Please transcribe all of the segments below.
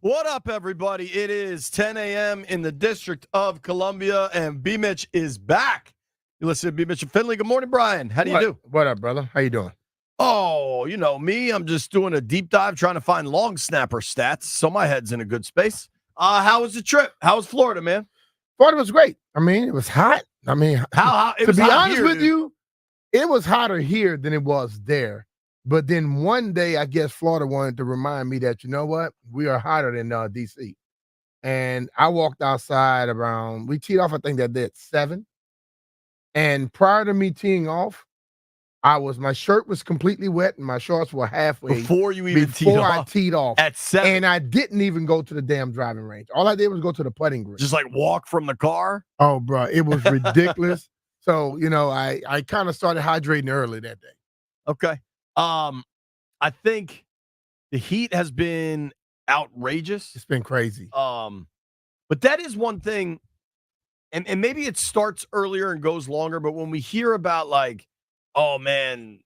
What up, everybody? It is 10 a.m. in the District of Columbia, and B-Mitch is back. You listen to B-Mitch and Finley. Good morning, Brian. How do you do? What up, brother? How you doing? Oh, you know me. I'm just doing a deep dive trying to find long snapper stats, so my head's in a good space. How was the trip? How was Florida, man? Florida was great. I mean, it was hot. I mean, how to be honest with you, it was hotter here than it was there. But then one day, I guess Florida wanted to remind me that, you know what, we are hotter than D.C. And I walked outside we teed off, I think that day at 7. And prior to me teeing off, my shirt was completely wet and my shorts were halfway. Before I teed off. At 7. And I didn't even go to the damn driving range. All I did was go to the putting green. Just like walk from the car? Oh, bro, it was ridiculous. So, you know, I kind of started hydrating early that day. Okay. I think the heat has been outrageous. It's been crazy. But that is one thing, and maybe it starts earlier and goes longer, but when we hear about like, oh man,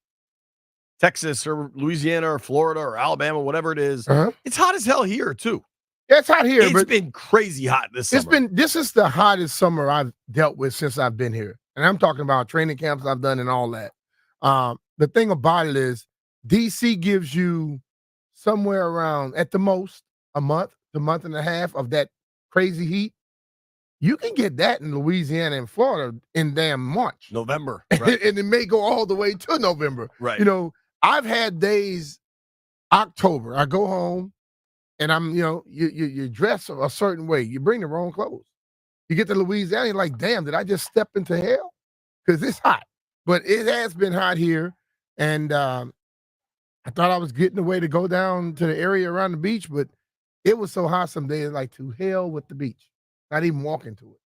Texas or Louisiana or Florida or Alabama, whatever it is, it's hot as hell here too. Yeah, it's hot here. It's been crazy hot this summer. This is the hottest summer I've dealt with since I've been here. And I'm talking about training camps I've done and all that. The thing about it is DC gives you somewhere around, at the most, a month to month and a half of that crazy heat. You can get that in Louisiana and Florida in damn March. November. Right. And it may go all the way to November. Right. You know, I've had days, October, I go home and I'm, you know, you dress a certain way. You bring the wrong clothes. You get to Louisiana, you're like, damn, did I just step into hell? Because it's hot. But it has been hot here. And I thought I was getting away to go down to the area around the beach, but it was so hot some days, like, to hell with the beach. Not even walking to it.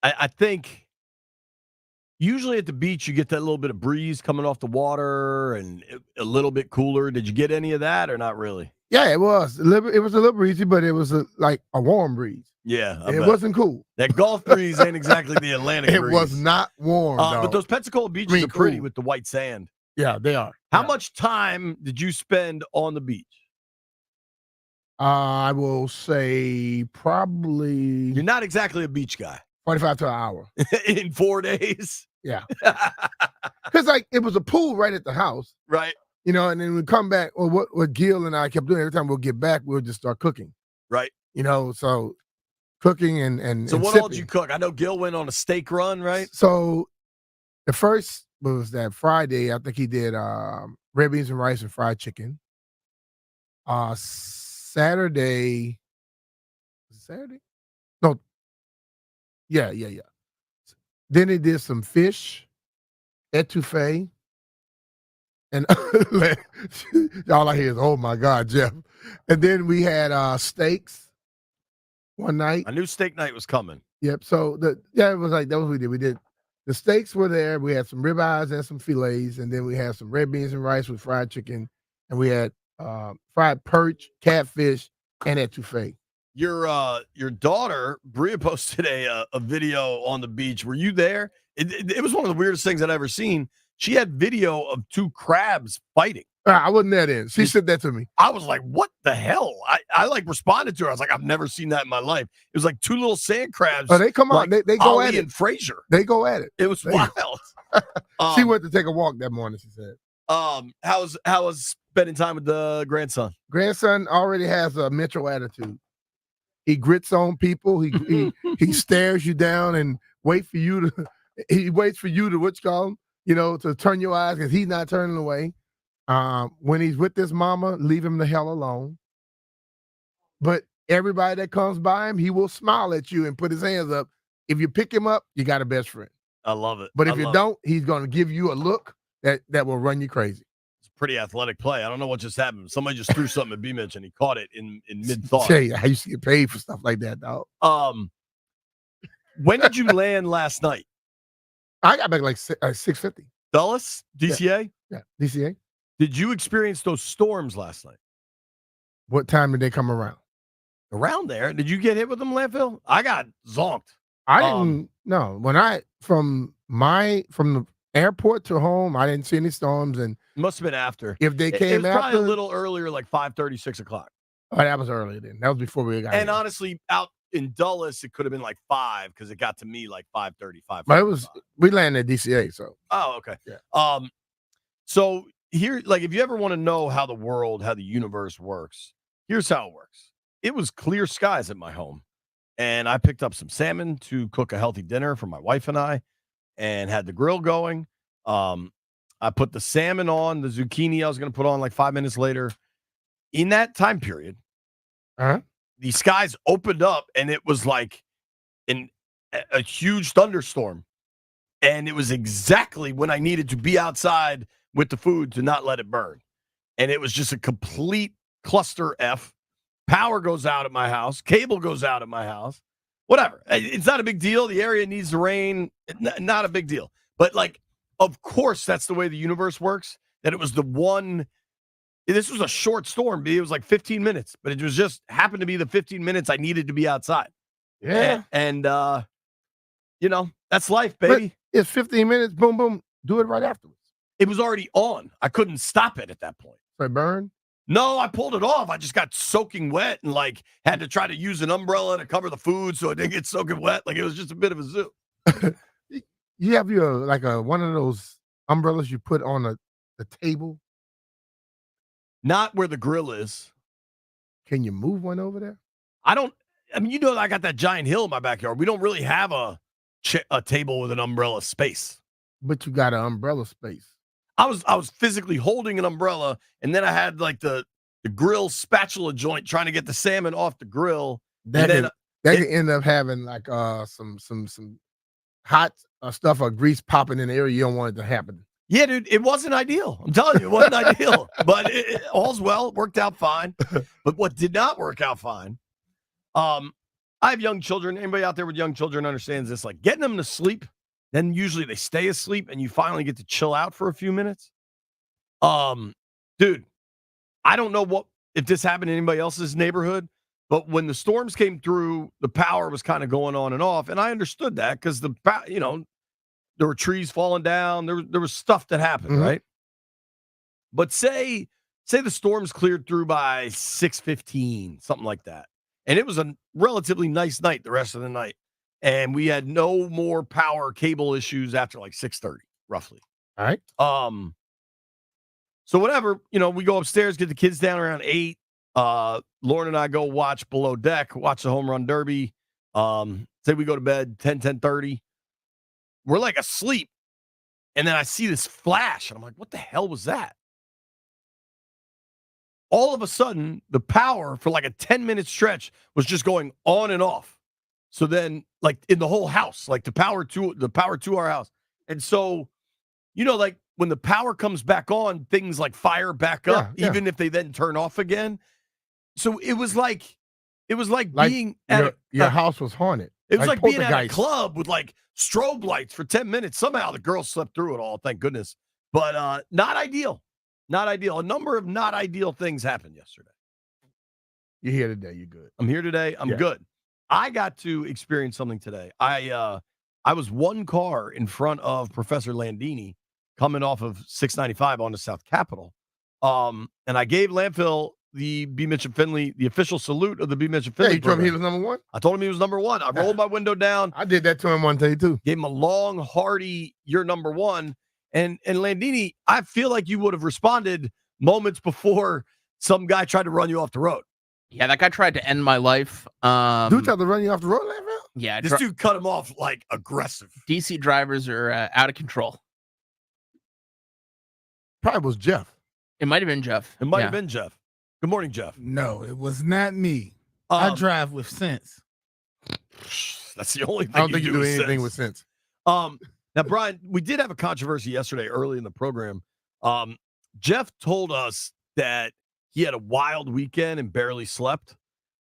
I think usually at the beach you get that little bit of breeze coming off the water and a little bit cooler. Did you get any of that or not really? Yeah, it was. It was a little breezy, but it was like a warm breeze. Yeah, it wasn't cool. That Gulf breeze ain't exactly the Atlantic breeze. It was not warm. But those Pensacola beaches are pretty with the white sand. Yeah, they are. How much time did you spend on the beach? I will say probably. You're not exactly a beach guy. 45 to an hour. In 4 days? Yeah. Because like it was a pool right at the house. Right. You know, and then we come back, or what Gil and I kept doing every time we'll get back, we'll just start cooking. Right. You know, so cooking and So what sipping. all did you cook? I know Gil went on a steak run, right? So the first was that Friday, I think he did red beans and rice and fried chicken. Saturday. No. Yeah. Then he did some fish, etouffee, and all I hear is, "Oh my God, Jeff!" And then we had steaks one night. I knew steak night was coming. Yep. So it was like that was what we did. We did the steaks were there. We had some ribeyes and some fillets, and then we had some red beans and rice with fried chicken, and we had fried perch, catfish, and etouffee. Your daughter Bria posted a video on the beach. Were you there? It was one of the weirdest things I'd ever seen. She had video of 2 crabs fighting. I wasn't there then. She said that to me. I was like, what the hell? I like responded to her. I was like, I've never seen that in my life. It was like 2 little sand crabs. Oh, they come out. They go Ali at it. And Frazier. They go at it. It was wild. She went to take a walk that morning, she said. How was spending time with the grandson? Grandson already has a Metro attitude. He grits on people. He stares you down and waits for you to what you call him, you know, to turn your eyes because he's not turning away. When he's with his mama, leave him the hell alone. But everybody that comes by him, he will smile at you and put his hands up. If you pick him up, you got a best friend. I love it. But if you don't, he's going to give you a look that will run you crazy. It's a pretty athletic play. I don't know what just happened. Somebody just threw something at B-Mitch and he caught it in mid-thought. Hey, I used to get paid for stuff like that, dog. When did you land last night? I got back like 6:50. Dulles? DCA? Yeah, DCA. Did you experience those storms last night? What time did they come around? Around there. Did you get hit with them, landfill? I got zonked. I didn't know. When from the airport to home, I didn't see any storms, and must have been after. If they came it was after, probably a little earlier, like 5:30, 6 o'clock. Oh, that was early then. That was before we got And here. honestly, out in Dulles, it could have been like 5 because it got to me like 5:30, 5:45. But we landed at DCA, so. Oh, okay. Yeah. So here, like, if you ever want to know how the universe works, here's how it works. It was clear skies at my home, and I picked up some salmon to cook a healthy dinner for my wife and I, and had the grill going. I put the salmon on, the zucchini I was going to put on like 5 minutes later. In that time period, the skies opened up, and it was like a huge thunderstorm. And it was exactly when I needed to be outside with the food to not let it burn. And it was just a complete cluster F. Power goes out at my house. Cable goes out at my house. Whatever. It's not a big deal. The area needs the rain. Not a big deal. But, like, of course, that's the way the universe works. That it was the one. This was a short storm. It was like 15 minutes. But it was just happened to be the 15 minutes I needed to be outside. Yeah. And you know, that's life, baby. But it's 15 minutes. Boom, boom. Do it right afterwards. It was already on. I couldn't stop it at that point. So it burned? No, I pulled it off. I just got soaking wet and like had to try to use an umbrella to cover the food so it didn't get soaking wet. Like it was just a bit of a zoo. You have one of those umbrellas you put on the table? Not where the grill is. Can you move one over there? I mean, you know, I got that giant hill in my backyard. We don't really have a table with an umbrella space. But you got an umbrella space. I was physically holding an umbrella, and then I had like the grill spatula joint trying to get the salmon off the grill. That could end up having like some hot stuff or grease popping in the area. You don't want it to happen. Yeah, dude, it wasn't ideal. I'm telling you, it wasn't ideal. But all's well, worked out fine. But what did not work out fine, I have young children. Anybody out there with young children understands this. Like getting them to sleep, then usually they stay asleep and you finally get to chill out for a few minutes. Dude, I don't know if this happened in anybody else's neighborhood, but when the storms came through, the power was kind of going on and off. And I understood that because there were trees falling down. There was stuff that happened, right? But say the storms cleared through by 6:15, something like that. And it was a relatively nice night the rest of the night. And we had no more power cable issues after like 6:30, roughly. All right. So whatever, we go upstairs, get the kids down around 8. Lauren and I go watch Below Deck, watch the home run derby. Say we go to bed 10:30. We're like asleep. And then I see this flash, and I'm like, what the hell was that? All of a sudden, the power for like a 10-minute stretch was just going on and off. So then, like in the whole house, like the power to our house. And so, like when the power comes back on, things like fire back up, even if they then turn off again. So it was like being at your house was haunted. It was like being at a club with like strobe lights for 10 minutes. Somehow the girls slept through it all, thank goodness. But not ideal. Not ideal. A number of not ideal things happened yesterday. You're here today. You're good. I'm here today. I'm good. I got to experience something today. I was one car in front of Professor Landini coming off of 695 on the South Capitol. And I gave Landfill the B. Mitchell Finley, the official salute of the B. Mitchell Finley. You told him he was number one? I told him he was number one. I rolled my window down. I did that to him one day too. Gave him a long, hearty, you're number one. And Landini, I feel like you would have responded moments before some guy tried to run you off the road. Yeah, that guy tried to end my life. Dude tried to run you off the road, Landfill? Yeah. This dude cut him off like aggressive. DC drivers are out of control. Probably was Jeff. It might have been Jeff. It might have been Jeff. Good morning, Jeff. No, it was not me. I drive with sense. That's the only thing I don't think you do anything with sense. Now, Brian, we did have a controversy yesterday early in the program. Jeff told us that he had a wild weekend and barely slept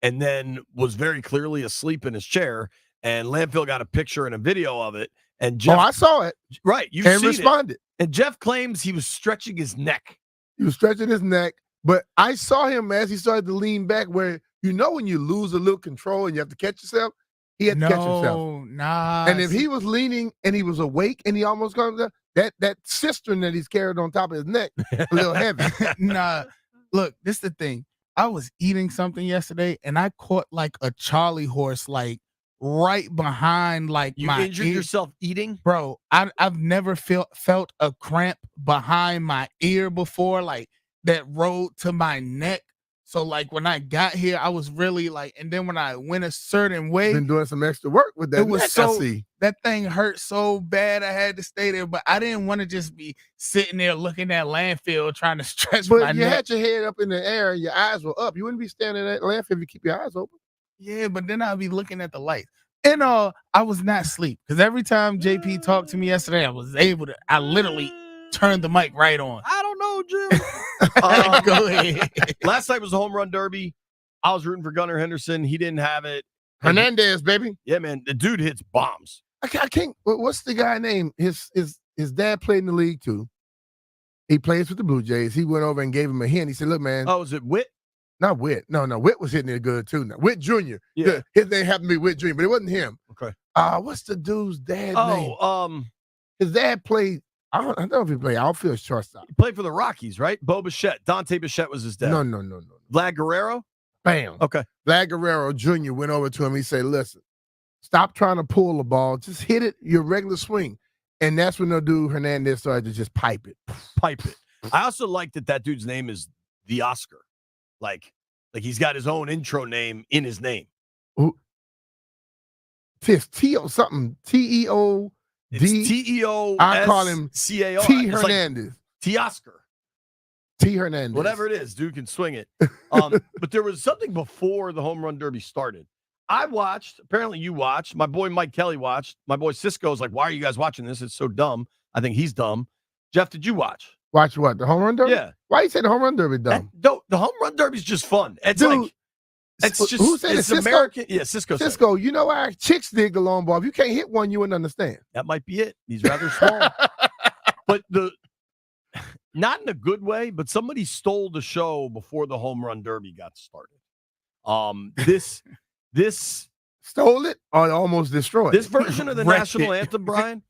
and then was very clearly asleep in his chair. And Landfill got a picture and a video of it. And Jeff, I saw it. Right. You responded. It. And Jeff claims he was stretching his neck. He was stretching his neck. But I saw him as he started to lean back where, when you lose a little control and you have to catch yourself, he had to catch himself. Nah. And if he was leaning and he was awake and he almost comes up, that cistern that he's carried on top of his neck, a little heavy. Nah. Look, this is the thing. I was eating something yesterday and I caught like a Charlie horse like right behind like You my injured ear. yourself eating? Bro, I've never felt a cramp behind my ear before, like that rode to my neck. So like when I got here, I was really like, and then when I went a certain way, Been doing some extra work with that. it was neck, I so see. that thing hurt so bad I had to stay there. But I didn't want to just be sitting there looking at landfill trying to stretch my But you neck. had your head up in the air and your eyes were up. You wouldn't be standing at landfill if you keep your eyes open. Yeah, but then I'd be looking at the lights. And I was not asleep because every time JP talked to me yesterday, I literally turned the mic right on. I don't know, Jim. Go ahead. Last night was the home run derby. I was rooting for Gunnar Henderson. He didn't have it. Hernandez, baby. Yeah, man. The dude hits bombs. I can't. What's the guy name? His dad played in the league too. He plays with the Blue Jays. He went over and gave him a hint. He said, "Look, man." Oh, is it Witt? Not Witt. No, Witt was hitting it good too. Now Witt Jr. Yeah. His name happened to be Witt Jr., but it wasn't him. Okay. What's the dude's dad name? Oh, His dad played. I don't know if he played outfield shortstop. he played for the Rockies, right? Bo Bichette. Dante Bichette was his dad. No. Vlad Guerrero? Bam. Okay. Vlad Guerrero Jr. went over to him. He said, "Listen, stop trying to pull the ball. Just hit it your regular swing." And that's when the dude Hernandez started to just pipe it. Pipe it. I also like that dude's name is the Oscar. Like he's got his own intro name in his name. It's T-O something. T-E-O. It's T-E-O. I call him C-A-O. T. Hernandez. Like T-Oscar. T. Hernandez. Whatever it is, dude can swing it. But there was something before the home run derby started. I watched. Apparently you watched. My boy Mike Kelly watched. My boy Cisco's like, "Why are you guys watching this? It's so dumb." I think he's dumb. Jeff, did you watch? Watch what? The home run derby? Yeah. Why you say the home run derby dumb? The home run derby's just fun. It's Dude, like it's just who said it's it? Cisco? American. Yeah, Cisco. Said it. Cisco, you know why chicks dig the long ball? If you can't hit one, you wouldn't understand. That might be it. He's rather small. But not in a good way, but somebody stole the show before the home run derby got started. This Stole it or almost destroyed this it? version of the Wrecked national it. anthem, Brian,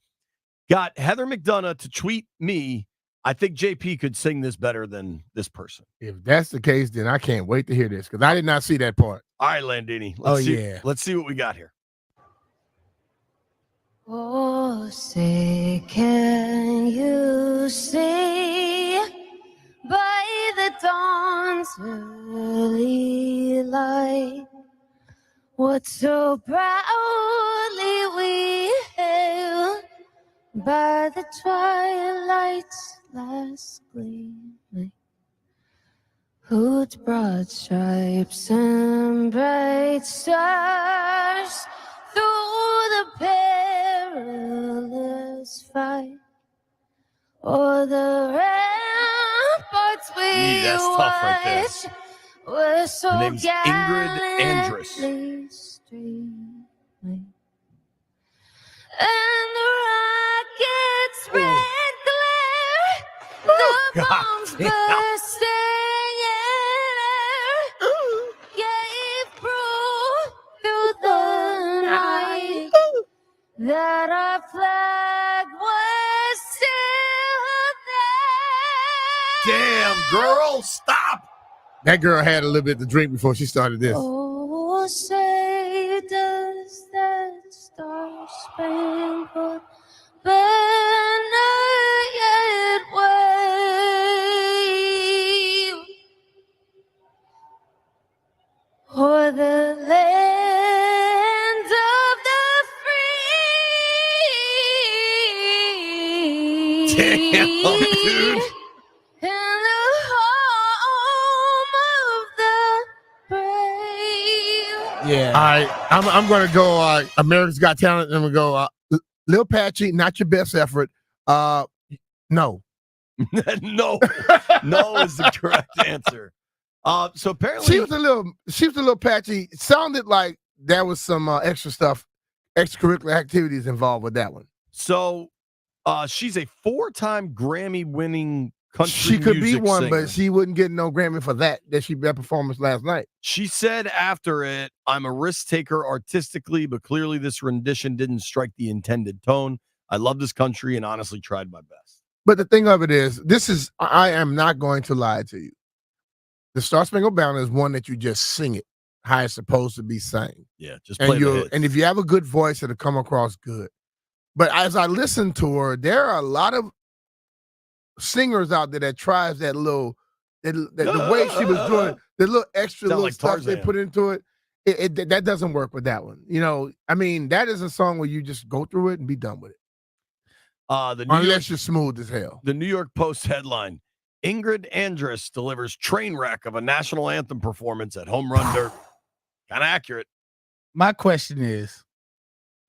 got Heather McDonough to tweet me. I think JP could sing this better than this person. If that's the case, then I can't wait to hear this because I did not see that part. All right, Landini. Yeah. Let's see what we got here. Oh, say, can you see by the dawn's early light what so proudly we hailed by the twilight's last gleaming, whose broad stripes and bright stars through the perilous fight, o'er the ramparts we that's tough right there. watched were so Her name's Ingrid Andress. gallantly streaming. And the rocket's red glare, the bombs bursting in air, gave proof through the night that our flag was still there. Damn, girl, stop. That girl had a little bit to drink before she started this. Oh, say does that star-spangled banner yet wave o'er the land of the free? Damn, dude. And the home of the brave. Yeah. All right, I'm going to go America's Got Talent, and we'll go Lil Patchy, not your best effort. No. No is the correct answer. So apparently She was a little patchy. It sounded like there was some extra stuff, extracurricular activities involved with that one. So she's a 4-time Grammy-winning country She could be music one, singer. but she wouldn't get no Grammy for that performance last night. She said after it, "I'm a risk taker artistically, but clearly this rendition didn't strike the intended tone. I love this country and honestly tried my best." But the thing of it is, I am not going to lie to you. The Star Spangled Banner is one that you just sing it how it's supposed to be sang. Yeah, just play the hits. And if you have a good voice, it'll come across good. But as I listen to her, there are a lot of singers out there that tries that little the way she was doing it, the little extra Sound little like stuff they Tarzan. put into it. That doesn't work with that one. You know, I mean, that is a song where you just go through it and be done with it. Unless you're smooth as hell. The New York Post headline: Ingrid Andress delivers train wreck of a national anthem performance at Home Run Derby. Kind of accurate. My question is,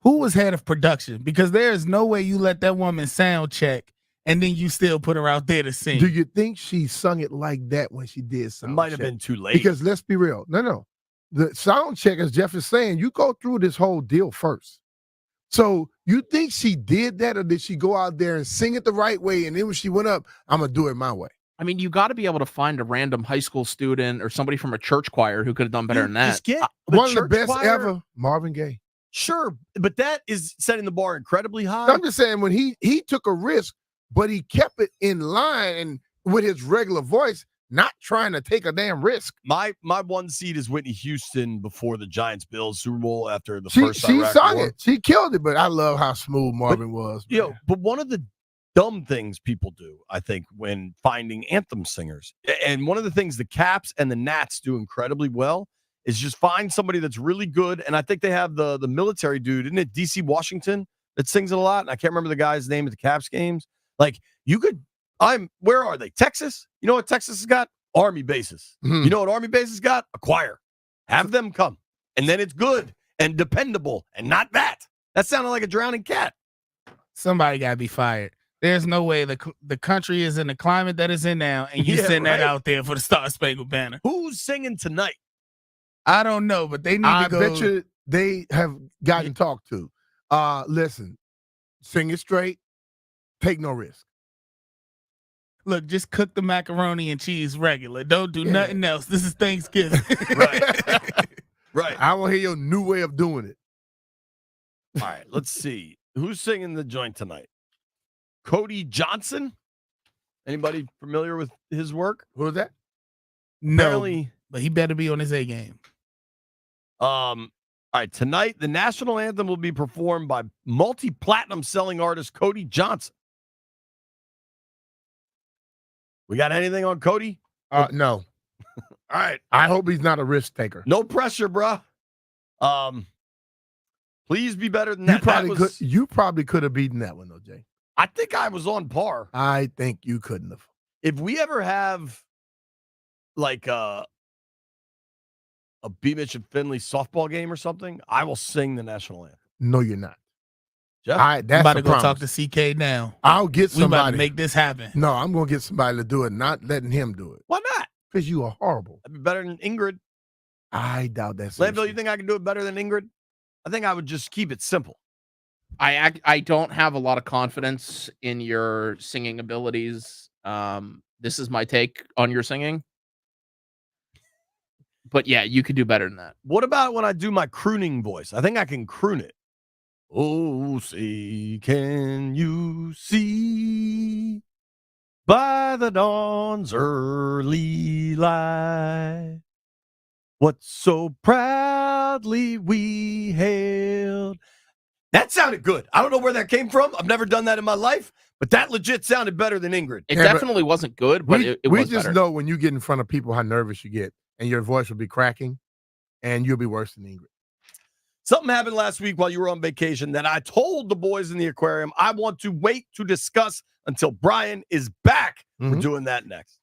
who was head of production? Because there is no way you let that woman sound check and then you still put her out there to sing. Do you think she sung it like that when she did It sound might have check? been too late. Because let's be real. No. The sound check, as Jeff is saying, you go through this whole deal first. So you think she did that, or did she go out there and sing it the right way? And then when she went up, I'm going to do it my way. I mean, you got to be able to find a random high school student or somebody from a church choir who could have done better than that. Just get One of the church best choir. ever, Marvin Gaye. Sure, but that is setting the bar incredibly high. I'm just saying, when he took a risk, but he kept it in line and with his regular voice, not trying to take a damn risk. My one seed is Whitney Houston before the Giants-Bills Super Bowl after the She first Iraq sung War. it. She killed it, but I love how smooth Marvin was. Yo, man. but one of the dumb things people do, I think, when finding anthem singers, and one of the things the Caps and the Nats do incredibly well, is just find somebody that's really good. And I think they have the military dude, isn't it DC Washington, that sings it a lot? And I can't remember the guy's name at the Caps games. Like, you could, where are they? Texas? You know what Texas has got? Army bases. Mhm. You know what Army bases got? A choir. Have them come. And then it's good and dependable and not that. That sounded like a drowning cat. Somebody got to be fired. There's no way the country is in the climate that it's in now, and you Yeah, send that right. out there for the Star Spangled Banner. Who's singing tonight? I don't know, but they need I to go. bet you they have gotten talked to. Listen, sing it straight. Take no risk. Look, just cook the macaroni and cheese regular. Don't do Yeah. nothing else. This is Thanksgiving. Right. I want to hear your new way of doing it. All right, let's see. Who's singing the joint tonight? Cody Johnson? Anybody familiar with his work? Who was that? No, Apparently, but he better be on his A game. all right, tonight the national anthem will be performed by multi-platinum selling artist Cody Johnson. We got anything on Cody? No. All right. I hope he's not a risk taker. No pressure, bruh. Please be better than that. You probably could have beaten that one though, Jay. I think I was on par. I think you couldn't have. If we ever have like a B. Mitch and Finley softball game or something, I will sing the national anthem. No, you're not. Jeff? That's I'm about to a go promise. talk to CK now. I'll get We about somebody. to make this happen. No, I'm going to get somebody to do it, not letting him do it. Why not? Because you are horrible. That'd be better than Ingrid. I doubt that's Landville, you think I can do it better than Ingrid? I think I would just keep it simple. I don't have a lot of confidence in your singing abilities. This is my take on your singing. But yeah, you could do better than that. What about when I do my crooning voice? I think I can croon it. Oh, say, can you see by the dawn's early light what so proudly we hailed? That sounded good. I don't know where that came from. I've never done that in my life, but that legit sounded better than Ingrid. It Yeah, but definitely wasn't good, but it we was just better. know when you get in front of people how nervous you get, and your voice will be cracking, and you'll be worse than Ingrid. Something happened last week while you were on vacation that I told the boys in the aquarium I want to wait to discuss until Brian is back. We're Mhm. doing that next.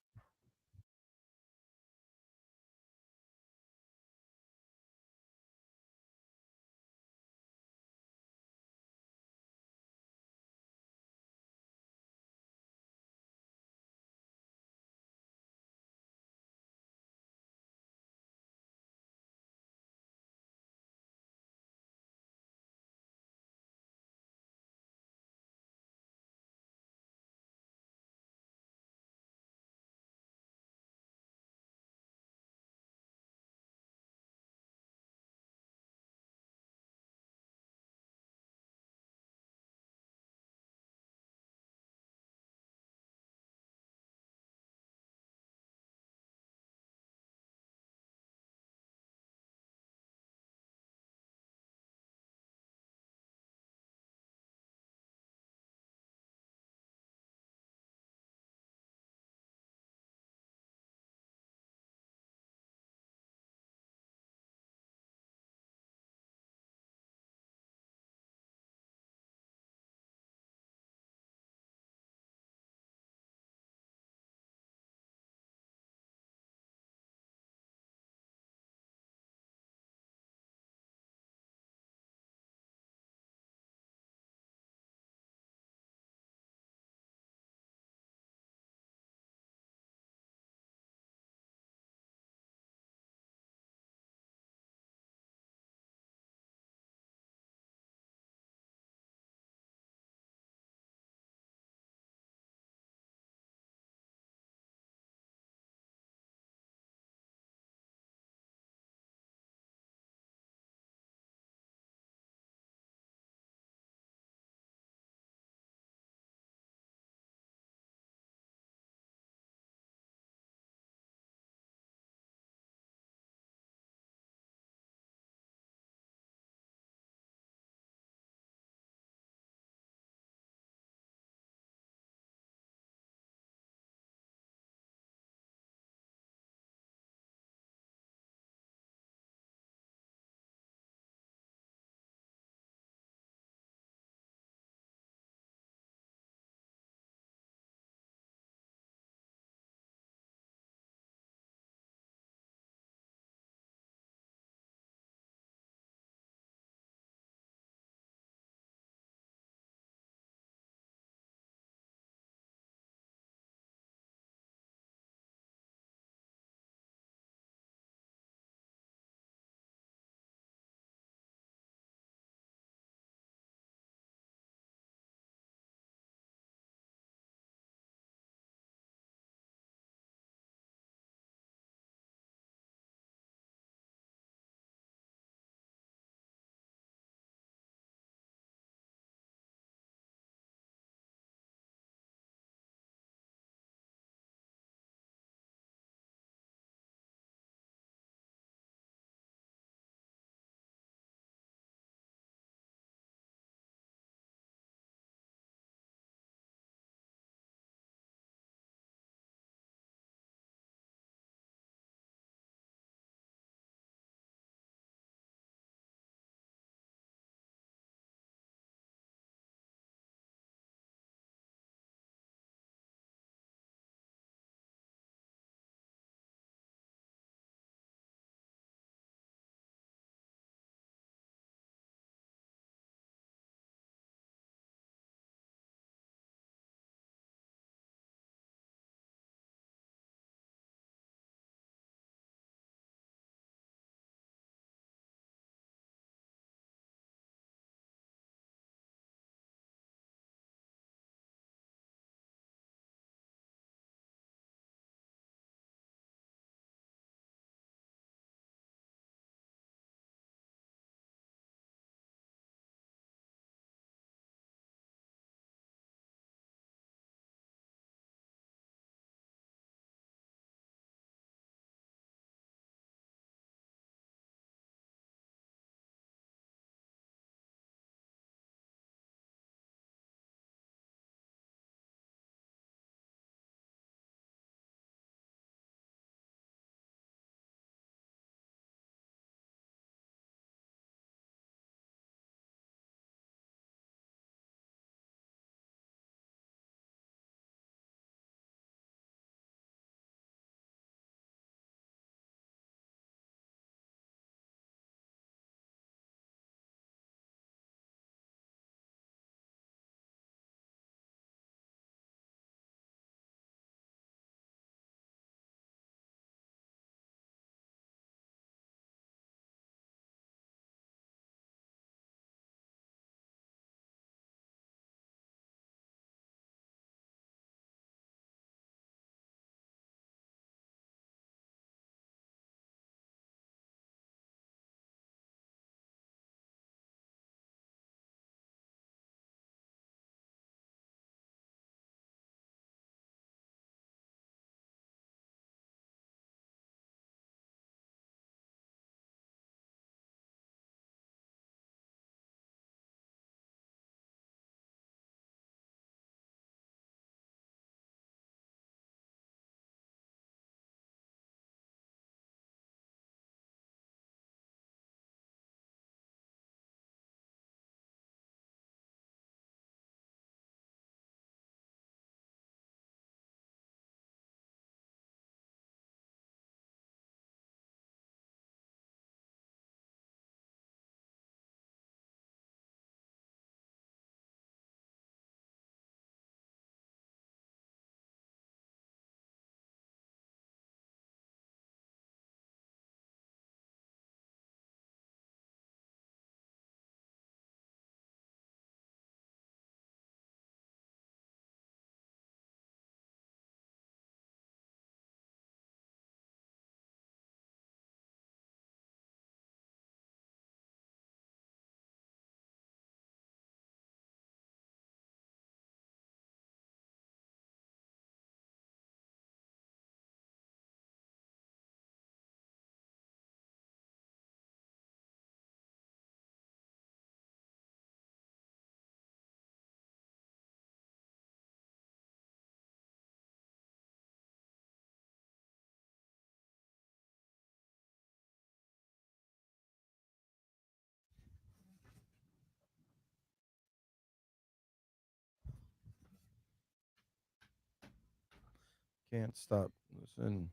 can't stop. Listen.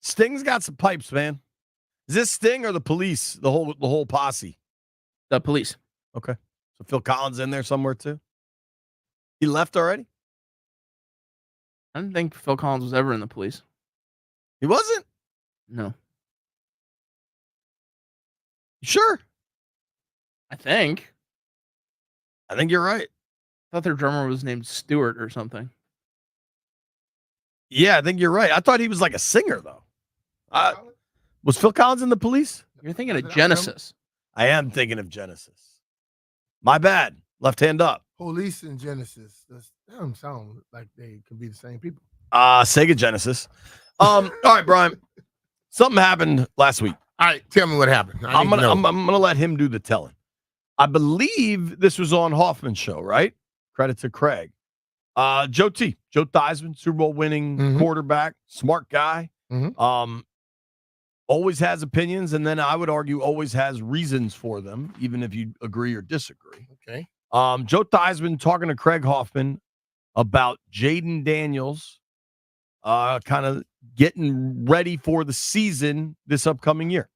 Sting's got some pipes, man. Is this Sting or the police? The whole posse. The police. Okay. So Phil Collins in there somewhere too. He left already? I didn't think Phil Collins was ever in the police. He wasn't? No. Sure. I think you're right. I thought their drummer was named Stewart or something. Yeah, I think you're right. I thought he was like a singer though. Was Phil Collins in the police? You're thinking of Genesis. I am thinking of Genesis. My bad. Left hand up. Police and Genesis. That don't sound like they could be the same people. Sega Genesis. All right, Brian. Something happened last week. All right, tell me what happened. I'm gonna let him do the telling. I believe this was on Hoffman's show, right? Credit to Craig. Joe Theismann, Super Bowl winning quarterback, smart guy. Always has opinions, and then I would argue always has reasons for them, even if you agree or disagree. Okay. Joe Theismann talking to Craig Hoffman about Jaden Daniels kind of getting ready for the season this upcoming year.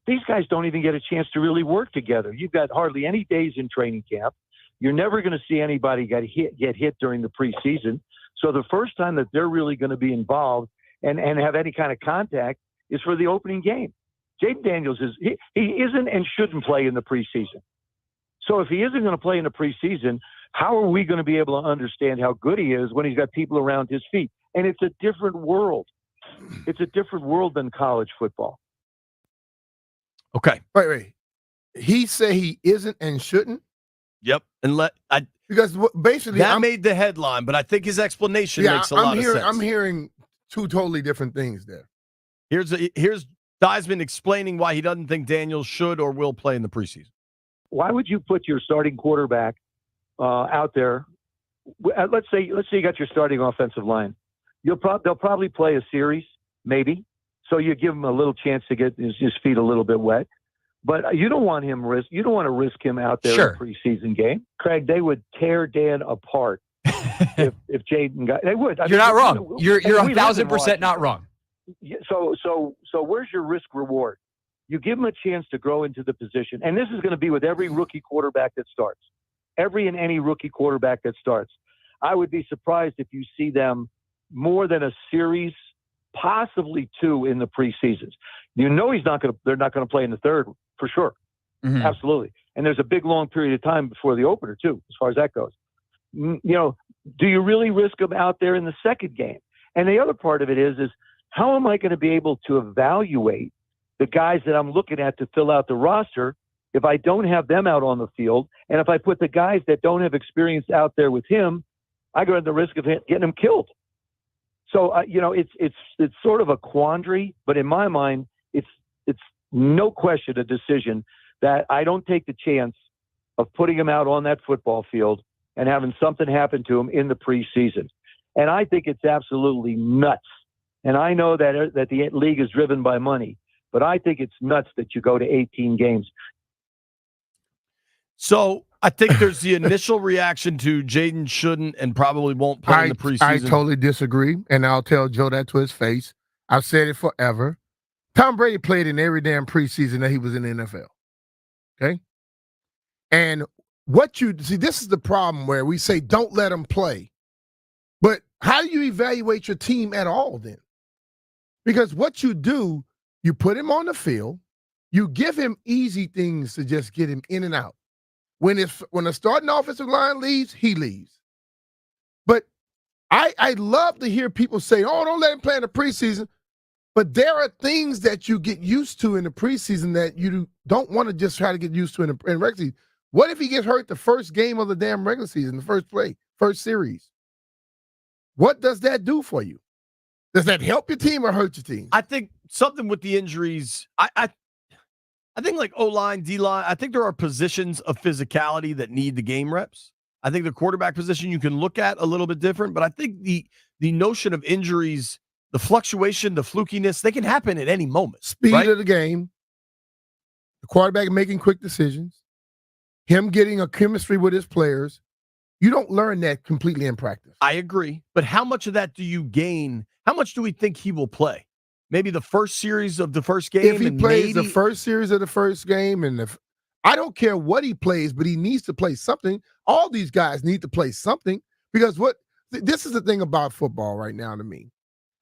These guys don't even get a chance to really work together. You've got hardly any days in training camp. You're never going to see anybody get hit during the preseason. So the first time that they're really going to be involved and have any kind of contact is for the opening game. Jaden Daniels he isn't and shouldn't play in the preseason. So if he isn't going to play in the preseason, how are we going to be able to understand how good he is when he's got people around his feet? And it's a different world. It's a different world than college football. Okay. Wait. He said he isn't and shouldn't? Yep. And because basically that made the headline, but I think his explanation makes a lot of sense. I'm hearing two totally different things there. Here's Theismann explaining why he doesn't think Daniels should or will play in the preseason. Why would you put your starting quarterback out there? Let's say you got your starting offensive line. They'll probably play a series, maybe. So you give him a little chance to get his feet a little bit wet. But you don't want You don't want to risk him out there in a preseason game. Craig, they would tear Dan apart if Jaden got. They would. You're not wrong. You're 1,000% not wrong. So where's your risk reward? You give him a chance to grow into the position, and this is going to be with every rookie quarterback that starts. Every and any rookie quarterback that starts. I would be surprised if you see them more than a series, possibly two in the preseasons. You know they're not going to play in the third for sure. Absolutely. And there's a big long period of time before the opener too, as far as that goes. Do you really risk them out there in the second game? And the other part of it is how am I going to be able to evaluate the guys that I'm looking at to fill out the roster if I don't have them out on the field? And if I put the guys that don't have experience out there with him, I go at the risk of getting them killed. So, it's sort of a quandary, but in my mind, it's no question a decision that I don't take the chance of putting him out on that football field and having something happen to him in the preseason. And I think it's absolutely nuts. And I know that the league is driven by money, but I think it's nuts that you go to 18 games. So I think there's the initial reaction to Jaden shouldn't and probably won't play in the preseason. I totally disagree, and I'll tell Joe that to his face. I've said it forever. Tom Brady played in every damn preseason that he was in the NFL. Okay? And this is the problem where we say don't let him play. But how do you evaluate your team at all then? Because what you do, you put him on the field, you give him easy things to just get him in and out. When the starting offensive line leaves, he leaves. But I love to hear people say, oh, don't let him play in the preseason. But there are things that you get used to in the preseason that you don't want to just try to get used to in regular season. What if he gets hurt the first game of the damn regular season, the first series? What does that do for you? Does that help your team or hurt your team? I think something with the injuries, I think like O-line, D-line, I think there are positions of physicality that need the game reps. I think the quarterback position you can look at a little bit different, but I think the notion of injuries, the fluctuation, the flukiness, they can happen at any moment. Speed of the game, the quarterback making quick decisions, him getting a chemistry with his players. You don't learn that completely in practice. I agree. But how much of that do you gain? How much do we think he will play? Maybe the first series of the first game? If he plays the first series of the first game, and I don't care what he plays, but he needs to play something. All these guys need to play something because this is the thing about football right now to me.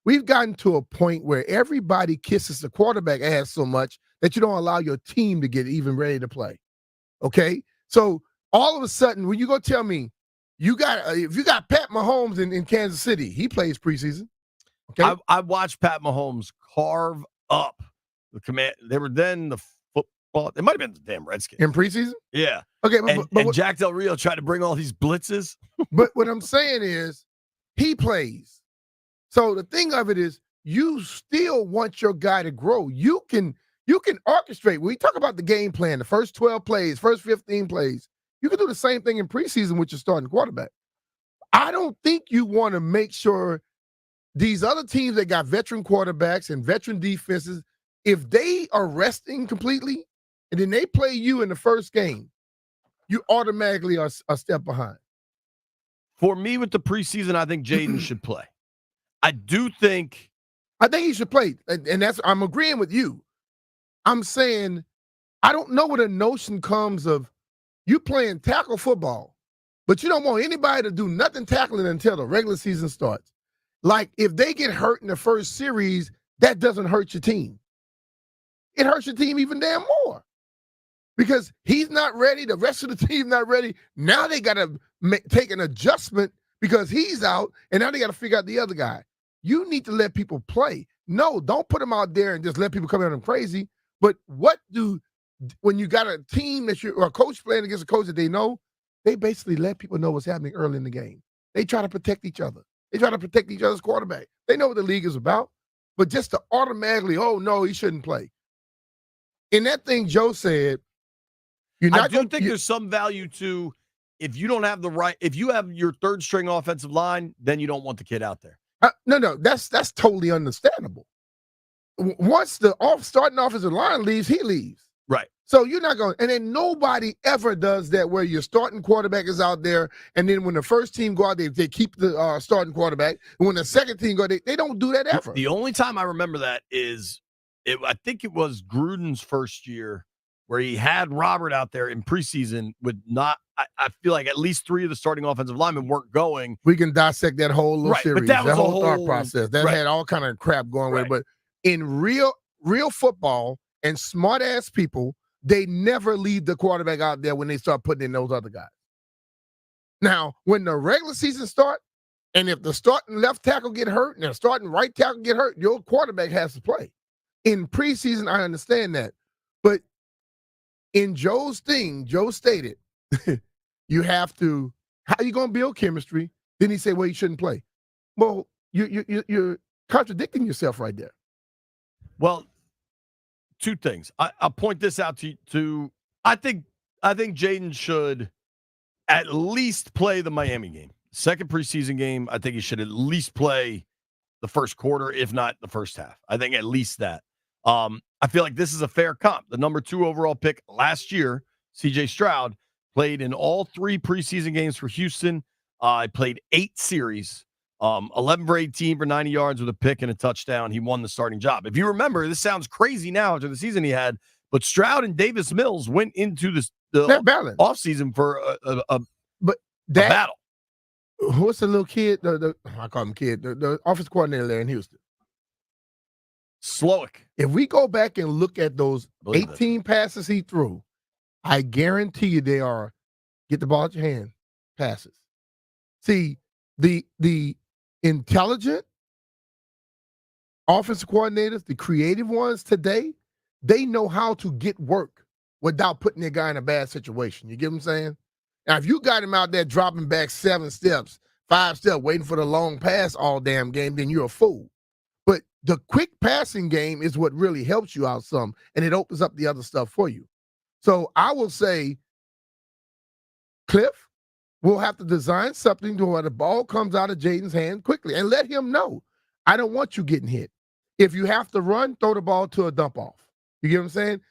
We've gotten to a point where everybody kisses the quarterback ass so much that you don't allow your team to get even ready to play. Okay? So all of a sudden, when you go tell me if you got Pat Mahomes in Kansas City, he plays preseason. Okay? I watched Pat Mahomes carve up the command. They were then the football. It might have been the damn Redskins. In preseason? Yeah. Okay, and Jack Del Rio tried to bring all these blitzes. But what I'm saying is he plays. So the thing of it is you still want your guy to grow. You can orchestrate. When we talk about the game plan, the first 12 plays, first 15 plays, you can do the same thing in preseason with your starting quarterback. I don't think you want to make sure these other teams that got veteran quarterbacks and veteran defenses, if they are resting completely and then they play you in the first game, you automatically are a step behind. For me, with the preseason, I think Jaden should play. I think he should play, and I'm agreeing with you. I'm saying I don't know where the notion comes of you playing tackle football, but you don't want anybody to do nothing tackling until the regular season starts. Like, if they get hurt in the first series, that doesn't hurt your team. It hurts your team even damn more because he's not ready. The rest of the team not ready. Now they got to take an adjustment because he's out, and now they got to figure out the other guy. You need to let people play. No, don't put them out there and just let people come at them crazy. But when you got a team or a coach playing against a coach that they know, they basically let people know what's happening early in the game. They try to protect each other. They try to protect each other's quarterback. They know what the league is about. But just to automatically, oh, no, he shouldn't play. In that thing Joe said, I do think there's some value to if you don't have if you have your third string offensive line, then you don't want the kid out there. No, that's totally understandable. Once the starting offensive line leaves, he leaves. Right. So you're not going, and then nobody ever does that where your starting quarterback is out there, and then when the first team go out, they keep the starting quarterback, and when the second team go, they don't do that ever. The only time I remember that is, I think it was Gruden's first year where he had Robert out there in preseason with I feel like at least 3 of the starting offensive linemen weren't going. We can dissect that whole little series, but that was whole thought process. That had all kind of crap going with it. But in real football and smart-ass people, they never leave the quarterback out there when they start putting in those other guys. Now, when the regular season starts, and if the starting left tackle get hurt and the starting right tackle get hurt, your quarterback has to play. In preseason, I understand that. But in Joe's thing, Joe stated, you have to, how are you going to build chemistry? Then he said, well, you shouldn't play. Well, you're contradicting yourself right there. Well, 2 things. I'll point this out to I think Jaden should at least play the Miami game. Second preseason game, I think he should at least play the first quarter, if not the first half. I think at least that. I feel like this is a fair comp. The number 2 overall pick last year, CJ Stroud, played in all 3 preseason games for Houston. I played 8 series, 11 for 18 for 90 yards with a pick and a touchdown. He won the starting job. If you remember, this sounds crazy now after the season he had, but Stroud and Davis Mills went into the offseason for a battle. What's the little kid? I call him kid. The offensive coordinator there in Houston. Slowick. If we go back and look at those 18 passes he threw, I guarantee you they are get the ball at your hand passes. See, the intelligent offensive coordinators, the creative ones today, they know how to get work without putting their guy in a bad situation. You get what I'm saying? Now, if you got him out there dropping back 7 steps, 5 steps, waiting for the long pass all damn game, then you're a fool. But the quick passing game is what really helps you out some, and it opens up the other stuff for you. So I will say, Cliff, we'll have to design something to where the ball comes out of Jaden's hand quickly and let him know, I don't want you getting hit. If you have to run, throw the ball to a dump off. You get what I'm saying?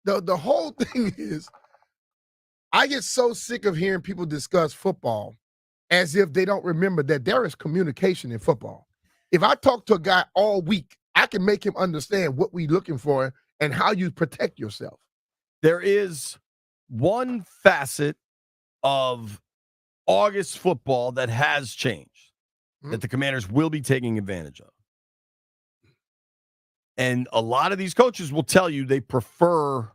The whole thing is, I get so sick of hearing people discuss football as if they don't remember that there is communication in football. If I talk to a guy all week, I can make him understand what we're looking for and how you protect yourself. There is one facet of August football that has changed, that the Commanders will be taking advantage of. And a lot of these coaches will tell you they prefer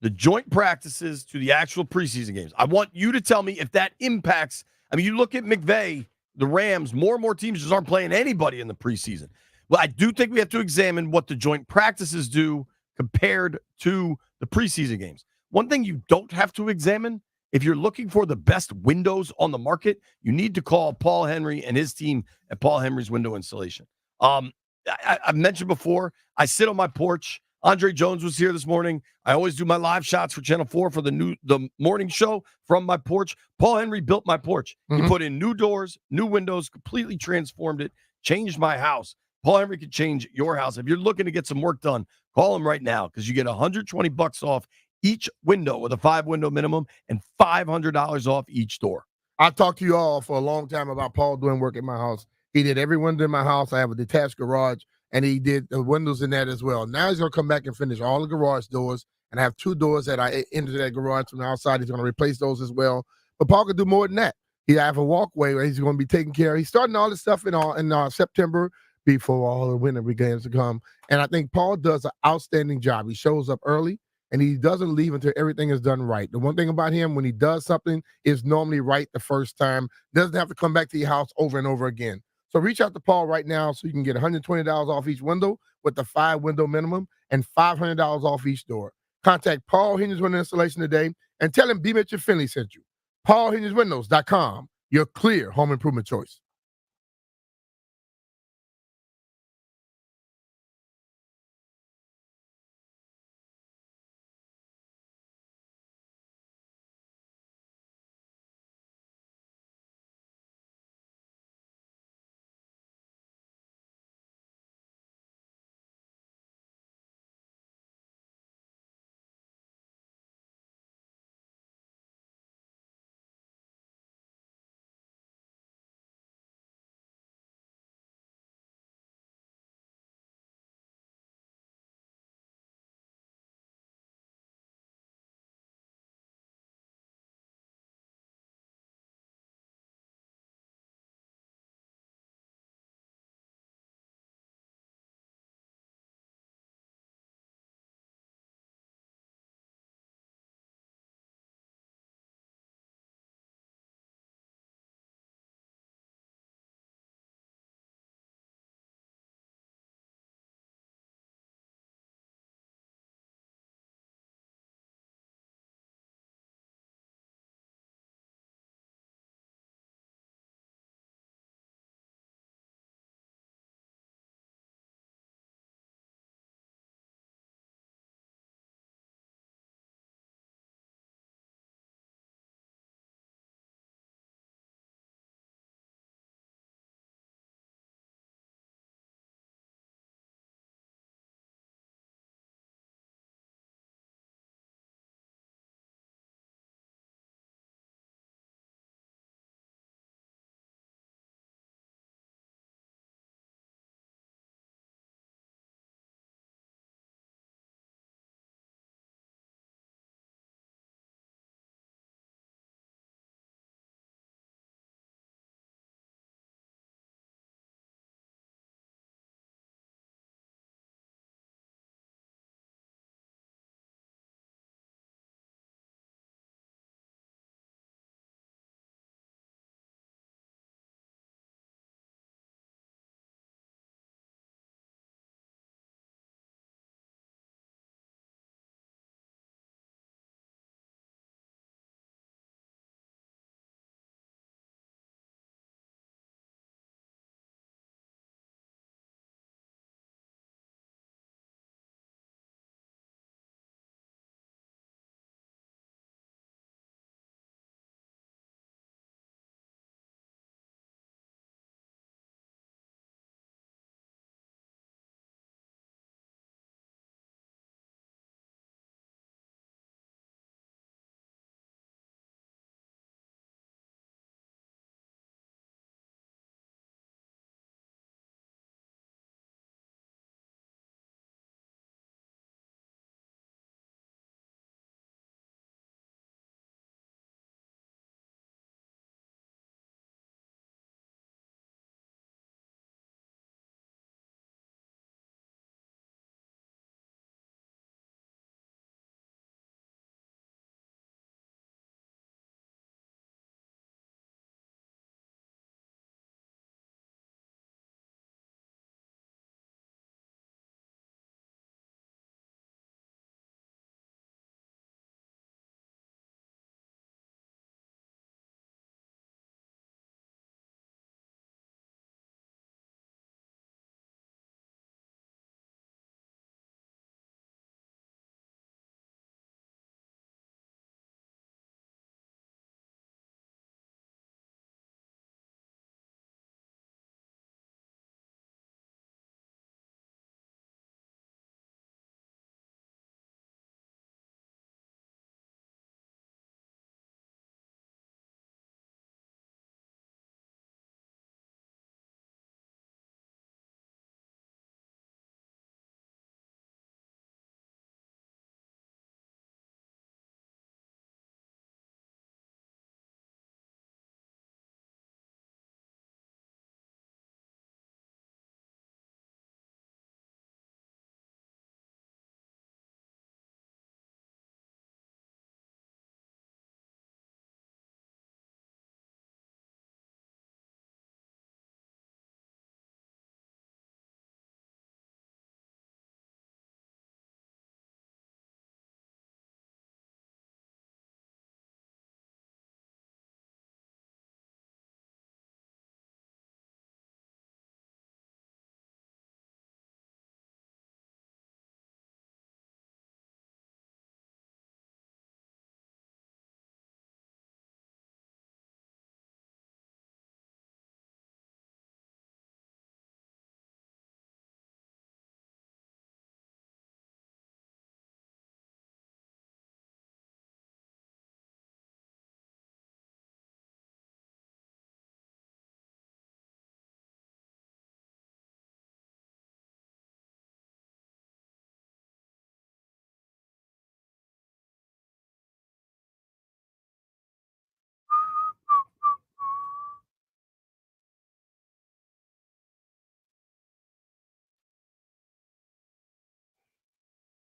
the joint practices to the actual preseason games. I want you to tell me if that impacts. I mean, you look at McVay, the Rams, more and more teams just aren't playing anybody in the preseason. Well, I do think we have to examine what the joint practices do compared to the preseason games. One thing you don't have to examine, if you're looking for the best windows on the market, you need to call Paul Henry and his team at Paul Henry's Window Installation. I've mentioned before, I sit on my porch. Andre Jones was here this morning. I always do my live shots for Channel 4 for the morning show from my porch. Paul Henry built my porch. He put in new doors, new windows, completely transformed it, changed my house. Paul Henry could change your house. If you're looking to get some work done, call him right now because you get $120 off each window with a 5-window minimum and $500 off each door. I talked to you all for a long time about Paul doing work at my house. He did every window in my house. I have a detached garage, and he did the windows in that as well. Now he's going to come back and finish all the garage doors, and I have 2 doors that I enter that garage from the outside. He's going to replace those as well. But Paul could do more than that. He have a walkway where he's going to be taking care of. He's starting all this stuff in September before all the winter begins to come. And I think Paul does an outstanding job. He shows up early, and he doesn't leave until everything is done right. The one thing about him, when he does something, is normally right the first time. Doesn't have to come back to your house over and over again. So reach out to Paul right now so you can get $120 off each window with the 5-window minimum and $500 off each door. Contact Paul Henry's Window Installation today and tell him B. Mitchell Finley sent you. PaulHenrysWindows.com, your clear home improvement choice.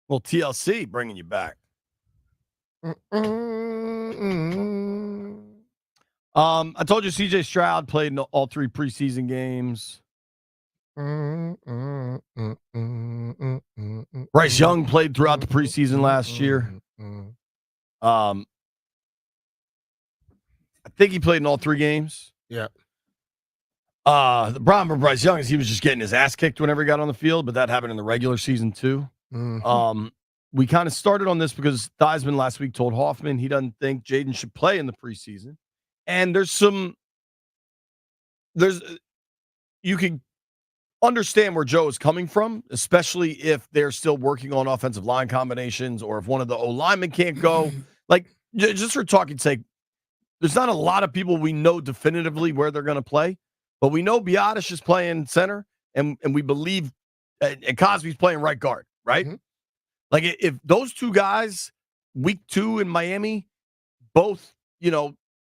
Well, TLC bringing you back. I told you CJ Stroud played in all 3 preseason games. Bryce Young played throughout the preseason last year. I think he played in all 3 games. Yeah. The problem with Bryce Young is he was just getting his ass kicked whenever he got on the field, but that happened in the regular season too. We kind of started on this because Theismann last week told Hoffman he doesn't think Jaden should play in the preseason. And you can understand where Joe is coming from, especially if they're still working on offensive line combinations or if one of the O-linemen can't go. Like, just for talking's sake, there's not a lot of people we know definitively where they're going to play, but we know Biotish is playing center, and we believe and Cosby's playing right guard, right? Mm-hmm. Like, if those 2 guys, week 2 in Miami, both,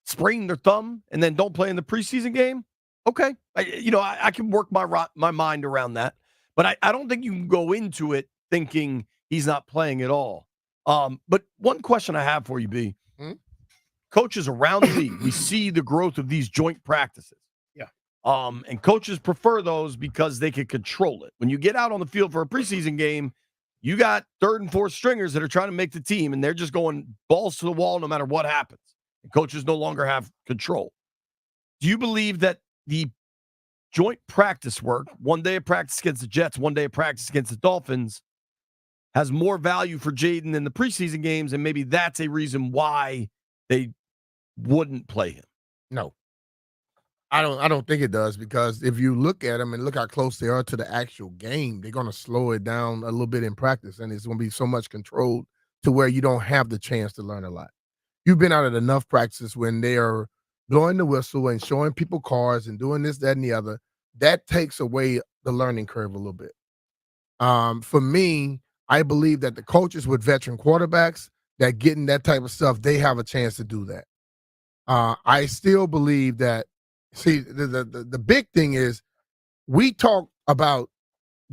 sprain their thumb and then don't play in the preseason game, okay. I can work my mind around that. But I don't think you can go into it thinking he's not playing at all. But one question I have for you, B. Coaches around the league, we see the growth of these joint practices. Yeah. And coaches prefer those because they can control it. When you get out on the field for a preseason game, you got 3rd and 4th stringers that are trying to make the team, and they're just going balls to the wall no matter what happens. And coaches no longer have control. Do you believe that the joint practice work, one day of practice against the Jets, one day of practice against the Dolphins, has more value for Jaden than the preseason games, and maybe that's a reason why they wouldn't play him? No. I don't think it does, because if you look at them and look how close they are to the actual game, they're going to slow it down a little bit in practice, and it's going to be so much controlled to where you don't have the chance to learn a lot. You've been out at enough practices when they are blowing the whistle and showing people cards and doing this, that, and the other. That takes away the learning curve a little bit. For me, I believe that the coaches with veteran quarterbacks that getting that type of stuff, they have a chance to do that. I still believe that. See, the big thing is we talk about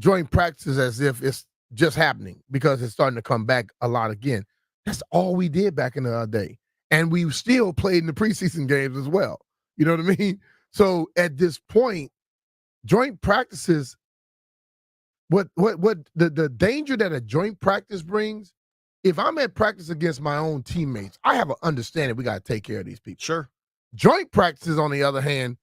joint practices as if it's just happening because it's starting to come back a lot again. That's all we did back in the day. And we still played in the preseason games as well. You know what I mean? So at this point, joint practices, what the danger that a joint practice brings, if I'm at practice against my own teammates, I have an understanding we got to take care of these people. Sure. Joint practices, on the other hand,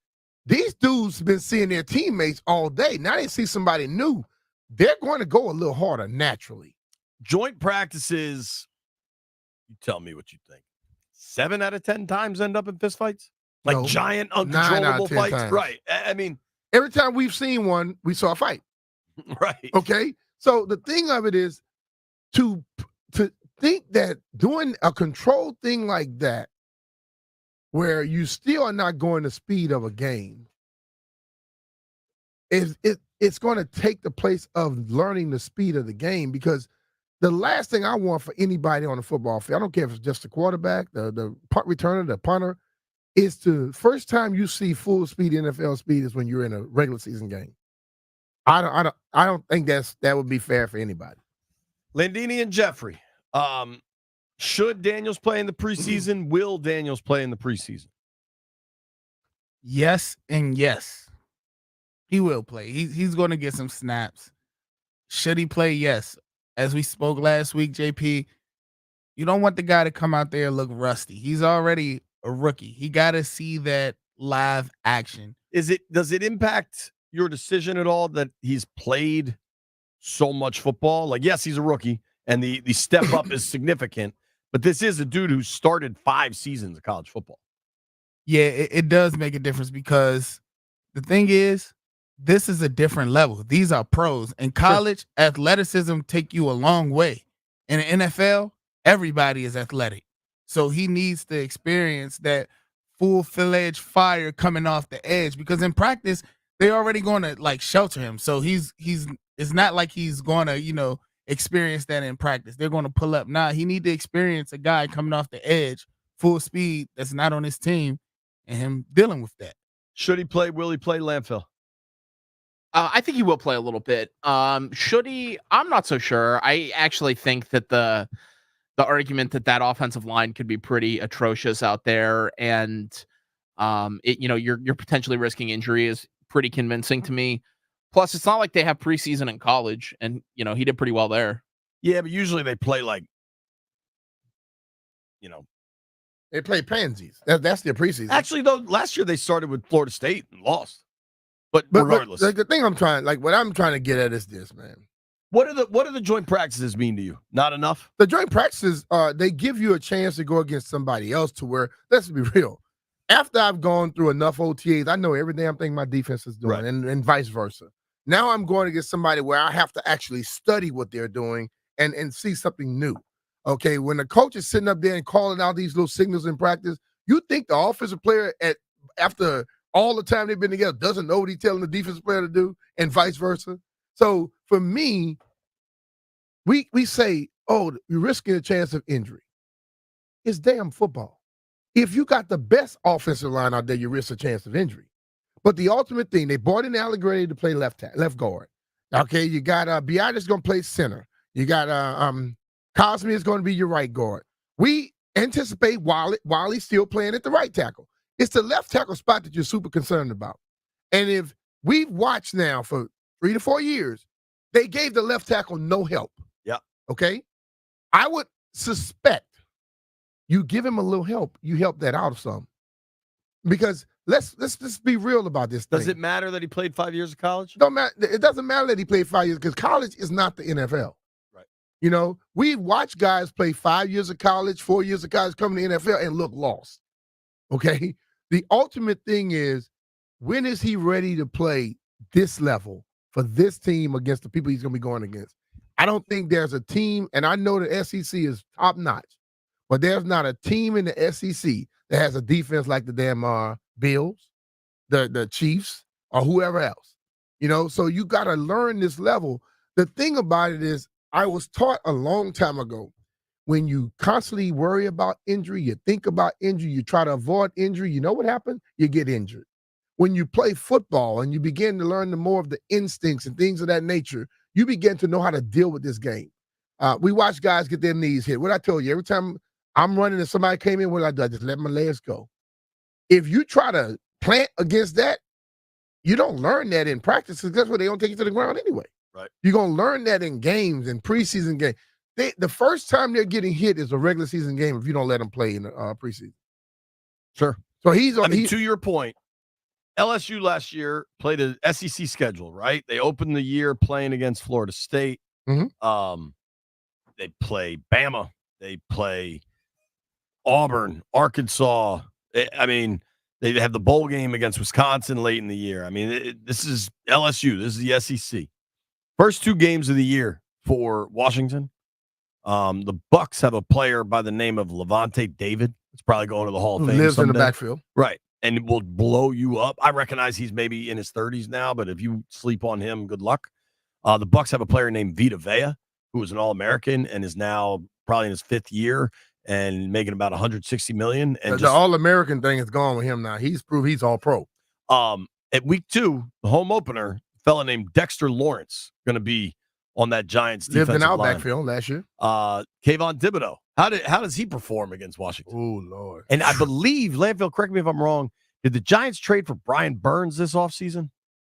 these dudes have been seeing their teammates all day. Now they see somebody new. They're going to go a little harder naturally. Joint practices, you tell me what you think. 7 out of 10 times end up in fistfights? Like No. giant, 9 out of uncontrollable 10 fights? times. Right. I mean, Every time we've seen one, we saw a fight. right. Okay? So the thing of it is to think that doing a controlled thing like that, where you still are not going the speed of a game, it's going to take the place of learning the speed of the game, because the last thing I want for anybody on the football field, I don't care if it's just the quarterback, the punt returner, the punter, is the first time you see full speed NFL speed is when you're in a regular season game. I don't think that would be fair for anybody. Landini and Jeffrey. Should Daniels play in the preseason? Will Daniels play in the preseason? Yes and yes. He will play. He's going to get some snaps. Should he play? Yes. As we spoke last week, JP, you don't want the guy to come out there and look rusty. He's already a rookie. He got to see that live action. Does it impact your decision at all that he's played so much football? Like, yes, he's a rookie, and the step up is significant, but this is a dude who started 5 seasons of college football. Yeah, it does make a difference, because the thing is, this is a different level. These are pros. In college, athleticism take you a long way. In the NFL, everybody is athletic. So he needs to experience that full-fledged fire coming off the edge, because in practice, they're already going to like shelter him. So it's not like he's going to, experience that in practice. They're going to pull up. Nah, he need to experience a guy coming off the edge, full speed, that's not on his team, and him dealing with that. Should he play? Will he play? Landfill? I think he will play a little bit. Should he? I'm not so sure. I actually think that the argument that offensive line could be pretty atrocious out there, and you're potentially risking injury is pretty convincing to me. Plus, it's not like they have preseason in college, and he did pretty well there. Yeah, but usually they play like, They play pansies. That's their preseason. Actually, though, last year they started with Florida State and lost. But regardless, like the thing what I'm trying to get at is this, man. What do the joint practices mean to you? Not enough? The joint practices, they give you a chance to go against somebody else to where, let's be real. After I've gone through enough OTAs, I know every damn thing my defense is doing, right. and vice versa. Now I'm going against somebody where I have to actually study what they're doing and see something new. Okay, when the coach is sitting up there and calling out these little signals in practice, you think the offensive player after all the time they've been together doesn't know what he's telling the defensive player to do, and vice versa. So for me, we say, oh, you're risking a chance of injury. It's damn football. If you got the best offensive line out there, you risk a chance of injury. But the ultimate thing, they brought in Allegretti to play left guard. Okay, you got Biada's going to play center. You got Cosme is going to be your right guard. We anticipate Wiley's still playing at the right tackle. It's the left tackle spot that you're super concerned about. And if we've watched now for 3 to 4 years, they gave the left tackle no help. Yeah. Okay? I would suspect you give him a little help, you help that out of some. Because let's just be real about this thing. Does it matter that he played 5 years of college? Don't matter. It doesn't matter that he played 5 years because college is not the NFL. Right. We watch guys play 5 years of college, 4 years of college, come to the NFL and look lost. Okay? The ultimate thing is, when is he ready to play this level for this team against the people he's going to be going against? I don't think there's a team, and I know the SEC is top notch, but there's not a team in the SEC that has a defense like the damn Bills, the Chiefs, or whoever else. So you got to learn this level. The thing about it is, I was taught a long time ago, when you constantly worry about injury, you think about injury, you try to avoid injury, you know what happens? You get injured. When you play football and you begin to learn more of the instincts and things of that nature, you begin to know how to deal with this game. We watch guys get their knees hit. What I told you, every time I'm running and somebody came in, what I do? I just let my legs go. If you try to plant against that, you don't learn that in practice because that's where they don't take you to the ground anyway. Right. You're going to learn that in games and preseason games. The first time they're getting hit is a regular season game if you don't let them play in the preseason. Sure. So to your point, LSU last year played an SEC schedule, right? They opened the year playing against Florida State. Mm-hmm. They play Bama. They play Auburn, Arkansas. I mean, they have the bowl game against Wisconsin late in the year. I mean, this is LSU. This is the SEC. First 2 games of the year for Washington. The Bucks have a player by the name of Levante David. It's probably going to the Hall of Fame. Lives someday. in the backfield. Right. And it will blow you up. I recognize he's maybe in his 30s now, but if you sleep on him, good luck. The Bucks have a player named Vita Vea, who was an All-American and is now probably in his 5th year and making about $160 million. And the All-American thing is gone with him now. He's proved he's All-Pro. At week 2, the home opener, a fella named Dexter Lawrence, going to be on that Giants defensive lived in our line. backfield last year. Kayvon Thibodeau. How does he perform against Washington? Oh, Lord. And I believe, Landfill, correct me if I'm wrong, did the Giants trade for Brian Burns this offseason?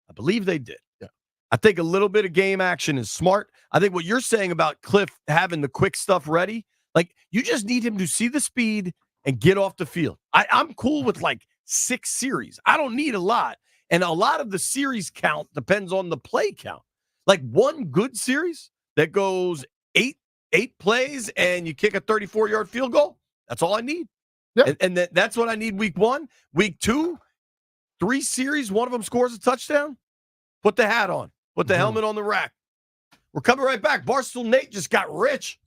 I believe they did. Yeah. I think a little bit of game action is smart. I think what you're saying about Cliff having the quick stuff ready, like you just need him to see the speed and get off the field. I'm cool with like 6 series. I don't need a lot. And a lot of the series count depends on the play count. Like one good series that goes 8 plays and you kick a 34-yard field goal, that's all I need. Yep. And that's what I need week 1. Week 2, 3 series, one of them scores a touchdown. Put the hat on. Put the helmet on the rack. We're coming right back. Barstool Nate just got rich.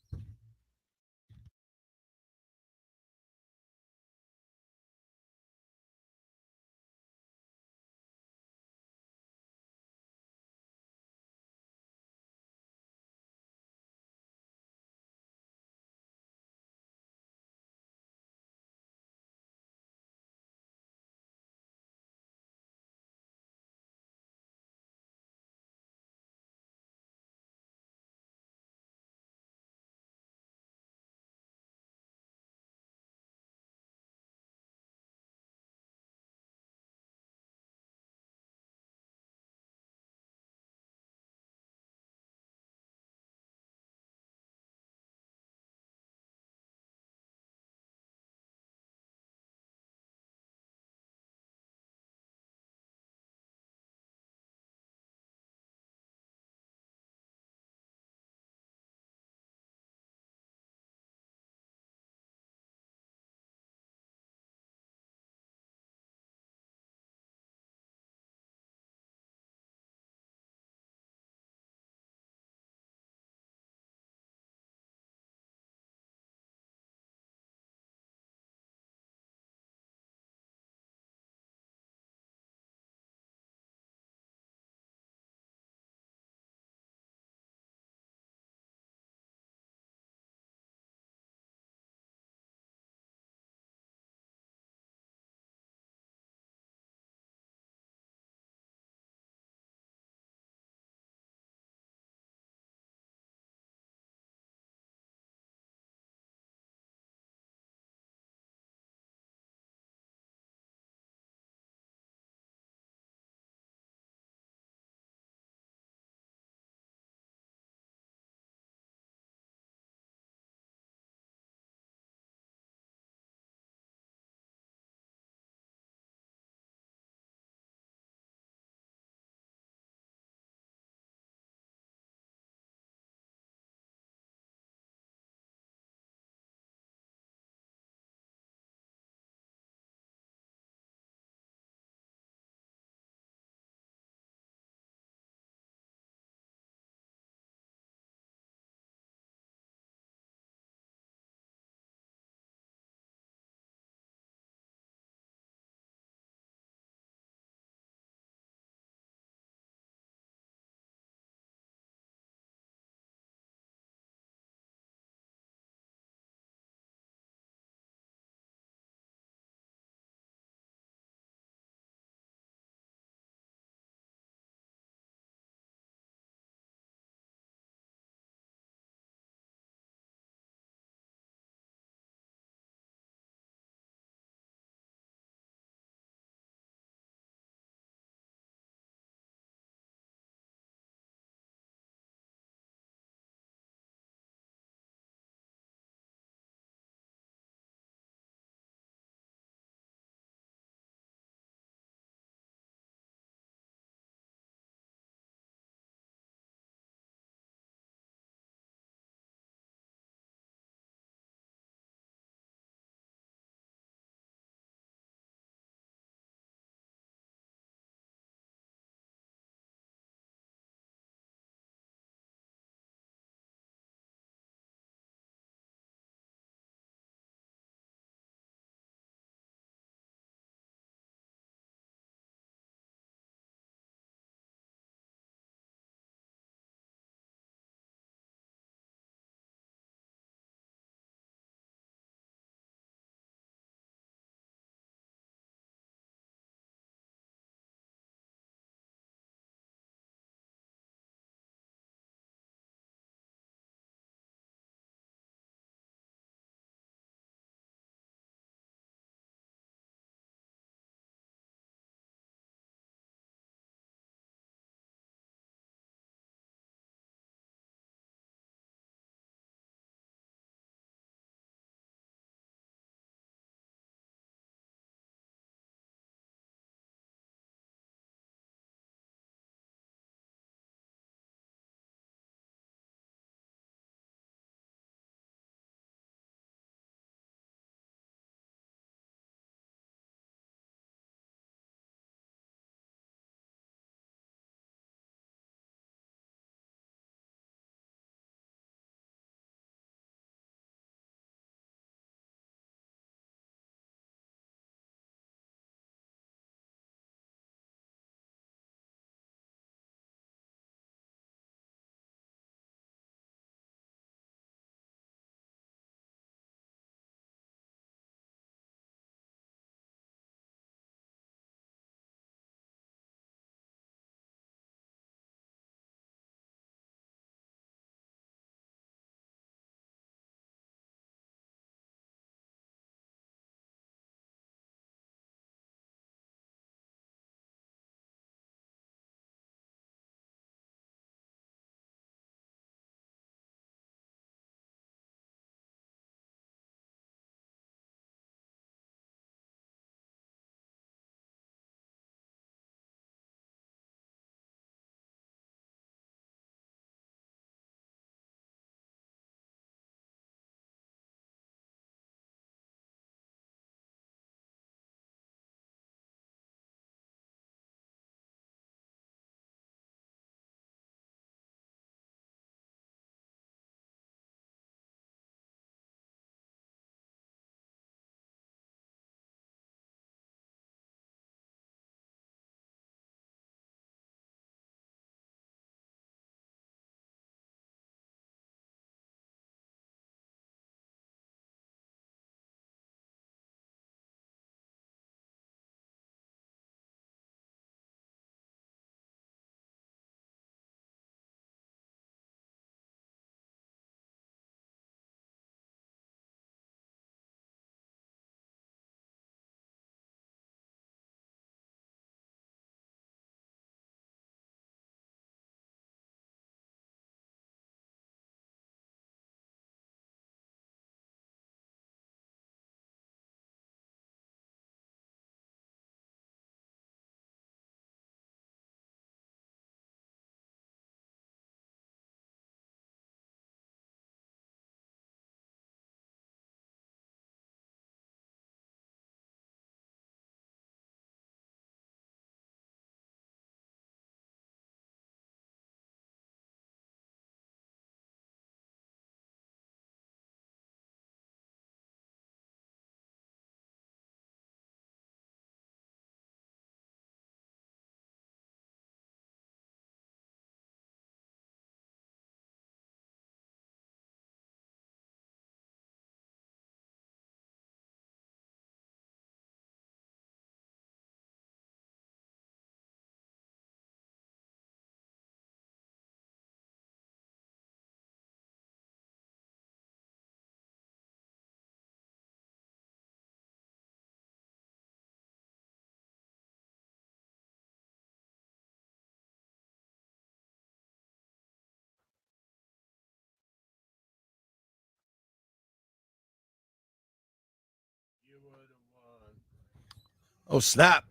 Oh, snap.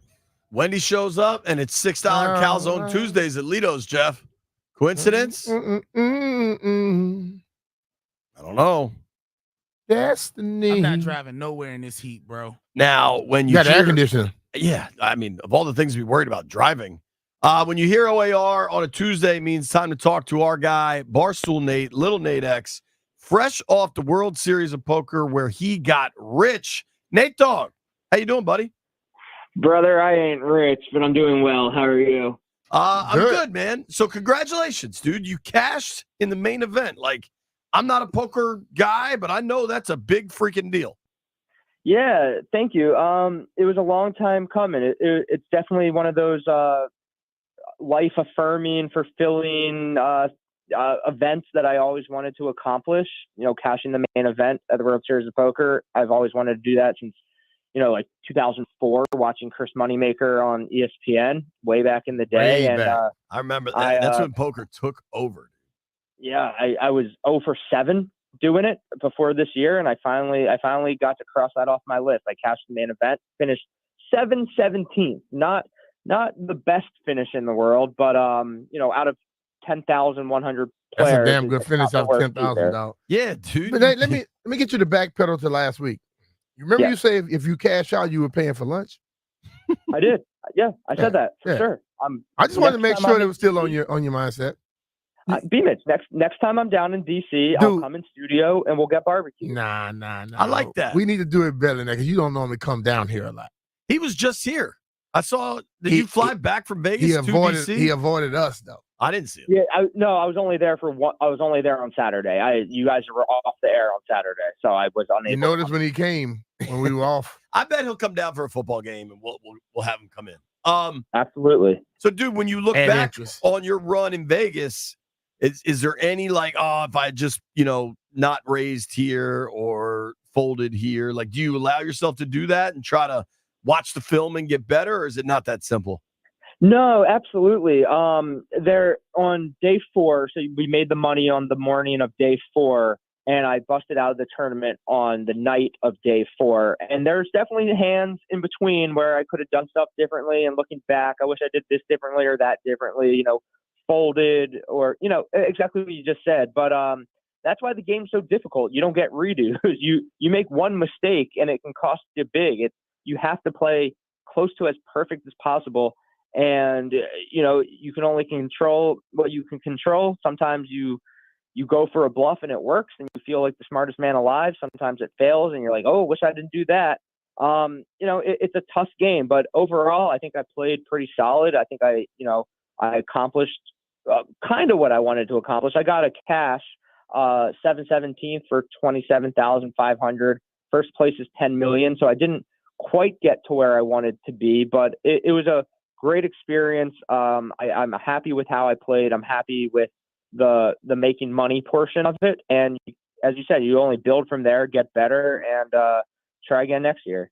Wendy shows up, and it's $6 Calzone Tuesdays at Lido's, Jeff. Coincidence? I don't know. Destiny. I'm not driving nowhere in this heat, bro. Now, when you got hear, air conditioning. Yeah, I mean, of all the things to be worried about, driving. When you hear OAR on a Tuesday, it means time to talk to our guy, Barstool Nate, Little Nate X, fresh off the World Series of Poker where he got rich. Nate Dogg, how you doing, buddy? Brother, I ain't rich, but I'm doing well. How are you? I'm good, man. So congratulations, dude. You cashed in the main event. Like, I'm not a poker guy, but I know that's a big freaking deal. Yeah, thank you. It was a long time coming. It's definitely one of those life-affirming, fulfilling events that I always wanted to accomplish. You know, cashing the main event at the World Series of Poker. I've always wanted to do that since, like 2004, watching Chris Moneymaker on ESPN way back in the day. I remember that. That's when poker took over. Yeah, I was 0 for 7 doing it before this year, and I finally got to cross that off my list. I cashed the main event, finished 7/17. Not the best finish in the world, but out of 10,100 players, that's a damn good finish out of $10,000. Yeah, dude. But let me get you to backpedal to last week. You remember you say if you cash out, you were paying for lunch? I did. Yeah, I said that for sure. I just wanted to make sure it was still on your mindset. B-Mitch, next time I'm down in DC, I'll come in studio and we'll get barbecue. Nah. I like that. We need to do it better than that because you don't normally come down here a lot. He was just here. I saw. Did you fly back from Vegas to DC? He avoided us though. I didn't see him. Yeah, I was only there for one. I was only there on Saturday. You guys were off the air on Saturday, so I was unable. You noticed when he came when we were off. I bet he'll come down for a football game, and we'll have him come in. Absolutely. So, dude, when you look back on your run in Vegas, is there any like, if I just not raised here or folded here, like, do you allow yourself to do that and try to watch the film and get better, or is it not that simple? No, absolutely. They're on day 4, so we made the money on the morning of day 4, and I busted out of the tournament on the night of day 4. And there's definitely hands in between where I could have done stuff differently. And looking back, I wish I did this differently or that differently. Folded or exactly what you just said. But that's why the game's so difficult. You don't get redos. You make one mistake and it can cost you big. You have to play close to as perfect as possible. And, you can only control what you can control. Sometimes you go for a bluff and it works and you feel like the smartest man alive. Sometimes it fails and you're like, oh, wish I didn't do that. It's a tough game, but overall, I think I played pretty solid. I think I accomplished kind of what I wanted to accomplish. I got a cash 7/17 for 27,500. First place is 10 million. So I didn't quite get to where I wanted to be, but it was a great experience. I'm happy with how I played. I'm happy with the making money portion of it. And as you said, you only build from there, get better, and try again next year.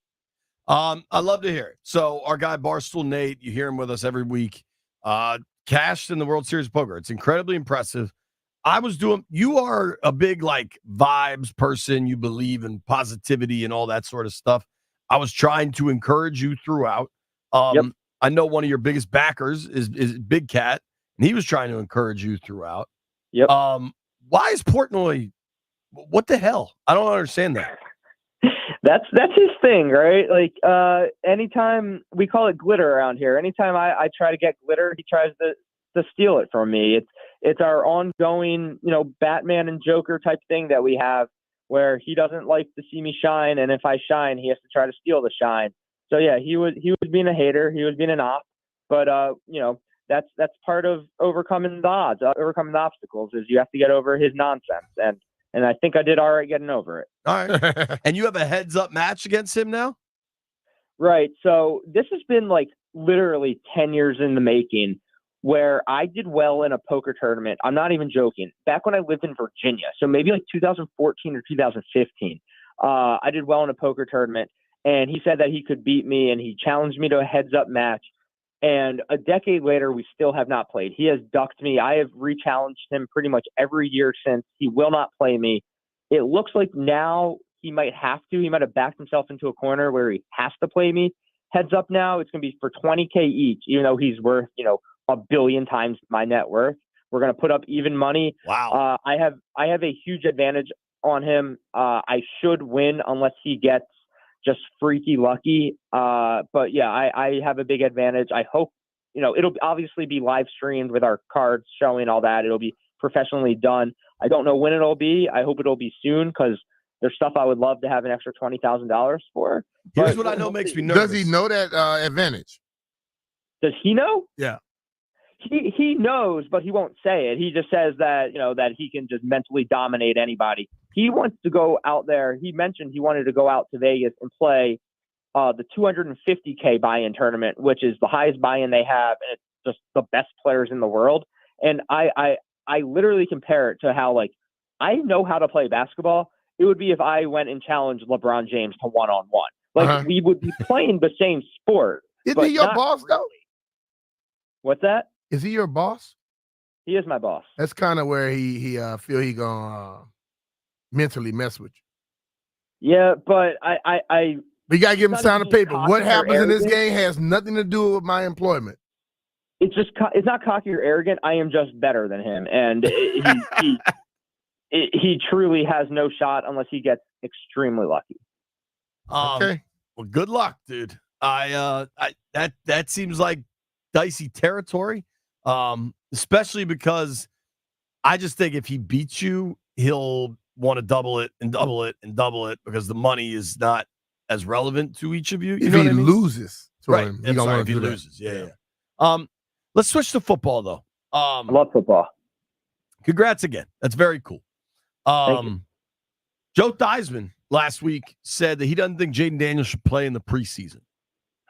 I love to hear it. So our guy Barstool Nate, you hear him with us every week. Cashed in the World Series of Poker. It's incredibly impressive. You are a big like vibes person. You believe in positivity and all that sort of stuff. I was trying to encourage you throughout. Yep. I know one of your biggest backers is Big Cat, and he was trying to encourage you throughout. Yep. Why is Portnoy? What the hell? I don't understand that. That's his thing, right? Like anytime we call it glitter around here. Anytime I try to get glitter, he tries to steal it from me. It's our ongoing, Batman and Joker type thing that we have, where he doesn't like to see me shine, and if I shine, he has to try to steal the shine. So yeah, he was being a hater, he was being an op, but that's part of overcoming the odds, overcoming the obstacles. Is you have to get over his nonsense, and I think I did all right getting over it. All right. And you have a heads-up match against him now? Right. So this has been like literally 10 years in the making, where I did well in a poker tournament. I'm not even joking. Back when I lived in Virginia, so maybe like 2014 or 2015, I did well in a poker tournament, and he said that he could beat me, and he challenged me to a heads-up match. And a decade later, we still have not played. He has ducked me. I have re-challenged him pretty much every year since. He will not play me. It looks like now he might have to. He might have backed himself into a corner where he has to play me. heads up now, it's going to be for $20K each, even though he's worth, a billion times my net worth. We're going to put up even money. Wow. I have a huge advantage on him. I should win unless he gets just freaky lucky. But yeah, I have a big advantage. I hope, it'll obviously be live streamed with our cards showing all that. It'll be professionally done. I don't know when it'll be. I hope it'll be soon because there's stuff I would love to have an extra $20,000 for. Here's what I know makes me nervous. Does he know that advantage? Does he know? Yeah. He knows, but he won't say it. He just says that, that he can just mentally dominate anybody. He wants to go out there. He mentioned he wanted to go out to Vegas and play the $250K buy-in tournament, which is the highest buy-in they have, and it's just the best players in the world. And I literally compare it to how, I know how to play basketball. It would be if I went and challenged LeBron James to one-on-one. We would be playing the same sport. Isn't he your boss, though? What's that? Is he your boss? He is my boss. That's kind of where he feel he gonna mentally mess with you. Yeah, but I we gotta give him sign of paper. What happens in this arrogant. game has nothing to do with my employment. It's just it's not cocky or arrogant. I am just better than him, and he truly has no shot unless he gets extremely lucky. Okay. Well, good luck, dude. That seems like dicey territory. Especially because I just think if he beats you, he'll want to double it and double it and double it because the money is not as relevant to each of you. If he loses to right. him, I'm sorry, if he loses. Yeah. Let's switch to football though. I love football. Congrats again. That's very cool. Joe Theismann last week said that he doesn't think Jaden Daniels should play in the preseason.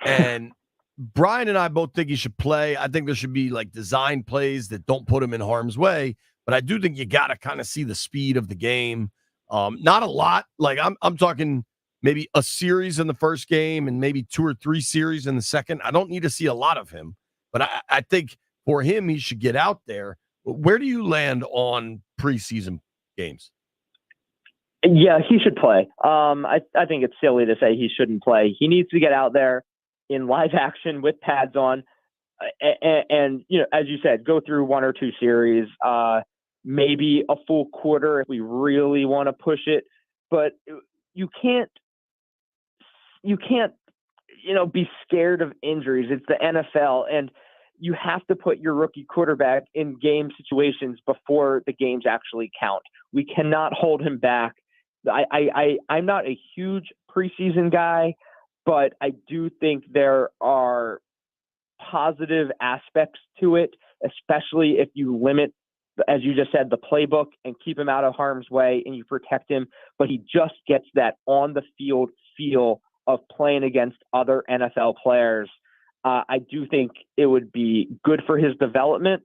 And Brian and I both think he should play. I think there should be design plays that don't put him in harm's way. But I do think you got to kind of see the speed of the game. Not a lot. I'm talking maybe a series in the first game and maybe 2 or 3 series in the second. I don't need to see a lot of him. But I think for him, he should get out there. Where do you land on preseason games? Yeah, he should play. I think it's silly to say he shouldn't play. He needs to get out there in live action with pads on, and as you said, go through 1 or 2 series, maybe a full quarter if we really want to push it. But you can't, be scared of injuries. It's the NFL, and you have to put your rookie quarterback in game situations before the games actually count. We cannot hold him back. I'm not a huge preseason guy, but I do think there are positive aspects to it, especially if you limit, as you just said, the playbook and keep him out of harm's way and you protect him. But he just gets that on the field feel of playing against other NFL players. I do think it would be good for his development,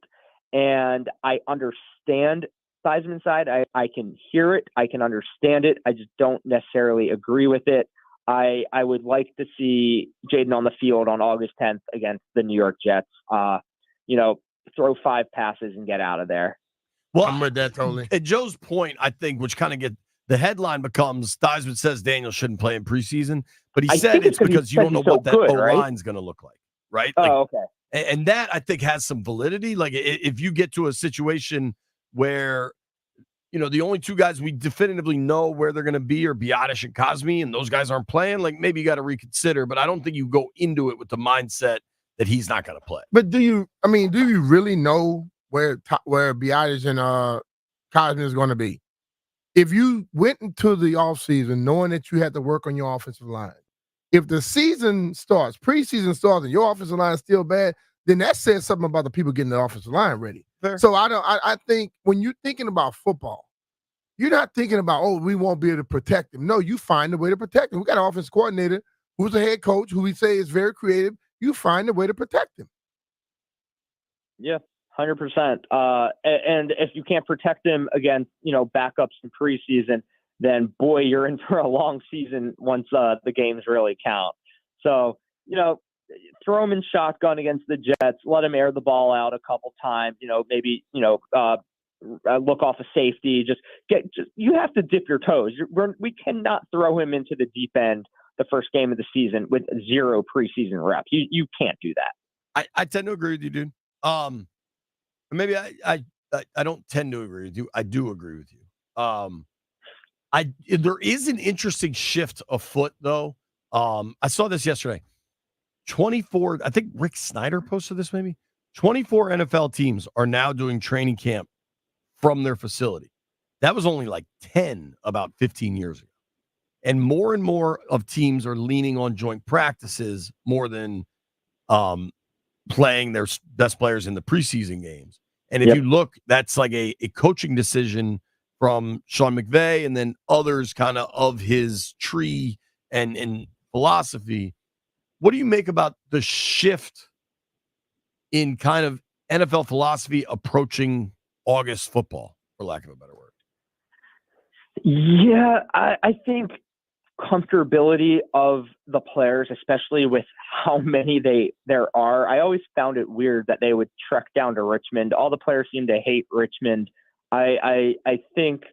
and I understand Theismann's side. I can hear it. I can understand it. I just don't necessarily agree with it. I would like to see Jaden on the field on August 10th against the New York Jets. Throw 5 passes and get out of there. Well, I'm with that totally. At Joe's point, I think, which kind of the headline becomes Theismann says Daniel shouldn't play in preseason, but he said it's because you don't know what that O-line's going to look like, right? Okay. And that, I think, has some validity. If you get to a situation where, the only 2 guys we definitively know where they're going to be are Biotish and Cosme, and those guys aren't playing, maybe you got to reconsider, but I don't think you go into it with the mindset that he's not going to play. But do you really know where Biotish and Cosme is going to be? If you went into the offseason knowing that you had to work on your offensive line, if the season starts, preseason starts, and your offensive line is still bad, then that says something about the people getting the offensive line ready. Fair. So I think when you're thinking about football, you're not thinking about, we won't be able to protect him. No, you find a way to protect him. We got an offensive coordinator who's a head coach who we say is very creative. You find a way to protect him. Yeah, 100%. And if you can't protect him against, backups in preseason, then boy, you're in for a long season once the games really count. So, throw him in shotgun against the Jets, let him air the ball out a couple times, maybe, look off a safety, you have to dip your toes. We cannot throw him into the deep end the first game of the season with 0 preseason reps. You can't do that. I tend to agree with you, dude. Maybe I don't tend to agree with you. I do agree with you. There is an interesting shift afoot, though. I saw this yesterday. 24, I think Rick Snyder posted this maybe. 24 NFL teams are now doing training camp from their facility. That was only like 10 about 15 years ago. And more of teams are leaning on joint practices more than playing their best players in the preseason games. And if you look, that's like a coaching decision from Sean McVay and then others kind of his tree and philosophy. What do you make about the shift in kind of NFL philosophy approaching August football, for lack of a better word? Yeah, I think comfortability of the players, especially with how many there are. I always found it weird that they would trek down to Richmond. All the players seem to hate Richmond. I think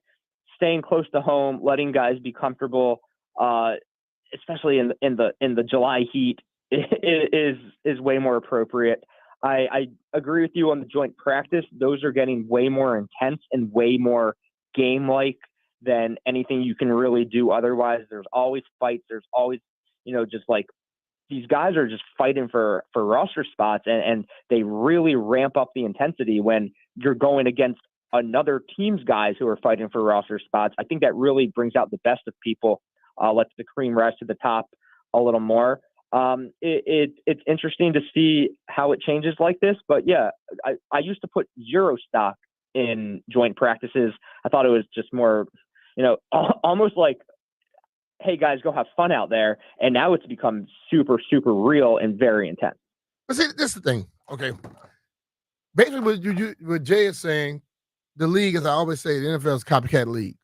staying close to home, letting guys be comfortable, especially in the July heat, is way more appropriate. I agree with you on the joint practice. Those are getting way more intense and way more game-like than anything you can really do otherwise. There's always fights. There's always, just like these guys are just fighting for roster spots, and they really ramp up the intensity when you're going against another team's guys who are fighting for roster spots. I think that really brings out the best of people, lets the cream rise to the top a little more. It's interesting to see how it changes like this, but yeah, I used to put zero stock in joint practices. I thought it was just more, almost like, hey guys, go have fun out there. And now it's become super, super real and very intense. But see, this is the thing. Okay. Basically what Jay is saying, the league, as I always say, the NFL is a copycat league.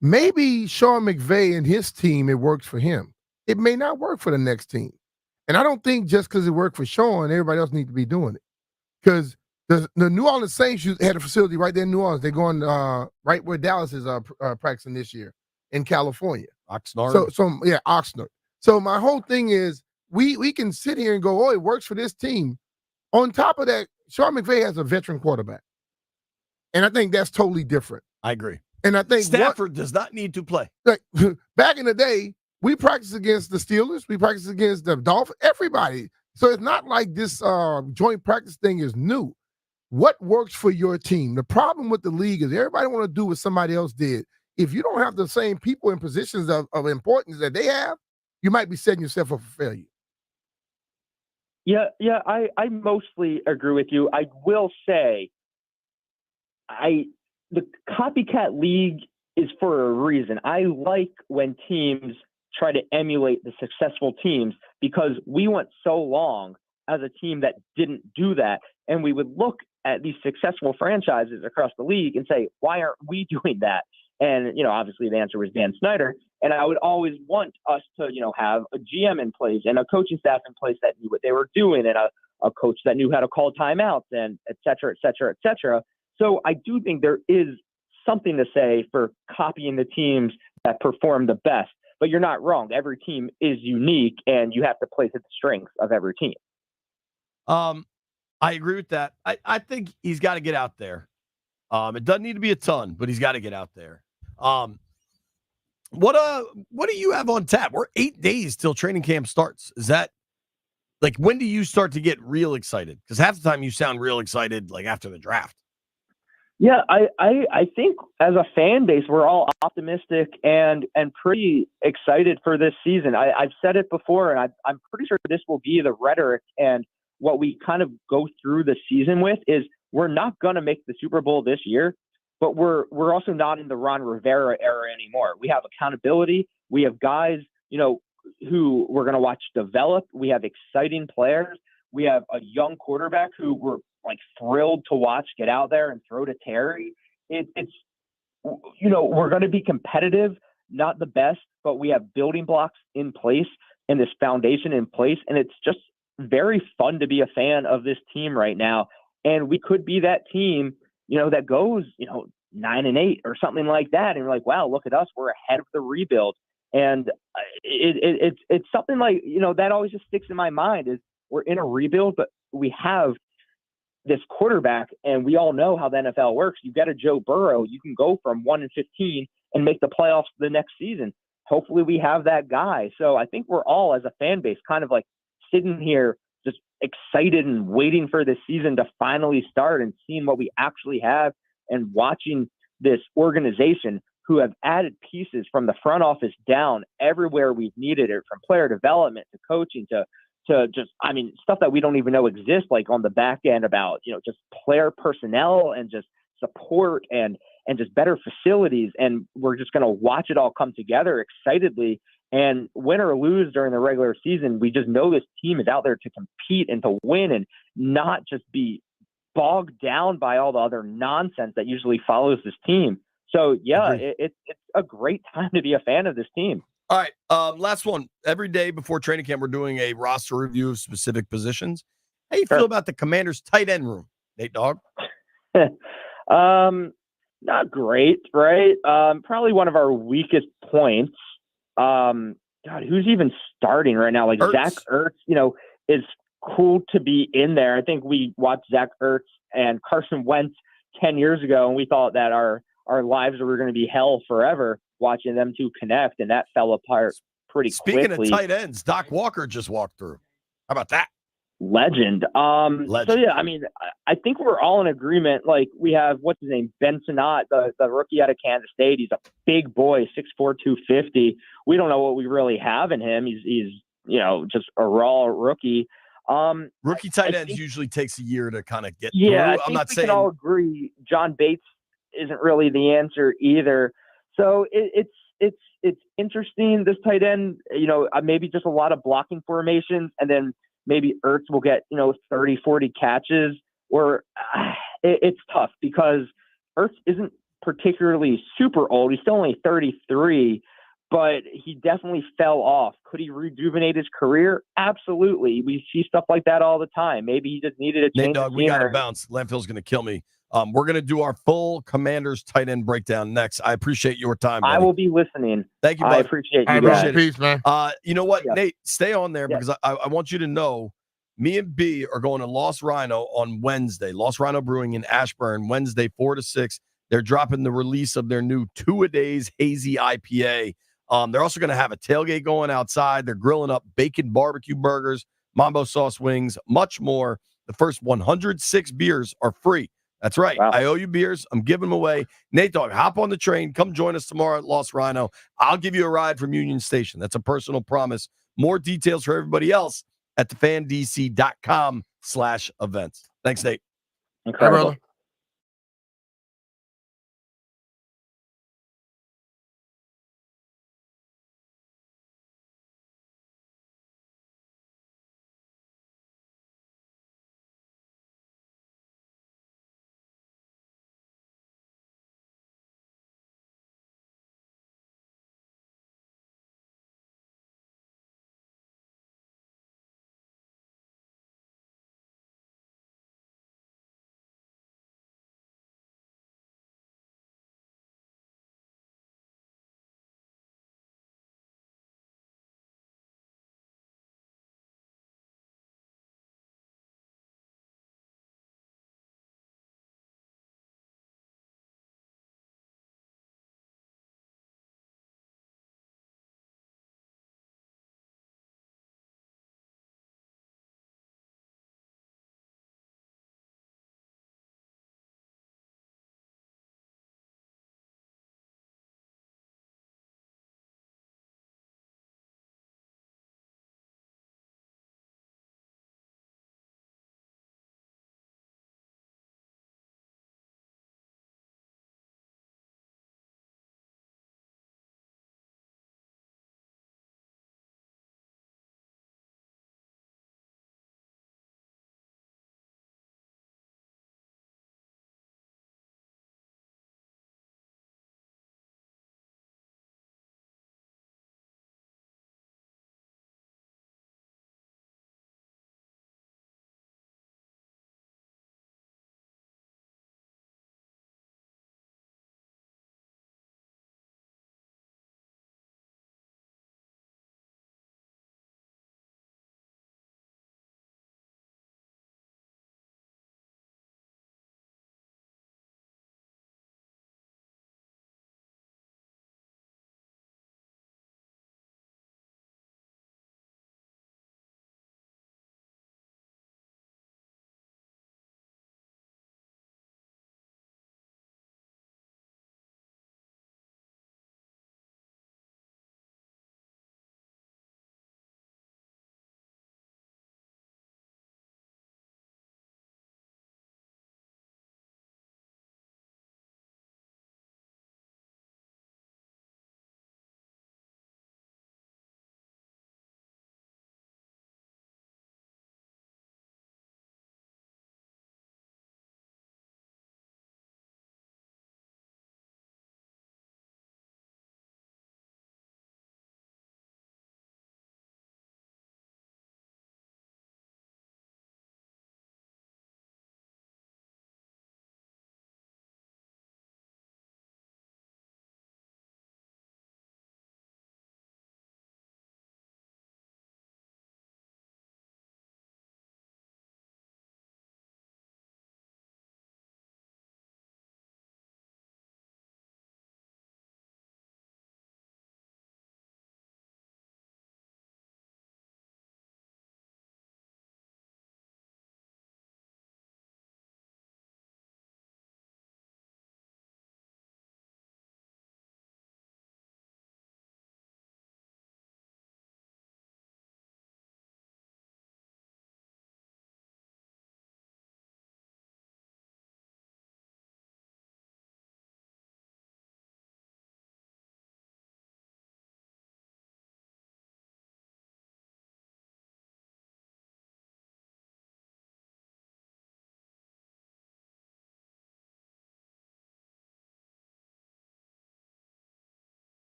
Maybe Sean McVay and his team, it works for him. It may not work for the next team. And I don't think just because it worked for Sean, everybody else needs to be doing it. Because the New Orleans Saints had a facility right there in New Orleans. They're going right where Dallas is practicing this year in California. Oxnard. Oxnard. So my whole thing is we can sit here and go, oh, it works for this team. On top of that, Sean McVay has a veteran quarterback. And I think that's totally different. I agree. And I think Stafford does not need to play. Like, back in the day, we practiced against the Steelers. We practiced against the Dolphins. Everybody. So it's not like this joint practice thing is new. What works for your team? The problem with the league is everybody want to do what somebody else did. If you don't have the same people in positions of importance that they have, you might be setting yourself up for failure. Yeah, I mostly agree with you. I will say the copycat league is for a reason. I like when teams try to emulate the successful teams because we went so long as a team that didn't do that. And we would look at these successful franchises across the league and say, why aren't we doing that? And, obviously the answer was Dan Snyder. And I would always want us to, have a GM in place and a coaching staff in place that knew what they were doing and a coach that knew how to call timeouts and et cetera, et cetera, et cetera. So I do think there is something to say for copying the teams that perform the best. But you're not wrong. Every team is unique, and you have to play to the strengths of every team. I agree with that. I think he's got to get out there. It doesn't need to be a ton, but he's got to get out there. What do you have on tap? We're 8 days till training camp starts. Is that like when do you start to get real excited? Because half the time you sound real excited like after the draft. Yeah, I think as a fan base, we're all optimistic and pretty excited for this season. I've said it before, and I'm pretty sure this will be the rhetoric and what we kind of go through the season with is we're not going to make the Super Bowl this year, but we're also not in the Ron Rivera era anymore. We have accountability. We have guys, who we're going to watch develop. We have exciting players. We have a young quarterback who we're thrilled to watch get out there and throw to Terry. It's we're going to be competitive, not the best, but we have building blocks in place and this foundation in place. And it's just very fun to be a fan of this team right now. And we could be that team, that goes, 9-8 or something like that. And you're like, wow, look at us. We're ahead of the rebuild. And it's something like, that always just sticks in my mind is we're in a rebuild, but we have this quarterback, and we all know how the NFL works. You get a Joe Burrow, you can go from 1-15 and make the playoffs the next season. Hopefully we have that guy. So I think we're all, as a fan base, kind of like sitting here just excited and waiting for this season to finally start and seeing what we actually have and watching this organization who have added pieces from the front office down everywhere we've needed it, from player development to coaching to just, stuff that we don't even know exists, like on the back end about, just player personnel and just support and just better facilities. And we're just going to watch it all come together excitedly. And win or lose during the regular season, we just know this team is out there to compete and to win and not just be bogged down by all the other nonsense that usually follows this team. So, yeah, it's a great time to be a fan of this team. All right, last one. Every day before training camp, we're doing a roster review of specific positions. How you feel about the Commanders' tight end room, Nate Dogg? Not great, right? Probably one of our weakest points. God, who's even starting right now? Like Ertz. Zach Ertz, is cool to be in there. I think we watched Zach Ertz and Carson Wentz 10 years ago, and we thought that our lives were going to be hell forever watching them two connect, and that fell apart pretty quickly. Speaking of tight ends, Doc Walker just walked through. How about that? Legend. So, yeah, I think we're all in agreement. Like, we have, what's his name, Ben Sinnott, the rookie out of Kansas State. He's a big boy, 6'4", 250. We don't know what we really have in him. He's just a raw rookie. Rookie tight ends usually takes a year to kind of get through. I'm I not think saying we can all agree John Bates isn't really the answer either. So it's interesting, this tight end, maybe just a lot of blocking formations, and then maybe Ertz will get, 30, 40 catches, or it's tough because Ertz isn't particularly super old. He's still only 33, but he definitely fell off. Could he rejuvenate his career? Absolutely. We see stuff like that all the time. Maybe he just needed a change. Nate Dogg, we got to bounce. Landfill's going to kill me. We're going to do our full Commanders tight end breakdown next. I appreciate your time, buddy. I will be listening. Thank you, bud. I appreciate you guys. Peace, man. You know what, Nate? Stay on there because I want you to know me and B are going to Lost Rhino on Wednesday. Lost Rhino Brewing in Ashburn, Wednesday, 4 to 6. They're dropping the release of their new 2-a-days hazy IPA. They're also going to have a tailgate going outside. They're grilling up bacon barbecue burgers, Mambo sauce wings, much more. The first 106 beers are free. That's right. Wow. I owe you beers. I'm giving them away. Nate Dogg, hop on the train. Come join us tomorrow at Lost Rhino. I'll give you a ride from Union Station. That's a personal promise. More details for everybody else at thefandc.com/events. Thanks, Nate. Incredible. Hi, brother.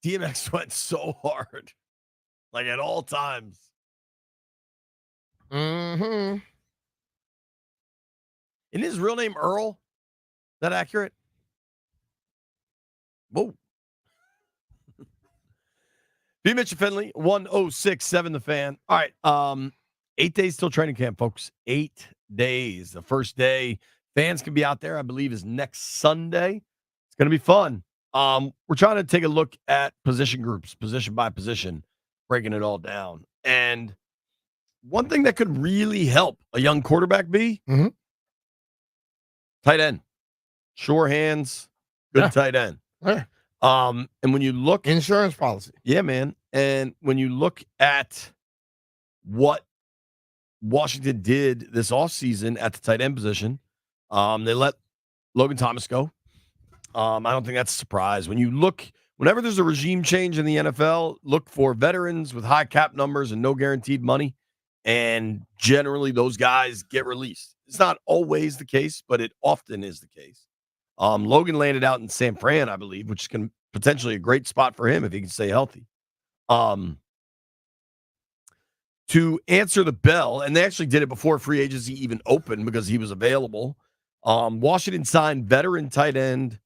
DMX went so hard, like at all times. Mm-hmm. Isn't his real name Earl? Is that accurate? Whoa. B. Mitchell Finley, 1067 The Fan. All right. 8 days till training camp, folks. 8 days. The first day fans can be out there, I believe, is next Sunday. It's going to be fun. We're trying to take a look at position groups, position by position, breaking it all down. And one thing that could really help a young quarterback be tight end. Sure hands, good tight end. Yeah. And when you look Insurance policy. Yeah, man. And when you look at what Washington did this offseason at the tight end position, they let Logan Thomas go. I don't think that's a surprise. When you look, whenever there's a regime change in the NFL, look for veterans with high cap numbers and no guaranteed money. And generally, those guys get released. It's not always the case, but it often is the case. Logan landed out in San Fran, I believe, which is potentially a great spot for him if he can stay healthy. To answer the bell, and they actually did it before free agency even opened because he was available. Washington signed veteran tight end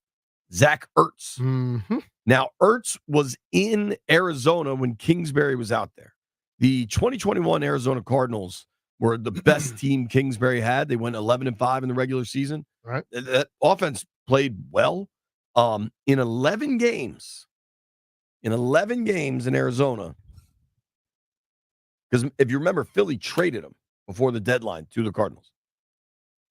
Zach Ertz. Mm-hmm. Now, Ertz was in Arizona when Kingsbury was out there. The 2021 Arizona Cardinals were the best team Kingsbury had. They went 11-5 in the regular season. Right. That offense played well. In 11 games in Arizona, because if you remember, Philly traded him before the deadline to the Cardinals.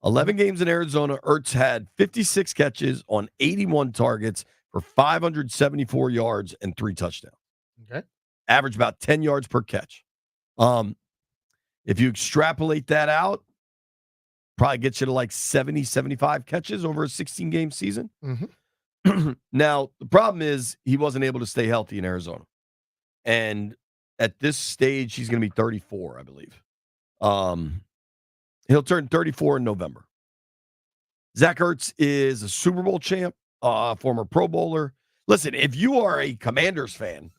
11 games in Arizona, Ertz had 56 catches on 81 targets for 574 yards and 3 touchdowns. Okay. Average about 10 yards per catch. If you extrapolate that out, probably gets you to like 70, 75 catches over a 16-game season. Mm-hmm. Now, the problem is he wasn't able to stay healthy in Arizona. And at this stage, he's going to be 34, I believe. He'll turn 34 in November. Zach Ertz is a Super Bowl champ, former Pro Bowler. Listen, if you are a Commanders fan,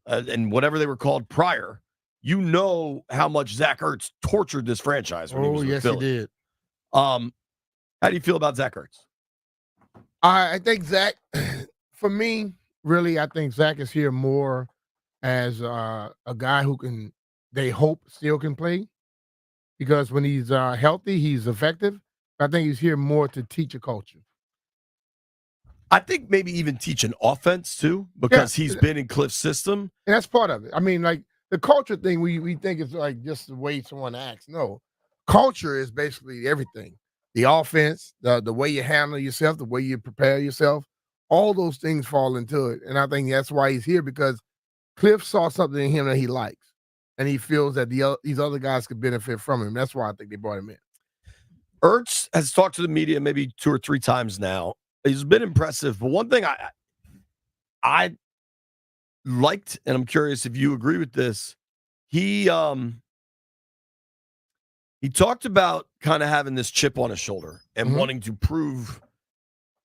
and whatever they were called prior, you know how much Zach Ertz tortured this franchise when he was with Philly. He did. How do you feel about Zach Ertz? I think Zach, for me, really, I think Zach is here more as a guy who they hope still can play, because when he's healthy, he's effective. I think he's here more to teach a culture. I think maybe even teach an offense too, because he's been in Cliff's system. And that's part of it. I mean, like the culture thing, we think it's like just the way someone acts. No, culture is basically everything. The offense, the way you handle yourself, the way you prepare yourself, all those things fall into it. And I think that's why he's here, because Cliff saw something in him that he likes, and he feels that these other guys could benefit from him. That's why I think they brought him in. Ertz has talked to the media maybe 2 or 3 times now. He's been impressive, but one thing I liked, and I'm curious if you agree with this, he talked about kind of having this chip on his shoulder and wanting to prove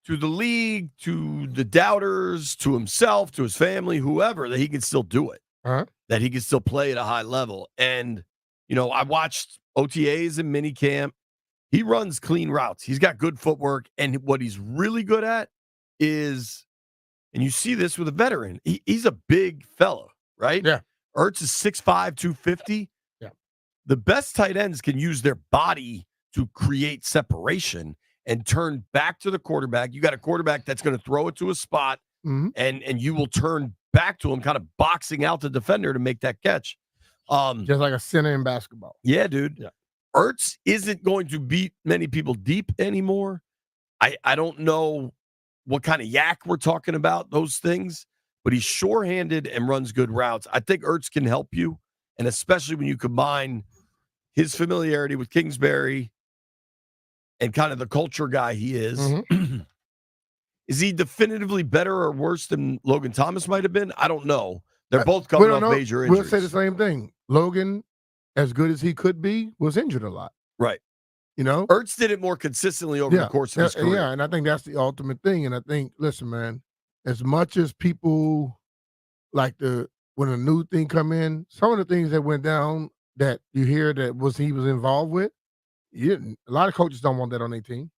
to the league, to the doubters, to himself, to his family, whoever, that he can still do it, that he can still play at a high level. And, you know, I watched OTAs and minicamp. He runs clean routes. He's got good footwork. And what he's really good at is, and you see this with a veteran, he's a big fella, right? Yeah. Ertz is 6'5", 250. Yeah. The best tight ends can use their body to create separation and turn back to the quarterback. You got a quarterback that's going to throw it to a spot, and you will turn back to him, kind of boxing out the defender to make that catch. Just like a center in basketball. Yeah, dude. Yeah. Ertz isn't going to beat many people deep anymore. I don't know what kind of yak we're talking about, those things, but he's sure-handed and runs good routes. I think Ertz can help you, and especially when you combine his familiarity with Kingsbury and kind of the culture guy he is. Is he definitively better or worse than Logan Thomas might have been? I don't know. They're both coming off major injuries. We'll say the same thing. Logan, as good as he could be, was injured a lot. Right. You know? Ertz did it more consistently over the course of his career. Yeah, and I think that's the ultimate thing. And I think, listen, man, as much as people like when a new thing come in, some of the things that went down that you hear that he was involved with, a lot of coaches don't want that on their team.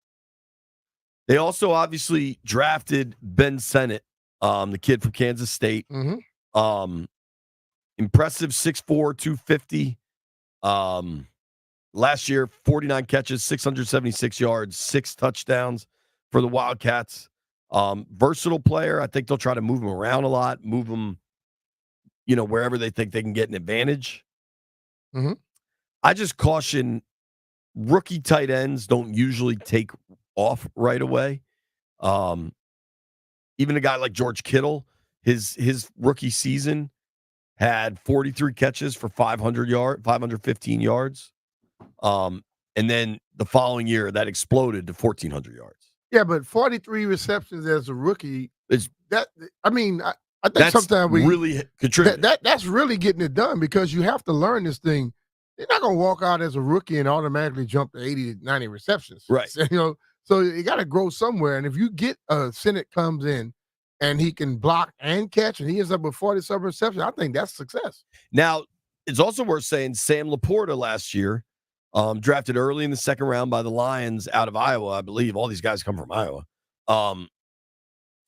They also obviously drafted Ben Sennett, the kid from Kansas State. Mm-hmm. Impressive 6'4", 250. Last year, 49 catches, 676 yards, 6 touchdowns for the Wildcats. Versatile player. I think they'll try to move him around a lot, move him, wherever they think they can get an advantage. Mm-hmm. I just caution rookie tight ends don't usually take off right away. Even a guy like George Kittle, his rookie season had 43 catches for 515 yards. And then the following year that exploded to 1,400 yards. Yeah, but 43 receptions as a rookie is that. I mean, I think that's sometimes we really contribute. That's really getting it done because you have to learn this thing. You're not gonna walk out as a rookie and automatically jump to 80 to 90 receptions, right? So you got to grow somewhere. And if you get Sennett comes in and he can block and catch, and he ends up with 47 receptions, I think that's success. Now, it's also worth saying Sam Laporta last year, drafted early in the second round by the Lions out of Iowa, I believe. All these guys come from Iowa.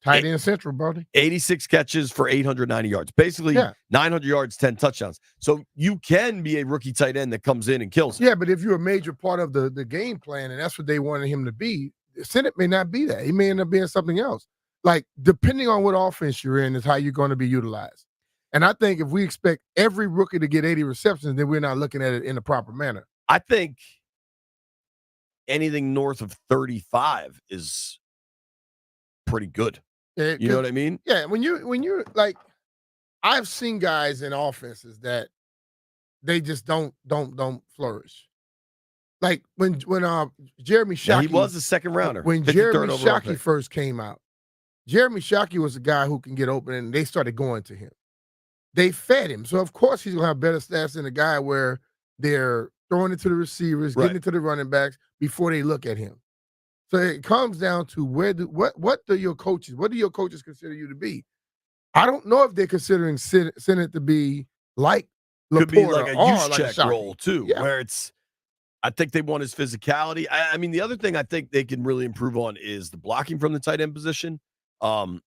Tight end central, buddy. 86 catches for 890 yards. Basically, 900 yards, 10 touchdowns. So you can be a rookie tight end that comes in and kills it. Yeah, but if you're a major part of the game plan, and that's what they wanted him to be, Sennett may not be that. He may end up being something else. Like, depending on what offense you're in is how you're going to be utilized. And I think if we expect every rookie to get 80 receptions, then we're not looking at it in a proper manner. I think anything north of 35 is pretty good. Yeah, you know what I mean? Yeah, when you're like, I've seen guys in offenses that they just don't flourish. Like when Jeremy Shockey, he was a second rounder. When Jeremy Shockey first came out, Jeremy Shockey was a guy who can get open, and they started going to him. They fed him, so of course he's gonna have better stats than a guy where they're throwing it to the receivers, getting it to the running backs before they look at him. So it comes down to what do your coaches consider you to be? I don't know if they're considering Sennett to be like Laporta, could be like a use check like role too, where it's. I think they want his physicality. I mean, the other thing I think they can really improve on is the blocking from the tight end position. I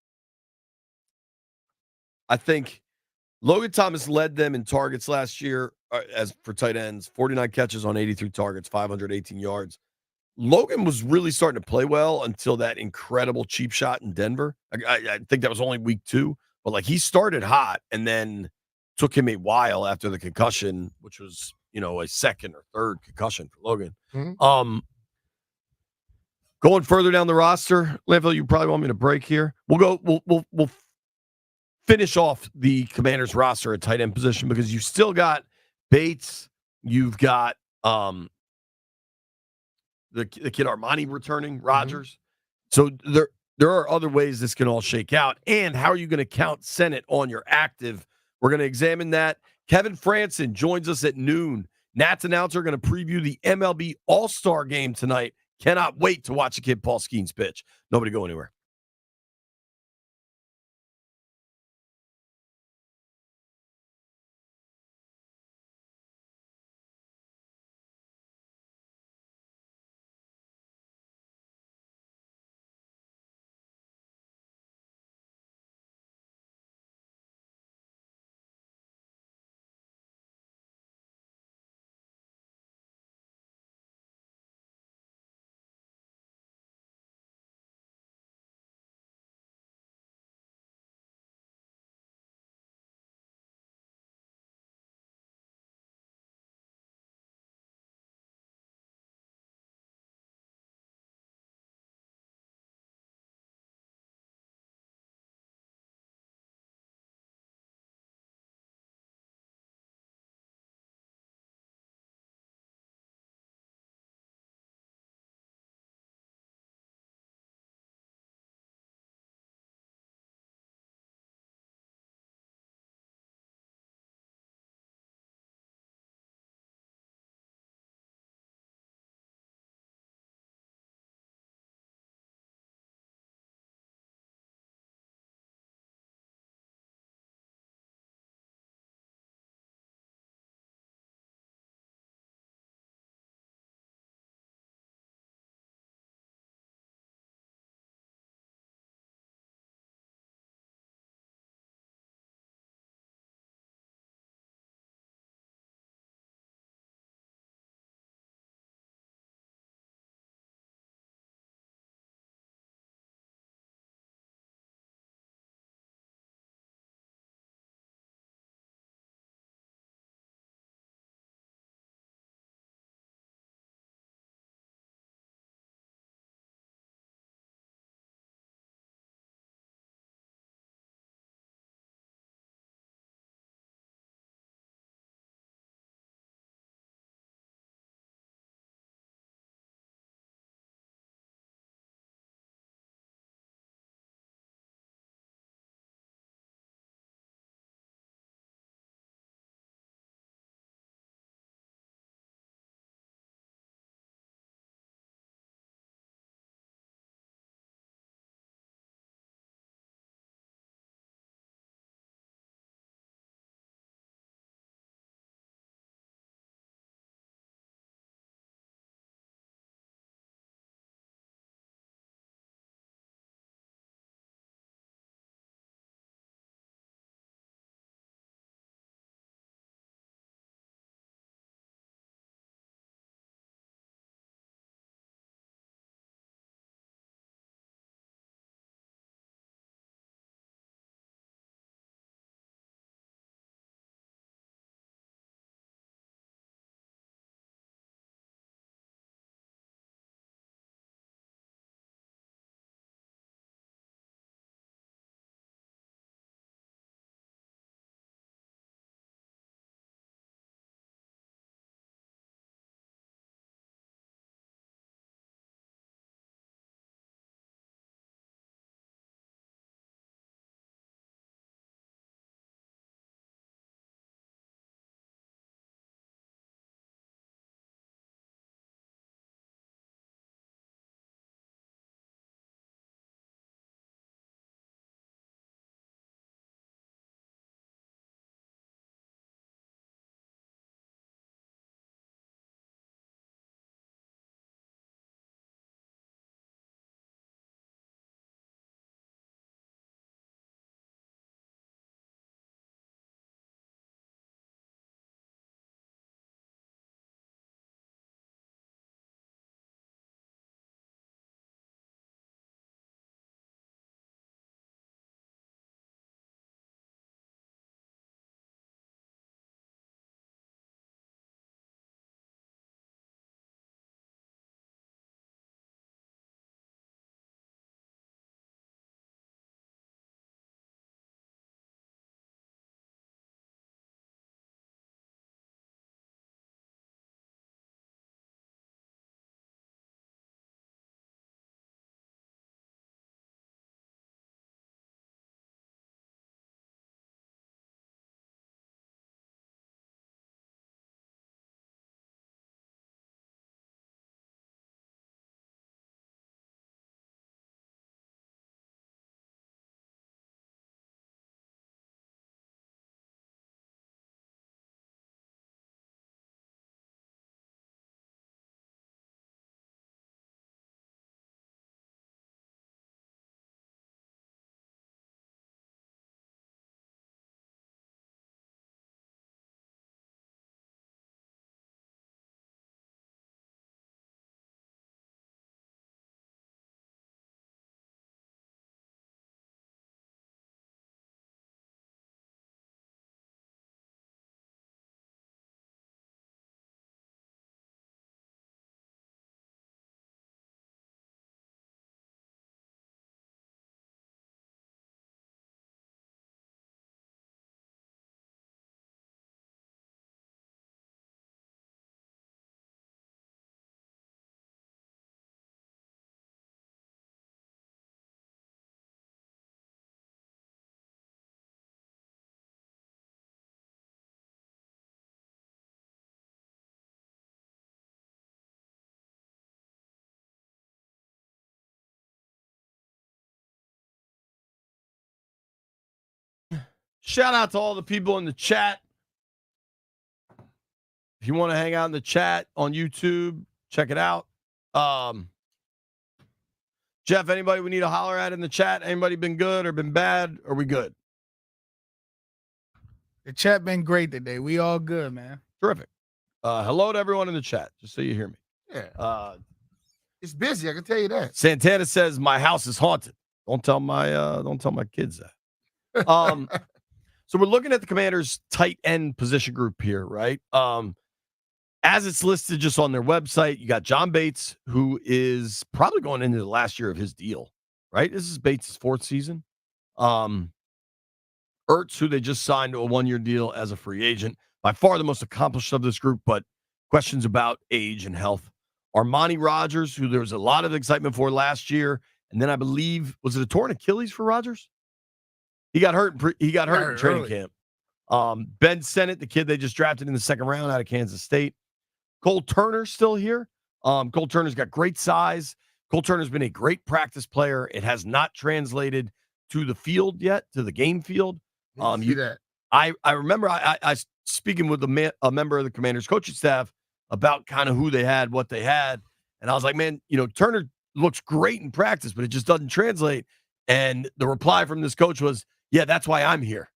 think Logan Thomas led them in targets last year as for tight ends, 49 catches on 83 targets, 518 yards. Logan was really starting to play well until that incredible cheap shot in Denver. I think that was only week 2, but like he started hot and then took him a while after the concussion, which was, a second or third concussion for Logan. Mm-hmm. Going further down the roster, Landfill, you probably want me to break here. We'll finish off the Commanders roster at tight end position because you still got Bates, you've got the kid Armani returning, Rodgers. Mm-hmm. So there are other ways this can all shake out. And how are you going to count Sennett on your active? We're going to examine that. Kevin Franson joins us at noon. Nats announcer going to preview the MLB All-Star game tonight. Cannot wait to watch the kid Paul Skeens pitch. Nobody go anywhere. Shout out to all the people in the chat. If you want to hang out in the chat on YouTube, check it out. Jeff, anybody we need to holler at in the chat? Anybody been good or been bad? Or we good? The chat been great today. We all good, man. Terrific. Hello to everyone in the chat, just so you hear me. Yeah. It's busy, I can tell you that. Santana says my house is haunted. Don't tell my kids that. So we're looking at the Commanders' tight end position group here, right? As it's listed just on their website, you got John Bates, who is probably going into the last year of his deal, right? This is Bates' 4th season. Ertz, who they just signed to a 1-year deal as a free agent, by far the most accomplished of this group, but questions about age and health. Armani Rogers, who there was a lot of excitement for last year, and then I believe, was it a torn Achilles for Rogers? He got hurt. He got hurt in training camp. Ben Sennett, the kid they just drafted in the 2nd round out of Kansas State. Cole Turner still here. Cole Turner's got great size. Cole Turner's been a great practice player. It has not translated to the field yet, to the game field. That. I remember I speaking with a member of the Commanders coaching staff about kind of who they had, what they had, and I was like, man, Turner looks great in practice, but it just doesn't translate. And the reply from this coach was, "Yeah, that's why I'm here,"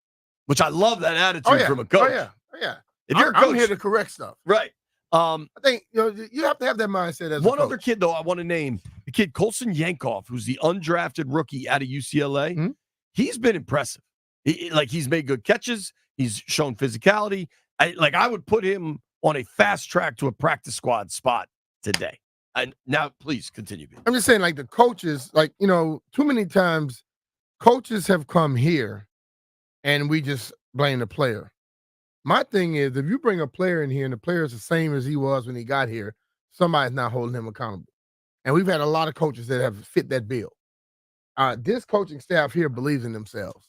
which I love that attitude from a coach. Oh yeah. If you're a coach, I'm here to correct stuff. Right. I think you have to have that mindset as one a other kid, though, I want to name the kid Colson Yankoff, who's the undrafted rookie out of UCLA. Mm-hmm. He's been impressive. He's made good catches. He's shown physicality. I would put him on a fast track to a practice squad spot today. And now, please continue. I'm just saying, like the coaches, too many times coaches have come here and we just blame the player. My thing is, if you bring a player in here and the player is the same as he was when he got here, somebody's not holding him accountable. And we've had a lot of coaches that have fit that bill. This coaching staff here believes in themselves.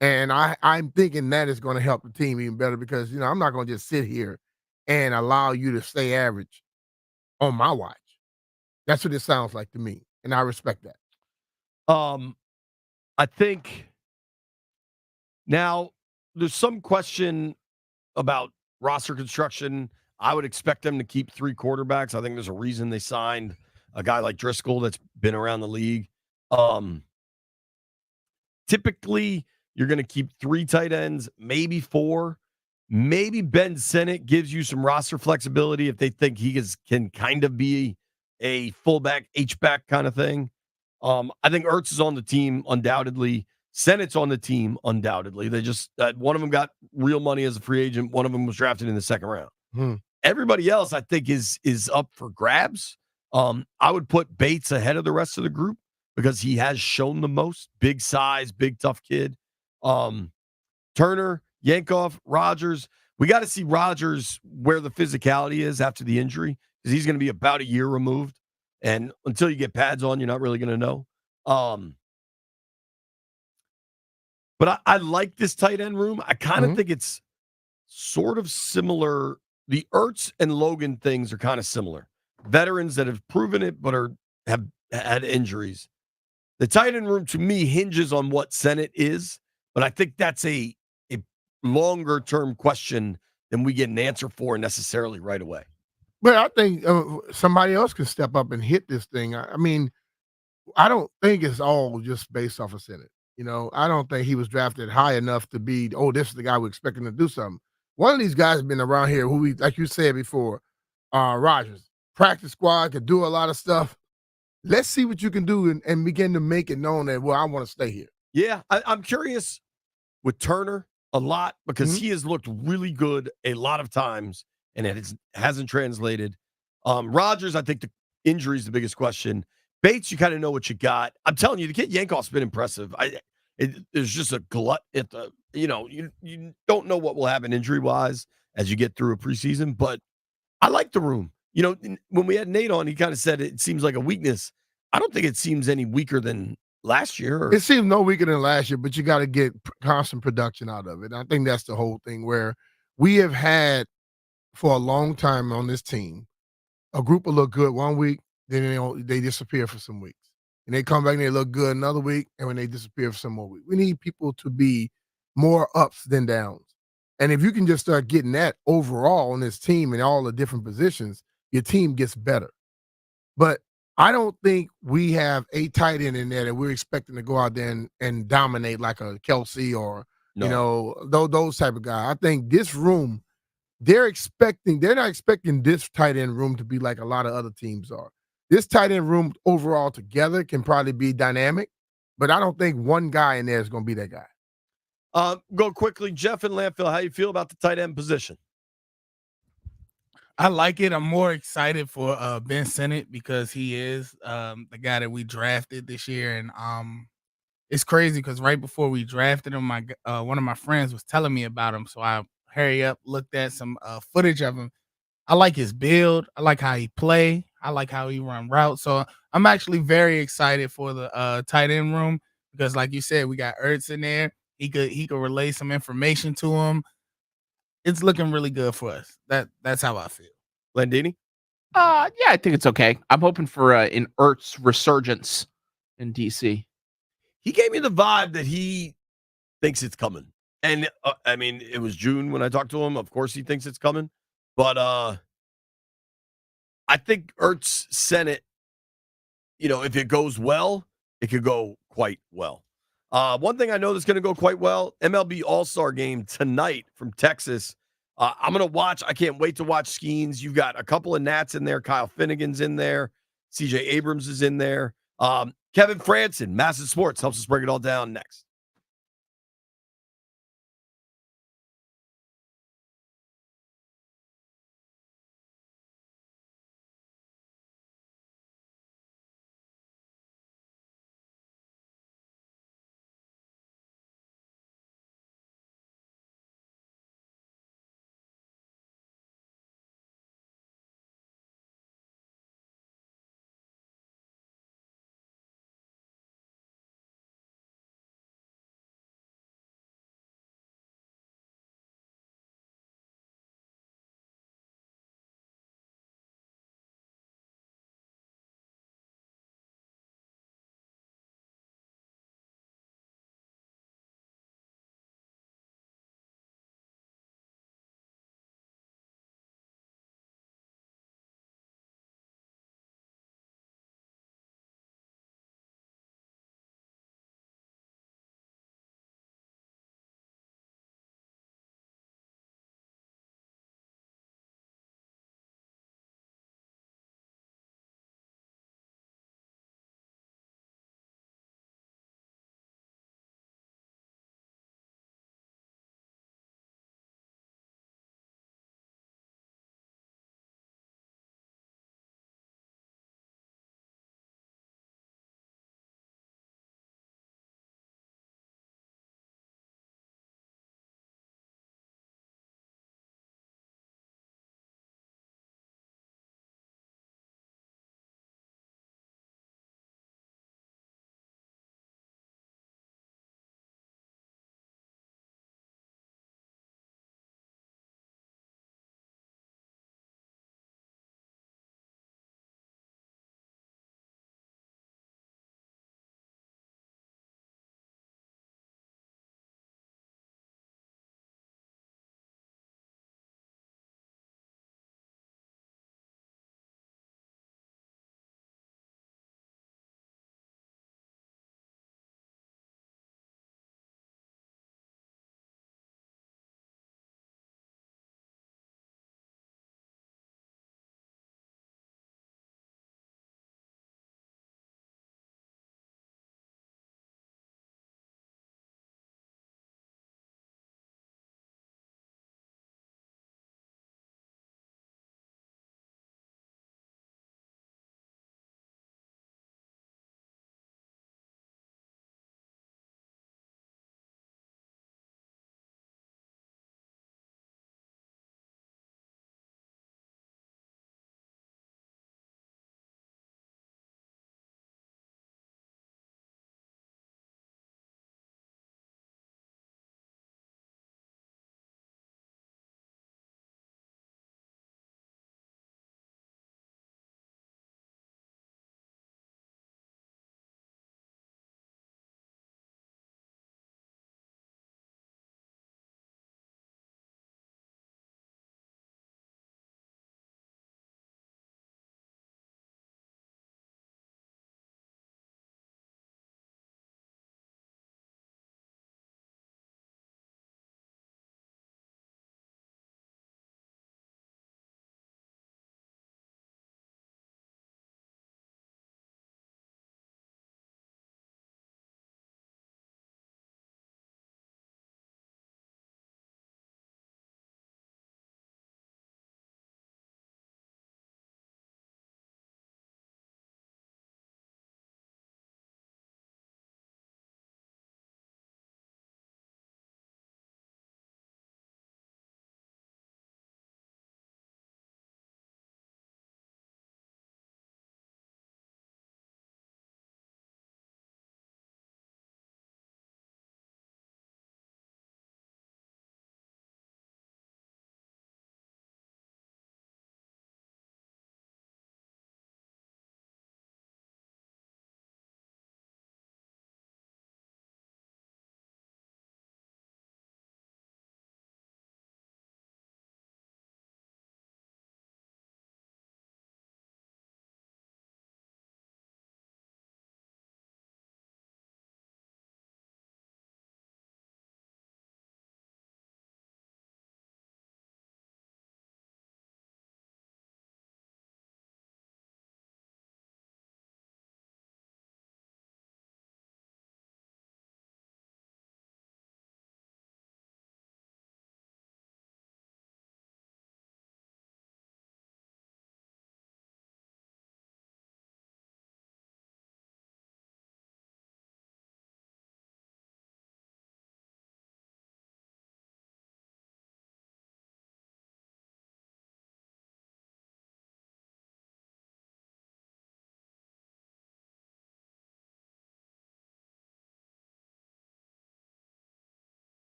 And I'm thinking that is going to help the team even better because, I'm not going to just sit here and allow you to stay average on my watch. That's what it sounds like to me. And I respect that. I think now there's some question about roster construction. I would expect them to keep 3 quarterbacks. I think there's a reason they signed a guy like Driscoll that's been around the league. Typically, you're going to keep 3 tight ends, maybe 4. Maybe Ben Sennett gives you some roster flexibility if they think he can kind of be a fullback, H-back kind of thing. I think Ertz is on the team, undoubtedly. Sennett's on the team, undoubtedly. They just one of them got real money as a free agent. One of them was drafted in the 2nd round. Everybody else, I think, is up for grabs. I would put Bates ahead of the rest of the group because he has shown the most. Big size, big tough kid. Turner, Yankoff, Rogers. We got to see Rogers where the physicality is after the injury because he's going to be about a year removed. And until you get pads on, you're not really going to know. But I like this tight end room. I kind of think it's sort of similar. The Ertz and Logan things are kind of similar. Veterans that have proven it but have had injuries. The tight end room, to me, hinges on what Sennett is, but I think that's a longer-term question than we get an answer for necessarily right away. But I think somebody else can step up and hit this thing. I mean, I don't think it's all just based off of Sennett. I don't think he was drafted high enough to be, this is the guy we're expecting to do something. One of these guys has been around here who, like you said before, Rogers, practice squad, could do a lot of stuff. Let's see what you can do and begin to make it known that, I want to stay here. Yeah, I'm curious with Turner a lot because he has looked really good a lot of times and it hasn't translated. Rogers, I think the injury is the biggest question. Bates, you kind of know what you got. I'm telling you, the kid Yankoff's been impressive. There's just a glut at the, you don't know what will happen injury-wise as you get through a preseason, but I like the room. When we had Nate on, he kind of said it seems like a weakness. I don't think it seems any weaker than last year. It seems no weaker than last year, but you got to get constant production out of it. And I think that's the whole thing where we have had for a long time on this team, a group will look good one week, then they disappear for some weeks. And they come back and they look good another week, and when they disappear for some more weeks. We need people to be more ups than downs. And if you can just start getting that overall on this team and all the different positions, your team gets better. But I don't think we have a tight end in there that we're expecting to go out there and dominate like a Kelsey or, those type of guys. I think this room, they're not expecting this tight end room to be like a lot of other teams are. This tight end room overall together can probably be dynamic, but I don't think one guy in there is going to be that guy. Go quickly, Jeff and Landfill. How you feel about the tight end position? I like it. I'm more excited for Ben Sinnott because he is the guy that we drafted this year, and it's crazy because right before we drafted him, one of my friends was telling me about him, so I hurry up, looked at some footage of him. I like his build. I like how he play. I like how he run routes. So I'm actually very excited for the tight end room because, like you said, we got Ertz in there. He could relay some information to him. It's looking really good for us. That's how I feel. Landini? Yeah, I think it's okay. I'm hoping for an Ertz resurgence in DC. He gave me the vibe that he thinks it's coming. And I mean, it was June when I talked to him. Of course he thinks it's coming. But I think Ertz Senate, if it goes well, it could go quite well. One thing I know that's going to go quite well, MLB All-Star game tonight from Texas. I'm going to watch. I can't wait to watch Skeens. You've got a couple of Nats in there. Kyle Finnegan's in there. CJ Abrams is in there. Kevin Franson, Massive Sports, helps us break it all down next.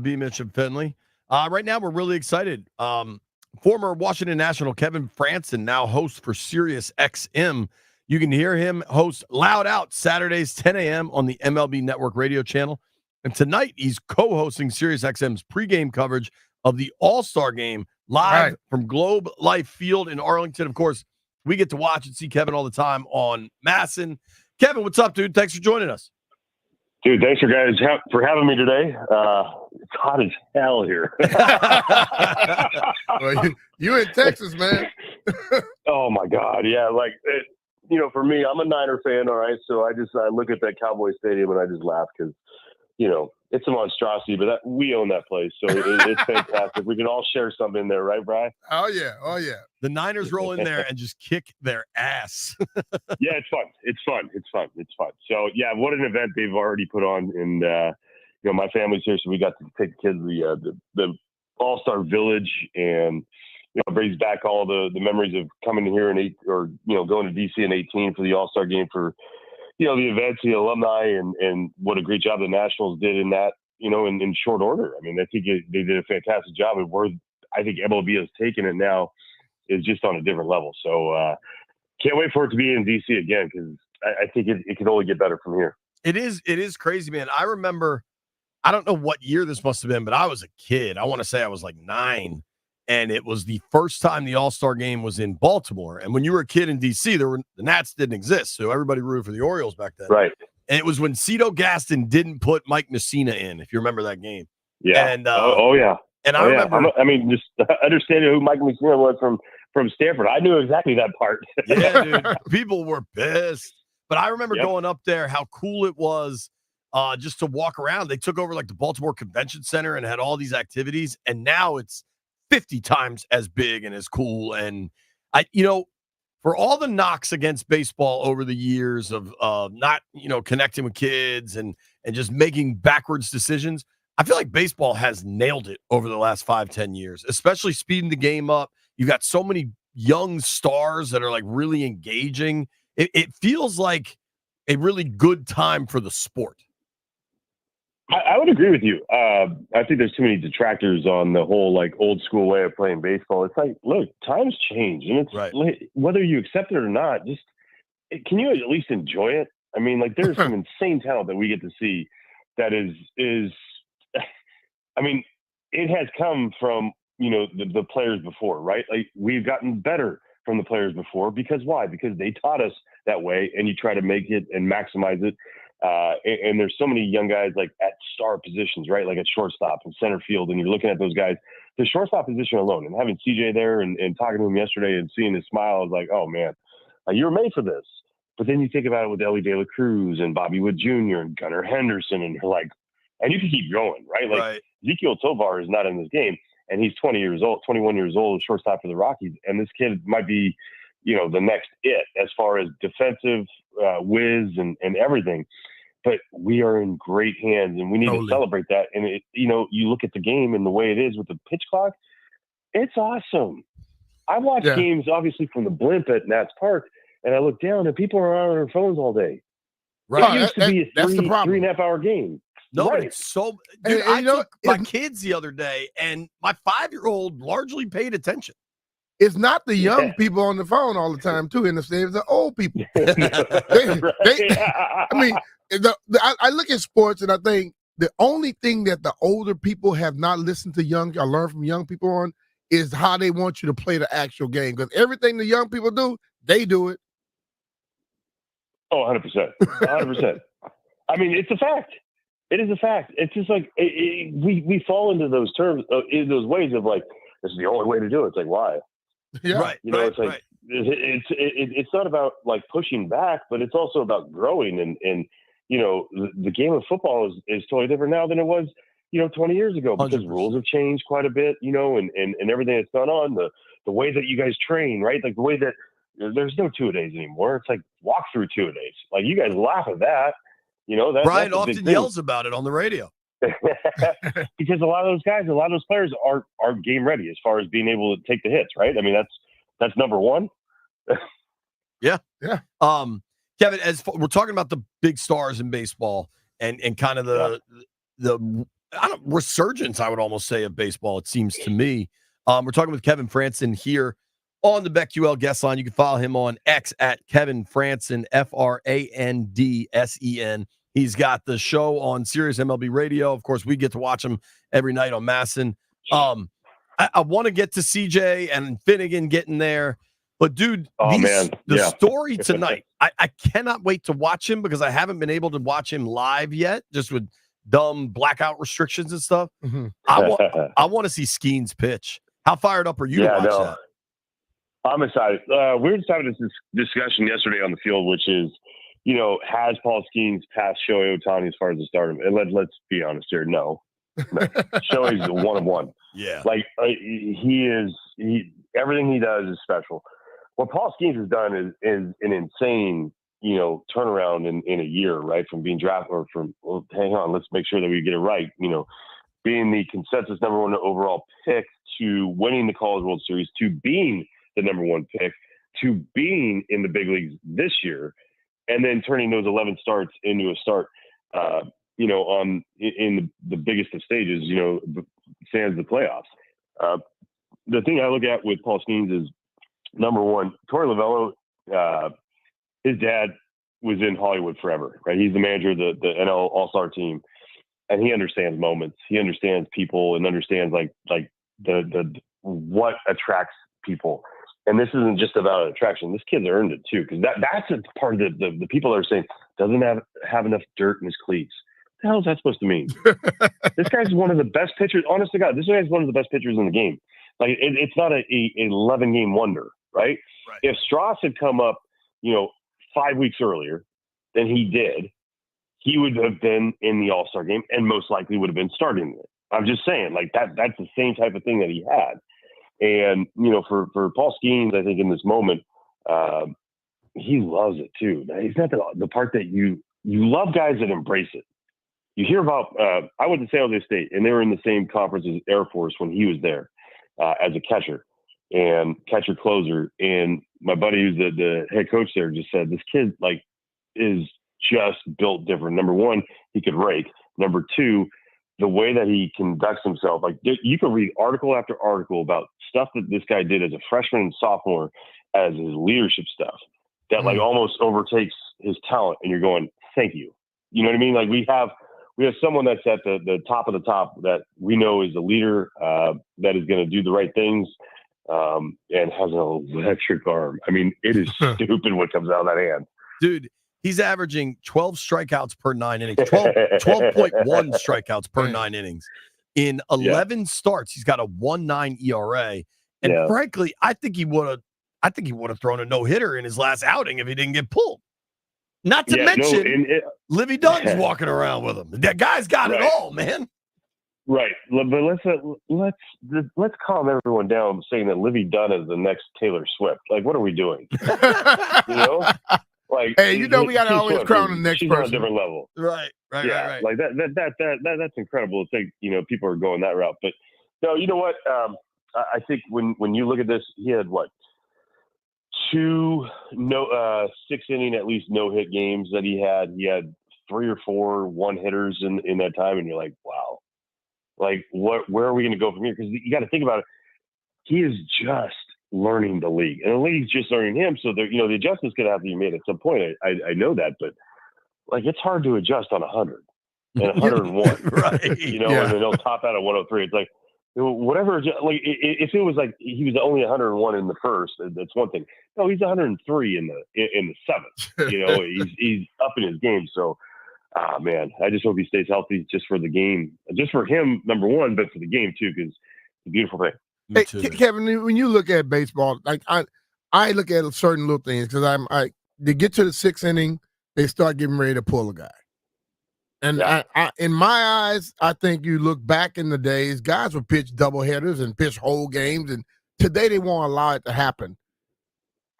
B. Mitch and Finley. Right now, we're really excited. Former Washington National Kevin Franson, now host for Sirius XM. You can hear him host Loud Out Saturdays, 10 a.m. on the MLB Network radio channel. And tonight, he's co-hosting Sirius XM's pregame coverage of the All-Star game live from Globe Life Field in Arlington. Of course, we get to watch and see Kevin all the time on Masson. Kevin, what's up, dude? Thanks for joining us. Dude, thanks for having me today. It's hot as hell here. Well, you in Texas, man. Oh my God, yeah. Like, for me, I'm a Niner fan. All right, so I look at that Cowboy Stadium and I just laugh because, it's a monstrosity. But we own that place, so it's fantastic. We can all share something there, right, Brian? Oh yeah. The Niners roll in there and just kick their ass. Yeah, it's fun. It's fun. So yeah, what an event they've already put on, and my family's here, so we got to take the kids to the All-Star Village, and it brings back all the memories of coming here going to DC in 2018 for the All-Star game for the events, the alumni, and what a great job the Nationals did in that, in short order. I mean, I think they did a fantastic job, and I think MLB has taken it now is just on a different level. So can't wait for it to be in DC again, because I think it can only get better from here. It is crazy, man. I remember, I don't know what year this must have been, but I was a kid. I want to say I was like 9, and it was the first time the All-Star game was in Baltimore. And when you were a kid in DC, the Nats didn't exist, so everybody rooted for the Orioles back then. Right. And it was when Cito Gaston didn't put Mike Messina in, if you remember that game. Yeah. And yeah. And I remember. Just understanding who Mike Messina was from Stanford, I knew exactly that part. Yeah, dude. People were pissed. But I remember going up there, how cool it was just to walk around. They took over like the Baltimore Convention Center and had all these activities. And now it's 50 times as big and as cool. And for all the knocks against baseball over the years of not, connecting with kids and just making backwards decisions, I feel like baseball has nailed it over the last 5-10 years, especially speeding the game up. You've got so many young stars that are like really engaging. It feels like a really good time for the sport. I would agree with you. I think there's too many detractors on the whole like old school way of playing baseball. It's like, look, times change, and it's whether you accept it or not. Can you at least enjoy it? I mean, like there's some insane talent that we get to see that is. I mean, it has come from the players before, right? Like we've gotten better from the players before because why? Because they taught us that way, and you try to make it and maximize it. And there's so many young guys like at star positions, right? Like at shortstop and center field. And you're looking at those guys, the shortstop position alone, and having CJ there and talking to him yesterday and seeing his smile, I was like, oh man, you were made for this. But then you think about it with Ellie De La Cruz and Bobby Wood Jr. and Gunnar Henderson, and you're like, and you can keep going, right? Like Ezekiel Tovar is not in this game, and he's 21 years old, shortstop for the Rockies. And this kid might be, the next as far as defensive whiz and everything. But we are in great hands, and we need to celebrate that. And you look at the game and the way it is with the pitch clock, it's awesome. I watch games obviously from the blimp at Nats Park, and I look down and people are on their phones all day. Right. It used to be a that's the problem. 3.5 hour game. No, right. It's so. Dude, I took my kids the other day, and my 5-year-old largely paid attention. It's not the young people on the phone all the time, too, in the same. It's the old people. I look at sports, and I think the only thing that the older people have not listened to or learned from young people on is how they want you to play the actual game. Because everything the young people do, they do it. Oh, 100%. 100%. I mean, it's a fact. It is a fact. It's just like we fall into those terms, in those ways of like, this is the only way to do it. It's like, why? Yeah. Right. It's like it's not about like pushing back, but it's also about growing. And the game of football is totally different now than it was 20 years ago, because 100%. rules have changed quite a bit, and everything that's gone on, the way that you guys train, right? Like the way that there's no 2-a-days anymore. It's like walk through 2-a-days. Like you guys laugh at that. Brian often yells about it on the radio. Because a lot of those players are game ready as far as being able to take the hits, right? I mean, that's number one. Yeah. Kevin, as we're talking about the big stars in baseball and kind of the resurgence, I would almost say, of baseball, it seems to me. We're talking with Kevin Frandsen here on the BetQL guest line. You can follow him on X at Kevin Frandsen, Frandsen. He's got the show on Sirius MLB Radio. Of course, we get to watch him every night on Masson. I want to get to CJ and Finnegan getting there. But, dude, the story tonight, I cannot wait to watch him because I haven't been able to watch him live yet, just with dumb blackout restrictions and stuff. Mm-hmm. I want to see Skeens pitch. How fired up are you to watch that? I'm excited. We were just having this discussion yesterday on the field, which is, has Paul Skeens passed Shohei Ohtani as far as the stardom? And let's be honest here. No. Shohei's one of one. Yeah. Like everything he does is special. What Paul Skeens has done is an insane, turnaround in a year, right? From being drafted or hang on, let's make sure that we get it right. Being the consensus number 1 overall pick to winning the College World Series to being the number 1 pick to being in the big leagues this year, and then turning those 11 starts into a start, in the biggest of stages, sans the playoffs. The thing I look at with Paul Skeens is, number one, Torey Lovello, his dad was in Hollywood forever, right? He's the manager of the NL All-Star team, and he understands moments. He understands people and understands like the what attracts people. And this isn't just about attraction. This kid's earned it too, because that's a part of the people that are saying doesn't have enough dirt in his cleats. What the hell is that supposed to mean? This guy's one of the best pitchers. Honest to God, this guy's one of the best pitchers in the game. Like it's not a 11-game wonder, right? If Strauss had come up, 5 weeks earlier than he did, he would have been in the All-Star game and most likely would have been starting it. I'm just saying, like that's the same type of thing that he had. And, for Paul Skeens, I think in this moment, he loves it too. He's not the part that you love guys that embrace it. You hear about, I went to San Jose State and they were in the same conference as Air Force when he was there as a catcher and catcher closer. And my buddy who's the head coach there just said, this kid is just built different. Number one, he could rake. Number two, the way that he conducts himself, you can read article after article about stuff that this guy did as a freshman and sophomore as his leadership stuff that almost overtakes his talent. And you're going, thank you. You know what I mean? Like we have someone that's at the top of the top that we know is a leader that is going to do the right things and has an electric arm. I mean, it is stupid what comes out of that hand. Dude, he's averaging 12 strikeouts per 9 innings, 12.1 strikeouts per 9 innings. In 11 starts, he's got a 1.9 ERA. And frankly, I think he would have thrown a no-hitter in his last outing if he didn't get pulled. Not to mention, Livy Dunn's walking around with him. That guy's got it all, man. Right, but let's calm everyone down saying that Livy Dunn is the next Taylor Swift. Like, what are we doing? Like, hey, we got to always crown the next person. On a different level. Right. Like that's incredible to think, people are going that route. But no, you know what? I think when you look at this, he had what? 2 6-inning at least no-hit games that he had. He had 3 or 4 one-hitters in that time, and you're like, wow. Like, where are we going to go from here? Because you got to think about it. He is just learning the league, and the league's just learning him. So the adjustment's going to have to be made at some point. I know that, but it's hard to adjust on 100 and 101, right? And then they'll top out at 103. It's like whatever. If it was like he was only 101 in the first, that's one thing. No, he's 103 in the seventh. He's up in his game. So, man, I just hope he stays healthy just for the game, just for him, number one, but for the game too, because it's a beautiful thing. Hey, Kevin, when you look at baseball, I look at certain little things because they get to the 6th inning, they start getting ready to pull a guy. And I in my eyes, I think you look back in the days, guys would pitch doubleheaders and pitch whole games, and today they won't allow it to happen.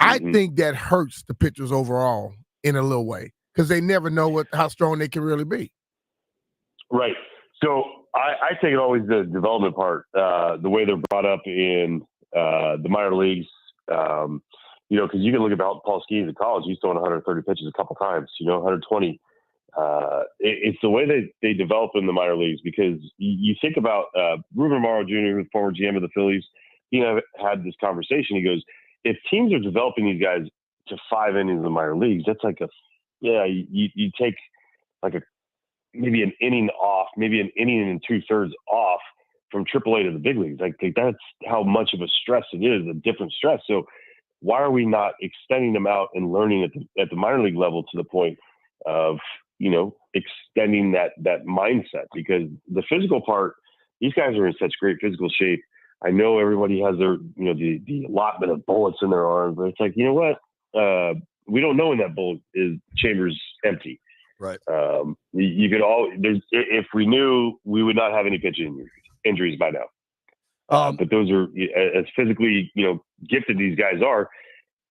I think that hurts the pitchers overall in a little way because they never know how strong they can really be. Right. So I take it always the development part, the way they're brought up in the minor leagues, because you can look at Paul Skeens in college. He's throwing 130 pitches a couple times, 120. It's the way they develop in the minor leagues, because you think about Ruben Amaro Jr., who's former GM of the Phillies. He and I had this conversation. He goes, if teams are developing these guys to 5 innings in the minor leagues, that's like you take like maybe an inning off, maybe an inning and 2/3 off from AAA to the big leagues. Like that's how much of a stress it is, a different stress. So why are we not extending them out and learning at the minor league level to the point of, extending that mindset? Because the physical part, these guys are in such great physical shape. I know everybody has their, the allotment of bullets in their arms, but it's like, you know what? We don't know when that bullet chamber's empty. Right. You could if we knew, we would not have any pitching injuries by now. But those are, as physically, gifted these guys are,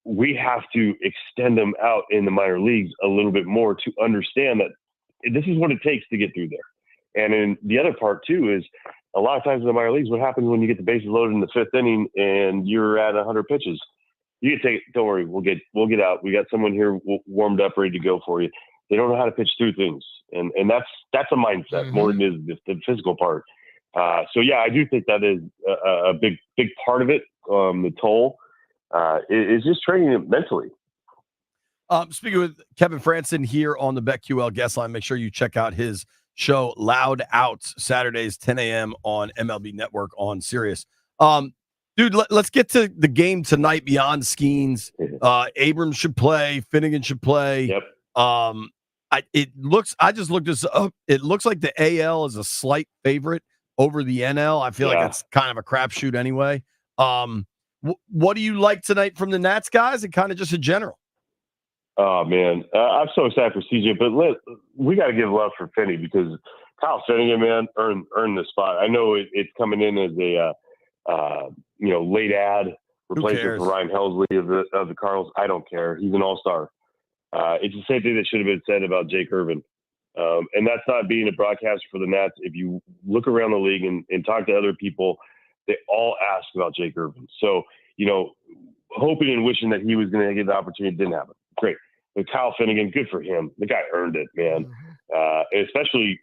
we have to extend them out in the minor leagues a little bit more to understand that this is what it takes to get through there. And then the other part too is, a lot of times in the minor leagues, what happens when you get the bases loaded in the 5th inning and you're at 100 pitches? You can take it. Don't worry, we'll get out. We got someone here warmed up, ready to go for you. They don't know how to pitch through things, and that's a mindset more than it is the physical part. So yeah, I do think that is a big part of it. The toll is just training it mentally. Speaking with Kevin Franson here on the BetQL guest line, make sure you check out his show Loud Outs, Saturdays 10 a.m. on MLB Network on Sirius. Dude, let's get to the game tonight beyond Skeens. Abrams should play. Finnegan should play. Yep. I just looked this up. It looks like the AL is a slight favorite over the NL. I feel like it's kind of a crapshoot anyway. What do you like tonight from the Nats guys, and kind of just in general? Oh man, I'm so excited for CJ, but we got to give love for Finney, because Kyle Finnegan, man, earned the spot. I know it's coming in as a late ad replacement for Ryan Helsley of the Cardinals. I don't care. He's an all-star. It's the same thing that should have been said about Jake Irvin. And that's not being a broadcaster for the Nats. If you look around the league and talk to other people, they all ask about Jake Irvin. So, hoping and wishing that he was going to get the opportunity, didn't happen. Great. But Kyle Finnegan, good for him. The guy earned it, man. And especially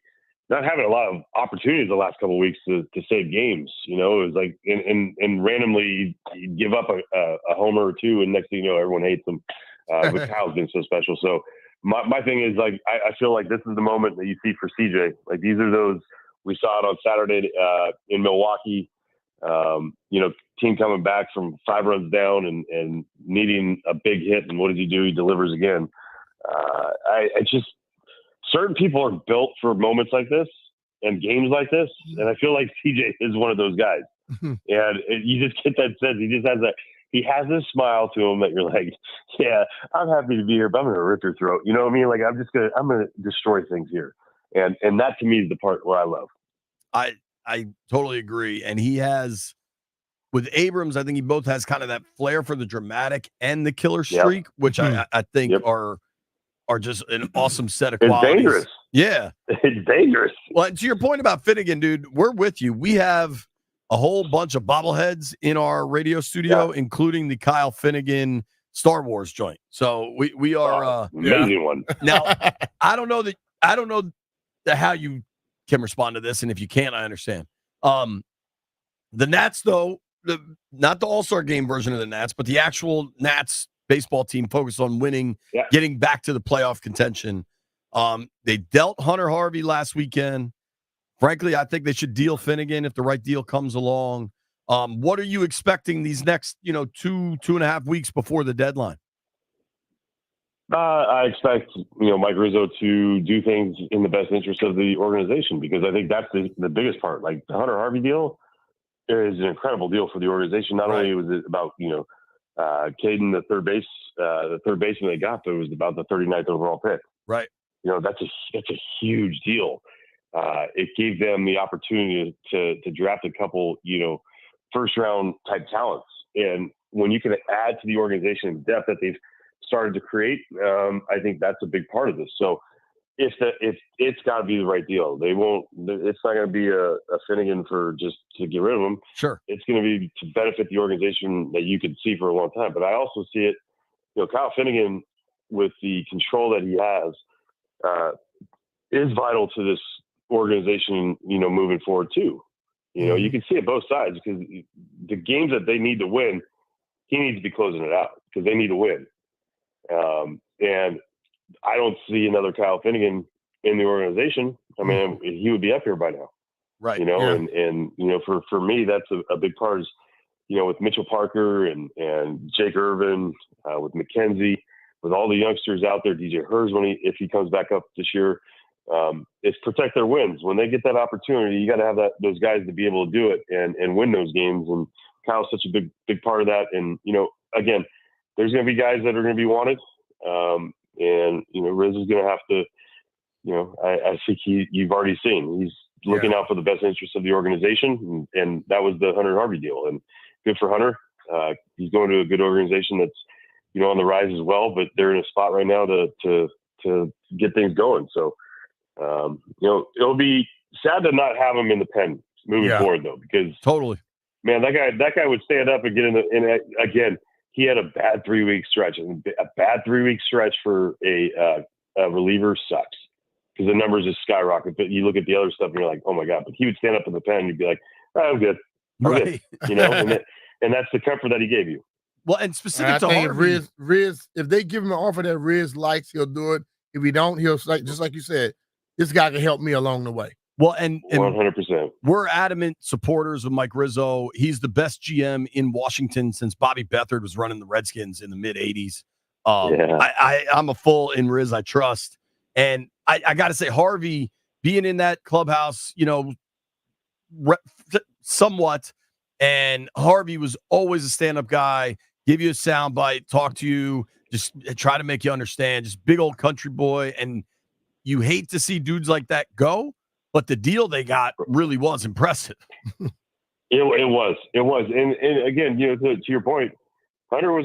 not having a lot of opportunities the last couple of weeks to save games. It was like, and randomly he'd give up a homer or two, and next thing you know, everyone hates him. But Kyle's been so special. So my thing is, like, I feel like this is the moment that you see for CJ. Like, these are those, we saw it on Saturday in Milwaukee. Team coming back from 5 runs down and needing a big hit. And what does he do? He delivers again. Certain people are built for moments like this and games like this. And I feel like CJ is one of those guys. And you just get that sense. He has this smile to him that you're like, yeah, I'm happy to be here, but I'm going to rip your throat. You know what I mean? Like, I'm going to destroy things here. And that to me is the part where I love. I totally agree. And he has, with Abrams, I think he both has kind of that flair for the dramatic and the killer streak, which I think are just an awesome set of qualities. It's dangerous. Yeah. It's dangerous. Well, and to your point about Finnegan, dude, we're with you. We have a whole bunch of bobbleheads in our radio studio, including the Kyle Finnegan Star Wars joint. So we are amazing one. Now, I don't know how you can respond to this, and if you can't, I understand. The Nats, though, not the All-Star game version of the Nats, but the actual Nats baseball team focused on winning, getting back to the playoff contention. They dealt Hunter Harvey last weekend. Frankly, I think they should deal Finnegan if the right deal comes along. What are you expecting these next, 2.5 weeks before the deadline? I expect, Mike Rizzo to do things in the best interest of the organization, because I think that's the biggest part. Like, the Hunter Harvey deal is an incredible deal for the organization. Not only was it about, Caden, the third baseman they got, but it was about the 39th overall pick. Right. That's a huge deal. It gave them the opportunity to draft a couple, first round type talents. And when you can add to the organization depth that they've started to create, I think that's a big part of this. So if it's got to be the right deal, it's not going to be a Finnegan for just to get rid of him. Sure. It's going to be to benefit the organization that you could see for a long time. But I also see it, Kyle Finnegan, with the control that he has, is vital to this organization, moving forward too. You can see it both sides, because the games that they need to win, he needs to be closing it out because they need to win. And I don't see another Kyle Finnegan in the organization. I mean, he would be up here by now. Right. And for me, that's a big part is, with Mitchell Parker and Jake Irvin, with McKenzie, with all the youngsters out there, DJ Hers, if he comes back up this year, it's protect their wins. When they get that opportunity, you got to have those guys to be able to do it and win those games. And Kyle's such a big part of that. And, again, there's going to be guys that are going to be wanted. And Riz is going to have to, I think you've already seen, he's looking out for the best interests of the organization. And that was the Hunter Harvey deal. And good for Hunter. He's going to a good organization that's, on the rise as well, but they're in a spot right now to get things going. So, it'll be sad to not have him in the pen moving forward, though, because totally, man, that guy would stand up and get in again. He had a bad 3-week stretch, and a bad 3-week stretch for a reliever sucks because the numbers just skyrocket. But you look at the other stuff and you're like, oh my God, but he would stand up in the pen and you'd be like, I'm good. I'm good. And that's the comfort that he gave you. Well, and specific to Harvey, Riz, if they give him an offer that Riz likes, he'll do it. If he don't, he'll just like you said, this guy can help me along the way. Well, and 100%. We're adamant supporters of Mike Rizzo. He's the best GM in Washington since Bobby Beathard was running the Redskins in the mid '80s. I'm a full in Riz I trust, and I got to say Harvey being in that clubhouse, somewhat, and Harvey was always a stand-up guy. Give you a sound bite, talk to you, just try to make you understand. Just big old country boy, and you hate to see dudes like that go. But the deal they got really was impressive. It was. And again, to your point, Hunter was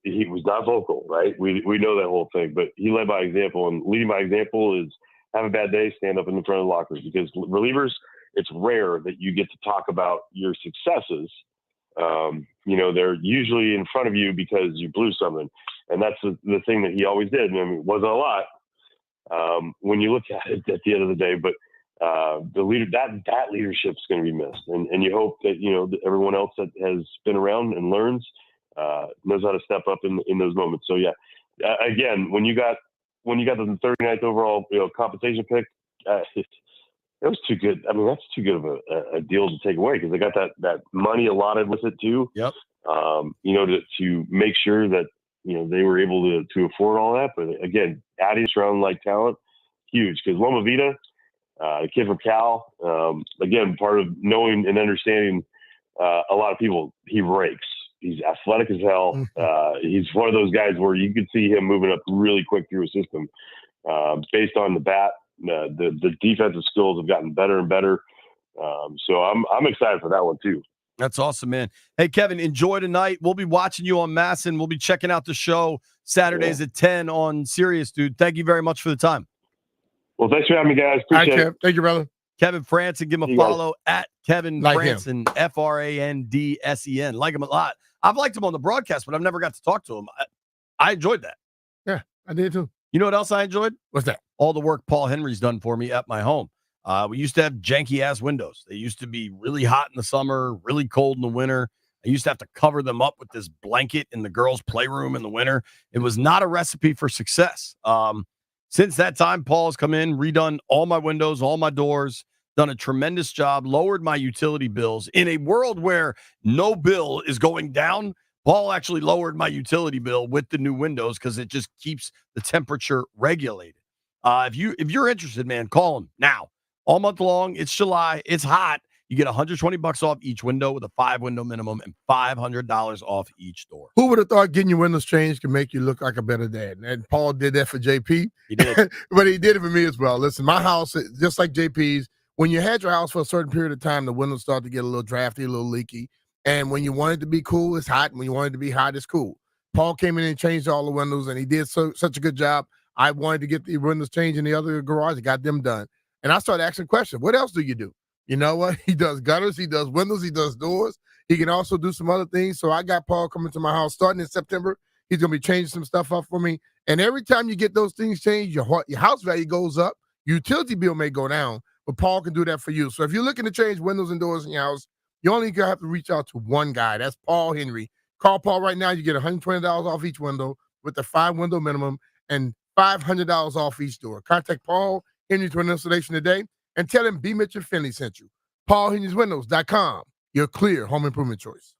he was not vocal, right? We know that whole thing, but he led by example, and leading by example is have a bad day, stand up in the front of the lockers, because relievers, it's rare that you get to talk about your successes. They're usually in front of you because you blew something, and that's the thing that he always did. I mean, it wasn't a lot when you look at it at the end of the day, but the leader that leadership is going to be missed, and you hope that everyone else that has been around and learns knows how to step up in those moments. So again, when you got the 39th overall compensation pick, it was too good. I mean, that's too good of a deal to take away, because they got that money allotted with it too. Yep. To make sure that they were able to afford all that. But again, adding strong like talent, huge, because Loma Vida. The kid from Cal, again, part of knowing and understanding a lot of people, he rakes. He's athletic as hell. He's one of those guys where you could see him moving up really quick through a system based on the bat. The defensive skills have gotten better and better. So I'm excited for that one too. That's awesome, man. Hey, Kevin, enjoy tonight. We'll be watching you on Masson. We'll be checking out the show Saturdays at 10 on Sirius, dude. Thank you very much for the time. Well, thanks for having me, guys. Appreciate it. Thank you, brother. Kevin Franson, give him a follow at Kevin Franson, Frandsен. Like him a lot. I've liked him on the broadcast, but I've never got to talk to him. I enjoyed that. Yeah, I did too. You know what else I enjoyed? What's that? All the work Paul Henry's done for me at my home. We used to have janky-ass windows. They used to be really hot in the summer, really cold in the winter. I used to have to cover them up with this blanket in the girls' playroom in the winter. It was not a recipe for success. Since that time, Paul has come in, redone all my windows, all my doors, done a tremendous job, lowered my utility bills. In a world where no bill is going down, Paul actually lowered my utility bill with the new windows because it just keeps the temperature regulated. If you're interested, man, call him now. All month long, it's July, it's hot. You get $120 off each window with a 5-window minimum and $500 off each door. Who would have thought getting your windows changed could make you look like a better dad? And Paul did that for JP. He did. But he did it for me as well. Listen, my house, just like JP's, when you had your house for a certain period of time, the windows start to get a little drafty, a little leaky. And when you want it to be cool, it's hot. And when you want it to be hot, it's cool. Paul came in and changed all the windows, and he did such a good job. I wanted to get the windows changed in the other garage. I got them done. And I started asking questions. What else do you do? You know what? He does gutters. He does windows. He does doors. He can also do some other things. So I got Paul coming to my house starting in September. He's going to be changing some stuff up for me. And every time you get those things changed, your house value goes up. Utility bill may go down, but Paul can do that for you. So if you're looking to change windows and doors in your house, you only have to reach out to one guy. That's Paul Henry. Call Paul right now. You get $120 off each window with the 5-window minimum and $500 off each door. Contact Paul Henry for an installation today and tell him B. Mitchell Finley sent you. PaulHenry'sWindows.com, your clear home improvement choice.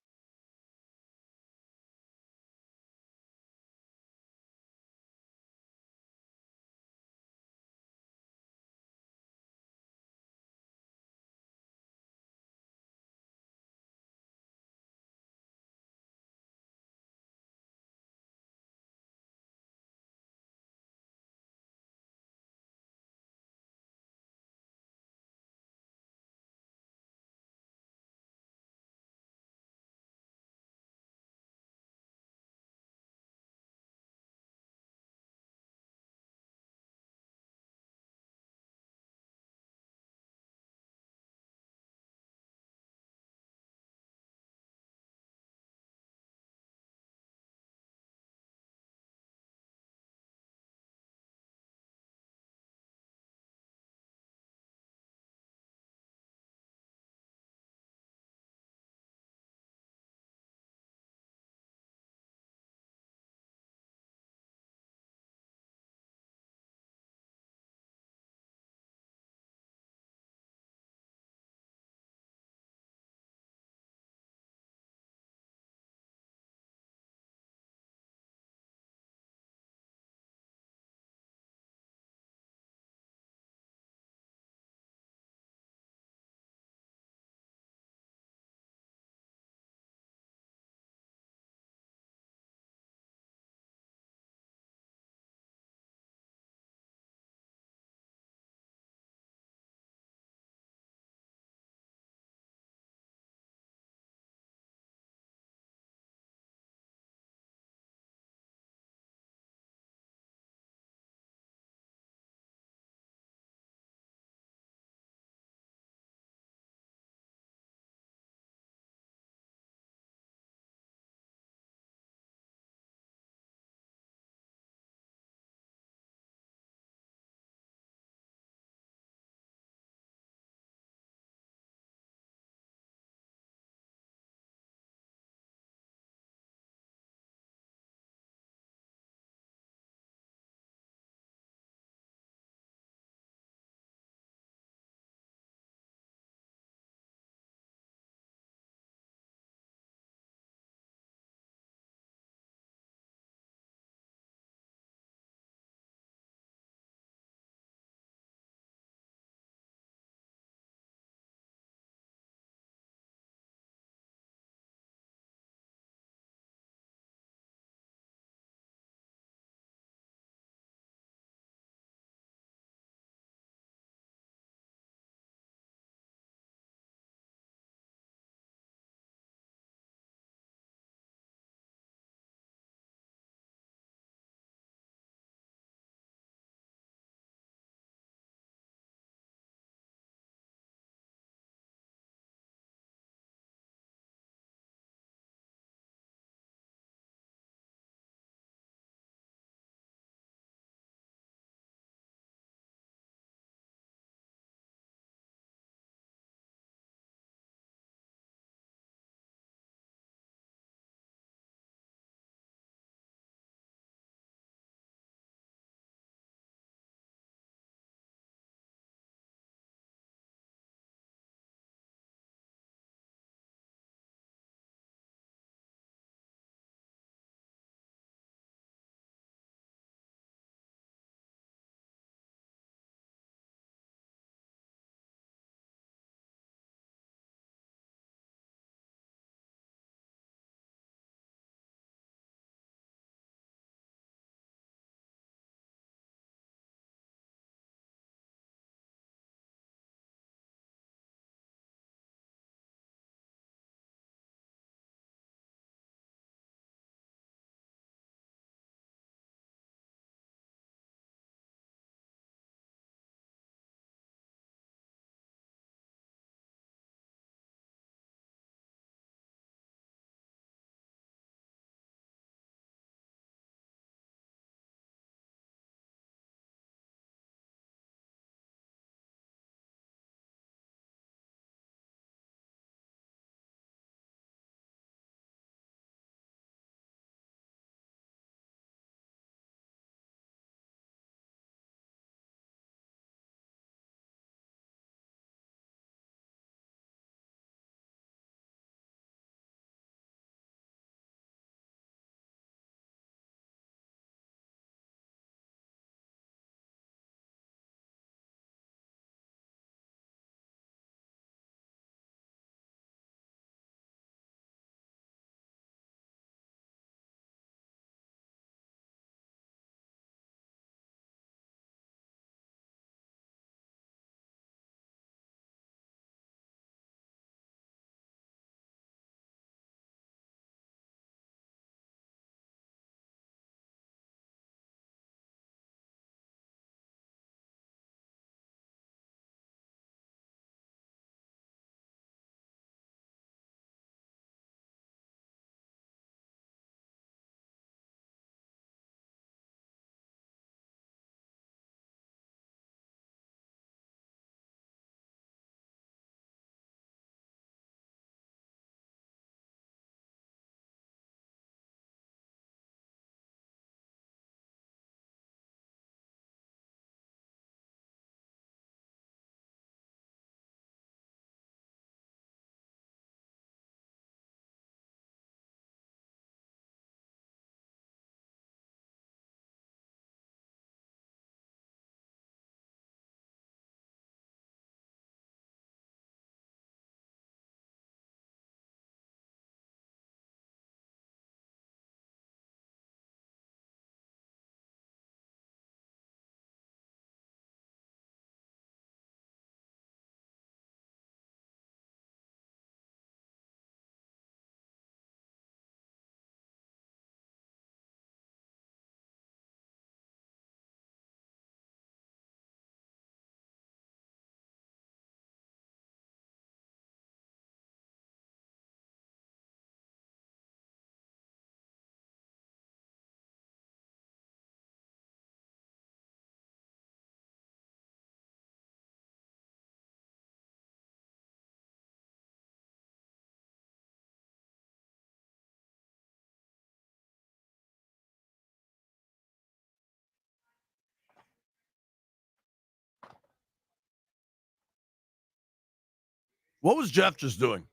What was Jeff just doing?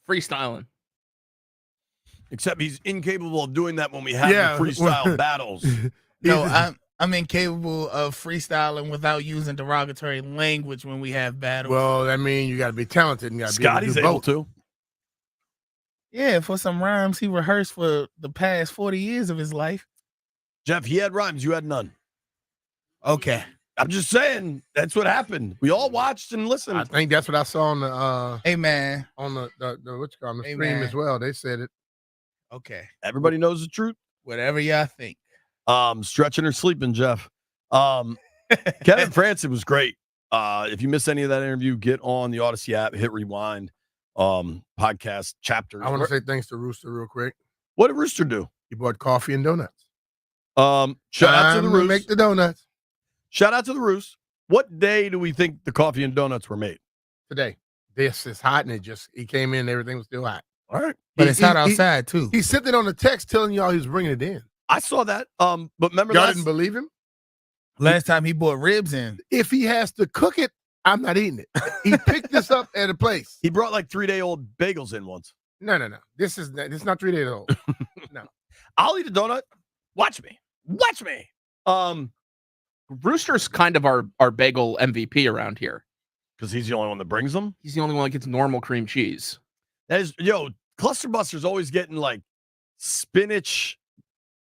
Freestyling. Except he's incapable of doing that when we have the freestyle battles. No, I'm incapable of freestyling without using derogatory language when we have battles. Well, that means you got to be talented and got to be Scotty's able to. Yeah, for some rhymes he rehearsed for the past 40 years of his life. Jeff, he had rhymes. You had none. Okay. I'm just saying that's what happened. We all watched and listened. I think that's what I saw on the hey man on the what you call the hey, stream man. as well. They said it. Okay. Everybody knows the truth. Whatever y'all think. Stretching or sleeping, Jeff. Kevin Francis was great. If you missed any of that interview, get on the Odyssey app, hit rewind. Podcast chapters. I want to say thanks to Rooster real quick. What did Rooster do? He bought coffee and donuts. Shout out to the Roost. Make the donuts. Shout out to the Roost. What day do we think the coffee and donuts were made? Today. This is hot, and he came in and everything was still hot. All right. But it's hot outside, too. He sent it on the text telling y'all he was bringing it in. I saw that. But remember y'all didn't believe him? Last time he bought ribs in. If he has to cook it, I'm not eating it. He picked this up at a place. He brought like 3-day-old bagels in once. No. This is not 3 days old. No. I'll eat a donut. Watch me. Rooster's kind of our bagel MVP around here. Because he's the only one that brings them? He's the only one that gets normal cream cheese. That is, Cluster Buster's always getting like spinach,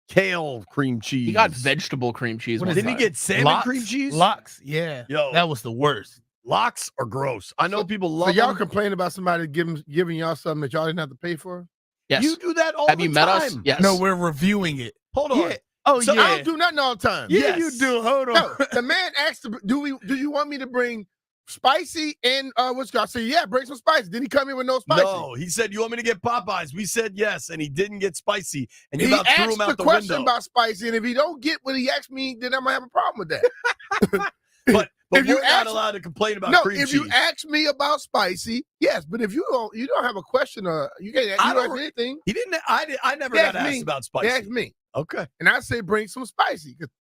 kale cream cheese. He got vegetable cream chease. Didn't he get salmon cream cheese? Lox, yeah. That was the worst. Lox are gross. I know people love So y'all them. complain about somebody giving y'all something that y'all didn't have to pay for? Yes. You do that all the time. Have you met us? Yes. No, we're reviewing it. Hold on. Yeah. Oh, So yeah. I don't do nothing all the time. Yeah, you do. Hold on. No, the man asked, do you want me to bring spicy and what's I said, yeah, bring some spicy. Did he come in with no spicy? No, he said, you want me to get Popeyes? We said yes, and he didn't get spicy. And you He about threw asked him out the the question window. about spicy, and if he don't get what he asked me, then I'm gonna have a problem with that. But If you we're not ask- allowed to complain about No, cream if cheese. you ask me about spicy, yes, but if you don't have a question, you can't I ask don't- anything. He didn't. I never He got asked asked me. about They spicy. asked me, Okay. and I say bring some spicy because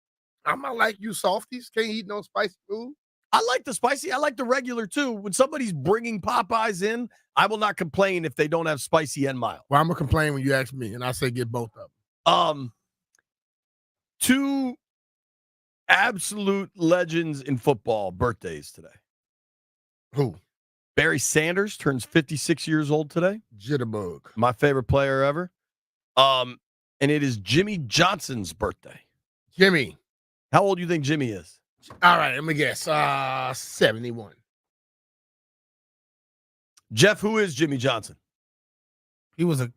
I'm not like you softies. Can't eat no spicy food. I like the spicy. I like the regular too. When somebody's bringing Popeyes in, I will not complain if they don't have spicy and mild. Well, I'm gonna complain when you ask me, and I say get both of them. Two absolute legends in football birthdays today. Who? Barry Sanders turns 56 years old today. Jitterbug. My favorite player ever. And it is Jimmy Johnson's birthday. Jimmy. How old do you think Jimmy is? All right, let me guess. 71. Jeff, who is Jimmy Johnson? He was I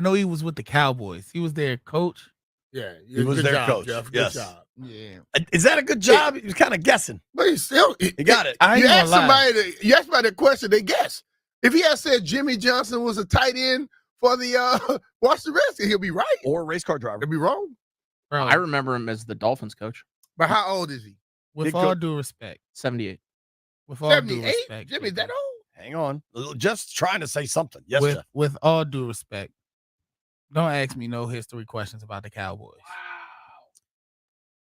know he was with the Cowboys. He was their coach. Yeah, He was good their job, coach. Jeff. Yes. Good job. Yeah. Is that a good job? He was kind of guessing. But he still He got it. I ain't You gonna ask lie. you ask somebody a question, they guess. If he had said Jimmy Johnson was a tight end for the Washington Redskins, he'll be right. Or a race car driver. He'll be wrong. Bro, I remember him as the Dolphins coach. But how old is he? with Big all co- due respect. 78. With all due 78? respect. Jimmy, that old? Hang on. Just trying to say something. Yes, with Jeff. with all due respect. Don't ask me no history questions about the Cowboys.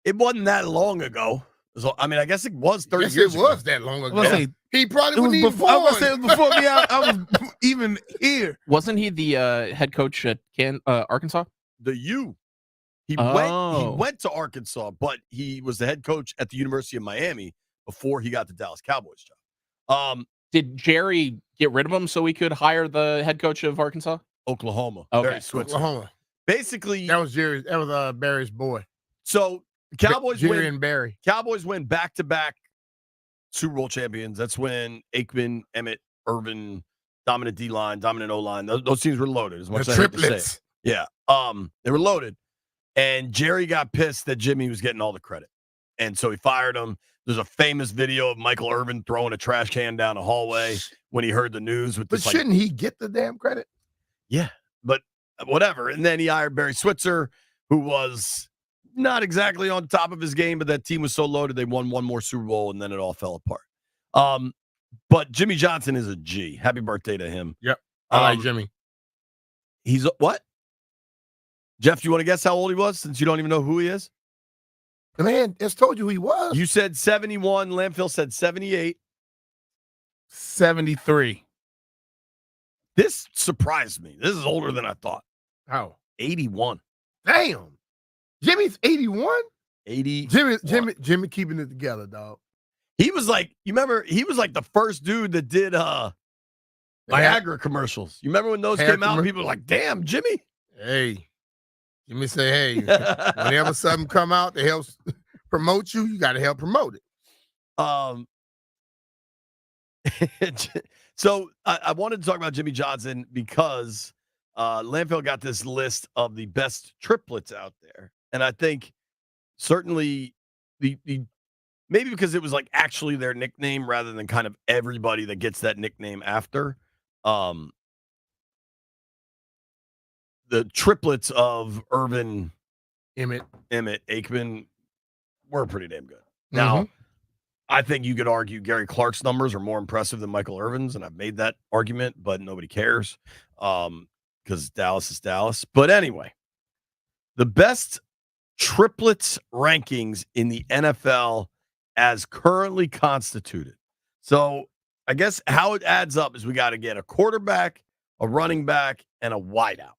It wasn't that long ago. So, I mean, I guess it was 30 Yes, years it was ago. that long I was ago. gonna say, He probably it was wasn't even before, I was born. gonna say it was before me. I was even here. Wasn't he the head coach at Arkansas? The U. He Oh. went to Arkansas, but he was the head coach at the University of Miami before he got the Dallas Cowboys job. Did Jerry get rid of him so he could hire the head coach of Arkansas? Oklahoma. Okay. Barry Switzer. Oklahoma. Basically, That was Barry's boy. so Cowboys Jerry win. and Barry. Cowboys win back-to-back Super Bowl champions. That's when Aikman, Emmett, Irvin, dominant D-line, dominant O-line. Those teams were loaded. As much The as I hate to say it. triplets. Yeah. They were loaded. And Jerry got pissed that Jimmy was getting all the credit. And so he fired him. There's a famous video of Michael Irvin throwing a trash can down a hallway when he heard the news with But this. shouldn't he get the damn credit? Yeah, but whatever. And then he hired Barry Switzer, who was not exactly on top of his game, but that team was so loaded they won one more Super Bowl, and then it all fell apart. But Jimmy Johnson is a G. Happy birthday to him. Yep. I like Jimmy. He's what? Jeff, you want to guess how old he was since you don't even know who he is? The man just told you who he was. You said 71. Lamphill said 78. 73. This surprised me. This is older than I thought. How? 81. Damn. Jimmy's 81? 80. Jimmy keeping it together, dog. He was like, you remember, he was like the first dude that did Viagra commercials. You remember when those came out and people were like, damn, Jimmy? Hey. Jimmy say, hey, whenever something come out that helps promote you, you got to help promote it. So I wanted to talk about Jimmy Johnson because Landfill got this list of the best triplets out there. And I think certainly the maybe because it was like actually their nickname rather than kind of everybody that gets that nickname after. The triplets of Irvin, Emmett, Aikman were pretty damn good. Now, I think you could argue Gary Clark's numbers are more impressive than Michael Irvin's, and I've made that argument, but nobody cares because Dallas is Dallas. But anyway, the best triplets rankings in the NFL as currently constituted. So I guess how it adds up is we got to get a quarterback, a running back, and a wideout.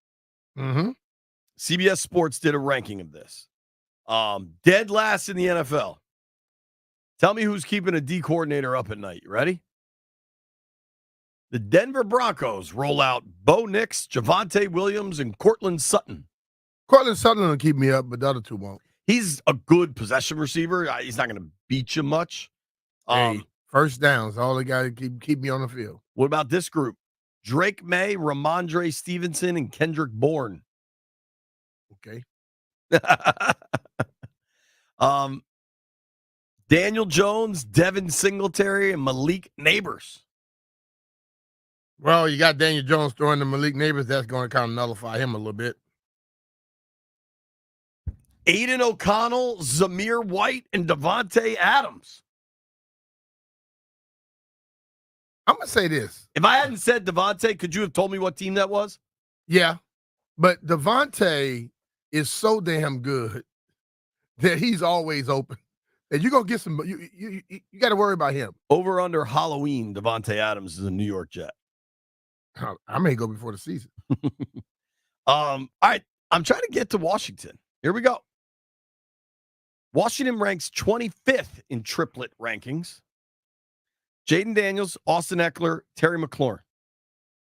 CBS Sports did a ranking of this. Dead last in the NFL. Tell me who's keeping a D coordinator up at night. You ready? The Denver Broncos roll out Bo Nix, Javonte Williams, and Cortland Sutton. Cortland Sutton will keep me up, but the other two won't. He's a good possession receiver. He's not going to beat you much. Hey, first downs, all they got to keep me on the field. What about this group? Drake May, Ramondre Stevenson, and Kendrick Bourne. Okay. Daniel Jones, Devin Singletary, and Malik Neighbors. Well, you got Daniel Jones throwing to Malik Neighbors. That's going to kind of nullify him a little bit. Aiden O'Connell, Zamir White, and Devontae Adams. I'm going to say this. If I hadn't said Devontae, could you have told me what team that was? Yeah, but Devontae is so damn good that he's always open. And you're going to get some, you got to worry about him. Over under Halloween, Devontae Adams is a New York Jet. I may go before the season. All right, I'm trying to get to Washington. Here we go. Washington ranks 25th in triplet rankings. Jaden Daniels, Austin Eckler, Terry McLaurin.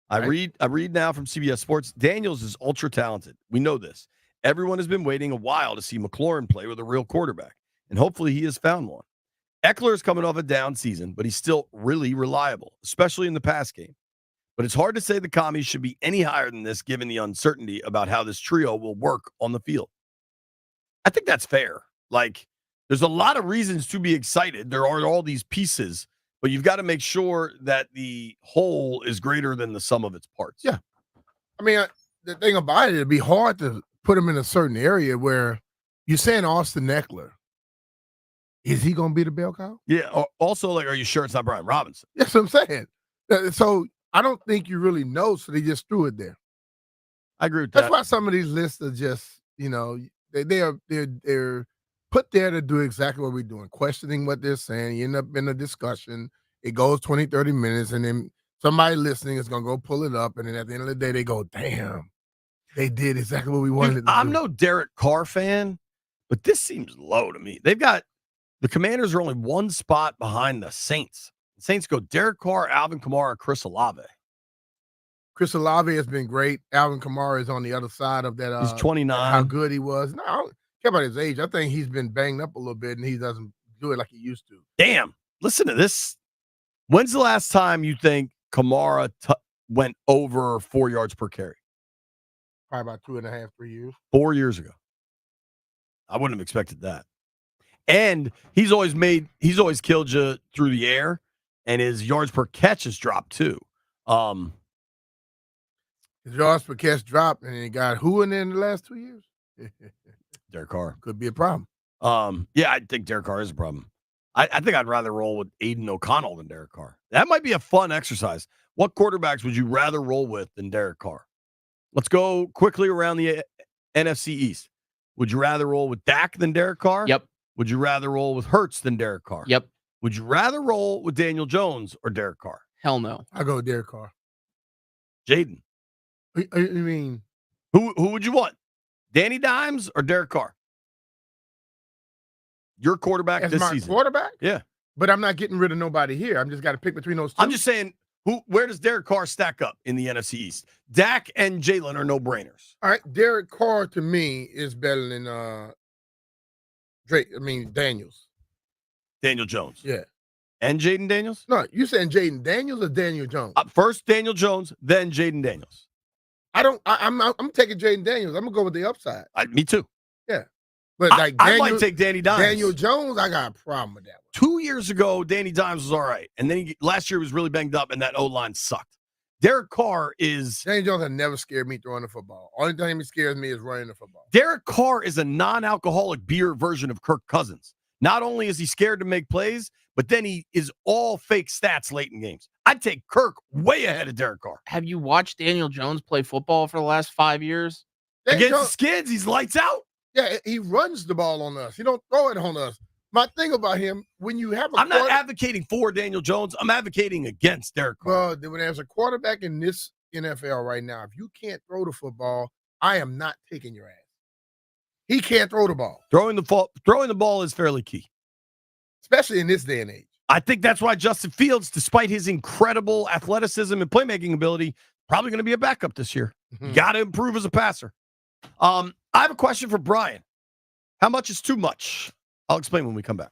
I read now from CBS Sports. Daniels is ultra talented. We know this. Everyone has been waiting a while to see McLaurin play with a real quarterback, and hopefully he has found one. Eckler is coming off a down season, but he's still really reliable, especially in the pass game. But it's hard to say the commies should be any higher than this given the uncertainty about how this trio will work on the field. I think that's fair. Like, there's a lot of reasons to be excited. There are all these pieces, but you've got to make sure that the whole is greater than the sum of its parts. Yeah. I mean, the thing about it, it'd be hard to put him in a certain area where you're saying Austin Eckler. Is he going to be the bell cow? Yeah. Also, like, are you sure it's not Brian Robinson? That's what I'm saying. So I don't think you really know, so they just threw it there. I agree with that. That's why some of these lists are just, they're put there to do exactly what we're doing, questioning what they're saying. You end up in a discussion. It goes 20, 30 minutes, and then somebody listening is going to go pull it up, and then at the end of the day, they go, damn, they did exactly what we wanted to do. I'm no Derek Carr fan, but this seems low to me. They've got the Commanders are only one spot behind the Saints. The Saints go Derek Carr, Alvin Kamara, Chris Olave. Chris Olave has been great. Alvin Kamara is on the other side of that. He's 29. How good he was. No, I don't care about his age. I think he's been banged up a little bit, and he doesn't do it like he used to. Damn. Listen to this. When's the last time you think Kamara went over 4 yards per carry? Probably about 2.5, 3 years. 4 years ago. I wouldn't have expected that. And he's always killed you through the air, and his yards per catch has dropped too. His yards per catch dropped, and he got who in there in the last 2 years? Derek Carr. Could be a problem. Yeah, I think Derek Carr is a problem. I think I'd rather roll with Aiden O'Connell than Derek Carr. That might be a fun exercise. What quarterbacks would you rather roll with than Derek Carr? Let's go quickly around the NFC East. Would you rather roll with Dak than Derek Carr? Yep. Would you rather roll with Hurts than Derek Carr? Yep. Would you rather roll with Daniel Jones or Derek Carr? Hell no. I go Derek Carr. Jaden. I mean, who would you want? Danny Dimes or Derek Carr? Your quarterback as this my season. quarterback? Yeah. But I'm not getting rid of nobody here. I'm just got to pick between those two. I'm just saying, where does Derek Carr stack up in the NFC East? Dak and Jalen are no-brainers. All right, Derek Carr to me is better than Daniels. Daniel Jones. Yeah. And Jaden Daniels? No, you saying Jaden Daniels or Daniel Jones? First Daniel Jones, then Jaden Daniels. I'm taking Jaden Daniels. I'm gonna go with the upside. Me too. Yeah. But I might take Danny Dimes. Daniel Jones, I got a problem with that one. 2 years ago, Danny Dimes was all right. And then last year was really banged up, and that O-line sucked. Derek Carr is... Danny Jones has never scared me throwing the football. Only time he scares me is running the football. Derek Carr is a non-alcoholic beer version of Kirk Cousins. Not only is he scared to make plays, but then he is all fake stats late in games. I'd take Kirk way ahead of Derek Carr. Have you watched Daniel Jones play football for the last 5 years? Against the Skids, he's lights out. Yeah, he runs the ball on us. He don't throw it on us. My thing about him, when you have I'm not advocating for Daniel Jones. I'm advocating against Derek Carr. Well, when there's a quarterback in this NFL right now, if you can't throw the football, I am not taking your ass. He can't throw the ball. Throwing the ball is fairly key. Especially in this day and age. I think that's why Justin Fields, despite his incredible athleticism and playmaking ability, probably going to be a backup this year. You got to improve as a passer. I have a question for Brian. How much is too much? I'll explain when we come back.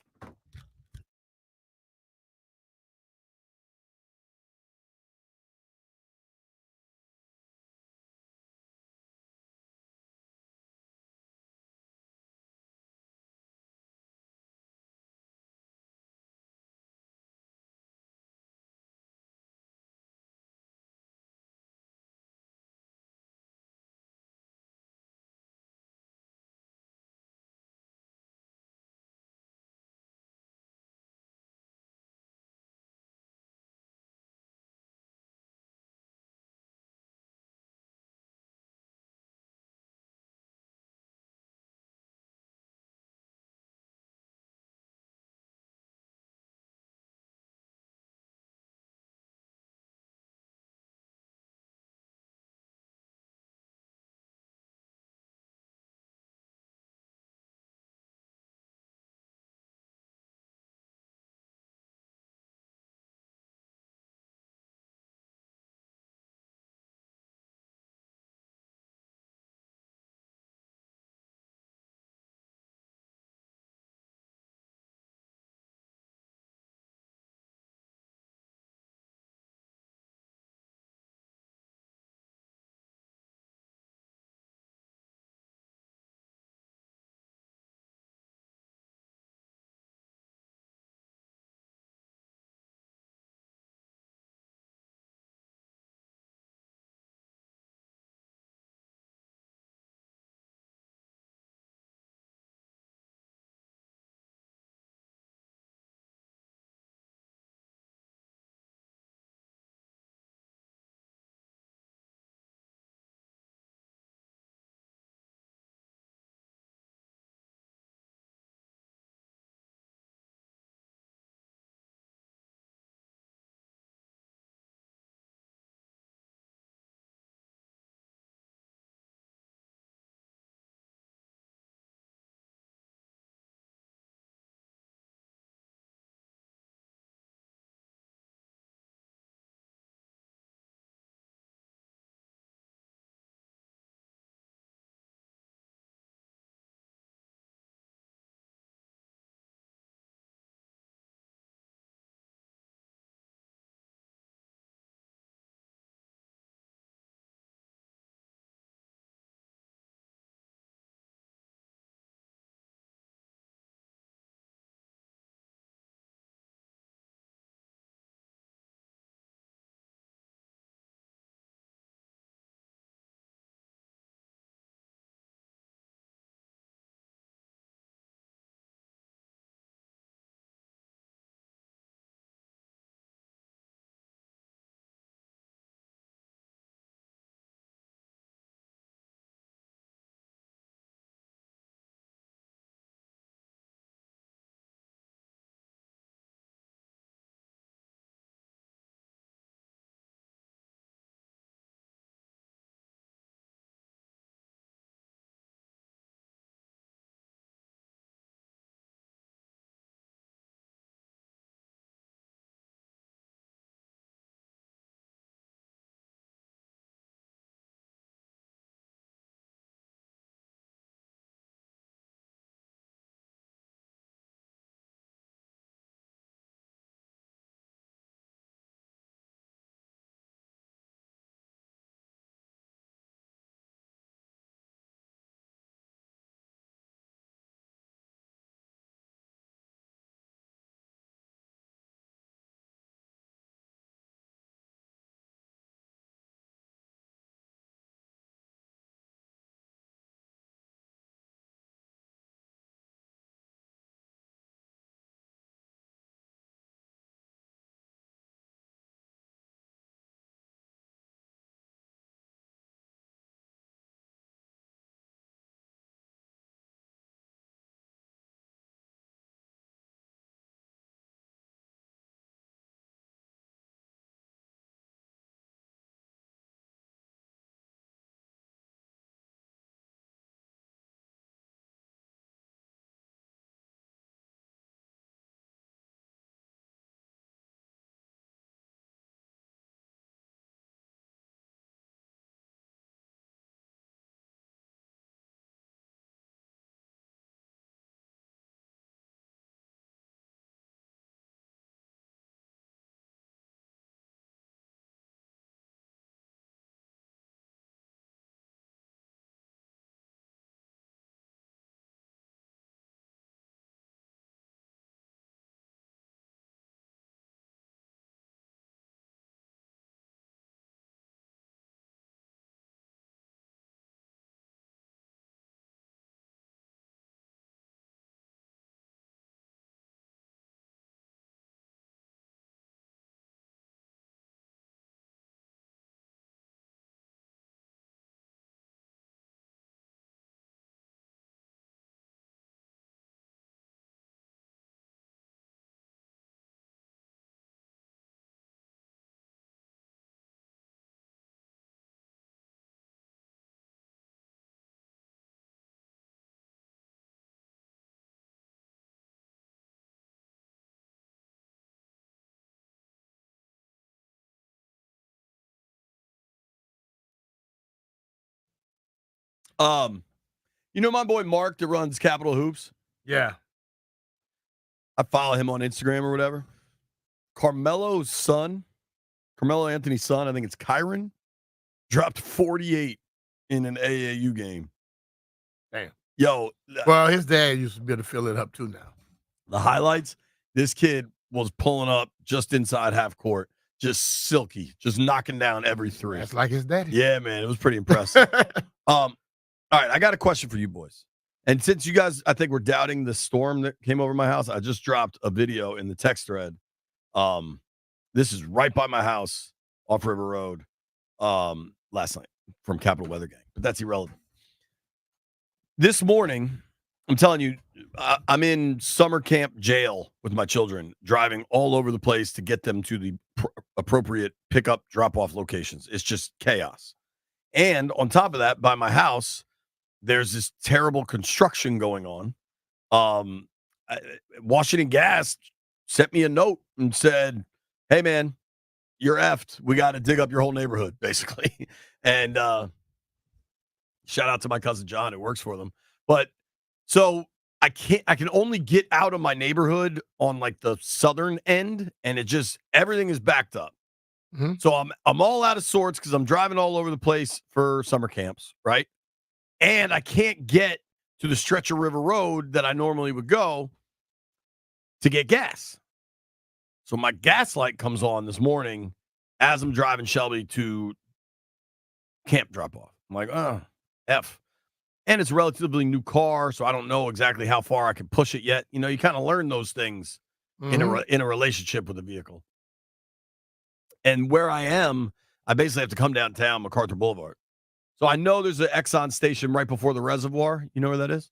You know my boy Mark that runs Capital Hoops? Yeah. I follow him on Instagram or whatever. Carmelo Anthony's son, I think it's Kyron, dropped 48 in an AAU game. Damn. Yo. Well, his dad used to be able to fill it up too now. The highlights, this kid was pulling up just inside half court, just silky, just knocking down every three. That's like his daddy. Yeah, man, it was pretty impressive. All right, I got a question for you boys. And since you guys, I think, were doubting the storm that came over my house, I just dropped a video in the text thread. This is right by my house off River Road last night from Capital Weather Gang, but that's irrelevant. This morning, I'm telling you, I'm in summer camp jail with my children, driving all over the place to get them to the appropriate pickup, drop-off locations. It's just chaos. And on top of that, by my house, there's this terrible construction going on. Washington Gas sent me a note and said, hey, man, you're effed. We got to dig up your whole neighborhood, basically. And shout out to my cousin John who works for them. But so I can only get out of my neighborhood on like the southern end, and everything is backed up. Mm-hmm. So I'm all out of sorts because I'm driving all over the place for summer camps, right? And I can't get to the stretch of River Road that I normally would go to get gas. So my gas light comes on this morning as I'm driving Shelby to camp drop-off. I'm like, oh, F. And it's a relatively new car, so I don't know exactly how far I can push it yet. You know, you kind of learn those things in a relationship with a vehicle. And where I am, I basically have to come downtown MacArthur Boulevard. So I know there's an Exxon station right before the reservoir. You know where that is?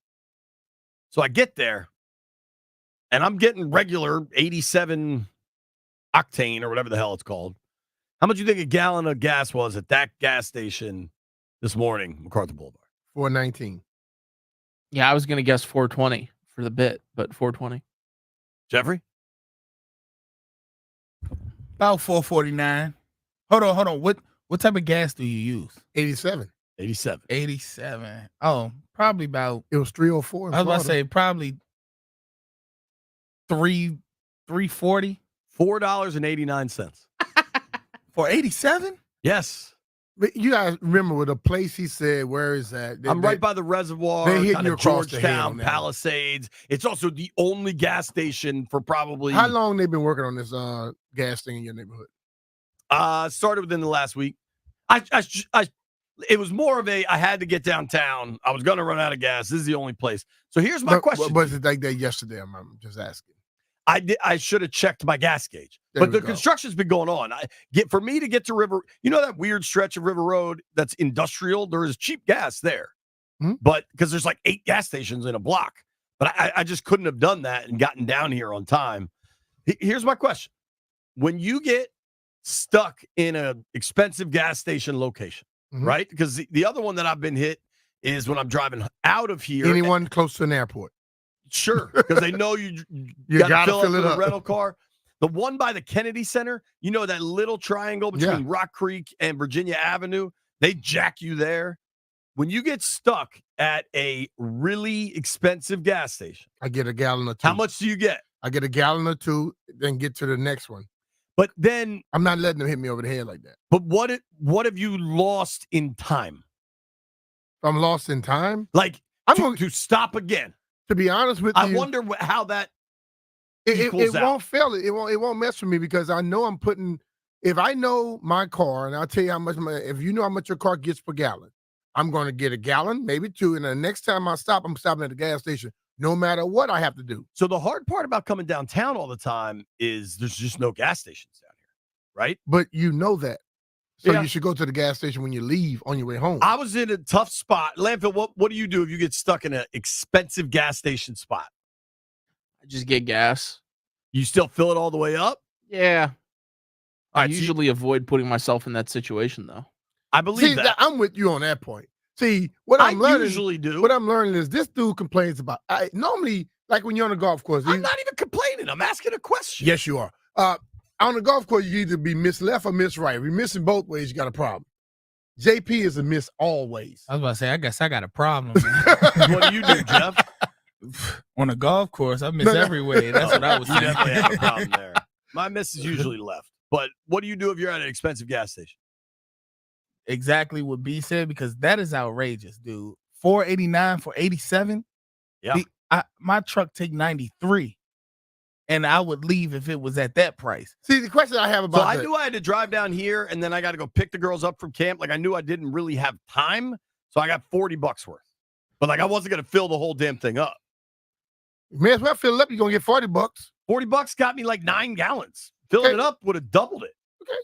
So I get there, and I'm getting regular 87 octane or whatever the hell it's called. How much do you think a gallon of gas was at that gas station this morning, MacArthur Boulevard? $4.19. Yeah, I was going to guess 420 for the bit, but 420. Jeffrey? About 449. Hold on. What type of gas do you use? 87. 87. Oh, probably about. It was 304. I was about to say probably 340. $4.89. For 87? Yes. But you guys remember with a place he said, where is that? I'm right by the reservoir, they hit kind you of across the head Georgetown, on that. Palisades. It's also the only gas station for probably. How long they been working on this gas thing in your neighborhood? Started within the last week. It was more of I had to get downtown. I was going to run out of gas. This is the only place. So here's my question. Was it like that yesterday? I'm just asking. I should have checked my gas gauge, There but we the go. construction's been going on. For me to get to River, you know that weird stretch of River Road that's industrial. There is cheap gas there, but because there's like 8 gas stations in a block. But I just couldn't have done that and gotten down here on time. Here's my question: when you get stuck in a expensive gas station location, right? Because the other one that I've been hit is when I'm driving out of here. Anyone close to an airport? Sure, because they know you gotta fill up the rental car. The one by the Kennedy Center, you know, that little triangle between Rock Creek and Virginia Avenue, they jack you there. When you get stuck at a really expensive gas station, I get a gallon or 2. how much do you get? I get a gallon or 2, then get to the next one. But then I'm not letting them hit me over the head like that. But what have you lost in time? I'm lost in time? Like, I'm going to stop again. To be honest with I you, wonder how that it equals out. won't fail it. It won't mess with me because I know I'm putting. If I know my car, and I'll tell you how much. If you know how much your car gets per gallon, I'm going to get a gallon, maybe 2, and the next time I stop, I'm stopping at the gas station, no matter what I have to do. So the hard part about coming downtown all the time is there's just no gas stations down here, right? But you know that. So you should go to the gas station when you leave on your way home. I was in a tough spot. Landfill, what do you do if you get stuck in an expensive gas station spot? I just get gas. You still fill it all the way up? Yeah. I right, usually avoid putting myself in that situation, though. I believe that. I'm with you on that point. See, what I'm learning. Usually do. What I'm learning is this dude complains about. Normally, like when you're on a golf course. I'm not even complaining. I'm asking a question. Yes, you are. On the golf course, you either be miss left or miss right. If you're missing both ways, you got a problem. JP is a miss always. I was about to say, I guess I got a problem. What do you do, Jeff? On a golf course, I miss every way. That's what I was You saying. definitely have a problem there. My miss is usually left. But what do you do if you're at an expensive gas station? Exactly what B said, because that is outrageous, dude. $4.89 for 87. Yeah. My truck take 93, and I would leave if it was at that price. See, the question I have about I knew I had to drive down here, and then I got to go pick the girls up from camp. Like, I knew I didn't really have time, so I got $40 worth. But, like, I wasn't going to fill the whole damn thing up. You may as well fill it up. You're going to get $40. $40 got me like 9 gallons. Filling it up would have doubled it. Okay.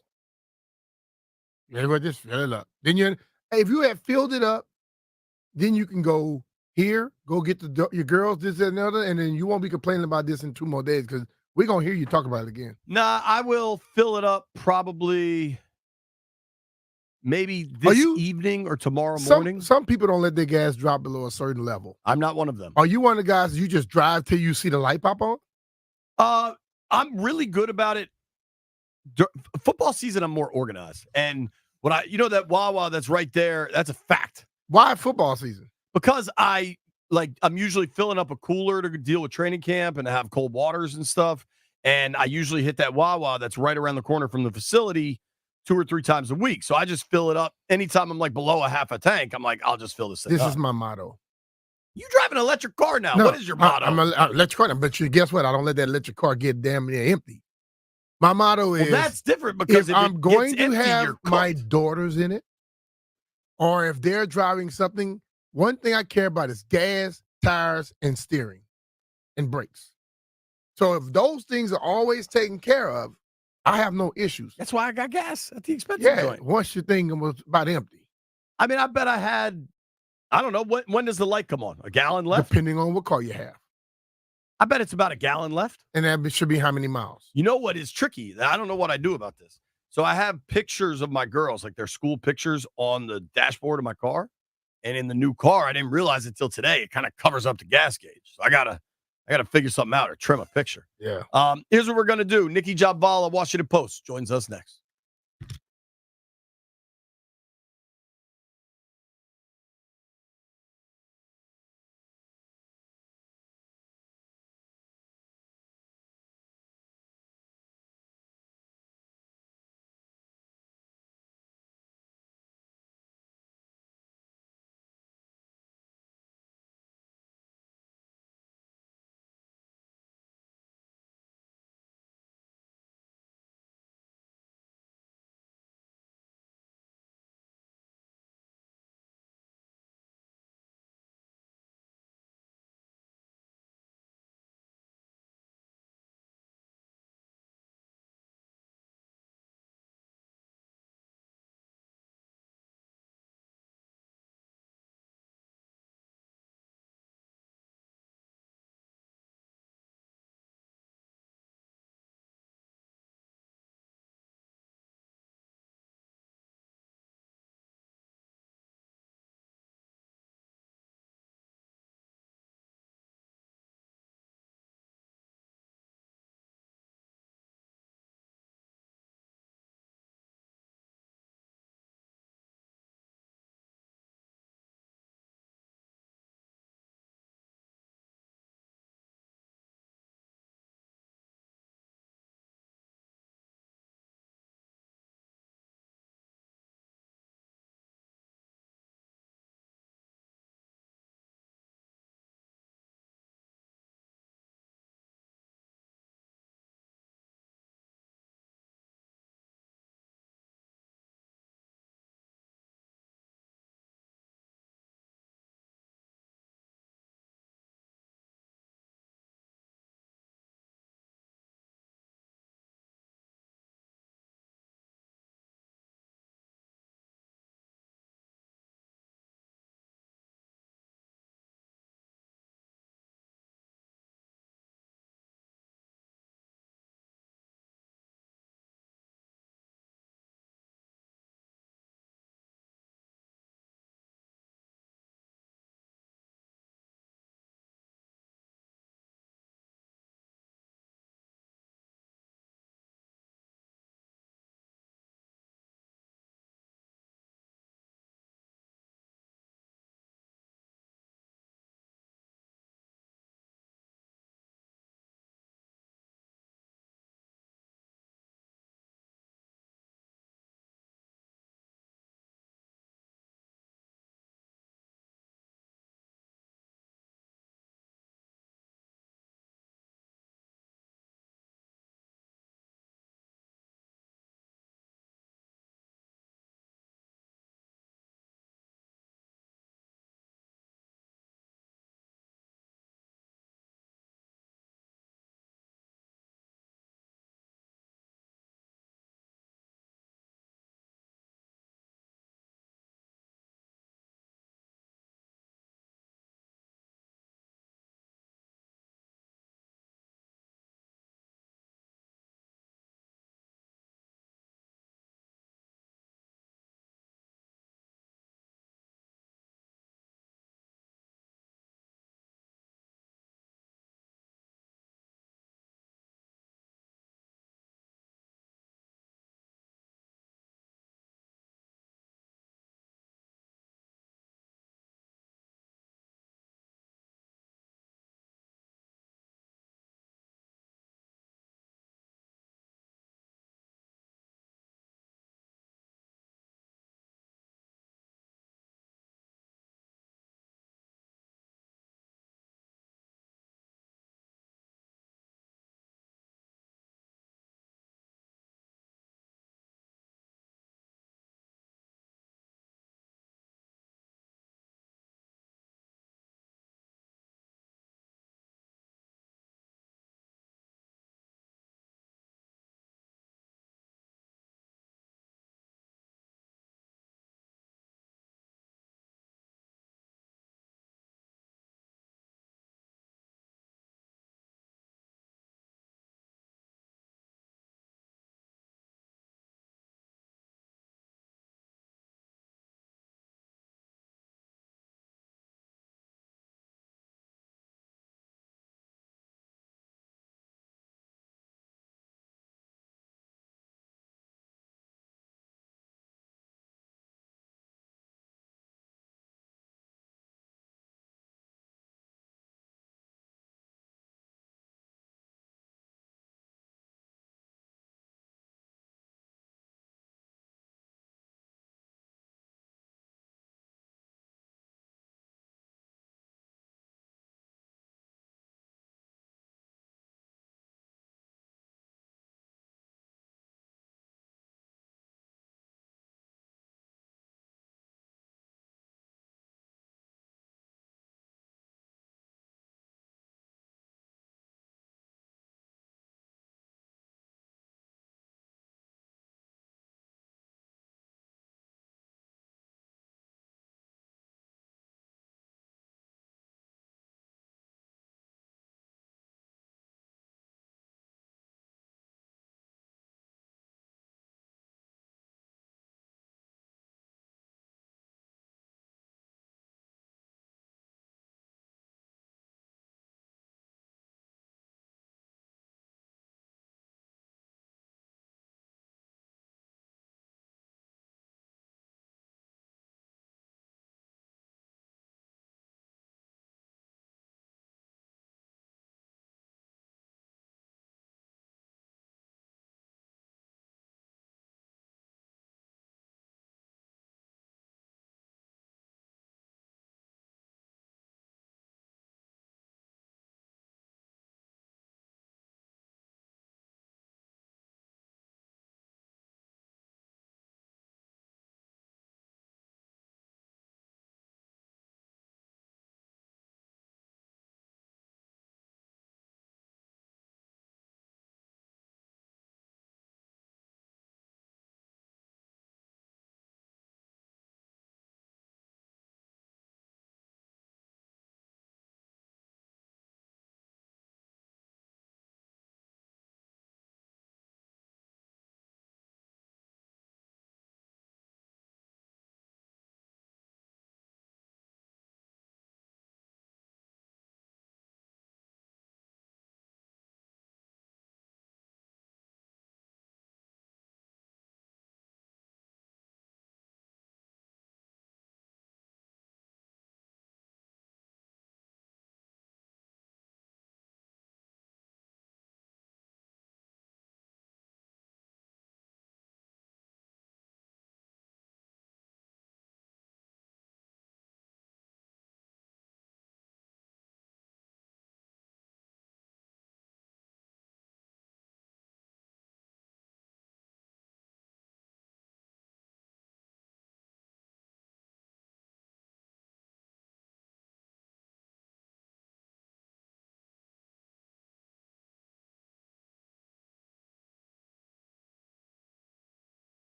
Yeah, well, just fill it up. Then if you had filled it up, then you can go here, go get your girls, this and another, and then you won't be complaining about this in 2 more days because we're going to hear you talk about it again. Nah, I will fill it up probably maybe this evening or tomorrow morning. Some people don't let their gas drop below a certain level. I'm not one of them. Are you one of the guys you just drive till you see the light pop on? I'm really good about it. Football season, I'm more organized. And that Wawa that's right there, that's a fact. Why football season? Because I'm usually filling up a cooler to deal with training camp and to have cold waters and stuff. And I usually hit that Wawa that's right around the corner from the facility 2 or 3 times a week. So I just fill it up. Anytime I'm like below a half a tank, I'm like, I'll just fill this thing up. This is my motto. You drive an electric car now. No, what is your motto? I'm an electric car, but guess what? I don't let that electric car get damn near empty. My motto is, that's different because if I'm going to empty, have my daughters in it, or if they're driving something, one thing I care about is gas, tires, and steering, and brakes. So if those things are always taken care of, I have no issues. That's why I got gas at the expensive joint. Once your thing was about empty. I mean, I bet I had, I don't know, when does the light come on? A gallon left? Depending on what car you have. I bet it's about a gallon left. And that should be how many miles? You know what is tricky? I don't know what I do about this. So I have pictures of my girls, like their school pictures on the dashboard of my car. And in the new car, I didn't realize it till today. It kind of covers up the gas gauge. So I gotta figure something out or trim a picture. Yeah. Here's what we're gonna do. Nikki Jabvala, Washington Post, joins us next.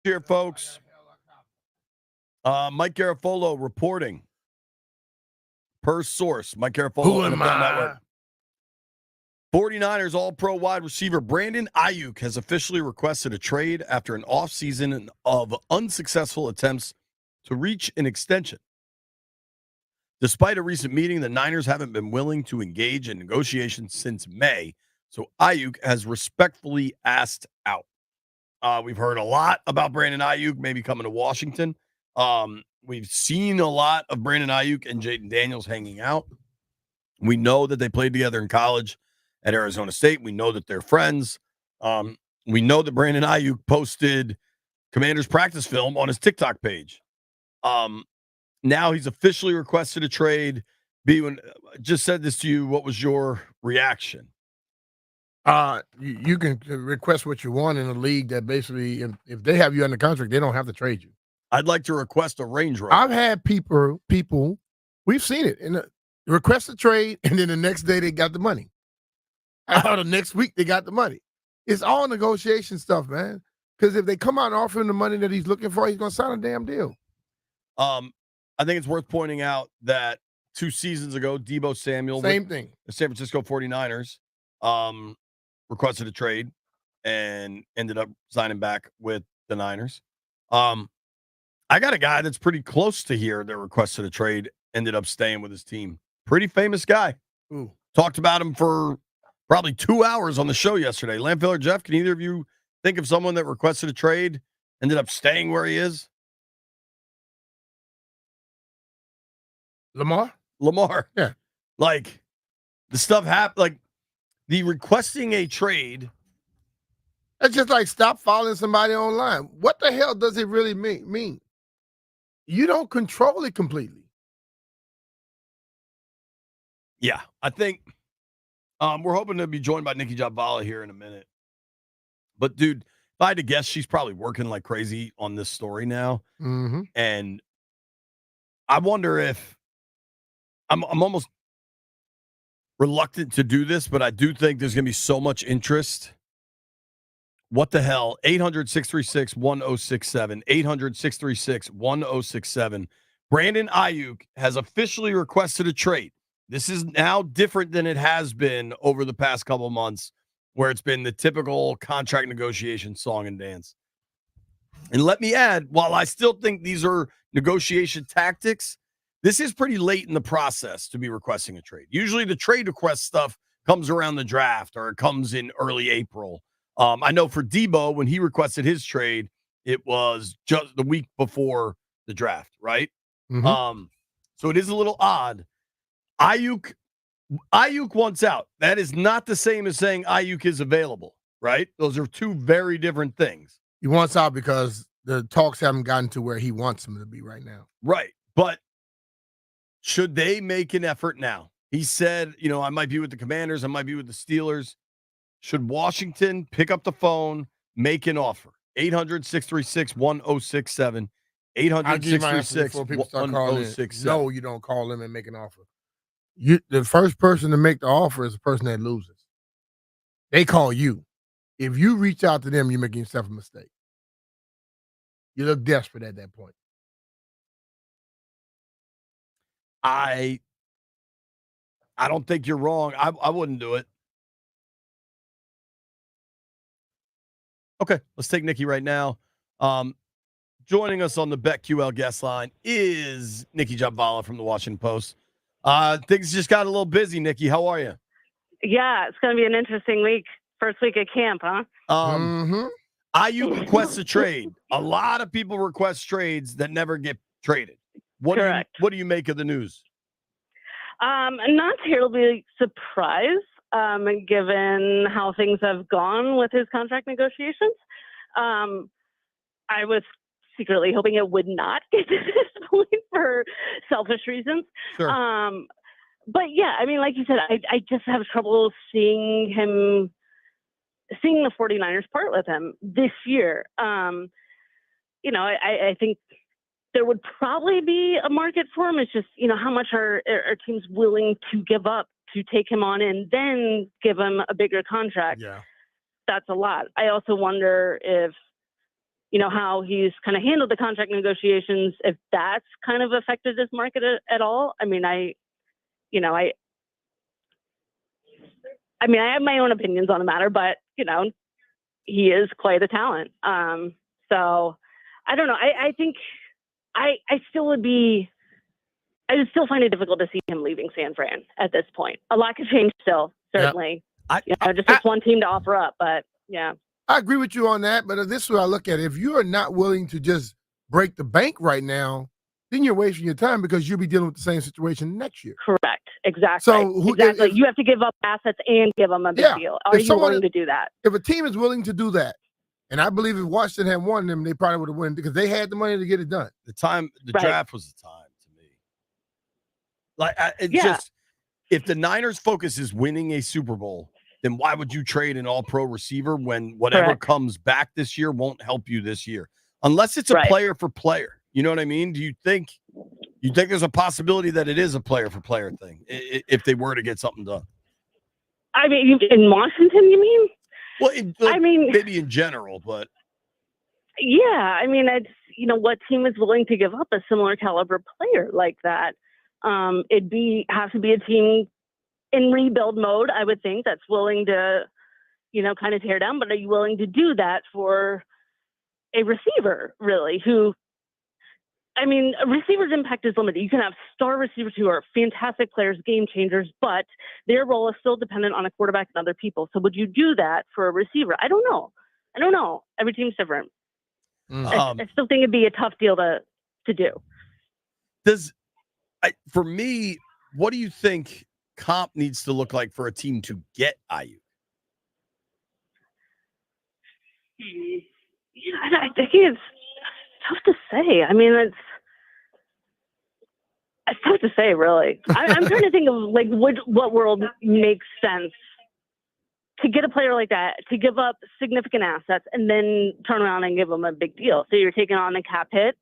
Here, folks. Mike Garafolo reporting. Per source, Mike Garafolo, Who am NFL I? Network. 49ers All-Pro wide receiver Brandon Aiyuk has officially requested a trade after an offseason of unsuccessful attempts to reach an extension. Despite a recent meeting, the Niners haven't been willing to engage in negotiations since May, so Aiyuk has respectfully asked out. We've heard a lot about Brandon Aiyuk maybe coming to Washington. We've seen a lot of Brandon Aiyuk and Jaden Daniels hanging out. We know that they played together in college at Arizona State. We know that they're friends. We know that Brandon Aiyuk posted Commanders practice film on his TikTok page. Now he's officially requested a trade. B, when I just said this to you, what was your reaction? You can request what you want in a league that basically, if they have you under contract, they don't have to trade you. I'd like to request a Range Rover. I've had people, we've seen it, and request a trade, and then the next day they got the money. Or the next week they got the money. It's all negotiation stuff, man. Because if they come out and offer him the money that he's looking for, he's going to sign a damn deal. I think it's worth pointing out that 2 seasons ago, Deebo Samuel, same thing. The San Francisco 49ers, requested a trade and ended up signing back with the Niners. I got a guy that's pretty close to here that requested a trade, ended up staying with his team. Pretty famous guy. Ooh. Talked about him for probably 2 hours on the show yesterday. Landfill or Jeff, can either of you think of someone that requested a trade, ended up staying where he is? Lamar? Yeah. Like, the stuff happened. Like, the requesting a trade. That's just like stop following somebody online. What the hell does it really mean? You don't control it completely. Yeah, I think we're hoping to be joined by Nikki Jabvala here in a minute. But, dude, if I had to guess, she's probably working like crazy on this story now. Mm-hmm. And I wonder if I'm almost reluctant to do this, but I do think there's going to be so much interest. What the hell? 800-636-1067. 800-636-1067. Brandon Aiyuk has officially requested a trade. This is now different than it has been over the past couple months, where it's been the typical contract negotiation song and dance. And let me add, while I still think these are negotiation tactics, this is pretty late in the process to be requesting a trade. Usually the trade request stuff comes around the draft or it comes in early April. I know for Deebo, when he requested his trade, it was just the week before the draft, right? Mm-hmm. So it is a little odd. Aiyuk wants out. That is not the same as saying Aiyuk is available, right? Those are two very different things. He wants out because the talks haven't gotten to where he wants him to be right now. Right. But should they make an effort now? He said, I might be with the Commanders. I might be with the Steelers. Should Washington pick up the phone, make an offer? 800-636-1067. 800-636-1067. No, you don't call them and make an offer. The first person to make the offer is the person that loses. They call you. If you reach out to them, you're making yourself a mistake. You look desperate at that point. I don't think you're wrong. I wouldn't do it. Okay, let's take Nikki right now. Joining us on the BetQL guest line is Nikki Jabvala from the Washington Post. Things just got a little busy, Nikki. How are you? Yeah, it's going to be an interesting week. First week of camp, huh? Aiyuk requests a trade. A lot of people request trades that never get traded. Correct. What do you make of the news? Not terribly surprised, given how things have gone with his contract negotiations. I was secretly hoping it would not get to this point for selfish reasons. Sure. But yeah, I mean, like you said, I just have trouble seeing the 49ers part with him this year. I think there would probably be a market for him. It's just, how much are teams willing to give up to take him on and then give him a bigger contract? Yeah. That's a lot. I also wonder if how he's kind of handled the contract negotiations, if that's kind of affected his market at all. I mean, I have my own opinions on the matter, but, he is quite a talent. So I don't know. I think I still would find it difficult to see him leaving San Fran at this point. A lot could change still, certainly. Just takes one team to offer up, but yeah. I agree with you on that, but this is what I look at it. If you are not willing to just break the bank right now, then you're wasting your time because you'll be dealing with the same situation next year. Correct. Exactly. So exactly. You have to give up assets and give them a big deal. Are you willing to do that? If a team is willing to do that, and I believe if Washington had won them, they probably would have won because they had the money to get it done. The draft was the time to me. Just if the Niners' focus is winning a Super Bowl, then why would you trade an all-pro receiver when whatever comes back this year won't help you this year? Unless it's a player for player. You know what I mean? Do you think there's a possibility that it is a player for player thing if they were to get something done? I mean, in Washington, you mean? Well, maybe in general, but yeah, I mean, it's what team is willing to give up a similar caliber player like that? Have to be a team in rebuild mode, I would think, that's willing to, kind of tear down. But are you willing to do that for a receiver, really? A receiver's impact is limited. You can have star receivers who are fantastic players, game changers, but their role is still dependent on a quarterback and other people. So would you do that for a receiver? I don't know. Every team's different. I still think it'd be a tough deal to do. For me, what do you think comp needs to look like for a team to get Aiyuk? I think it's tough to say. I mean, it's tough to say, really. I'm trying to think of what world makes sense to get a player like that, to give up significant assets and then turn around and give them a big deal. So you're taking on a cap hit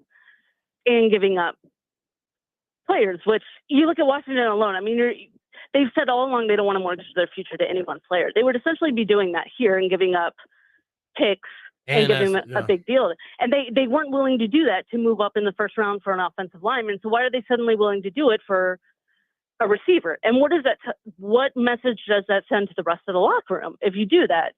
and giving up players, which you look at Washington alone. I mean, they've said all along they don't want to mortgage their future to any one player. They would essentially be doing that here and giving up picks and giving them a big deal. And they weren't willing to do that to move up in the first round for an offensive lineman. So why are they suddenly willing to do it for a receiver? And what does that? What message does that send to the rest of the locker room if you do that?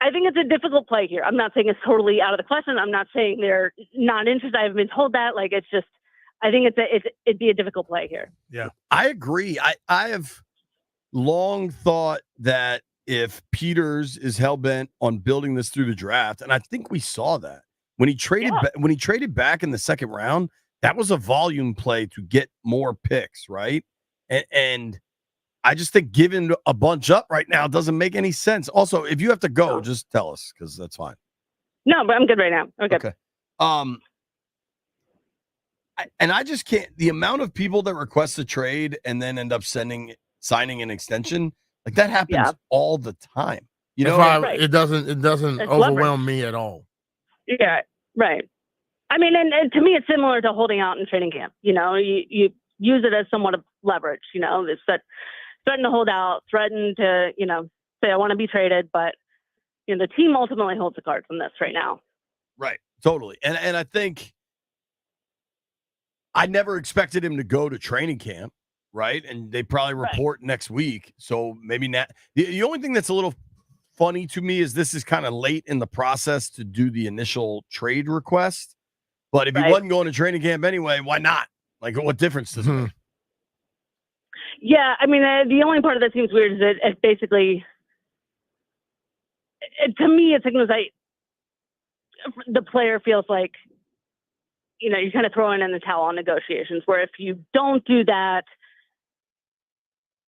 I think it's a difficult play here. I'm not saying it's totally out of the question. I'm not saying they're not interested. I haven't been told that. It's just, I think it'd be a difficult play here. Yeah, I agree. I have long thought that if Peters is hell-bent on building this through the draft, and I think we saw that when he traded back in the second round, that was a volume play to get more picks, right? And I just think giving a bunch up right now doesn't make any sense. Also, if you have to go, just tell us because that's fine. No, but I'm good right now. Okay. I just can't. The amount of people that request a trade and then end up signing an extension, that happens all the time. You know, it doesn't overwhelm me at all. Yeah, right. I mean, and to me, it's similar to holding out in training camp. You use it as somewhat of leverage. It's that threaten to hold out, threaten to say I want to be traded, but the team ultimately holds the cards on this right now. Right, totally, and I think I never expected him to go to training camp, right? And they probably report next week, so maybe not. The only thing that's a little funny to me is this is kind of late in the process to do the initial trade request. But if he wasn't going to training camp anyway, why not? What difference does it make? Yeah, I mean, the only part of that seems weird is that it basically, to me, it signals the player feels like, you're kind of throwing in the towel on negotiations, where if you don't do that,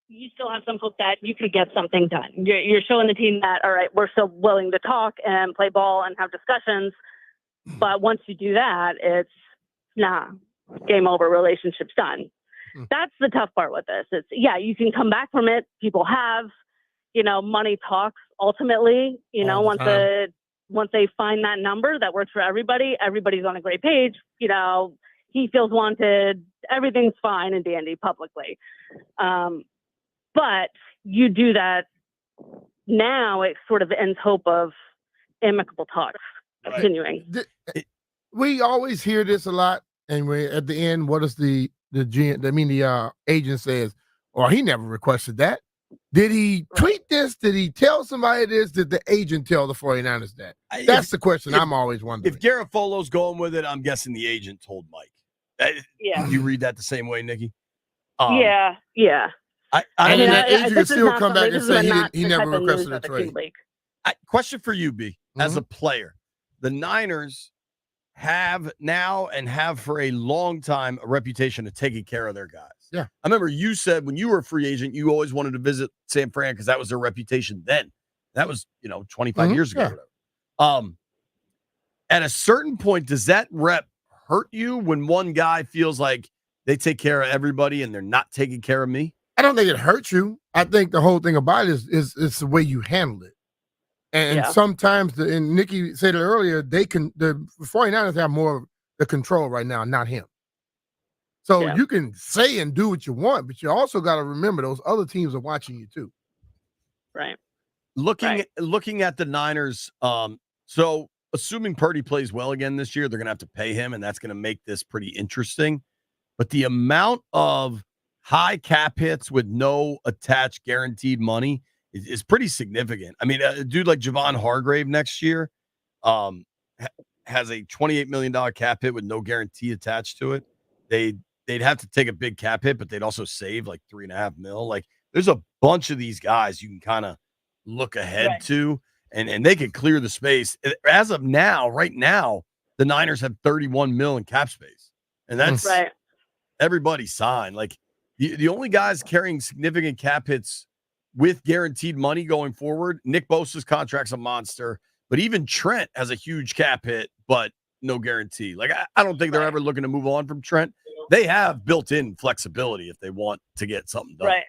you still have some hope that you could get something done. You're showing the team that, all right, we're still willing to talk and play ball and have discussions. But once you do that, it's game over, relationship's done. That's the tough part with this. It's you can come back from it. People have, money talks ultimately, once they find that number that works for everybody, everybody's on a great page. He feels wanted, everything's fine and dandy publicly. But you do that now, it sort of ends hope of amicable talks continuing. We always hear this a lot, and we at the end, what does the agent says, "Or he never requested that." Did he tweet this? Did he tell somebody this? Did the agent tell the 49ers that? That's the question I'm always wondering. If Garofalo's going with it, I'm guessing the agent told Mike. Yeah. You read that the same way, Nikki? Yeah. I mean, the agent can still come back and say he never requested a trade. Question for you, B, as a player. The Niners have now and have for a long time a reputation of taking care of their guys. Yeah. I remember you said when you were a free agent, you always wanted to visit San Fran because that was their reputation then. That was, 25 years ago. Yeah. At a certain point, does that rep hurt you when one guy feels like they take care of everybody and they're not taking care of me? I don't think it hurts you. I think the whole thing about it is the way you handle it. And sometimes, and Nikki said it earlier, the 49ers have more of the control right now, not him. So you can say and do what you want, but you also got to remember those other teams are watching you too. Right. Looking at the Niners, so assuming Purdy plays well again this year, they're going to have to pay him, and that's going to make this pretty interesting. But the amount of high cap hits with no attached guaranteed money is pretty significant. I mean, a dude like Javon Hargrave next year has a $28 million cap hit with no guarantee attached to it. They'd have to take a big cap hit, but they'd also save like $3.5 million. Like, there's a bunch of these guys you can kind of look ahead to, and they could clear the space. As of now, right now, the Niners have $31 million in cap space, and that's everybody signed. Like, the only guys carrying significant cap hits with guaranteed money going forward, Nick Bosa's contract's a monster, but even Trent has a huge cap hit, but no guarantee. Like, I don't think they're ever looking to move on from Trent. They have built-in flexibility if they want to get something done. Right.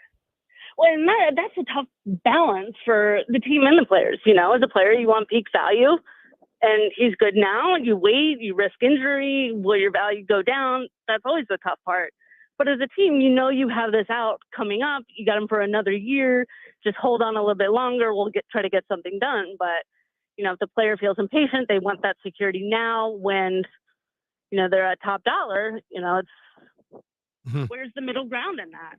Well, and that's a tough balance for the team and the players. As a player, you want peak value, and he's good now. You wait, you risk injury. Will your value go down? That's always the tough part. But as a team, you have this out coming up. You got him for another year. Just hold on a little bit longer. We'll try to get something done. But, if the player feels impatient, they want that security now when, they're at top dollar. It's where's the middle ground in that?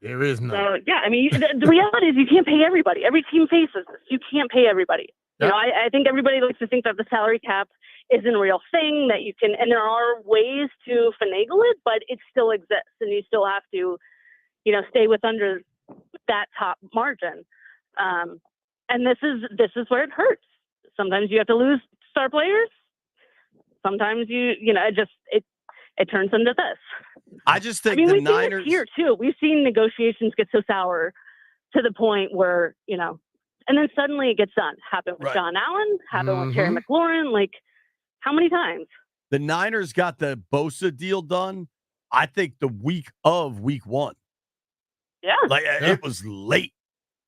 There is none. So, yeah, I mean, the reality is you can't pay everybody. Every team faces this. You can't pay everybody. Yep. I think everybody likes to think that the salary cap isn't a real thing, that you can, and there are ways to finagle it, but it still exists, and you still have to, stay with under that top margin. And this is where it hurts. Sometimes you have to lose star players. Sometimes it turns into this. I just think we've Niners seen this here too. We've seen negotiations get so sour to the point where, and then suddenly it gets done. Happened with John Allen, happened with Terry McLaurin. Like, how many times? The Niners got the Bosa deal done, I think, the week of week one. Yeah. It was late.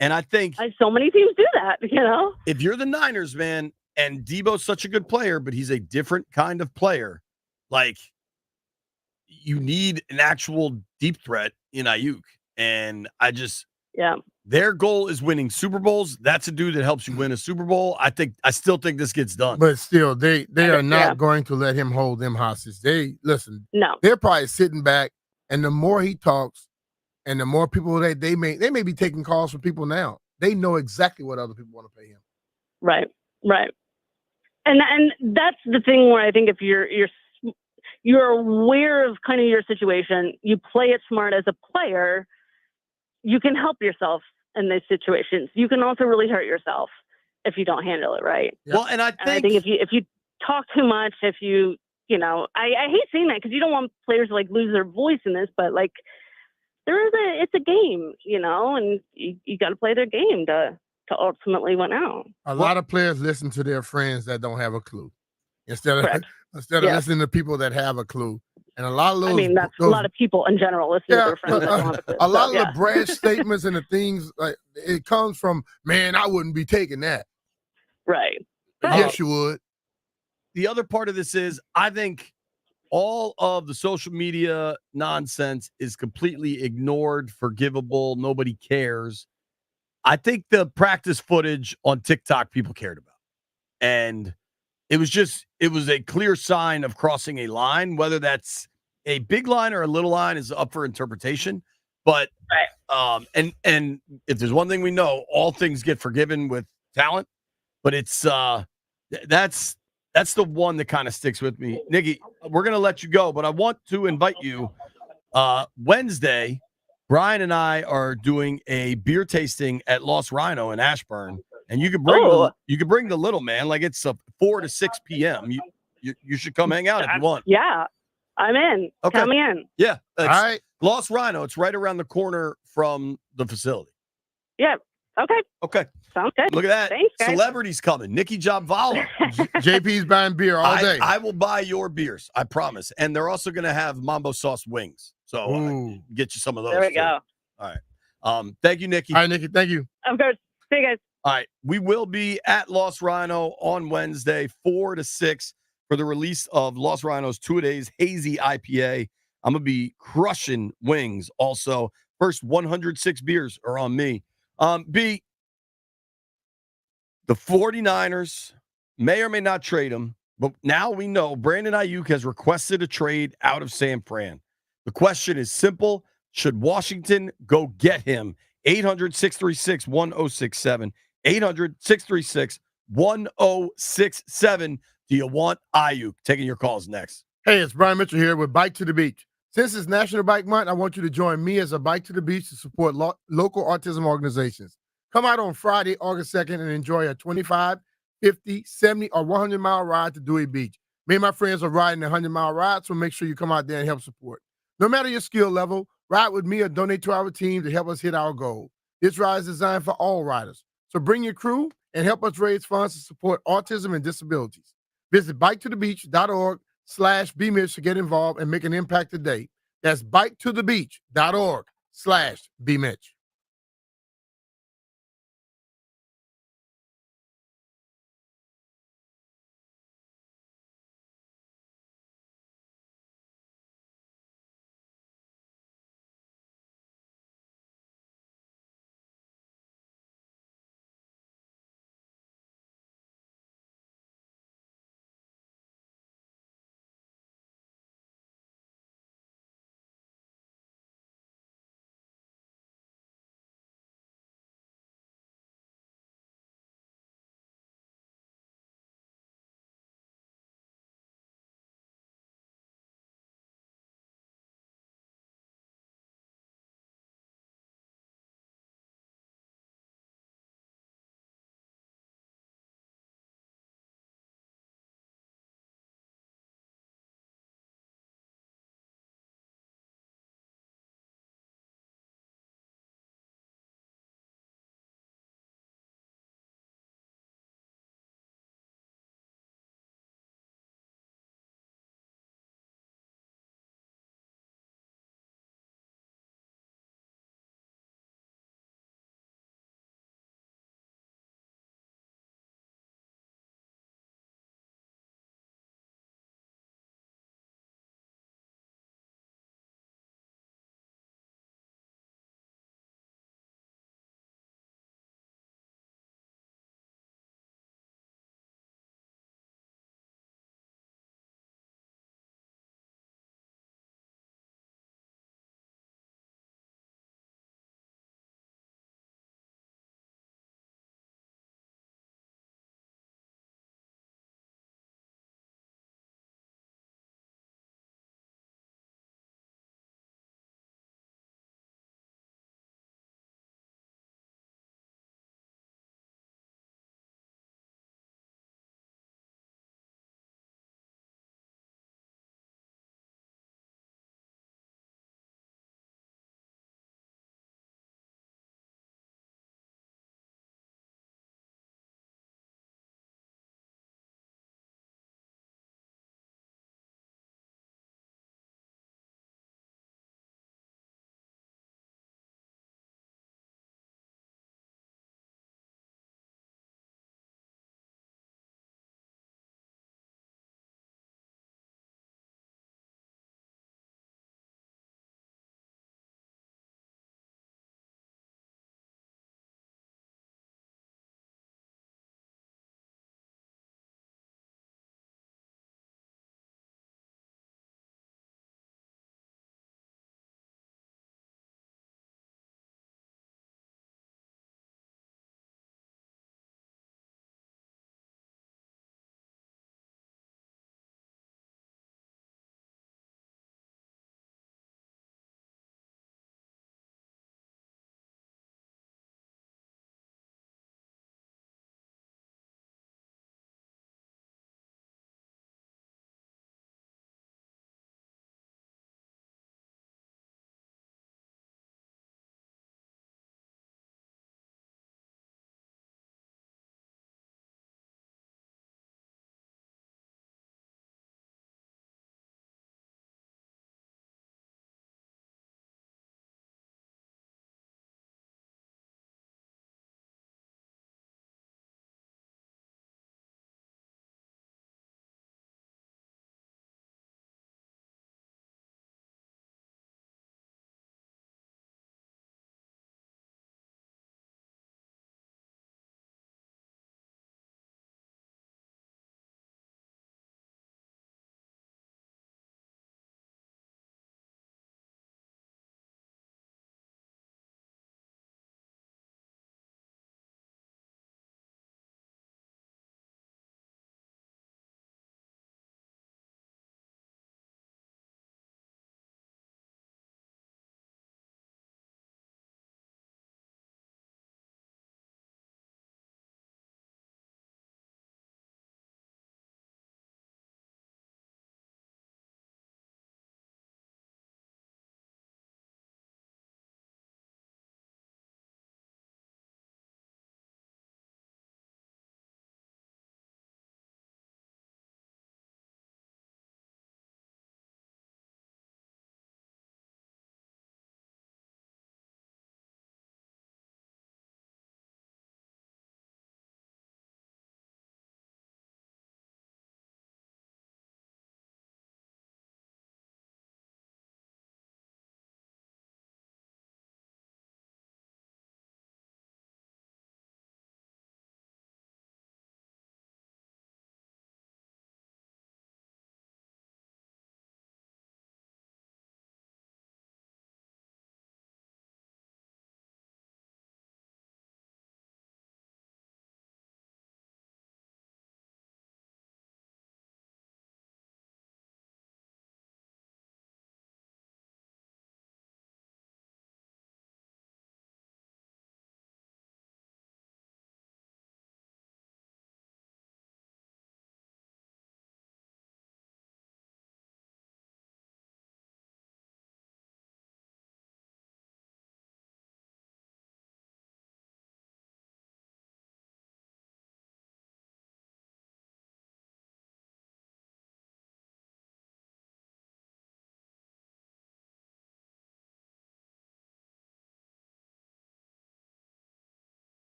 And I think so many teams do that, If you're the Niners, man, and Debo's such a good player, but he's a different kind of player, like, you need an actual deep threat in Aiyuk. And their goal is winning Super Bowls. That's a dude that helps you win a Super Bowl. I still think this gets done. But still, they are not going to let him hold them hostage. They're probably sitting back, and the more he talks, and the more people they may be taking calls from people now. They know exactly what other people want to pay him. Right. And that's the thing where I think if you're aware of kind of your situation, you play it smart as a player, you can help yourself in these situations. You can also really hurt yourself if you don't handle it right. Well, and I think if you talk too much, if you, I hate saying that because you don't want players to lose their voice in this, but it's a game, and you got to play their game to ultimately win out. A lot of players listen to their friends that don't have a clue instead of listening to people that have a clue. And a lot of those, a lot of people in general listen to their friends that don't have a clue. A lot of the brash statements and the things, it comes from, man, I wouldn't be taking that. Right. Yes, you would. The other part of this is, I think all of the social media nonsense is completely ignored, forgivable. Nobody cares. I think the practice footage on TikTok people cared about. And it was a clear sign of crossing a line, whether that's a big line or a little line is up for interpretation. But and if there's one thing we know, all things get forgiven with talent. But it's that's the one that kind of sticks with me. Nikki, we're gonna let you go, but I want to invite you Wednesday. Brian and I are doing a beer tasting at Lost Rhino in Ashburn, and you could bring the little man. Like it's 4 to 6 p.m. You should come hang out if you want. Yeah, I'm in. Okay. Count me in. Yeah, All right. Lost Rhino. It's right around the corner from the facility. Yeah. Okay. Okay. Sounds good. Look at that. Thanks, guys. Celebrities coming. Nikki Jobvala. JP's buying beer all day. I will buy your beers. I promise. And they're also going to have Mambo sauce wings. So get you some of those. There we too. go. All right. Thank you, Nikki. All right, Nikki. Thank you. Of course. See you guys. All right. We will be at Lost Rhino on Wednesday, 4 to 6, for the release of Lost Rhino's 2-a-days hazy IPA. I'm going to be crushing wings also. First 106 beers are on me. B, the 49ers may or may not trade him, but now we know Brandon Aiyuk has requested a trade out of San Fran. The question is simple. Should Washington go get him? 800-636-1067. 800-636-1067. Do you want Aiyuk? Taking your calls next. Hey, it's Brian Mitchell here with Bike to the Beach. Since it's National Bike Month, I want you to join me as a Bike to the Beach to support local autism organizations. Come out on Friday, August 2nd, and enjoy a 25, 50, 70, or 100-mile ride to Dewey Beach. Me and my friends are riding a 100-mile ride, so make sure you come out there and help support. No matter your skill level, ride with me or donate to our team to help us hit our goal. This ride is designed for all riders. So bring your crew and help us raise funds to support autism and disabilities. Visit biketothebeach.org/BMitch to get involved and make an impact today. That's biketothebeach.org/BMitch.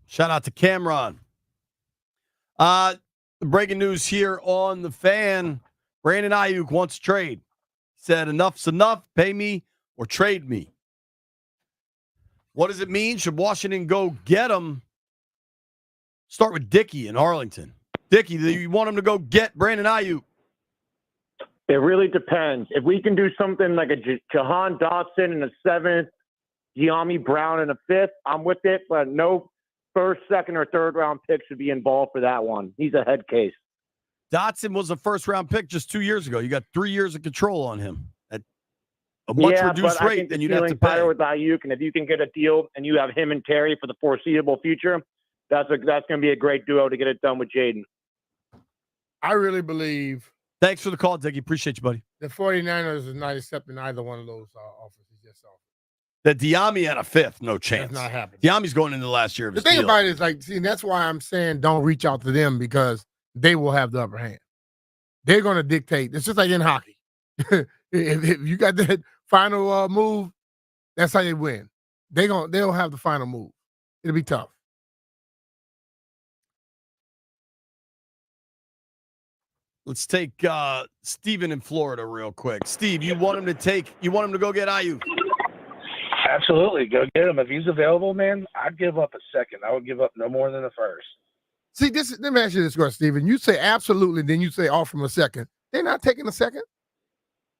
Shout out to Cameron. Breaking news here on the Fan. Brandon Aiyuk wants to trade. Said enough's enough. Pay me or trade me. What does it mean? Should Washington go get him? Start with Dickie in Arlington. Dickie, do you want him to go get Brandon Aiyuk? It really depends. If we can do something like a Jahan Dotson in the 7th, De'Ami Brown in the 5th, I'm with it, but no first, second, or third round pick should be involved for that one. He's a head case. Dotson was a first-round pick just 2 years ago. You got 3 years of control on him at a much reduced rate than you'd have to pay. With Aiyuk, and if you can get a deal and you have him and Terry for the foreseeable future, that's going to be a great duo to get it done with Jaden. I really believe. Thanks for the call, Dickie. Appreciate you, buddy. The 49ers is not accepting either one of those offers. Just off. That De'Ami had a 5th, no chance. That's not happening. De'Ami's going into the last year of his deal. The thing about it is, like, see, that's why I'm saying don't reach out to them because they will have the upper hand. They're going to dictate. It's just like in hockey. if you got that final move, that's how they win. They'll have the final move. It'll be tough. Let's take Steven in Florida real quick. Steve, you want him to go get Aiyuk? Absolutely. Go get him. If he's available, man, I'd give up a second. I would give up no more than a first. See, let me ask you this question, Steven. You say absolutely, then you say offer him a second. They're not taking a second?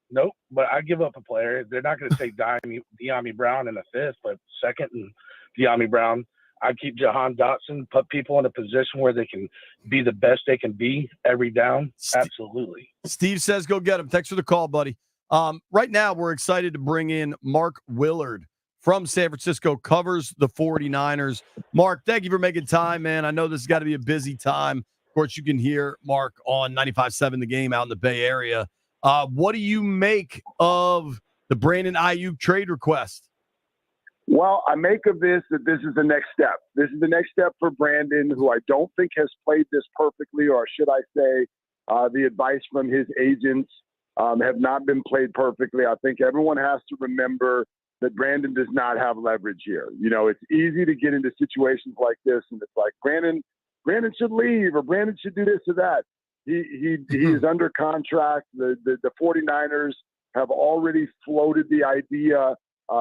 Nope, but I give up a player. They're not going to take De'Ami Brown in the 5th, but second and De'Ami Brown. I keep Jahan Dotson, put people in a position where they can be the best they can be every down. Absolutely. Steve says go get him. Thanks for the call, buddy. Right now, we're excited to bring in Mark Willard from San Francisco, covers the 49ers. Mark, thank you for making time, man. I know this has got to be a busy time. Of course, you can hear Mark on 95.7 The Game out in the Bay Area. What do you make of the Brandon Aiyuk trade request? Well, I make of this that this is the next step. This is the next step for Brandon, who I don't think has played this perfectly, or should I say the advice from his agents have not been played perfectly. I think everyone has to remember that Brandon does not have leverage here. You know, it's easy to get into situations like this, and it's like, Brandon should leave, or Brandon should do this or that. He is under contract. The 49ers have already floated the idea.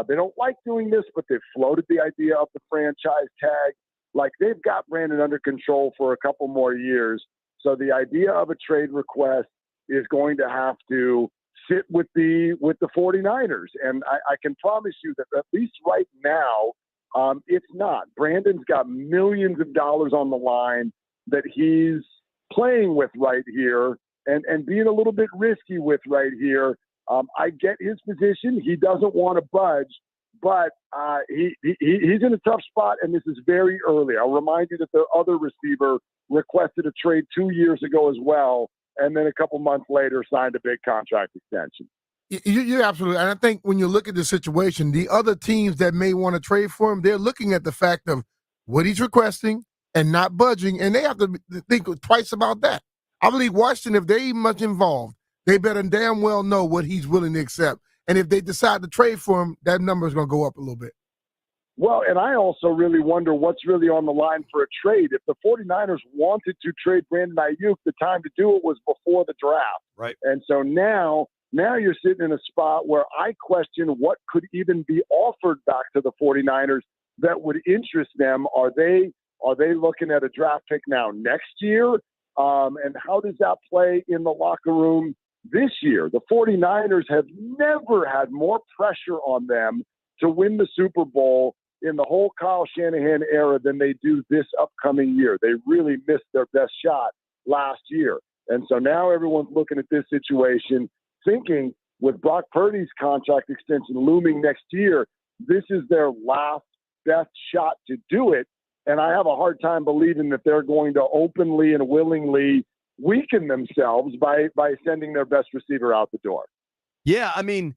They don't like doing this, but they've floated the idea of the franchise tag. Like, they've got Brandon under control for a couple more years. So the idea of a trade request is going to have to sit with the 49ers. And I can promise you that at least right now, it's not. Brandon's got millions of dollars on the line that he's playing with right here and being a little bit risky with right here. I get his position. He doesn't want to budge, but he's in a tough spot, and this is very early. I'll remind you that the other receiver requested a trade 2 years ago as well, and then a couple months later signed a big contract extension. You're absolutely. And I think when you look at the situation, the other teams that may want to trade for him, they're looking at the fact of what he's requesting and not budging, and they have to think twice about that. I believe Washington, if they're even much involved, they better damn well know what he's willing to accept. And if they decide to trade for him, that number is going to go up a little bit. Well, and I also really wonder what's really on the line for a trade. If the 49ers wanted to trade Brandon Aiyuk, the time to do it was before the draft. Right. And so now you're sitting in a spot where I question what could even be offered back to the 49ers that would interest them. Are they looking at a draft pick now next year? And how does that play in the locker room this year? The 49ers have never had more pressure on them to win the Super Bowl in the whole Kyle Shanahan era than they do this upcoming year. They really missed their best shot last year. And so now everyone's looking at this situation thinking, with Brock Purdy's contract extension looming next year, this is their last best shot to do it. And I have a hard time believing that they're going to openly and willingly weaken themselves by sending their best receiver out the door. Yeah, I mean,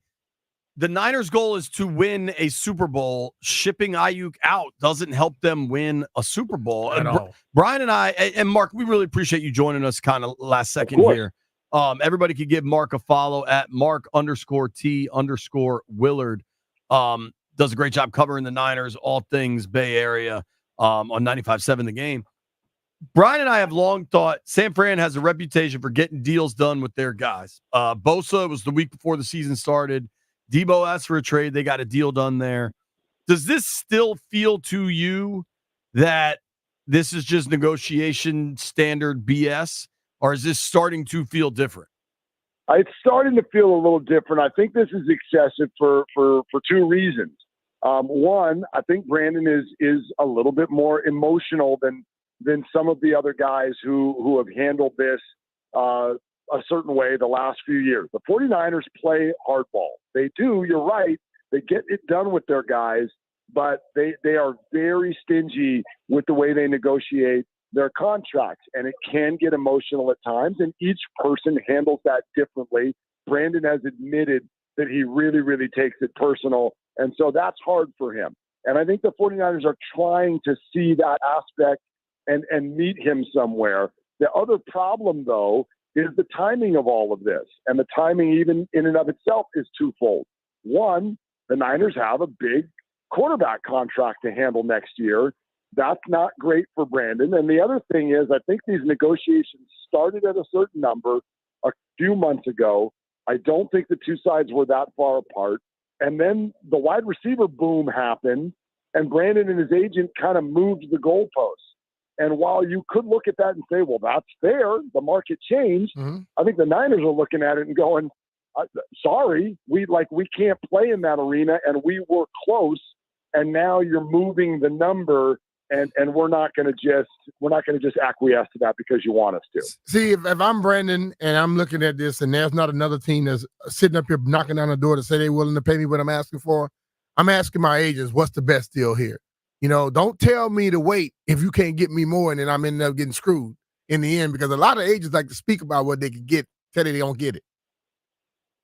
the Niners' goal is to win a Super Bowl. Shipping Aiyuk out doesn't help them win a Super Bowl. At all. Brian and I, and Mark, we really appreciate you joining us kind of last second here. Everybody could give Mark a follow at Mark_T_Willard. Does a great job covering the Niners, all things Bay Area on 95.7 The Game. Brian and I have long thought San Fran has a reputation for getting deals done with their guys. Bosa was the week before the season started. Debo asked for a trade. They got a deal done there. Does this still feel to you that this is just negotiation standard BS, or is this starting to feel different? It's starting to feel a little different. I think this is excessive for two reasons. One, I think Brandon is a little bit more emotional than some of the other guys who have handled this a certain way the last few years. The 49ers play hardball. They do, you're right. They get it done with their guys, but they are very stingy with the way they negotiate their contracts, and it can get emotional at times, and each person handles that differently. Brandon has admitted that he really, really takes it personal, and so that's hard for him. And I think the 49ers are trying to see that aspect and meet him somewhere. The other problem, though, is the timing of all of this. And the timing, even in and of itself, is twofold. One, the Niners have a big quarterback contract to handle next year. That's not great for Brandon. And the other thing is, I think these negotiations started at a certain number a few months ago. I don't think the two sides were that far apart. And then the wide receiver boom happened, and Brandon and his agent kind of moved the goalposts. And while you could look at that and say, well, that's fair, the market changed, I think the Niners are looking at it and going, sorry, we can't play in that arena, and we were close, and now you're moving the number, and we're not going to just acquiesce to that because you want us to. See, if I'm Brandon and I'm looking at this, and there's not another team that's sitting up here knocking down the door to say they're willing to pay me what I'm asking for, I'm asking my agents, what's the best deal here? Don't tell me to wait if you can't get me more, and then I'm ending up getting screwed in the end, because a lot of agents like to speak about what they can get, tell you they don't get it.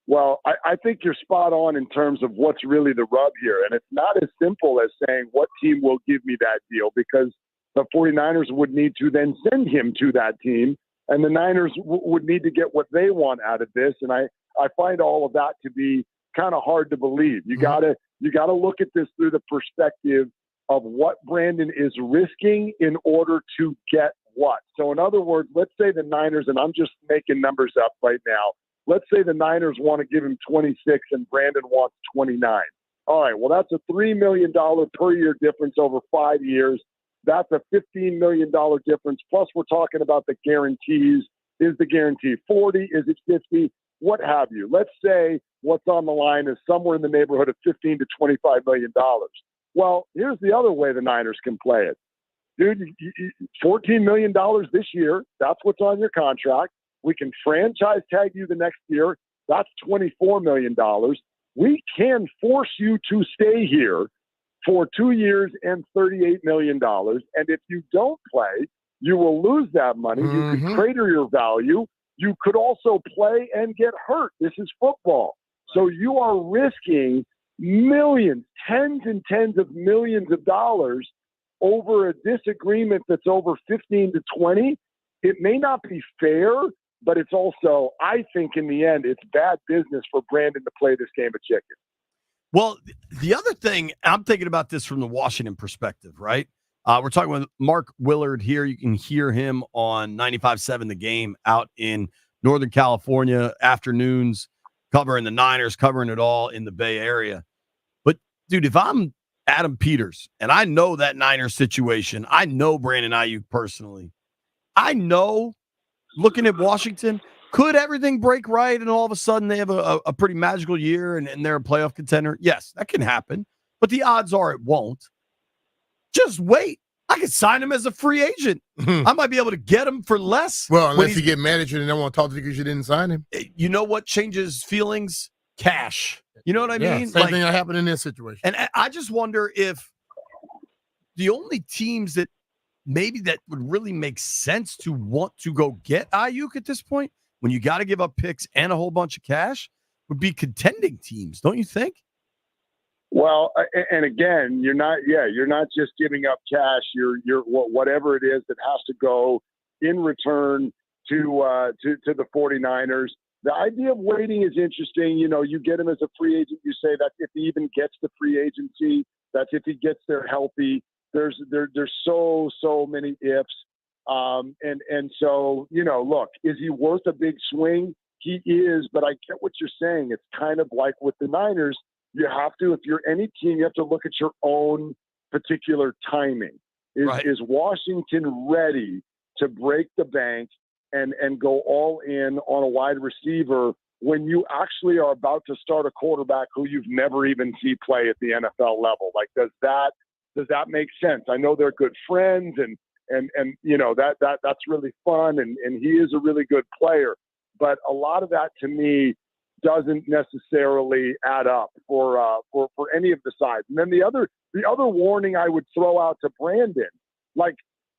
Well, I think you're spot on in terms of what's really the rub here. And it's not as simple as saying what team will give me that deal, because the 49ers would need to then send him to that team, and the Niners would need to get what they want out of this. And I find all of that to be kind of hard to believe. You gotta look at this through the perspective of what Brandon is risking in order to get what. So in other words, let's say the Niners, and I'm just making numbers up right now, let's say the Niners want to give him 26 and Brandon wants 29. All right, well, that's a $3 million per year difference over 5 years. That's a $15 million difference. Plus, we're talking about the guarantees. Is the guarantee 40? Is it 50? What have you? Let's say what's on the line is somewhere in the neighborhood of $15 to $25 million. Well, here's the other way the Niners can play it. Dude, $14 million this year. That's what's on your contract. We can franchise tag you the next year. That's $24 million. We can force you to stay here for 2 years and $38 million. And if you don't play, you will lose that money. You could crater your value. You could also play and get hurt. This is football. So you are risking millions, tens and tens of millions of dollars over a disagreement that's over 15 to 20. It may not be fair, but it's also, I think in the end, it's bad business for Brandon to play this game of chicken. Well, the other thing, I'm thinking about this from the Washington perspective, right? We're talking with Mark Willard here. You can hear him on 95.7 The Game out in Northern California, afternoons, covering the Niners, covering it all in the Bay Area. But, dude, if I'm Adam Peters and I know that Niners situation, I know Brandon Aiyuk personally, I know, looking at Washington, could everything break right and all of a sudden they have a pretty magical year and they're a playoff contender? Yes, that can happen, but the odds are it won't. Just wait. I could sign him as a free agent. I might be able to get him for less. Well, unless you get mad at you and don't want to talk to you because you didn't sign him. You know what changes feelings? Cash. You know what I mean? Same thing that happened in this situation. And I just wonder if the only teams that maybe that would really make sense to want to go get Aiyuk at this point, when you got to give up picks and a whole bunch of cash, would be contending teams, don't you think? Well, and again, you're not just giving up cash. You're whatever it is that has to go in return to the 49ers. The idea of waiting is interesting. You know, you get him as a free agent. You say that if he even gets the free agency, that's if he gets there healthy. There's so many ifs. And so, you know, look, is he worth a big swing? He is, but I get what you're saying. It's kind of like with the Niners. You have to, if you're any team, you have to look at your own particular timing. Is Washington ready to break the bank and go all in on a wide receiver when you actually are about to start a quarterback who you've never even seen play at the NFL level? Like, does that make sense? I know they're good friends and you know, that's really fun and he is a really good player. But a lot of that to me doesn't necessarily add up for any of the sides. And then the other warning I would throw out to Brandon, like,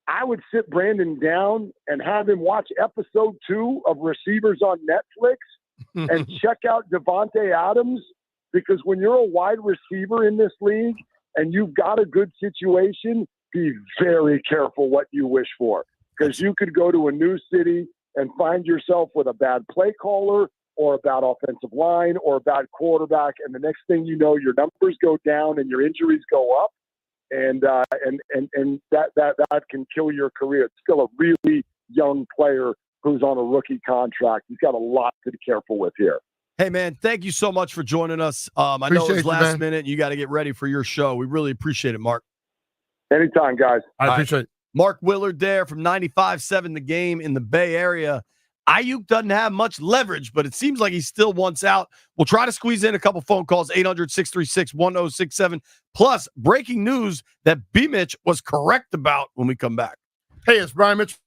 I would sit Brandon down and have him watch episode 2 of Receivers on Netflix and check out Devontae Adams, because when you're a wide receiver in this league and you've got a good situation, be very careful what you wish for, because you could go to a new city and find yourself with a bad play caller or a bad offensive line or a bad quarterback, and the next thing you know, your numbers go down and your injuries go up. And that can kill your career. It's still a really young player who's on a rookie contract. He's got a lot to be careful with here. Hey, man, thank you so much for joining us. I know it was last minute. You got to get ready for your show. We really appreciate it, Mark. Anytime, guys. I appreciate it. Mark Willard there from 95.7 The Game in the Bay Area. Aiyuk doesn't have much leverage, but it seems like he still wants out. We'll try to squeeze in a couple phone calls, 800-636-1067. Plus, breaking news that B-Mitch was correct about when we come back. Hey, it's Brian Mitchell.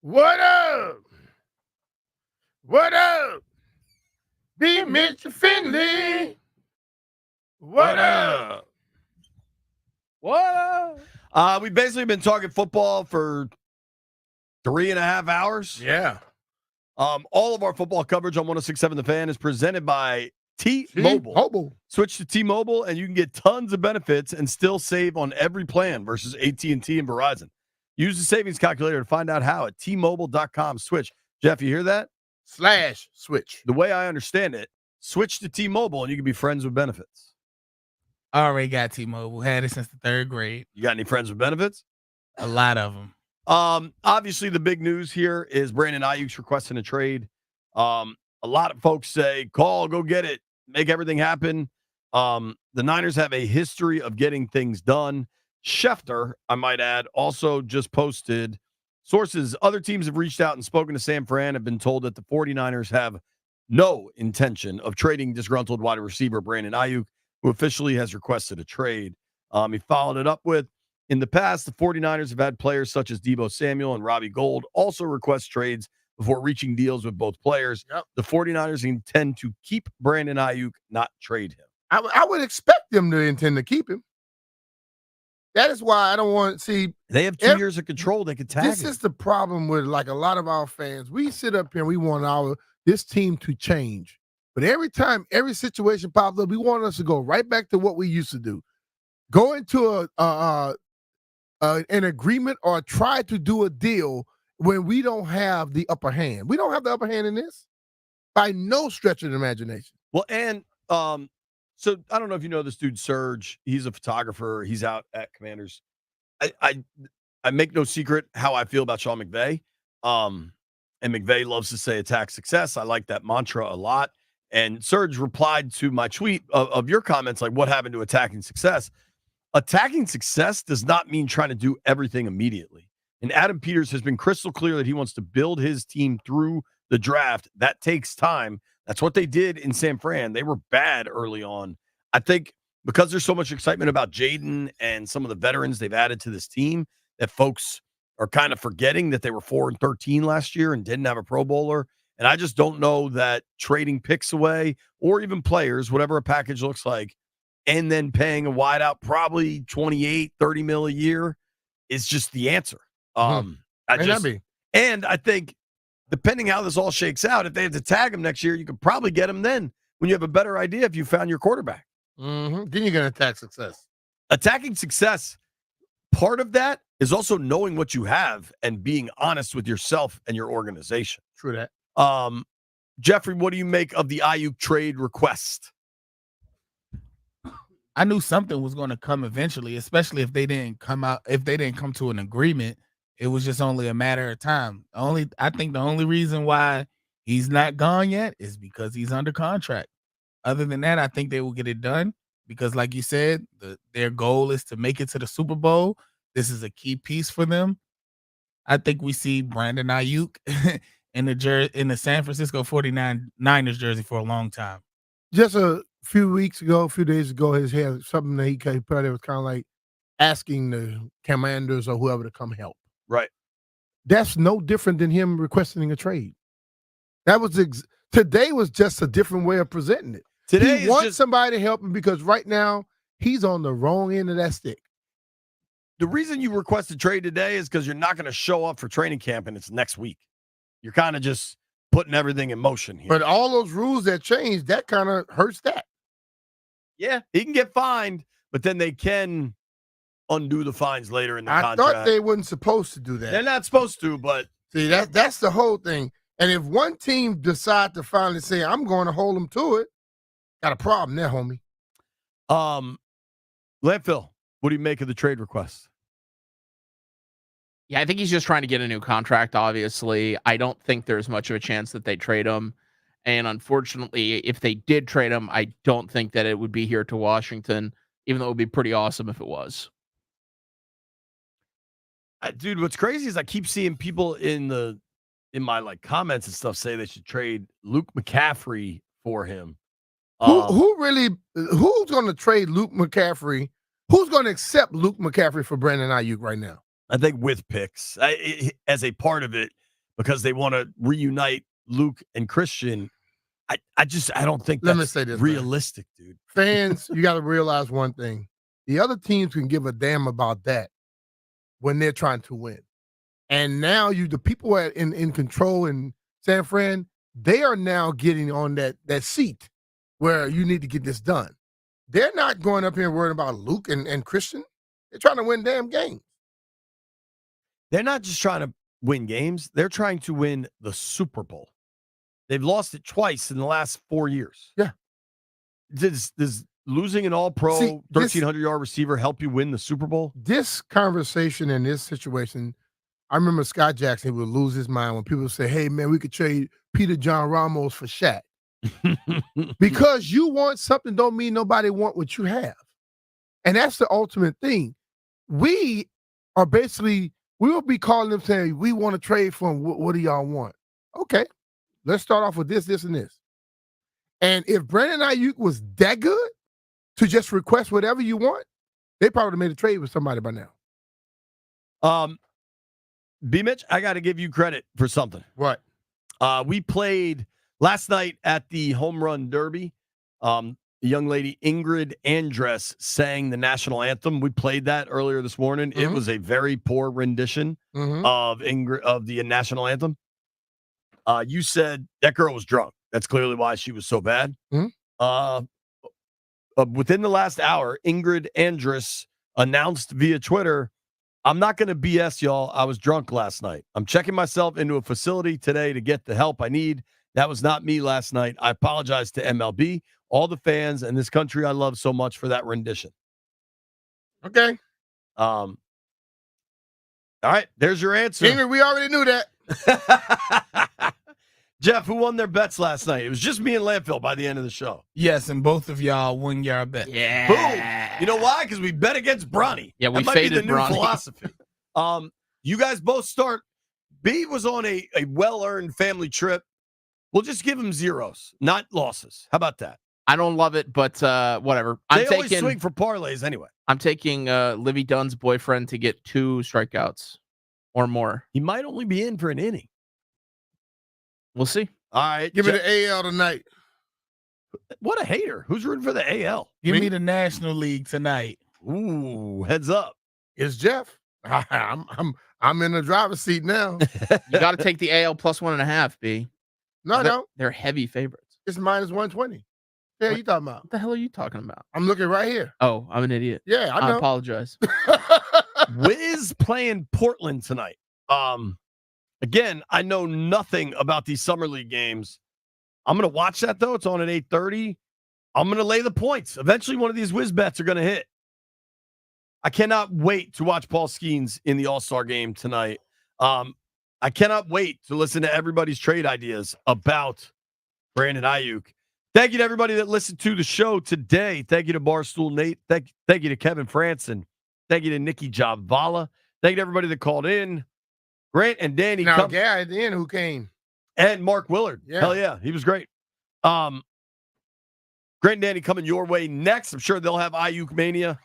What up? What up? Be Mr. Finley. What up? What? We've basically been talking football for 3.5 hours. Yeah. All of our football coverage on 106.7 The Fan is presented by T-Mobile. Switch to T-Mobile, and you can get tons of benefits and still save on every plan versus AT&T and Verizon. Use the savings calculator to find out how at T-Mobile.com. Switch. Jeff, you hear that? /switch. The way I understand it, switch to T-Mobile, and you can be friends with benefits. I already got T-Mobile. Had it since the 3rd grade. You got any friends with benefits? A lot of them. Obviously, the big news here is Brandon Aiyuk's requesting a trade. A lot of folks say, call, go get it, make everything happen. The Niners have a history of getting things done. Schefter, I might add, also just posted sources. Other teams have reached out and spoken to San Fran, have been told that the 49ers have no intention of trading disgruntled wide receiver Brandon Aiyuk, who officially has requested a trade. He followed it up with, in the past, the 49ers have had players such as Deebo Samuel and Robbie Gould also request trades before reaching deals with both players. Yep. The 49ers intend to keep Brandon Aiyuk, not trade him. I would expect them to intend to keep him. That is why I don't want to see. They have 2 years of control. They could tag This him. is the problem with like a lot of our fans. We sit up here and we want this team to change. But every time, every situation pops up, we want us to go right back to what we used to do. Go into an agreement or try to do a deal when we don't have the upper hand. We don't have the upper hand in this by no stretch of the imagination. Well, and so I don't know if you know this dude, Serge. He's a photographer. He's out at Commanders. I make no secret how I feel about Sean McVay. And McVay loves to say attack success. I like that mantra a lot. And Serge replied to my tweet of your comments, like, what happened to attacking success? Attacking success does not mean trying to do everything immediately. And Adam Peters has been crystal clear that he wants to build his team through the draft. That takes time. That's what they did in San Fran. They were bad early on. I think because there's so much excitement about Jaden and some of the veterans they've added to this team, that folks are kind of forgetting that they were 4-13 last year and didn't have a Pro Bowler. And I just don't know that trading picks away or even players, whatever a package looks like, and then paying a wideout probably 28, 30 mil a year is just the answer. And I think depending how this all shakes out, if they have to tag him next year, you could probably get him then when you have a better idea if you found your quarterback. Mm-hmm. Then you're going to attack success. Attacking success, part of that is also knowing what you have and being honest with yourself and your organization. True that. Jeffrey, what do you make of the Aiyuk trade request? I knew something was going to come eventually, especially if they didn't come to an agreement. It was just only a matter of time. I think the only reason why he's not gone yet is because he's under contract. Other than that, I think they will get it done because, like you said, their goal is to make it to the Super Bowl. This is a key piece for them. I think we see Brandon Aiyuk in the San Francisco 49ers jersey for a long time. Just a few days ago, his had something that he probably was kind of like asking the Commanders or whoever to come help. Right. That's no different than him requesting a trade. That was today was just a different way of presenting it. Today he wants somebody to help him because right now he's on the wrong end of that stick. The reason you request a trade today is because you're not going to show up for training camp and it's next week. You're kind of just putting everything in motion here. But all those rules that changed, that kind of hurts that. Yeah, he can get fined, but then they can undo the fines later in the contract. I thought they weren't supposed to do that. They're not supposed to, but see, that's the whole thing. And if one team decide to finally say, I'm going to hold them to it, got a problem there, homie. Landfill, what do you make of the trade request? Yeah, I think he's just trying to get a new contract, obviously. I don't think there's much of a chance that they trade him. And unfortunately, if they did trade him, I don't think that it would be here to Washington, even though it would be pretty awesome if it was. Dude, what's crazy is I keep seeing people in my like comments and stuff say they should trade Luke McCaffrey for him. Who's going to trade Luke McCaffrey? Who's going to accept Luke McCaffrey for Brandon Aiyuk right now? I think with picks as a part of it, because they want to reunite Luke and Christian. I don't think Let me that's say this, realistic, dude. Fans, you got to realize one thing. The other teams can give a damn about that when they're trying to win. And now the people in control in San Fran, they are now getting on that seat where you need to get this done. They're not going up here worrying about Luke and Christian. They're trying to win damn games. They're not just trying to win games. They're trying to win the Super Bowl. They've lost it twice in the last 4 years. Yeah. Does losing an all-pro 1,300-yard receiver help you win the Super Bowl? This conversation and this situation, I remember Scott Jackson would lose his mind when people say, hey, man, we could trade Peter John Ramos for Shaq. Because you want something don't mean nobody want what you have. And that's the ultimate thing. We are basically, we will be calling them saying, we want to trade for them. What do y'all want? Okay, let's start off with this, and this. And if Brandon Aiyuk was that good to just request whatever you want, they probably would have made a trade with somebody by now. B-Mitch, I got to give you credit for something. What? We played last night at the Home Run Derby. The young lady Ingrid Andress sang the national anthem. We played that earlier this morning. Mm-hmm. It was a very poor rendition of the national anthem. You said that girl was drunk. That's clearly why she was so bad. Mm-hmm. Within the last hour, Ingrid Andress announced via Twitter, I'm not going to BS y'all. I was drunk last night. I'm checking myself into a facility today to get the help I need. That was not me last night. I apologize to MLB, all the fans, and this country I love so much for that rendition. Okay. All right, there's your answer. Ingrid, we already knew that. Jeff, who won their bets last night? It was just me and Landfill by the end of the show. Yes, and both of y'all won your bet. Yeah. Boom. You know why? Because we bet against Bronny. Yeah, we that might faded be the new Bronny. philosophy. You guys both start. B was on a well-earned family trip. We'll just give him zeros, not losses. How about that? I don't love it, but whatever. They always swing for parlays anyway. I'm taking Livy Dunn's boyfriend to get 2 strikeouts or more. He might only be in for an inning. We'll see. All right. Give me the AL tonight. What a hater. Who's rooting for the AL? Give me the National League tonight. Ooh, heads up. It's Jeff. I'm in the driver's seat now. You got to take the AL plus 1.5, B. No. They're heavy favorites. It's minus 120. Yeah, you talking about? What the hell are you talking about? I'm looking right here. Oh, I'm an idiot. Yeah, I know. I apologize. Wiz playing Portland tonight. Again, I know nothing about these summer league games. I'm going to watch that, though. It's on at 8:30. I'm going to lay the points. Eventually, one of these Wiz bets are going to hit. I cannot wait to watch Paul Skeens in the All-Star game tonight. I cannot wait to listen to everybody's trade ideas about Brandon Aiyuk. Thank you to everybody that listened to the show today. Thank you to Barstool Nate. Thank you to Kevin Franson. Thank you to Nikki Javala. Thank you to everybody that called in. Grant and Danny. Now, Gary at the end who came. And Mark Willard. Yeah. Hell yeah. He was great. Grant and Danny coming your way next. I'm sure they'll have Aiyuk Mania.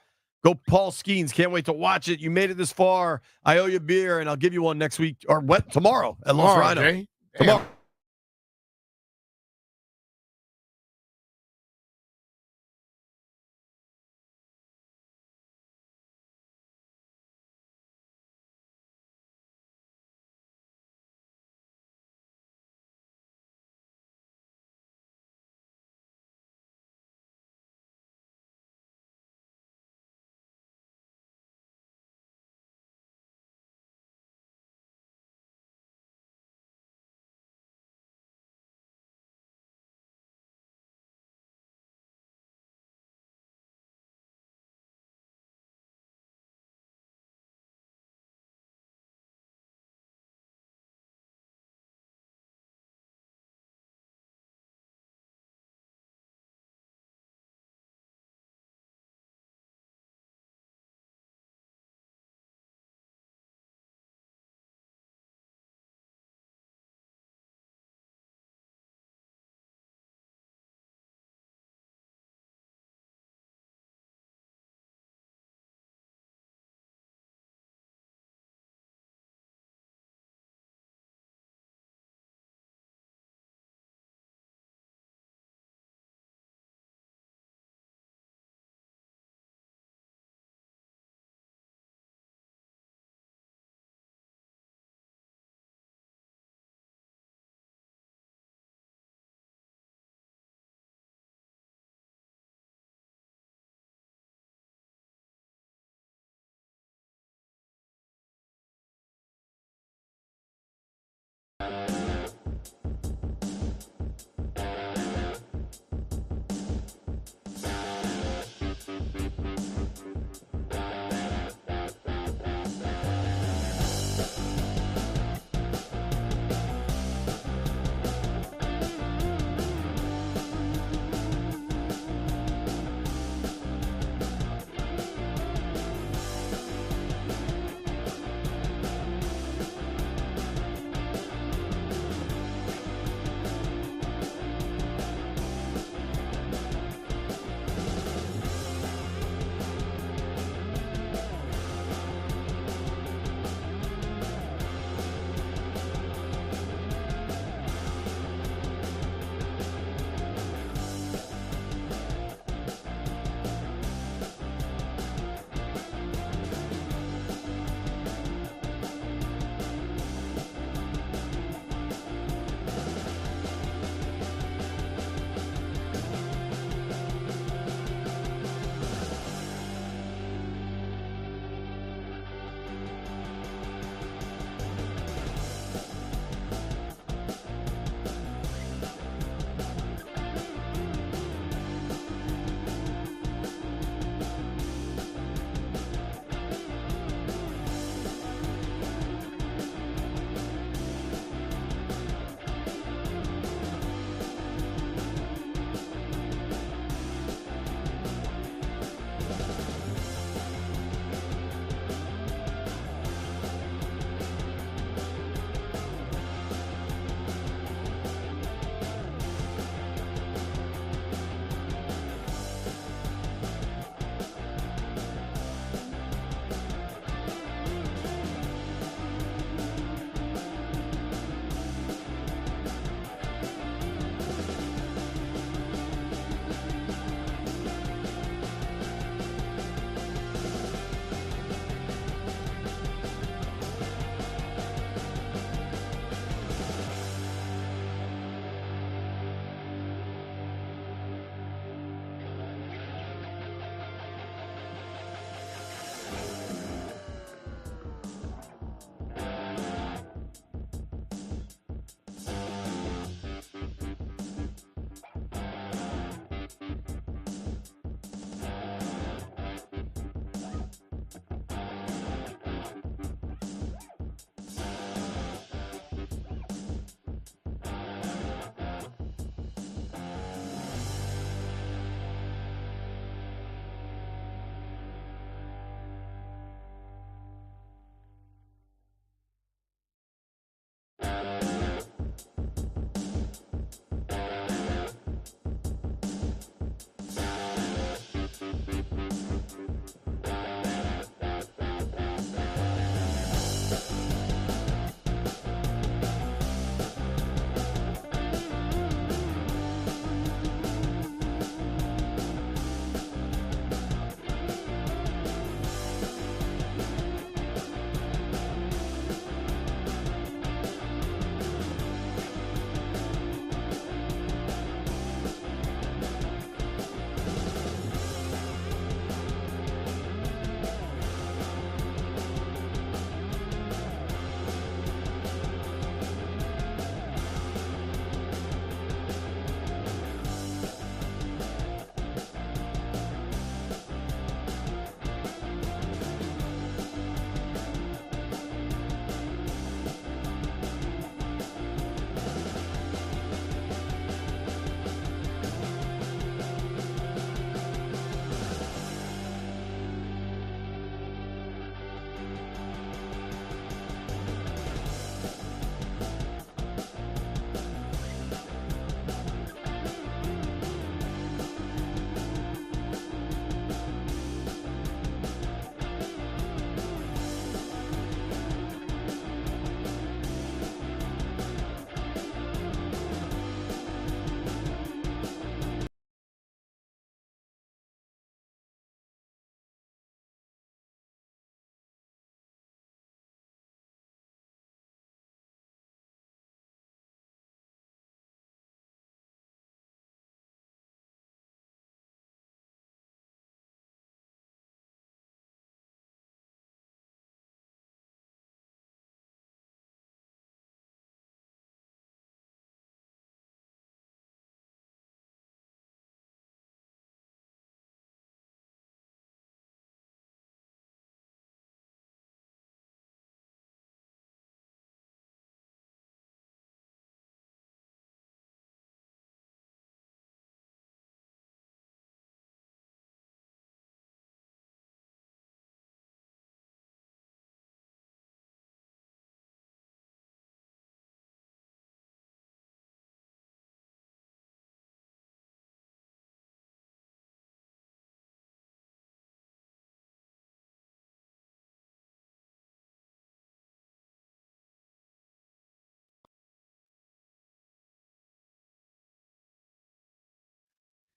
Go Paul Skeens. Can't wait to watch it. You made it this far. I owe you a beer, and I'll give you one next week or tomorrow at Los Rhino. Tomorrow.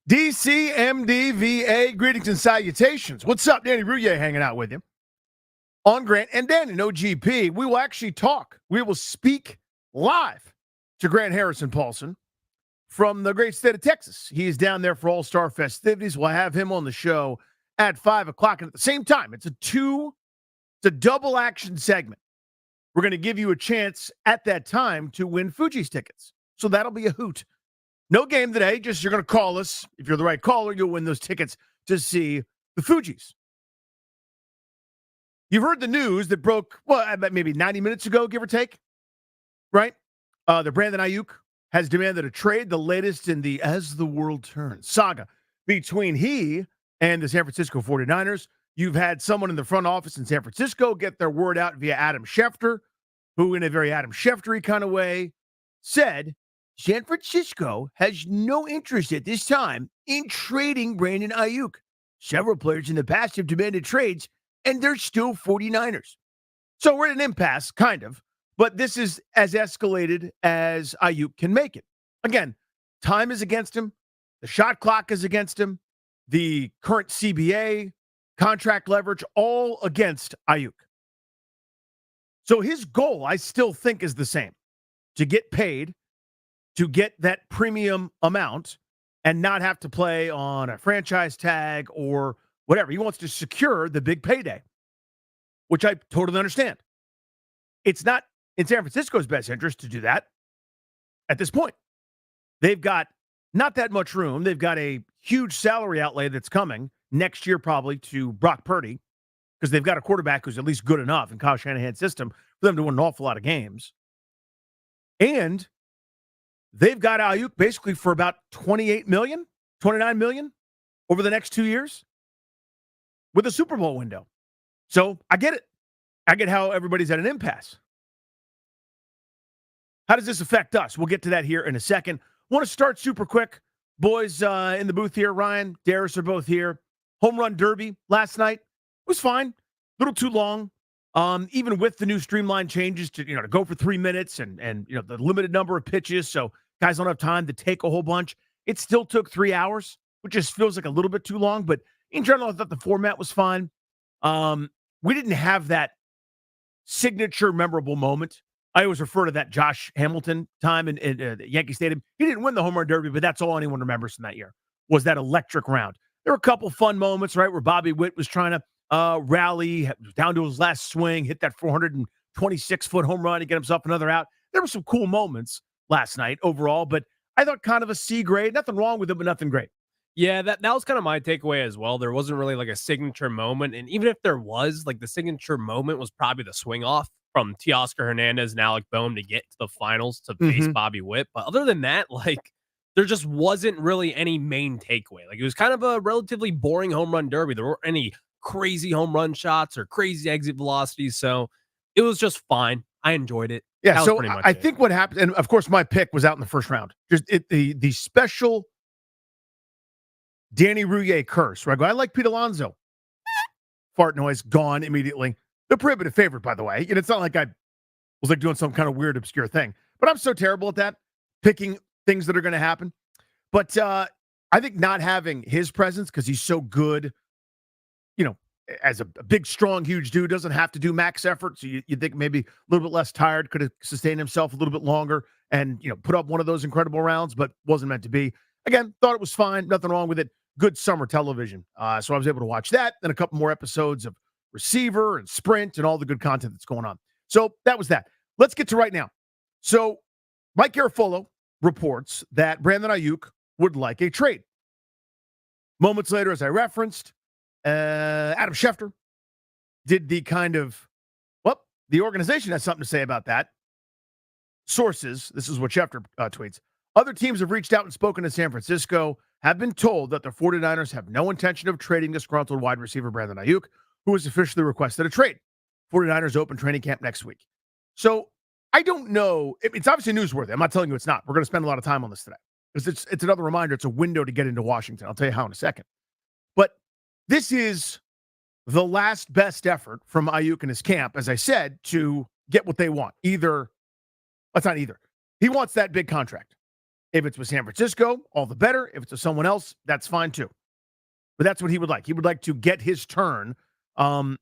DCMDVA, greetings and salutations. What's up? Danny Rouillet hanging out with you on Grant and Dan and OGP. We will actually talk. We will speak live to Grant Harrison Paulson from the great state of Texas. He is down there for All-Star festivities. We'll have him on the show at 5 o'clock. And at the same time, it's a double action segment. We're going to give you a chance at that time to win Fuji's tickets. So that'll be a hoot. No game today, just you're going to call us. If you're the right caller, you'll win those tickets to see the Fujis. You've heard the news that broke, maybe 90 minutes ago, give or take, right? The Brandon Aiyuk has demanded a trade, the latest in the As the World Turns saga between he and the San Francisco 49ers. You've had someone in the front office in San Francisco get their word out via Adam Schefter, who in a very Adam Schefter-y kind of way said San Francisco has no interest at this time in trading Brandon Aiyuk. Several players in the past have demanded trades, and they're still 49ers. So we're at an impasse, kind of, but this is as escalated as Aiyuk can make it. Again, time is against him. The shot clock is against him. The current CBA, contract leverage, all against Aiyuk. So his goal, I still think, is the same: to get paid, to get that premium amount, and not have to play on a franchise tag or whatever. He wants to secure the big payday, which I totally understand. It's not in San Francisco's best interest to do that at this point. They've got not that much room. They've got a huge salary outlay that's coming next year probably to Brock Purdy, because they've got a quarterback who's at least good enough in Kyle Shanahan's system for them to win an awful lot of games. And they've got Aiyuk basically for about $28 million, $29 million over the next 2 years with a Super Bowl window. So I get it. I get how everybody's at an impasse. How does this affect us? We'll get to that here in a second. Want to start super quick. Boys in the booth here, Ryan, Darius are both here. Home run derby last night was fine. A little too long. Even with the new streamline changes to go for 3 minutes and the limited number of pitches, so guys don't have time to take a whole bunch. It still took 3 hours, which just feels like a little bit too long. But in general, I thought the format was fine. We didn't have that signature memorable moment. I always refer to that Josh Hamilton time in Yankee Stadium. He didn't win the home run derby, but that's all anyone remembers from that year was that electric round. There were a couple fun moments, right, where Bobby Witt was trying to rally down to his last swing, hit that 426-foot home run to get himself another out. There were some cool moments last night overall, but I thought kind of a C grade. Nothing wrong with it, but nothing great. Yeah, that was kind of my takeaway as well. There wasn't really like a signature moment. And even if there was, like the signature moment was probably the swing off from Teoscar Hernandez and Alec Boehm to get to the finals to face Bobby Witt. But other than that, like there just wasn't really any main takeaway. Like it was kind of a relatively boring home run derby. There weren't any crazy home run shots or crazy exit velocities. So it was just fine. I enjoyed it. Yeah, so I think what happened, and of course my pick was out in the first round. Just the special Danny Rouillet curse, where I go, I like Pete Alonso. Fart noise, gone immediately. The prohibitive favorite, by the way. And it's not like I was like doing some kind of weird, obscure thing. But I'm so terrible at that, picking things that are going to happen. But I think not having his presence, because he's so good, as a big, strong, huge dude, doesn't have to do max effort. So you think maybe a little bit less tired, could have sustained himself a little bit longer and, put up one of those incredible rounds, but wasn't meant to be. Again, thought it was fine. Nothing wrong with it. Good summer television. So I was able to watch that and a couple more episodes of Receiver and Sprint and all the good content that's going on. So that was that. Let's get to right now. So Mike Garafolo reports that Brandon Aiyuk would like a trade. Moments later, as I referenced, Adam Schefter did the kind of, the organization has something to say about that. Sources, this is what Schefter tweets. Other teams have reached out and spoken to San Francisco, have been told that the 49ers have no intention of trading disgruntled wide receiver Brandon Aiyuk, who has officially requested a trade. 49ers open training camp next week. So I don't know. It's obviously newsworthy. I'm not telling you it's not. We're going to spend a lot of time on this today because it's another reminder. It's a window to get into Washington. I'll tell you how in a second. But this is the last best effort from Aiyuk and his camp, as I said, to get what they want. That's not either. He wants that big contract. If it's with San Francisco, all the better. If it's with someone else, that's fine too. But that's what he would like. He would like to get his turn in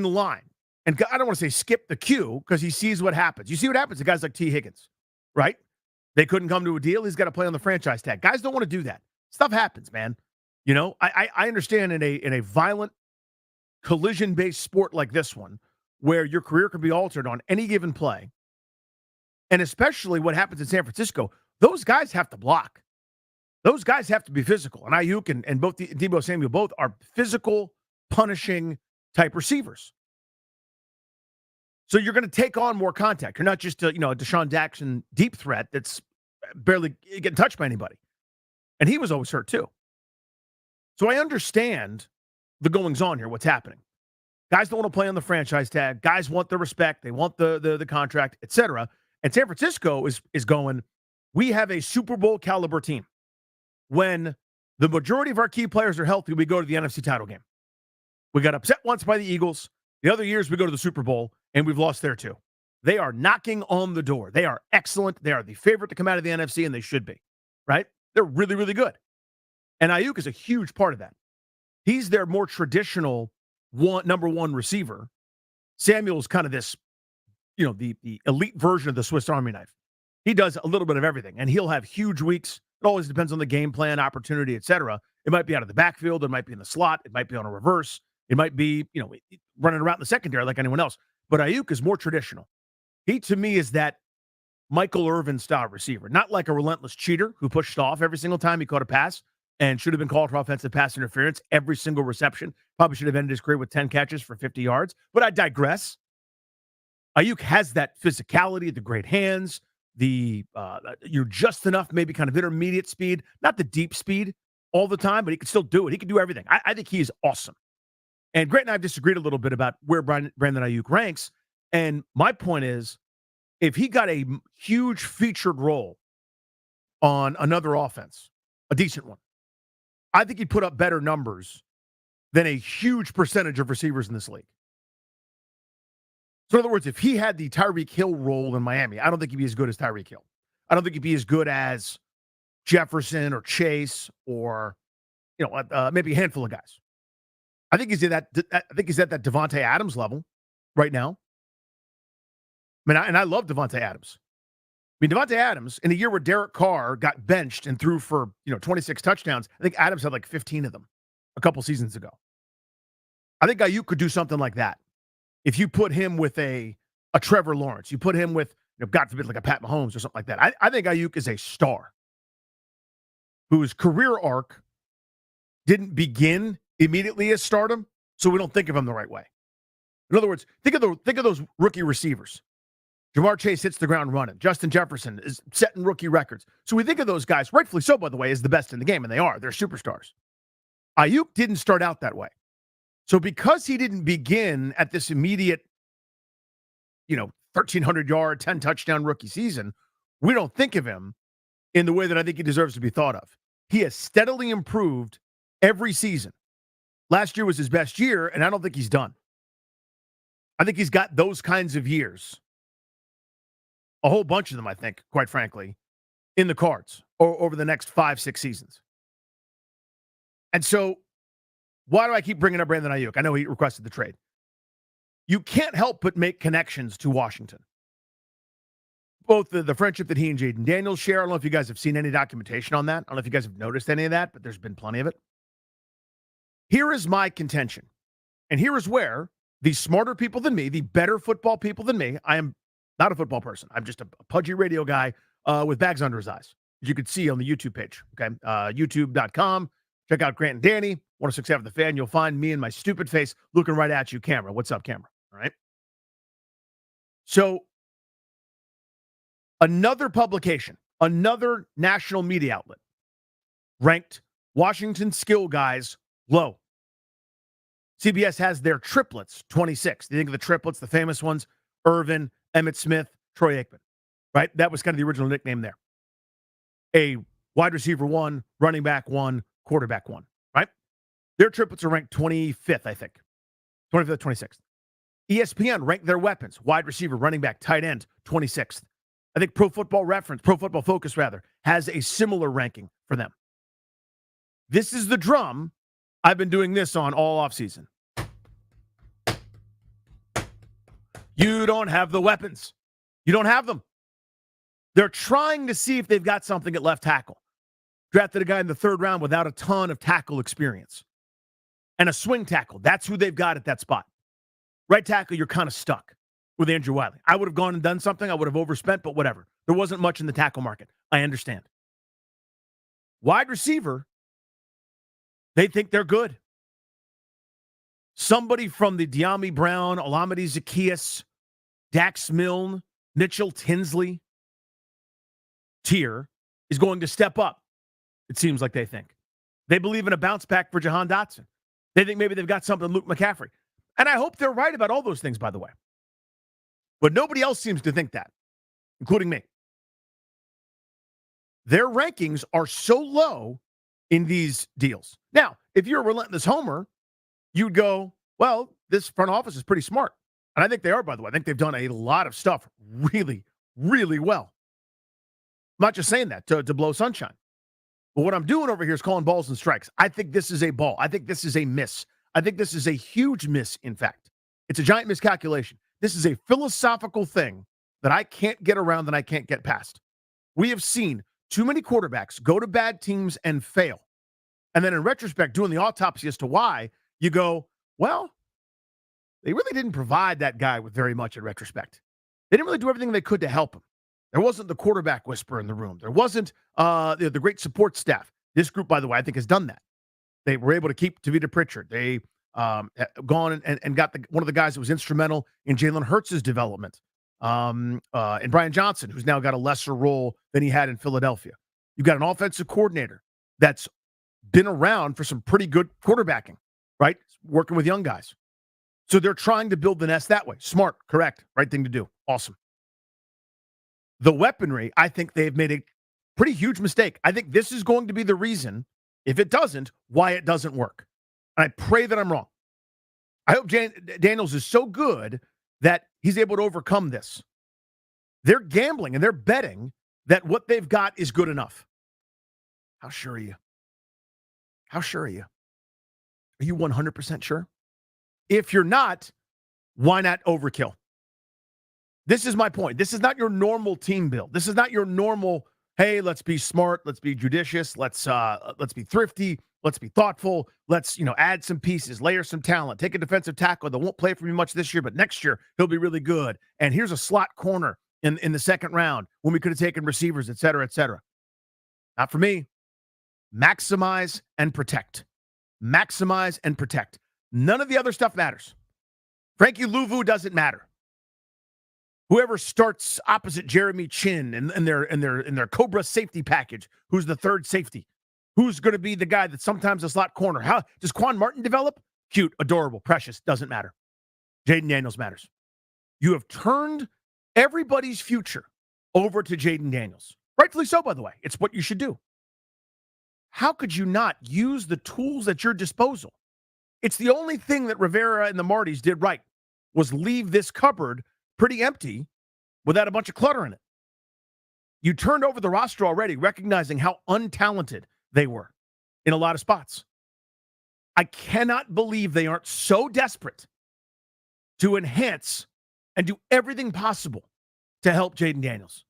line. And I don't want to say skip the queue because he sees what happens. You see what happens to guys like T. Higgins, right? They couldn't come to a deal. He's got to play on the franchise tag. Guys don't want to do that. Stuff happens, man. You know, I understand in a violent, collision-based sport like this one, where your career can be altered on any given play, and especially what happens in San Francisco, those guys have to block. Those guys have to be physical. And Aiyuk and both Deebo Samuel both are physical, punishing type receivers. So you're going to take on more contact. You're not just a Deshaun Jackson deep threat that's barely getting touched by anybody. And he was always hurt too. So I understand the goings on here, what's happening. Guys don't want to play on the franchise tag. Guys want the respect. They want the contract, etc. And San Francisco is going, we have a Super Bowl caliber team. When the majority of our key players are healthy, we go to the NFC title game. We got upset once by the Eagles. The other years we go to the Super Bowl, and we've lost there too. They are knocking on the door. They are excellent. They are the favorite to come out of the NFC, and they should be, right? They're really, really good. And Aiyuk is a huge part of that. He's their more traditional number one receiver. Samuel's kind of this, the elite version of the Swiss Army knife. He does a little bit of everything, and he'll have huge weeks. It always depends on the game plan, opportunity, etc. It might be out of the backfield. It might be in the slot. It might be on a reverse. It might be, running around in the secondary like anyone else. But Aiyuk is more traditional. He, to me, is that Michael Irvin-style receiver, not like a relentless cheater who pushed off every single time he caught a pass and should have been called for offensive pass interference every single reception. Probably should have ended his career with 10 catches for 50 yards. But I digress. Aiyuk has that physicality, the great hands, you're just enough, maybe kind of intermediate speed, not the deep speed all the time, but he can still do it. He can do everything. I think he is awesome. And Grant and I have disagreed a little bit about where Brandon Aiyuk ranks. And my point is, if he got a huge featured role on another offense, a decent one, I think he'd put up better numbers than a huge percentage of receivers in this league. So in other words, if he had the Tyreek Hill role in Miami, I don't think he'd be as good as Tyreek Hill. I don't think he'd be as good as Jefferson or Chase or, maybe a handful of guys. I think he's at that Devontae Adams level right now. I love Devontae Adams. Devontae Adams, in a year where Derek Carr got benched and threw for 26 touchdowns, I think Adams had like 15 of them a couple seasons ago. I think Aiyuk could do something like that. If you put him with a Trevor Lawrence, you put him with, God forbid, like a Pat Mahomes or something like that. I think Aiyuk is a star whose career arc didn't begin immediately as stardom, so we don't think of him the right way. In other words, think of those rookie receivers. Jamar Chase hits the ground running. Justin Jefferson is setting rookie records. So we think of those guys, rightfully so, by the way, as the best in the game, and they are. They're superstars. Aiyuk didn't start out that way. So because he didn't begin at this immediate, 1,300-yard, 10-touchdown rookie season, we don't think of him in the way that I think he deserves to be thought of. He has steadily improved every season. Last year was his best year, and I don't think he's done. I think he's got those kinds of years, a whole bunch of them, I think, quite frankly, in the cards over the next 5-6 seasons. And so why do I keep bringing up Brandon Aiyuk? I know he requested the trade. You can't help but make connections to Washington. Both the friendship that he and Jaden Daniels share. I don't know if you guys have seen any documentation on that. I don't know if you guys have noticed any of that, but there's been plenty of it. Here is my contention. And here is where the smarter people than me, the better football people than me, I am not a football person. I'm just a pudgy radio guy with bags under his eyes, as you can see on the YouTube page. Okay, youtube.com. Check out Grant and Danny, 106.7 The Fan. You'll find me and my stupid face looking right at you, camera. What's up, camera? All right. So another publication, another national media outlet ranked Washington skill guys low. CBS has their triplets, 26. You think of the triplets, the famous ones, Irvin, Emmitt Smith, Troy Aikman, right? That was kind of the original nickname there. A wide receiver 1, running back 1, quarterback 1, right? Their triplets are ranked 25th, I think. 25th, 26th. ESPN ranked their weapons, wide receiver, running back, tight end, 26th. I think Pro Football Focus, has a similar ranking for them. This is the drum I've been doing this on all offseason. You don't have the weapons. You don't have them. They're trying to see if they've got something at left tackle. Drafted a guy in the 3rd round without a ton of tackle experience. And a swing tackle. That's who they've got at that spot. Right tackle, you're kind of stuck with Andrew Wiley. I would have gone and done something. I would have overspent, but whatever. There wasn't much in the tackle market. I understand. Wide receiver, they think they're good. Somebody from the Dyami Brown, Olamide Zaccheaus, Dax Milne, Mitchell Tinsley tier is going to step up, it seems like they think. They believe in a bounce back for Jahan Dotson. They think maybe they've got something in Luke McCaffrey. And I hope they're right about all those things, by the way. But nobody else seems to think that, including me. Their rankings are so low in these deals. Now, if you're a relentless homer, you'd go, well, this front office is pretty smart. And I think they are, by the way. I think they've done a lot of stuff really, really well. I'm not just saying that to blow sunshine. But what I'm doing over here is calling balls and strikes. I think this is a ball. I think this is a miss. I think this is a huge miss, in fact. It's a giant miscalculation. This is a philosophical thing that I can't get around and I can't get past. We have seen too many quarterbacks go to bad teams and fail. And then in retrospect, doing the autopsy as to why, you go, well, they really didn't provide that guy with very much in retrospect. They didn't really do everything they could to help him. There wasn't the quarterback whisperer in the room. There wasn't the great support staff. This group, by the way, I think has done that. They were able to keep Tavita Pritchard. They gone and got one of the guys that was instrumental in Jalen Hurts' development, and Brian Johnson, who's now got a lesser role than he had in Philadelphia. You've got an offensive coordinator that's been around for some pretty good quarterbacking, right? Working with young guys. So they're trying to build the nest that way. Smart, correct, right thing to do. Awesome. The weaponry, I think they've made a pretty huge mistake. I think this is going to be the reason, if it doesn't, why it doesn't work. And I pray that I'm wrong. I hope Daniels is so good that he's able to overcome this. They're gambling and they're betting that what they've got is good enough. How sure are you? How sure are you? Are you 100% sure? If you're not, why not overkill? This is my point. This is not your normal team build. This is not your normal, hey, let's be smart, let's be judicious, let's be thrifty, let's be thoughtful, let's add some pieces, layer some talent, take a defensive tackle that won't play for me much this year, but next year he'll be really good. And here's a slot corner in the second round when we could have taken receivers, et cetera, et cetera. Not for me. Maximize and protect. Maximize and protect. None of the other stuff matters. Frankie Louvu doesn't matter. Whoever starts opposite Jeremy Chin in their Cobra safety package, who's the third safety? Who's going to be the guy that's sometimes a slot corner? How does Quan Martin develop? Cute, adorable, precious, doesn't matter. Jaden Daniels matters. You have turned everybody's future over to Jaden Daniels. Rightfully so, by the way. It's what you should do. How could you not use the tools at your disposal? It's the only thing that Rivera and the Martys did right, was leave this cupboard pretty empty without a bunch of clutter in it. You turned over the roster already, recognizing how untalented they were in a lot of spots. I cannot believe they aren't so desperate to enhance and do everything possible to help Jaden Daniels.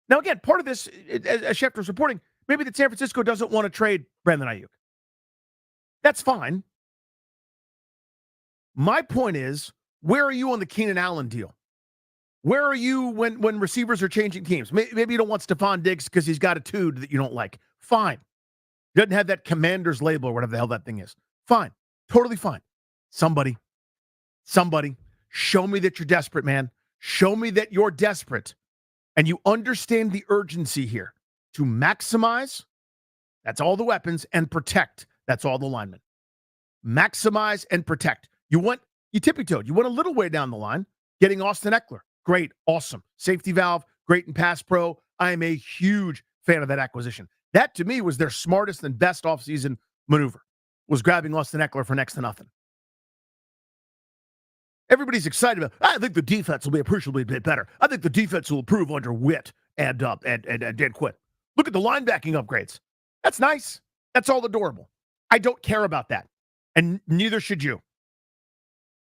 Now, again, part of this, as Schefter's reporting, maybe that San Francisco doesn't want to trade Brandon Aiyuk. That's fine. My point is, where are you on the Keenan Allen deal? Where are you when receivers are changing teams? Maybe you don't want Stephon Diggs because he's got a tude that you don't like. Fine. He doesn't have that commander's label or whatever the hell that thing is. Fine. Totally fine. Somebody, show me that you're desperate, man. Show me that you're desperate and you understand the urgency here to maximize, that's all the weapons, and protect, that's all the linemen. Maximize and protect. You tippy-toed. You went a little way down the line, getting Austin Eckler. Great, awesome. Safety valve, great in pass pro. I am a huge fan of that acquisition. That, to me, was their smartest and best offseason maneuver, was grabbing Austin Eckler for next to nothing. Everybody's excited about, I think the defense will be appreciably a bit better. I think the defense will improve under Witt and Dan Quinn. Look at the linebacking upgrades. That's nice. That's all adorable. I don't care about that. And neither should you.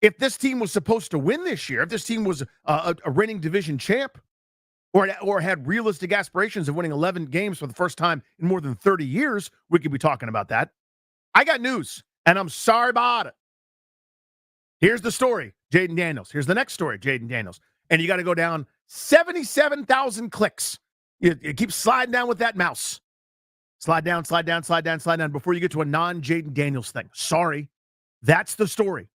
If this team was supposed to win this year, if this team was a reigning division champ or had realistic aspirations of winning 11 games for the first time in more than 30 years, we could be talking about that. I got news, and I'm sorry about it. Here's the story, Jaden Daniels. Here's the next story, Jaden Daniels. And you got to go down 77,000 clicks. You keep sliding down with that mouse. Slide down, slide down, slide down, slide down before you get to a non-Jaden Daniels thing. Sorry. That's the story.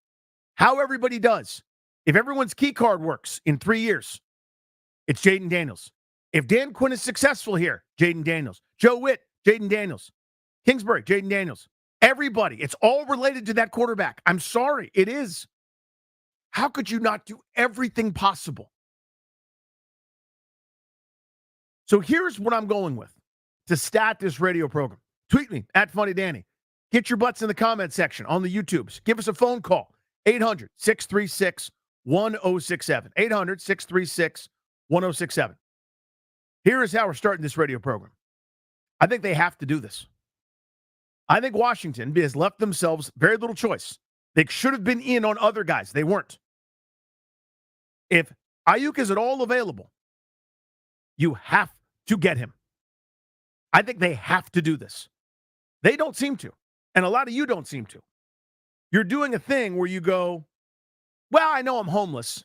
How everybody does. If everyone's key card works in 3 years, it's Jaden Daniels. If Dan Quinn is successful here, Jaden Daniels. Joe Witt, Jaden Daniels. Kingsbury, Jaden Daniels. Everybody. It's all related to that quarterback. I'm sorry. It is. How could you not do everything possible? So here's what I'm going with to stat this radio program. Tweet me at Funny Danny. Get your butts in the comment section on the YouTubes. Give us a phone call. 800-636-1067. 800-636-1067. Here is how we're starting this radio program. I think they have to do this. I think Washington has left themselves very little choice. They should have been in on other guys. They weren't. If Aiyuk is at all available, you have to get him. I think they have to do this. They don't seem to. And a lot of you don't seem to. You're doing a thing where you go, well, I know I'm homeless,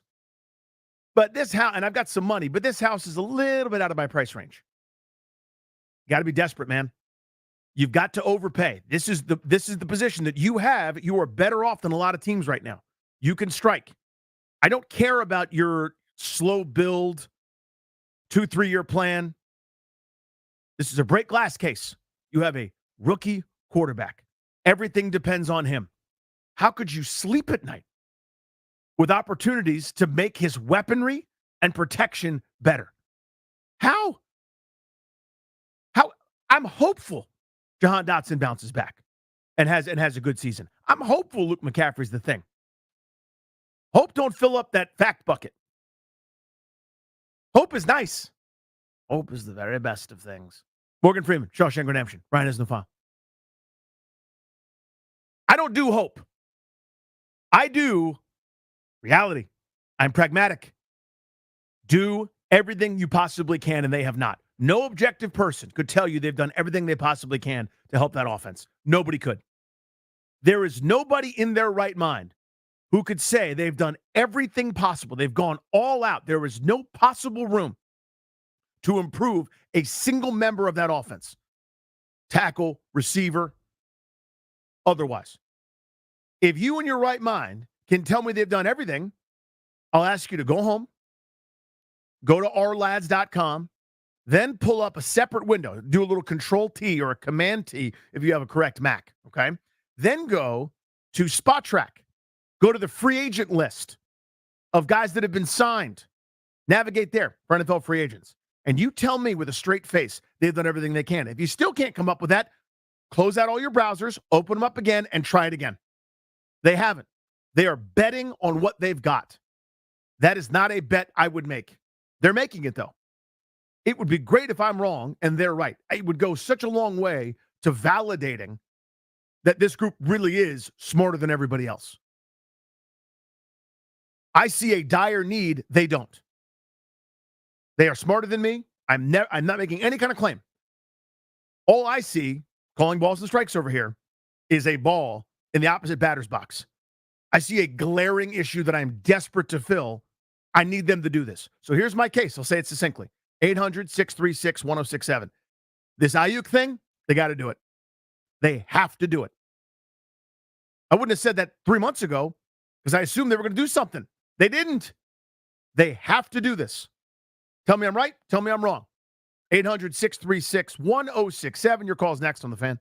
but this house, and I've got some money, but this house is a little bit out of my price range. You got to be desperate, man. You've got to overpay. This is the position that you have. You are better off than a lot of teams right now. You can strike. I don't care about your slow build, 2-3 year plan. This is a break glass case. You have a rookie quarterback. Everything depends on him. How could you sleep at night with opportunities to make his weaponry and protection better? How? I'm hopeful Jahan Dotson bounces back and has a good season. I'm hopeful Luke McCaffrey's the thing. Hope don't fill up that fact bucket. Hope is nice. Hope is the very best of things. Morgan Freeman, Shawshank Redemption, Ryan is the file. I don't do hope. I do reality. I'm pragmatic. Do everything you possibly can, and they have not. No objective person could tell you they've done everything they possibly can to help that offense. Nobody could. There is nobody in their right mind who could say they've done everything possible. They've gone all out. There is no possible room to improve a single member of that offense. Tackle, receiver, otherwise. If you in your right mind can tell me they've done everything, I'll ask you to go home, go to ourlads.com, then pull up a separate window, do a little Control-T or a Command-T if you have a correct Mac, okay? Then go to Spot Track. Go to the free agent list of guys that have been signed. Navigate there for NFL free agents. And you tell me with a straight face they've done everything they can. If you still can't come up with that, close out all your browsers, open them up again, and try it again. They haven't. They are betting on what they've got. That is not a bet I would make. They're making it, though. It would be great if I'm wrong and they're right. It would go such a long way to validating that this group really is smarter than everybody else. I see a dire need. They don't. They are smarter than me. I'm not making any kind of claim. All I see, calling balls and strikes over here, is a ball in the opposite batter's box. I see a glaring issue that I'm desperate to fill. I need them to do this. So here's my case. I'll say it succinctly. 800-636-1067. This Aiyuk thing, they got to do it. They have to do it. I wouldn't have said that 3 months ago because I assumed they were going to do something. They didn't. They have to do this. Tell me I'm right. Tell me I'm wrong. 800-636-1067. Your call's next on The Fan.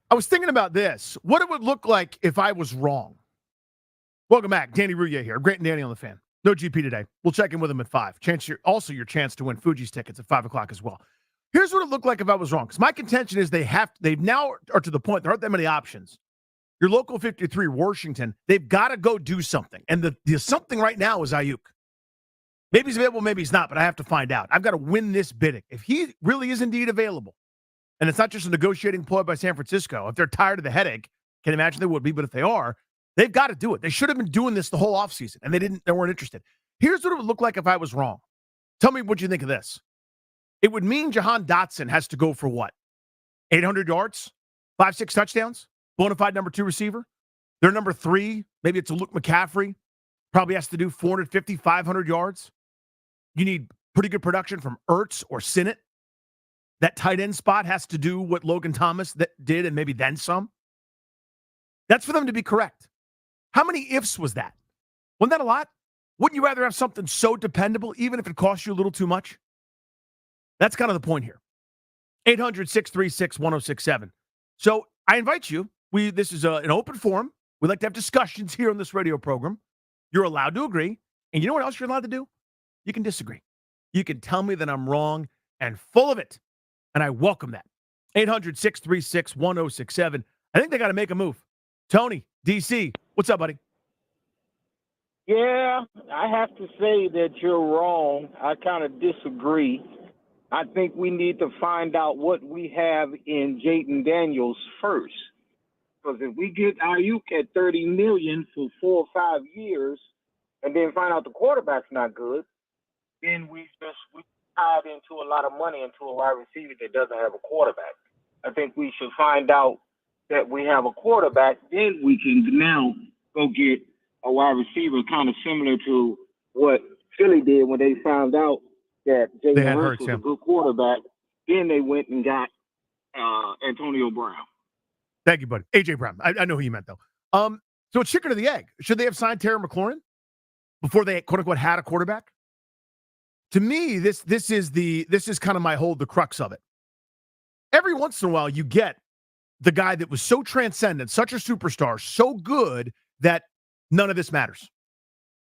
I was thinking about this. What it would look like if I was wrong. Welcome back. Danny Rouillet here. Grant and Danny on the Fan. No GP today. We'll check in with him at 5. Also your chance to win Fuji's tickets at 5 o'clock as well. Here's what it looked like if I was wrong. Because my contention is they now are to the point, there aren't that many options. Your local 53, Washington, they've got to go do something. And the something right now is Aiyuk. Maybe he's available, maybe he's not, but I have to find out. I've got to win this bidding. If he really is indeed available, and it's not just a negotiating ploy by San Francisco, if they're tired of the headache, can't imagine they would be, but if they are, they've got to do it. They should have been doing this the whole offseason, and they weren't interested. Here's what it would look like if I was wrong. Tell me what you think of this. It would mean Jahan Dotson has to go for what? 800 yards? 5-6 touchdowns? Bona fide number 2 receiver? Their number 3, maybe it's a Luke McCaffrey, probably has to do 450, 500 yards. You need pretty good production from Ertz or Sinnott. That tight end spot has to do what Logan Thomas did and maybe then some. That's for them to be correct. How many ifs was that? Wasn't that a lot? Wouldn't you rather have something so dependable, even if it costs you a little too much? That's kind of the point here. 800-636-1067. So I invite you. This is an open forum. We like to have discussions here on this radio program. You're allowed to agree. And you know what else you're allowed to do? You can disagree. You can tell me that I'm wrong and full of it. And I welcome that. 800-636-1067. I think they got to make a move. Tony, DC, what's up, buddy? Yeah, I have to say that you're wrong. I kind of disagree. I think we need to find out what we have in Jayden Daniels first. Because if we get Aiyuk at $30 million for 4 or 5 years, and then find out the quarterback's not good, then we tied into a lot of money into a wide receiver that doesn't have a quarterback. I think we should find out that we have a quarterback, then we can now go get a wide receiver kind of similar to what Philly did when they found out that Jalen Hurts was a good quarterback. Then they went and got Antonio Brown. Thank you, buddy. A.J. Brown. I know who you meant, though. So it's chicken or the egg. Should they have signed Terry McLaurin before they, quote-unquote, had a quarterback? To me, this is kind of the crux of it. Every once in a while, you get the guy that was so transcendent, such a superstar, so good that none of this matters.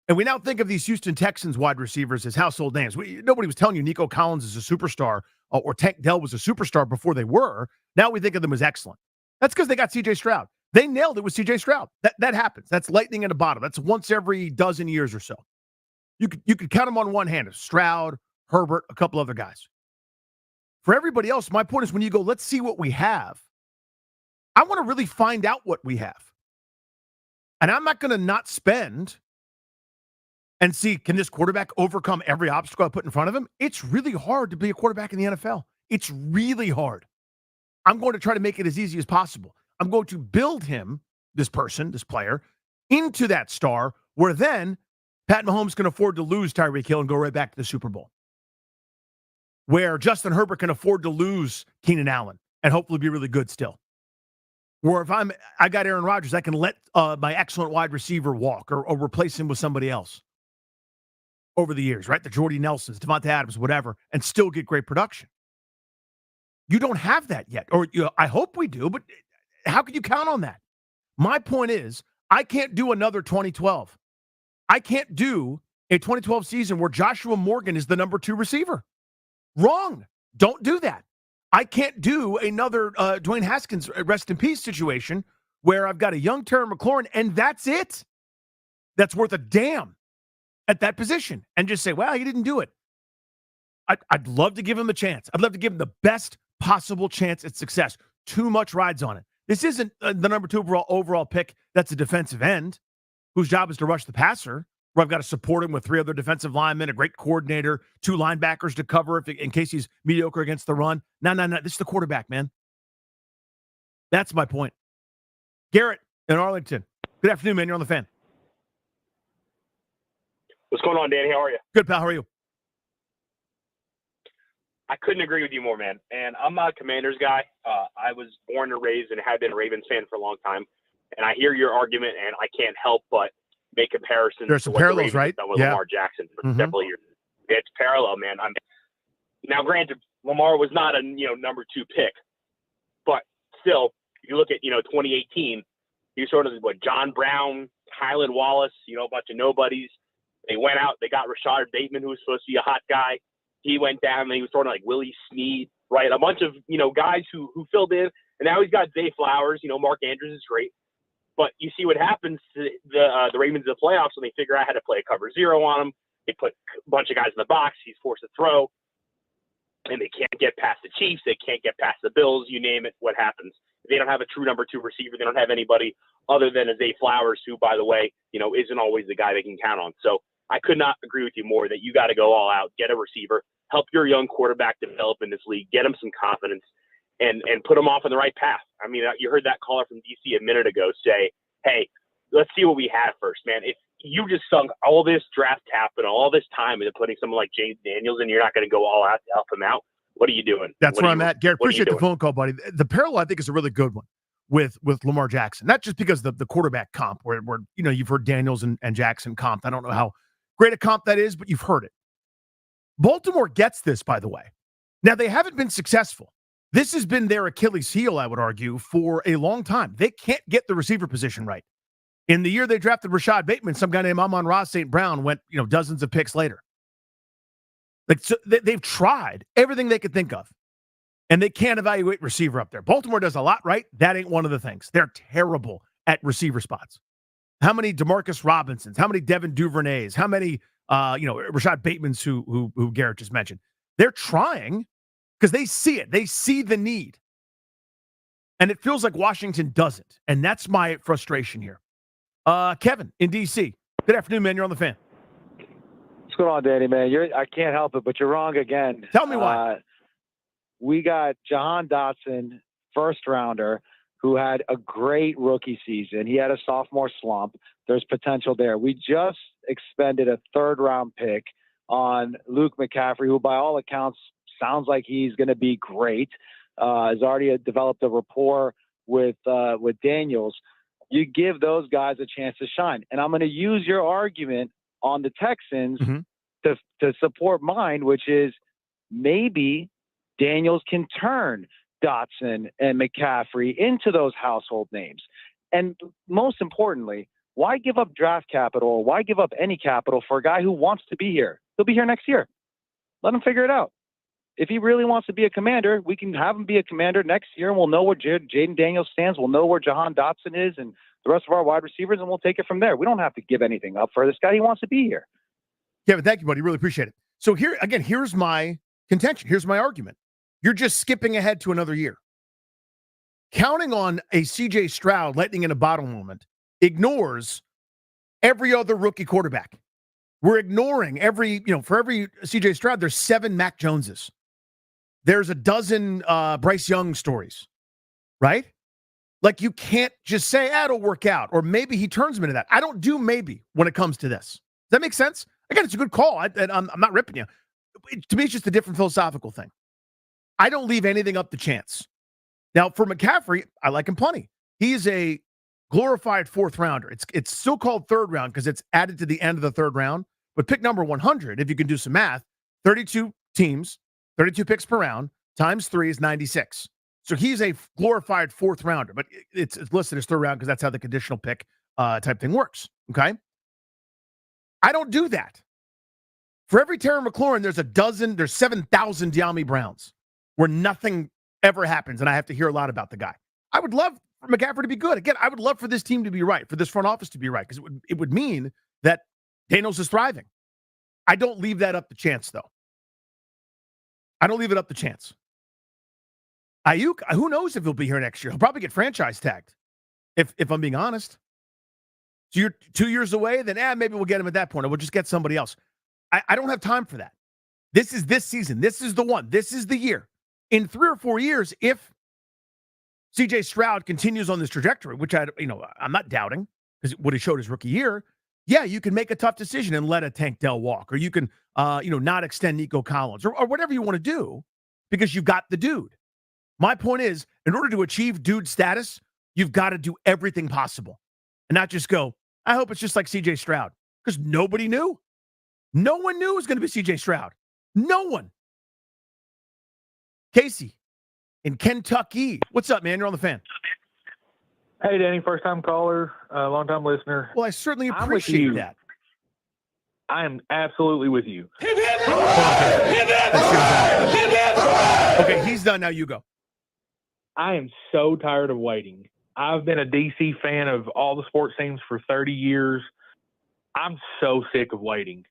And we now think of these Houston Texans wide receivers as household names. Nobody was telling you Nico Collins is a superstar or Tank Dell was a superstar before they were. Now we think of them as excellent. That's because they got C.J. Stroud. They nailed it with C.J. Stroud. That happens. That's lightning in a bottle. That's once every dozen years or so. You could count them on one hand. Stroud, Herbert, a couple other guys. For everybody else, my point is when you go, let's see what we have. I want to really find out what we have. And I'm not going to not spend and see, can this quarterback overcome every obstacle I put in front of him? It's really hard to be a quarterback in the NFL. It's really hard. I'm going to try to make it as easy as possible. I'm going to build him, this player, into that star where then Pat Mahomes can afford to lose Tyreek Hill and go right back to the Super Bowl. Where Justin Herbert can afford to lose Keenan Allen and hopefully be really good still. Or if I got Aaron Rodgers, I can let my excellent wide receiver walk or replace him with somebody else over the years, right? The Jordy Nelsons, Devontae Adams, whatever, and still get great production. You don't have that yet. Or I hope we do, but how can you count on that? My point is, I can't do another 2012. I can't do a 2012 season where Joshua Morgan is the number 2 receiver. Wrong. Don't do that. I can't do another Dwayne Haskins rest in peace situation where I've got a young Terry McLaurin and that's it. That's worth a damn at that position and just say, well, he didn't do it. I'd love to give him a chance. I'd love to give him the best possible chance at success. Too much rides on it. This isn't the number 2 overall pick that's a defensive end whose job is to rush the passer, where I've got to support him with 3 other defensive linemen, a great coordinator, 2 linebackers to cover in case he's mediocre against the run. No. This is the quarterback, man. That's my point. Garrett in Arlington. Good afternoon, man. You're on the Fan. What's going on, Danny? How are you? Good, pal. How are you? I couldn't agree with you more, man. And I'm not a Commanders guy. I was born and raised and have been a Ravens fan for a long time. And I hear your argument, and I can't help but make comparisons. There's some parallels, right? Done with Lamar Jackson for several years. It's parallel, man. Now, granted, Lamar was not a number 2 pick, but still, You look at, 2018, you sort of John Brown, Kylan Wallace, a bunch of nobodies. They went out, they got Rashad Bateman, who was supposed to be a hot guy. He went down, and he was sort of like Willie Snead, right? A bunch of, guys who filled in. And now he's got Zay Flowers. Mark Andrews is great. But you see what happens to the Ravens in the playoffs when they figure out how to play a cover zero on him. They put a bunch of guys in the box. He's forced to throw. And they can't get past the Chiefs. They can't get past the Bills. You name it, what happens? They don't have a true number 2 receiver. They don't have anybody other than Zay Flowers, who, by the way, isn't always the guy they can count on. So I could not agree with you more that you got to go all out, get a receiver, help your young quarterback develop in this league, get him some confidence, and put him off on the right path. I mean, you heard that caller from DC a minute ago say, hey, let's see what we have first, man. If you just sunk all this draft capital, all this time into putting someone like James Daniels, and you're not going to go all out to help him out, what are you doing? That's where I'm at. Garrett, appreciate the phone call, buddy. The parallel, I think, is a really good one with Lamar Jackson. Not just because the quarterback comp, where you've heard Daniels and Jackson comped. I don't know how great a comp that is, but you've heard it. Baltimore gets this, by the way. Now, they haven't been successful. This has been their Achilles heel, I would argue, for a long time. They can't get the receiver position right. In the year they drafted Rashad Bateman, some guy named Amon-Ra St. Brown went, dozens of picks later. So they've tried everything they could think of, and they can't evaluate receiver up there. Baltimore does a lot right. That ain't one of the things. They're terrible at receiver spots. How many DeMarcus Robinsons? How many Devin Duvernays? How many, Rashad Batemans who Garrett just mentioned? They're trying because they see it. They see the need. And it feels like Washington doesn't. And that's my frustration here. Kevin in D.C. Good afternoon, man. You're on the Fan. What's going on, Danny, man? I can't help it, but you're wrong again. Tell me why. We got Jahan Dotson, first rounder, who had a great rookie season. He had a sophomore slump. There's potential there. We just expended a 3rd-round pick on Luke McCaffrey, who by all accounts sounds like he's going to be great. Has already developed a rapport with Daniels. You give those guys a chance to shine. And I'm going to use your argument on the Texans to support mine, which is maybe Daniels can turn Dotson and McCaffrey into those household names. And most importantly, why give up draft capital? Why give up any capital for a guy who wants to be here? He'll be here next year. Let him figure it out. If he really wants to be a commander, we can have him be a commander next year, and we'll know where Jaden Daniels stands. We'll know where Jahan Dotson is and the rest of our wide receivers, and we'll take it from there. We don't have to give anything up for this guy. He wants to be here. Kevin, thank you, buddy. Really appreciate it. So here's my contention. Here's my argument. You're just skipping ahead to another year. Counting on a C.J. Stroud lightning in a bottle moment ignores every other rookie quarterback. We're ignoring for every C.J. Stroud, there's 7 Mac Joneses. There's a dozen Bryce Young stories, right? Like, you can't just say, it'll work out, or maybe he turns him into that. I don't do maybe when it comes to this. Does that make sense? Again, it's a good call. I'm not ripping you. To me, it's just a different philosophical thing. I don't leave anything up to chance. Now, for McCaffrey, I like him plenty. He's a glorified 4th rounder. It's still called 3rd round because it's added to the end of the 3rd round. But pick number 100, if you can do some math, 32 teams, 32 picks per round, times 3 is 96. So he's a glorified 4th rounder, but it's listed as 3rd round because that's how the conditional pick type thing works, okay? I don't do that. For every Terry McLaurin, there's 7,000 De'Ami Browns where nothing ever happens, and I have to hear a lot about the guy. I would love for McCaffrey to be good. Again, I would love for this team to be right, for this front office to be right, because it would mean that Daniels is thriving. I don't leave that up to chance, though. I don't leave it up to chance. Aiyuk, who knows if he'll be here next year? He'll probably get franchise tagged, if I'm being honest. So you're 2 years away, then maybe we'll get him at that point, or we'll just get somebody else. I don't have time for that. This is this season. This is the one. This is the year. In 3 or 4 years, if C.J. Stroud continues on this trajectory, which I'm not doubting, because what he showed his rookie year, yeah, you can make a tough decision and let a Tank Dell walk, or you can, not extend Nico Collins, or whatever you want to do, because you've got the dude. My point is, in order to achieve dude status, you've got to do everything possible, and not just go, I hope it's just like C.J. Stroud, because nobody knew. No one knew it was going to be C.J. Stroud. No one. Casey in Kentucky. What's up, man? You're on the Fan. Hey, Danny, first time caller, long time listener. Well, I certainly I'm with appreciate you. that. I am absolutely with you. Okay, he's done. Now you go. I am so tired of waiting. I've been a DC fan of all the sports teams for 30 years. I'm so sick of waiting.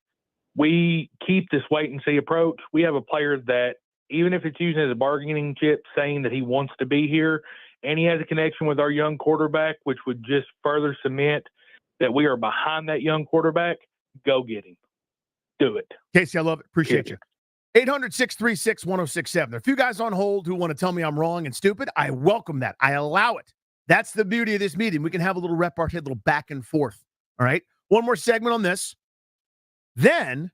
We keep this wait and see approach. We have a player that, even if it's using as a bargaining chip, saying that he wants to be here, and he has a connection with our young quarterback, which would just further cement that we are behind that young quarterback, go get him. Do it. Casey, I love it. Appreciate you. 800-636-1067. There are a few guys on hold who want to tell me I'm wrong and stupid. I welcome that. I allow it. That's the beauty of this meeting. We can have a little repartee, a little back and forth. All right? One more segment on this. Then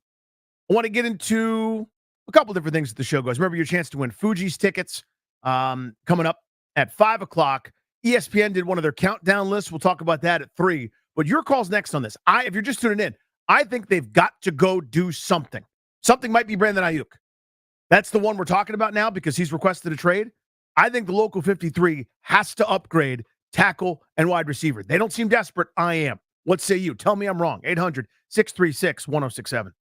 I want to get into a couple different things as the show goes. Remember your chance to win Fuji's tickets coming up at 5 o'clock. ESPN did one of their countdown lists. We'll talk about that at 3. But your call's next on this. If you're just tuning in, I think they've got to go do something. Something might be Brandon Aiyuk. That's the one we're talking about now because he's requested a trade. I think the local 53 has to upgrade tackle and wide receiver. They don't seem desperate. I am. What say you? Tell me I'm wrong. 800-636-1067.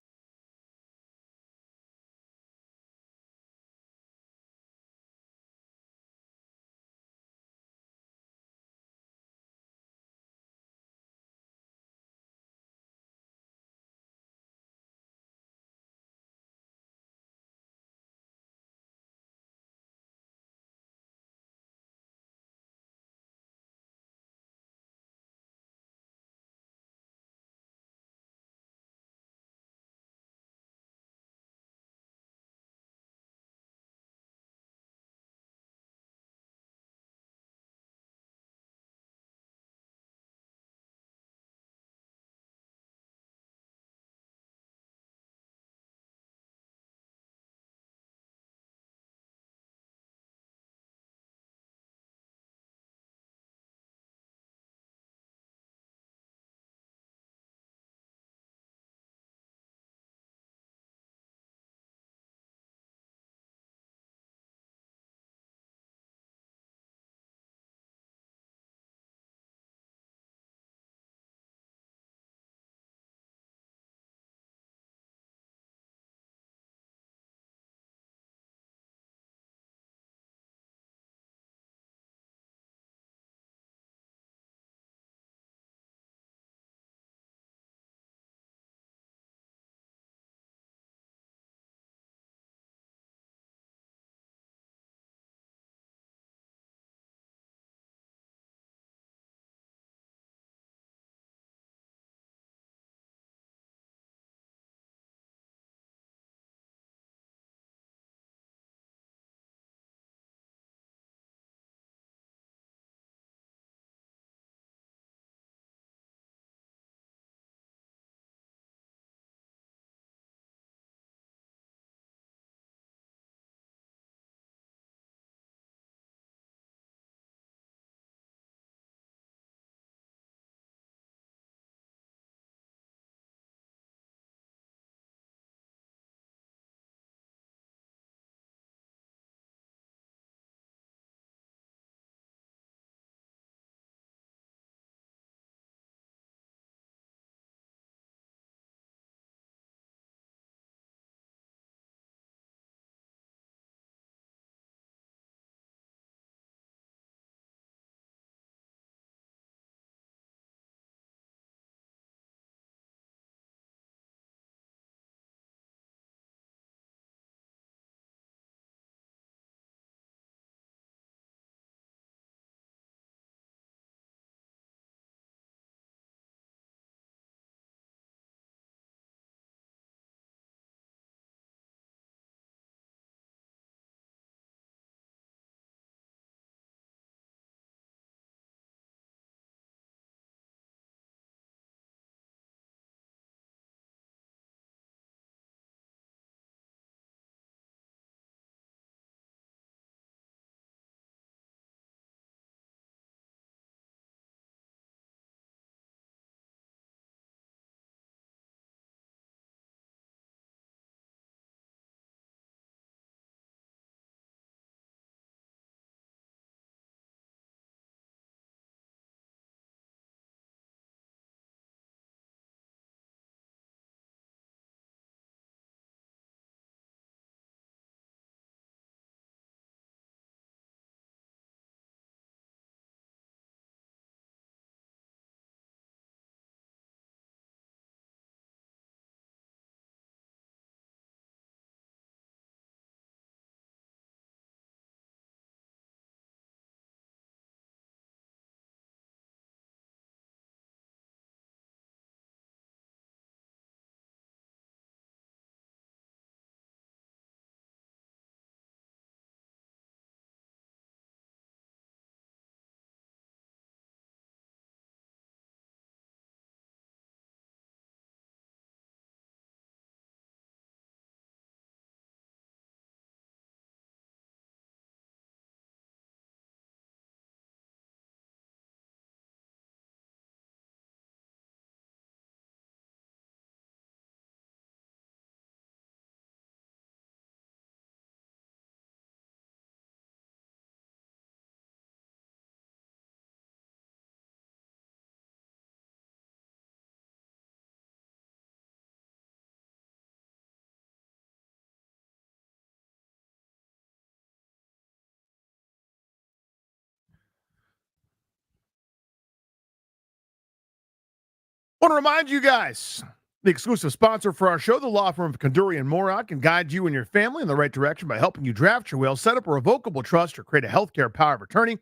want to remind you guys, the exclusive sponsor for our show, the law firm of Kanduri and Morad, can guide you and your family in the right direction by helping you draft your will, set up a revocable trust, or create a healthcare power of attorney.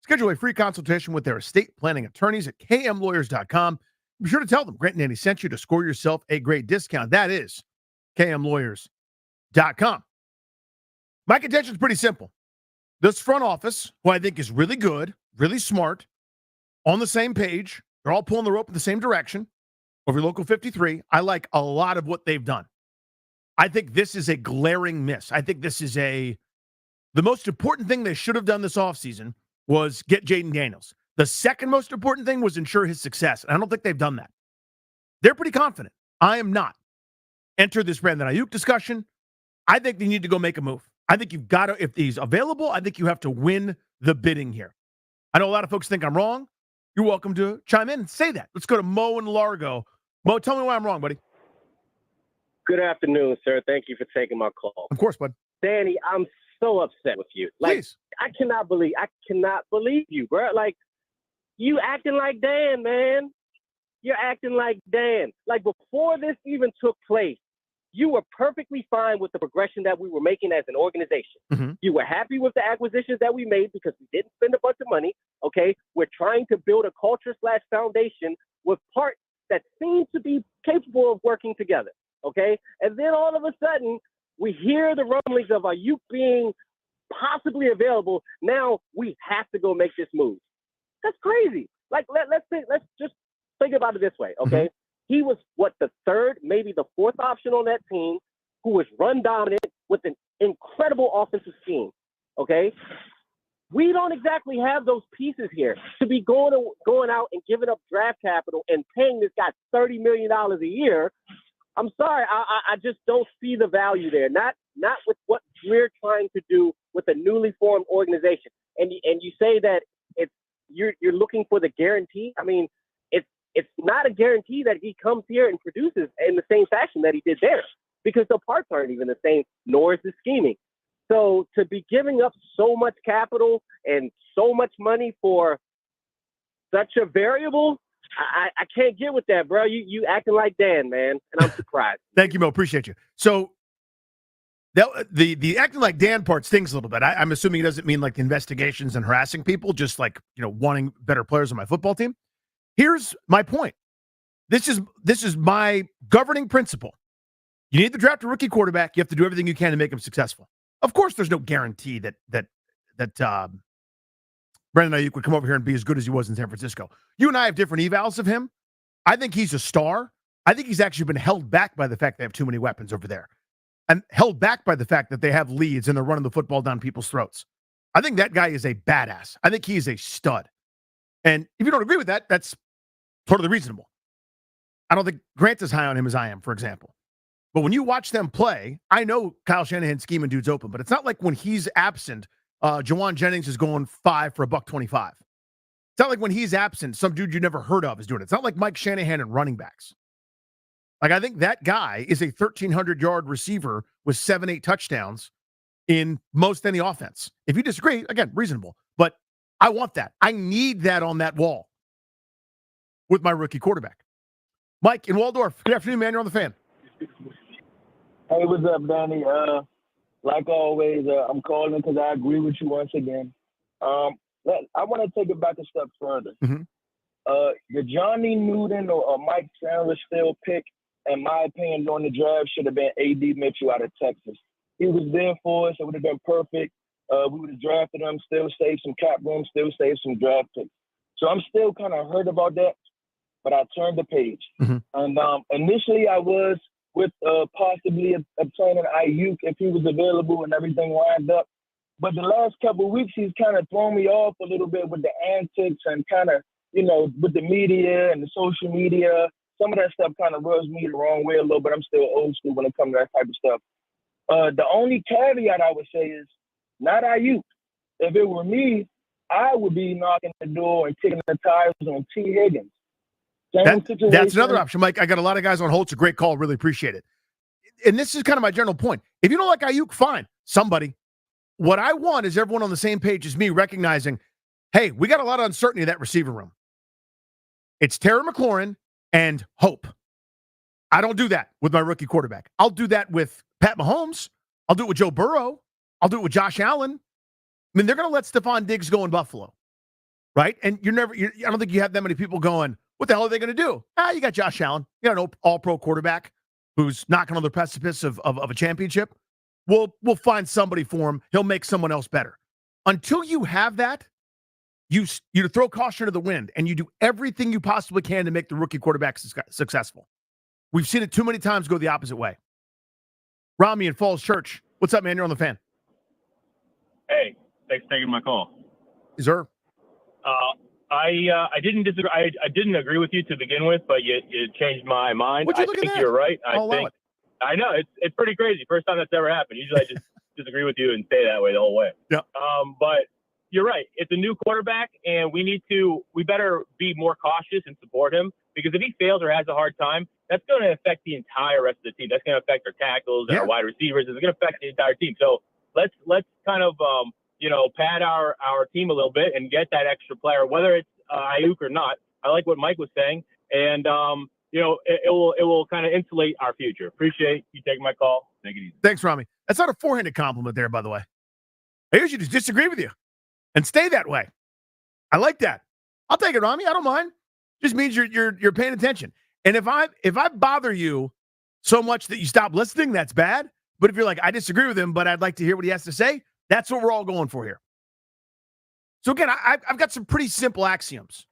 Schedule a free consultation with their estate planning attorneys at kmlawyers.com. Be sure to tell them Grant and Danny sent you to score yourself a great discount. That is kmlawyers.com. My contention is pretty simple. This front office, who I think is really good, really smart, on the same page, they're all pulling the rope in the same direction over Local 53. I like a lot of what they've done. I think this is a glaring miss. I think this is the most important thing they should have done this offseason was get Jaden Daniels. The second most important thing was ensure his success. And I don't think they've done that. They're pretty confident. I am not. Enter this Brandon Aiyuk discussion. I think they need to go make a move. I think you've got to, if he's available, I think you have to win the bidding here. I know a lot of folks think I'm wrong. You're welcome to chime in and say that. Let's go to Mo and Largo. Mo, tell me why I'm wrong, buddy. Good afternoon, sir. Thank you for taking my call. Of course, bud. Danny, I'm so upset with you. Like, Please. I cannot believe you, bro. Like, you acting like Dan, man. You're acting like Dan. Like, before this even took place, you were perfectly fine with the progression that we were making as an organization. Mm-hmm. You were happy with the acquisitions that we made because we didn't spend a bunch of money, okay? We're trying to build a culture/foundation with parts that seem to be capable of working together, okay? And then all of a sudden, we hear the rumblings of Aiyuk being possibly available. Now we have to go make this move. That's crazy. Like, let's just think about it this way, okay? Mm-hmm. He was, the third, maybe the fourth option on that team who was run dominant with an incredible offensive scheme, okay? We don't exactly have those pieces here to be going out and giving up draft capital and paying this guy $30 million a year. I'm sorry, I just don't see the value there. Not with what we're trying to do with a newly formed organization. And you say that you're looking for the guarantee. I mean, it's not a guarantee that he comes here and produces in the same fashion that he did there, because the parts aren't even the same, nor is the scheming. So to be giving up so much capital and so much money for such a variable, I can't get with that, bro. You acting like Dan, man, and I'm surprised. Thank you, Mo. Appreciate you. So the acting like Dan part stings a little bit. I'm assuming he doesn't mean like the investigations and harassing people, just like, wanting better players on my football team. Here's my point. This is my governing principle. You need to draft a rookie quarterback. You have to do everything you can to make him successful. Of course, there's no guarantee that Brandon Aiyuk would come over here and be as good as he was in San Francisco. You and I have different evals of him. I think he's a star. I think he's actually been held back by the fact they have too many weapons over there, and held back by the fact that they have leads and they're running the football down people's throats. I think that guy is a badass. I think he is a stud. And if you don't agree with that, that's totally reasonable. I don't think Grant's as high on him as I am, for example. But when you watch them play, I know Kyle Shanahan's scheming dudes open, but it's not like when he's absent, Jawan Jennings is going 5 for $125. It's not like when he's absent, some dude you never heard of is doing it. It's not like Mike Shanahan and running backs. Like, I think that guy is a 1,300-yard receiver with 7-8 touchdowns in most any offense. If you disagree, again, reasonable. But I want that. I need that on that wall with my rookie quarterback. Mike in Waldorf. Good afternoon, man. You're on the Fan. Hey, what's up, Danny? Like always, I'm calling because I agree with you once again. I want to take it back a step further. Mm-hmm. The Johnny Newton or Mike Sandler still pick, in my opinion, during the draft should have been A.D. Mitchell out of Texas. He was there for us. It would have been perfect. We would have drafted him, still saved some cap room, still saved some draft picks. So I'm still kind of hurt about that, but I turned the page. Mm-hmm. And initially I was with possibly obtaining Aiyuk if he was available and everything lined up. But the last couple of weeks, he's kind of thrown me off a little bit with the antics and kind of, with the media and the social media. Some of that stuff kind of rubs me the wrong way a little bit. I'm still old school when it comes to that type of stuff. The only caveat I would say is not Aiyuk. If it were me, I would be knocking the door and kicking the tires on T. Higgins. That's another option, Mike. I got a lot of guys on hold. It's a great call. Really appreciate it. And this is kind of my general point. If you don't like Aiyuk, fine. Somebody. What I want is everyone on the same page as me recognizing, hey, we got a lot of uncertainty in that receiver room. It's Terry McLaurin and hope. I don't do that with my rookie quarterback. I'll do that with Pat Mahomes. I'll do it with Joe Burrow. I'll do it with Josh Allen. I mean, they're going to let Stephon Diggs go in Buffalo, right? And I don't think you have that many people going, what the hell are they going to do? You got Josh Allen. You got an all-pro quarterback who's knocking on the precipice of a championship. We'll find somebody for him. He'll make someone else better. Until you have that, you throw caution to the wind, and you do everything you possibly can to make the rookie quarterback successful. We've seen it too many times go the opposite way. Rami in Falls Church. What's up, man? You're on the Fan. Hey, thanks for taking my call. Is there? I didn't disagree. I didn't agree with you to begin with, but you changed my mind. Would you I look at think that? you're right. I'll allow it. I know it's pretty crazy. First time that's ever happened. Usually I just disagree with you and stay that way the whole way. Yeah. But you're right. It's a new quarterback, and we better be more cautious and support him, because if he fails or has a hard time, that's going to affect the entire rest of the team. That's going to affect our tackles and our wide receivers. It's going to affect the entire team. So let's kind of pad our team a little bit and get that extra player, whether it's Aiyuk or not. I like what Mike was saying, and it will kind of insulate our future. Appreciate you taking my call. Take it easy. Thanks, Rami. That's not a four-handed compliment there, by the way. I usually just disagree with you and stay that way. I like that. I'll take it, Rami. I don't mind. Just means you're paying attention. And if I bother you so much that you stop listening, that's bad. But if you're like, I disagree with him, but I'd like to hear what he has to say, that's what we're all going for here. So again, I've got some pretty simple axioms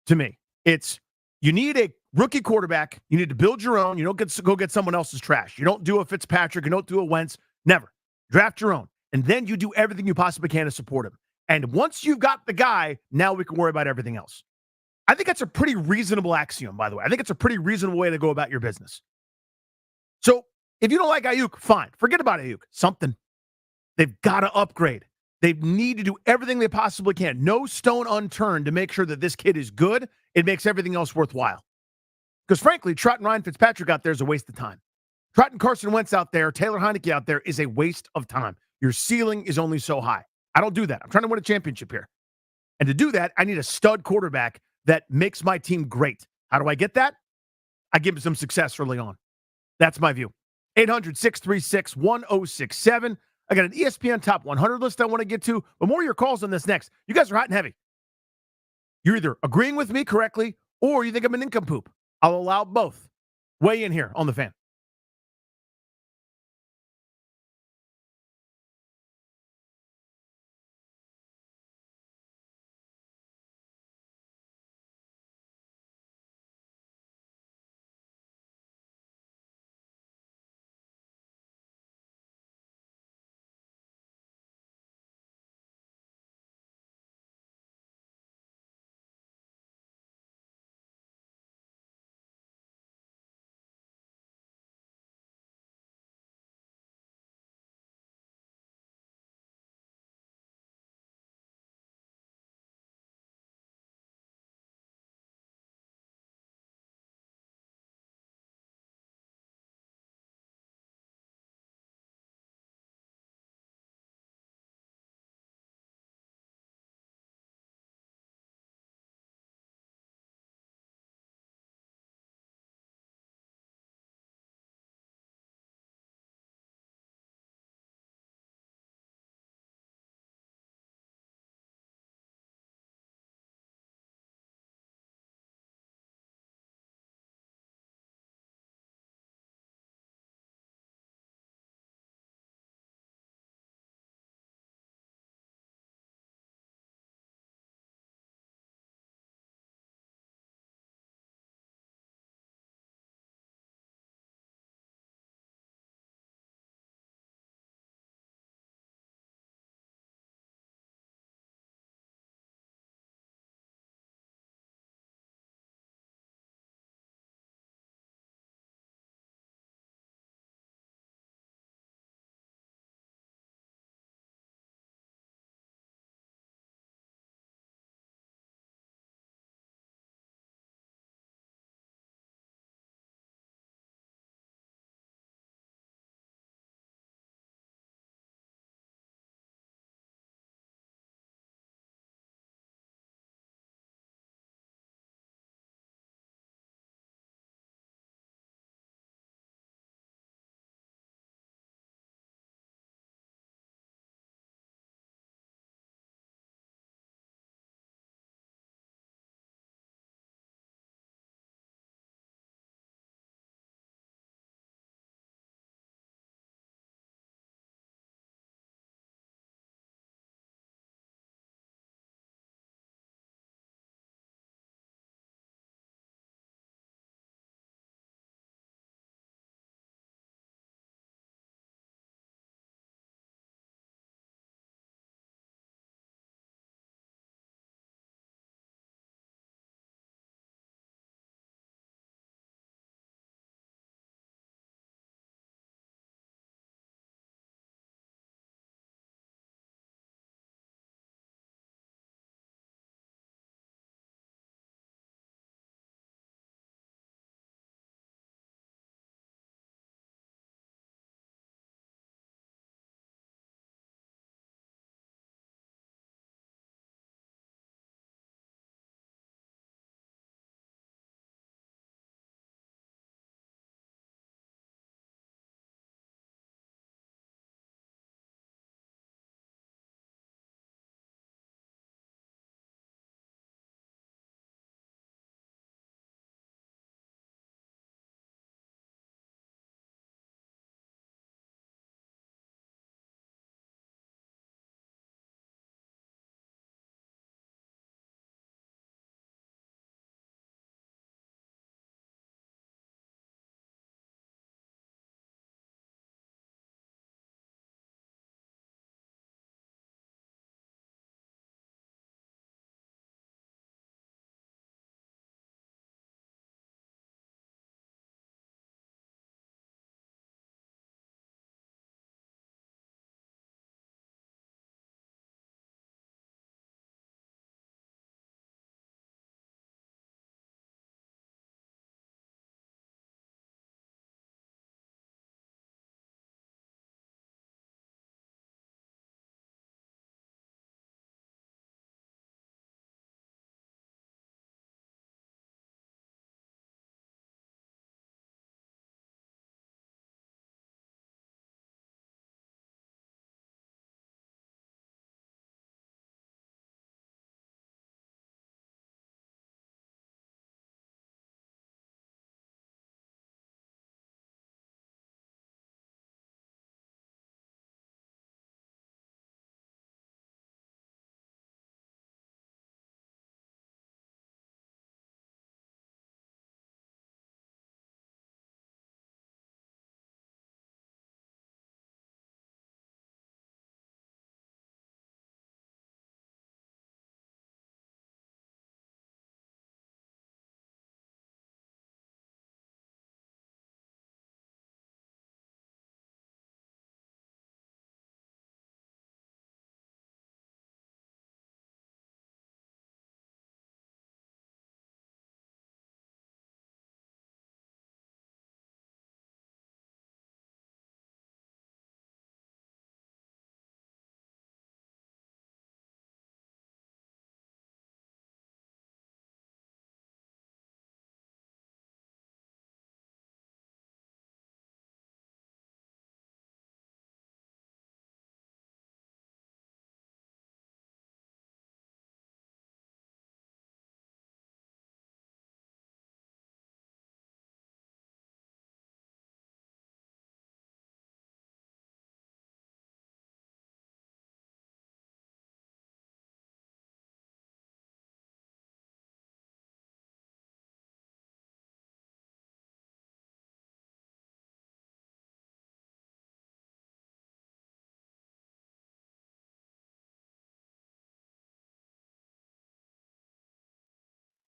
to me. It's you need a rookie quarterback. You need to build your own. You don't go get someone else's trash. You don't do a Fitzpatrick. You don't do a Wentz. Never. Draft your own. And then you do everything you possibly can to support him. And once you've got the guy, now we can worry about everything else. I think that's a pretty reasonable axiom, by the way. I think it's a pretty reasonable way to go about your business. So if you don't like Aiyuk, fine. Forget about Aiyuk. Something. They've got to upgrade. They need to do everything they possibly can. No stone unturned to make sure that this kid is good. It makes everything else worthwhile. Because frankly, trotting Ryan Fitzpatrick out there is a waste of time. Trotting Carson Wentz out there, Taylor Heineke out there is a waste of time. Your ceiling is only so high. I don't do that. I'm trying to win a championship here. And to do that, I need a stud quarterback that makes my team great. How do I get that? I give him some success early on. That's my view. 800-636-1067. I got an ESPN Top 100 list I want to get to, but more of your calls on this next. You guys are hot and heavy. You're either agreeing with me correctly or you think I'm an nincompoop. I'll allow both. Weigh in here on the Fan.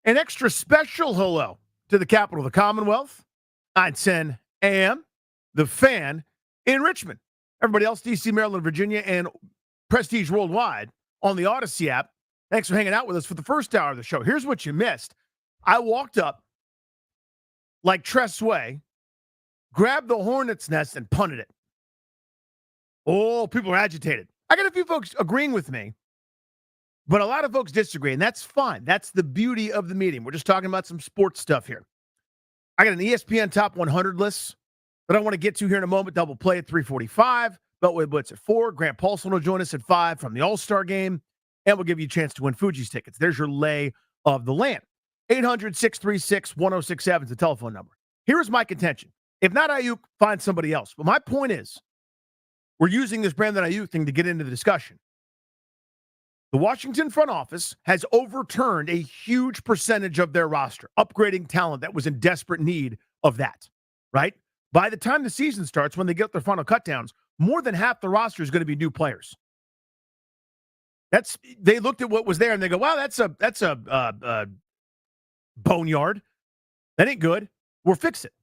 An extra special hello to the capital of the Commonwealth, 910 AM, the Fan in Richmond. Everybody else, D.C., Maryland, Virginia, and Prestige Worldwide on the Odyssey app. Thanks for hanging out with us for the first hour of the show. Here's what you missed. I walked up like Tress Way, grabbed the hornet's nest, and punted it. Oh, people are agitated. I got a few folks agreeing with me, but a lot of folks disagree, and that's fine. That's the beauty of the meeting. We're just talking about some sports stuff here. I got an ESPN Top 100 list that I want to get to here in a moment. Double play at 3:45. Beltway Blitz at 4. Grant Paulson will join us at 5 from the All-Star game, and we'll give you a chance to win Fuji's tickets. There's your lay of the land. 800-636-1067 is the telephone number. Here's my contention. If not Aiyuk, find somebody else. But my point is, we're using this Brandon Aiyuk thing to get into the discussion. The Washington front office has overturned a huge percentage of their roster, upgrading talent that was in desperate need of that, right? By the time the season starts, when they get their final cutdowns, more than half the roster is going to be new players. They looked at what was there and they go, wow, that's a boneyard. That ain't good. We'll fix it.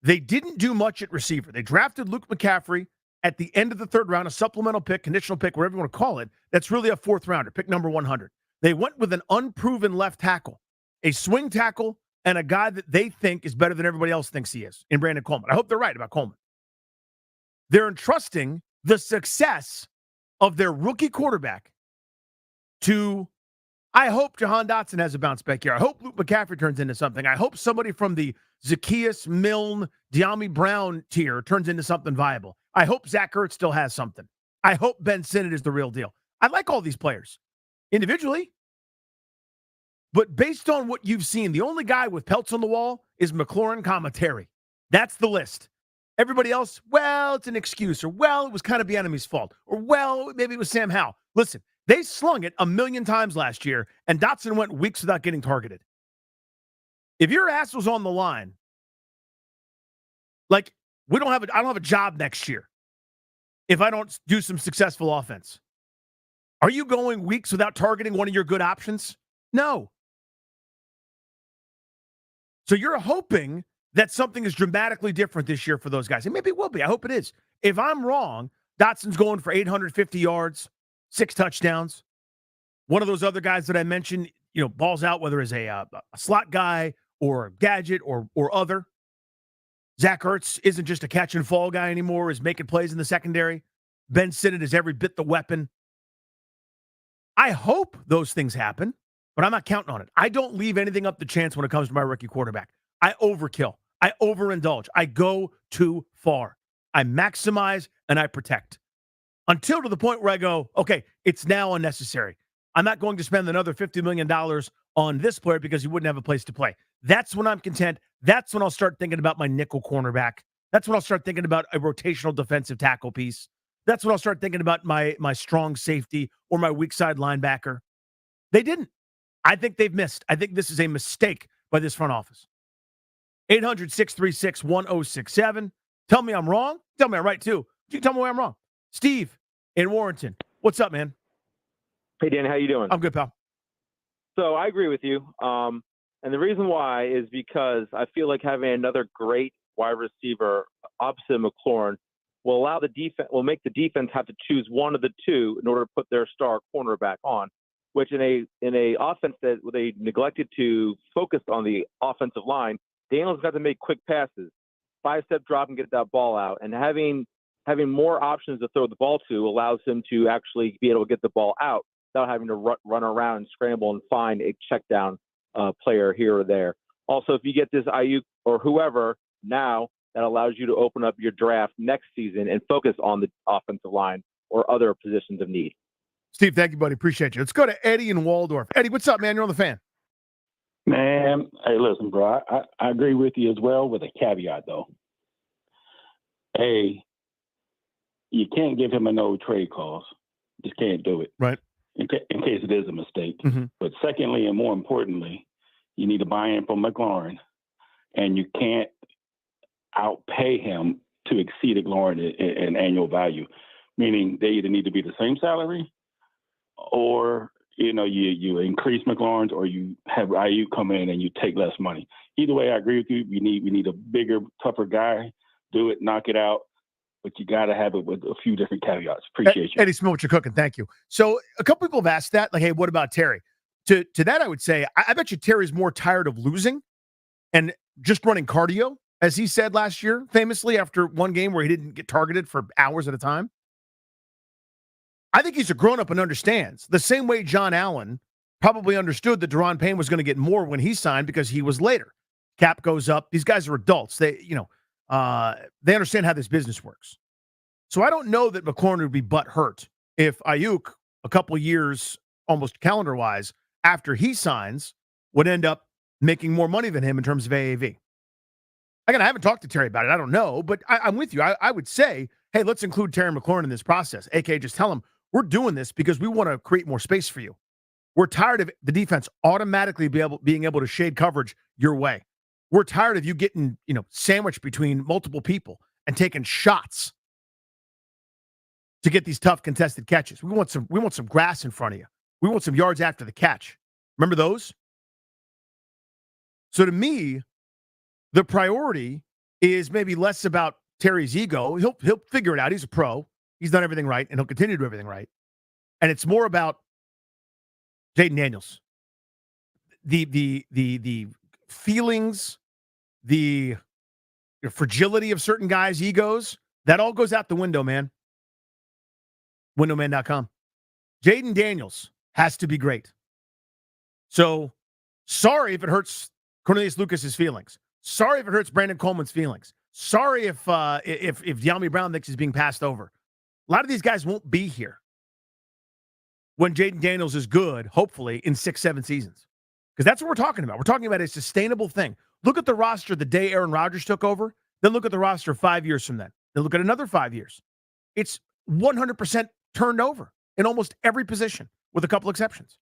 They didn't do much at receiver. They drafted Luke McCaffrey at the end of the third round, a supplemental pick, conditional pick, whatever you want to call it. That's really a fourth rounder, pick number 100. They went with an unproven left tackle, a swing tackle, and a guy that they think is better than everybody else thinks he is in Brandon Coleman. I hope they're right about Coleman. They're entrusting the success of their rookie quarterback to, I hope Jahan Dotson has a bounce back here. I hope Luke McCaffrey turns into something. I hope somebody from the Zacchaeus, Milne, De'Ami Brown tier turns into something viable. I hope Zach Ertz still has something. I hope Ben Sinnott is the real deal. I like all these players individually, but based on what you've seen, the only guy with pelts on the wall is McLaurin, Terry. That's the list. Everybody else, well, it's an excuse, or well, it was kind of the enemy's fault, or well, maybe it was Sam Howell. Listen, they slung it 1,000,000 times last year, and Dotson went weeks without getting targeted. If your ass was on the line, like, I don't have a job next year if I don't do some successful offense. Are you going weeks without targeting one of your good options? No. So you're hoping that something is dramatically different this year for those guys. And maybe it will be. I hope it is. If I'm wrong, Dotson's going for 850 yards, 6 touchdowns. One of those other guys that I mentioned, balls out, whether it's a slot guy or a gadget or other. Zach Ertz isn't just a catch and fall guy anymore, is making plays in the secondary. Ben Sinnott is every bit the weapon. I hope those things happen, but I'm not counting on it. I don't leave anything up to chance when it comes to my rookie quarterback. I overkill. I overindulge. I go too far. I maximize and I protect. Until to the point where I go, okay, it's now unnecessary. I'm not going to spend another $50 million on this player because he wouldn't have a place to play. That's when I'm content. That's when I'll start thinking about my nickel cornerback. That's when I'll start thinking about a rotational defensive tackle piece. That's when I'll start thinking about my strong safety or my weak side linebacker. They didn't. I think they've missed. I think this is a mistake by this front office. 800-636-1067. Tell me I'm wrong. Tell me I'm right, too. You can tell me where I'm wrong. Steve in Warrenton. What's up, man? Hey, Dan. How you doing? I'm good, pal. So I agree with you. And the reason why is because I feel like having another great wide receiver opposite McLaurin will allow the defense, will make the defense have to choose one of the two in order to put their star cornerback on, which in a offense that they neglected to focus on the offensive line, Daniel's got to make quick passes, 5-step drop and get that ball out. And having more options to throw the ball to allows him to actually be able to get the ball out without having to run around and scramble and find a check down player here or there. Also, if you get this Aiyuk or whoever now, that allows you to open up your draft next season and focus on the offensive line or other positions of need. Steve, thank you, buddy. Appreciate you. Let's go to Eddie in Waldorf. Eddie, what's up, man? You're on the Fan. Man, hey, listen, bro. I agree with you as well with a caveat, though. A, you can't give him a no trade clause. Just can't do it. Right. In case it is a mistake. Mm-hmm. But secondly, and more importantly, you need to buy in from McLaurin, and you can't outpay him to exceed McLaurin in annual value, meaning they either need to be the same salary or you increase McLaurin's or you have Aiyuk come in and you take less money. Either way, I agree with you. We need a bigger, tougher guy. Do it, knock it out. But you got to have it with a few different caveats. Appreciate you. Eddie Smith, what you're cooking. Thank you. So a couple people have asked that, like, hey, what about Terry? To that, I would say, I bet you Terry's more tired of losing and just running cardio, as he said last year, famously after one game where he didn't get targeted for hours at a time. I think he's a grown-up and understands. The same way John Allen probably understood that Deron Payne was going to get more when he signed because he was later. Cap goes up. These guys are adults. They understand how this business works. So I don't know that McLaurin would be butthurt if Aiyuk, a couple years, almost calendar-wise, after he signs, would end up making more money than him in terms of AAV. Again, I haven't talked to Terry about it. I don't know, but I'm with you. I would say, hey, let's include Terry McLaurin in this process. AK, just tell him, we're doing this because we want to create more space for you. We're tired of the defense automatically being able to shade coverage your way. We're tired of you getting, sandwiched between multiple people and taking shots to get these tough contested catches. We want some grass in front of you. We want some yards after the catch. Remember those? So to me, the priority is maybe less about Terry's ego. He'll figure it out. He's a pro. He's done everything right, and he'll continue to do everything right. And it's more about Jaden Daniels. The feelings, the fragility of certain guys' egos, that all goes out the window, man. Windowman.com. Jaden Daniels has to be great. So sorry if it hurts Cornelius Lucas's feelings. Sorry if it hurts Brandon Coleman's feelings. Sorry if De'Ami Brown thinks he's being passed over. A lot of these guys won't be here when Jaden Daniels is good, hopefully, in 6-7 seasons. Because that's what we're talking about. We're talking about a sustainable thing. Look at the roster the day Aaron Rodgers took over. Then look at the roster 5 years from then. Then look at another 5 years. It's 100% turned over in almost every position, with a couple exceptions.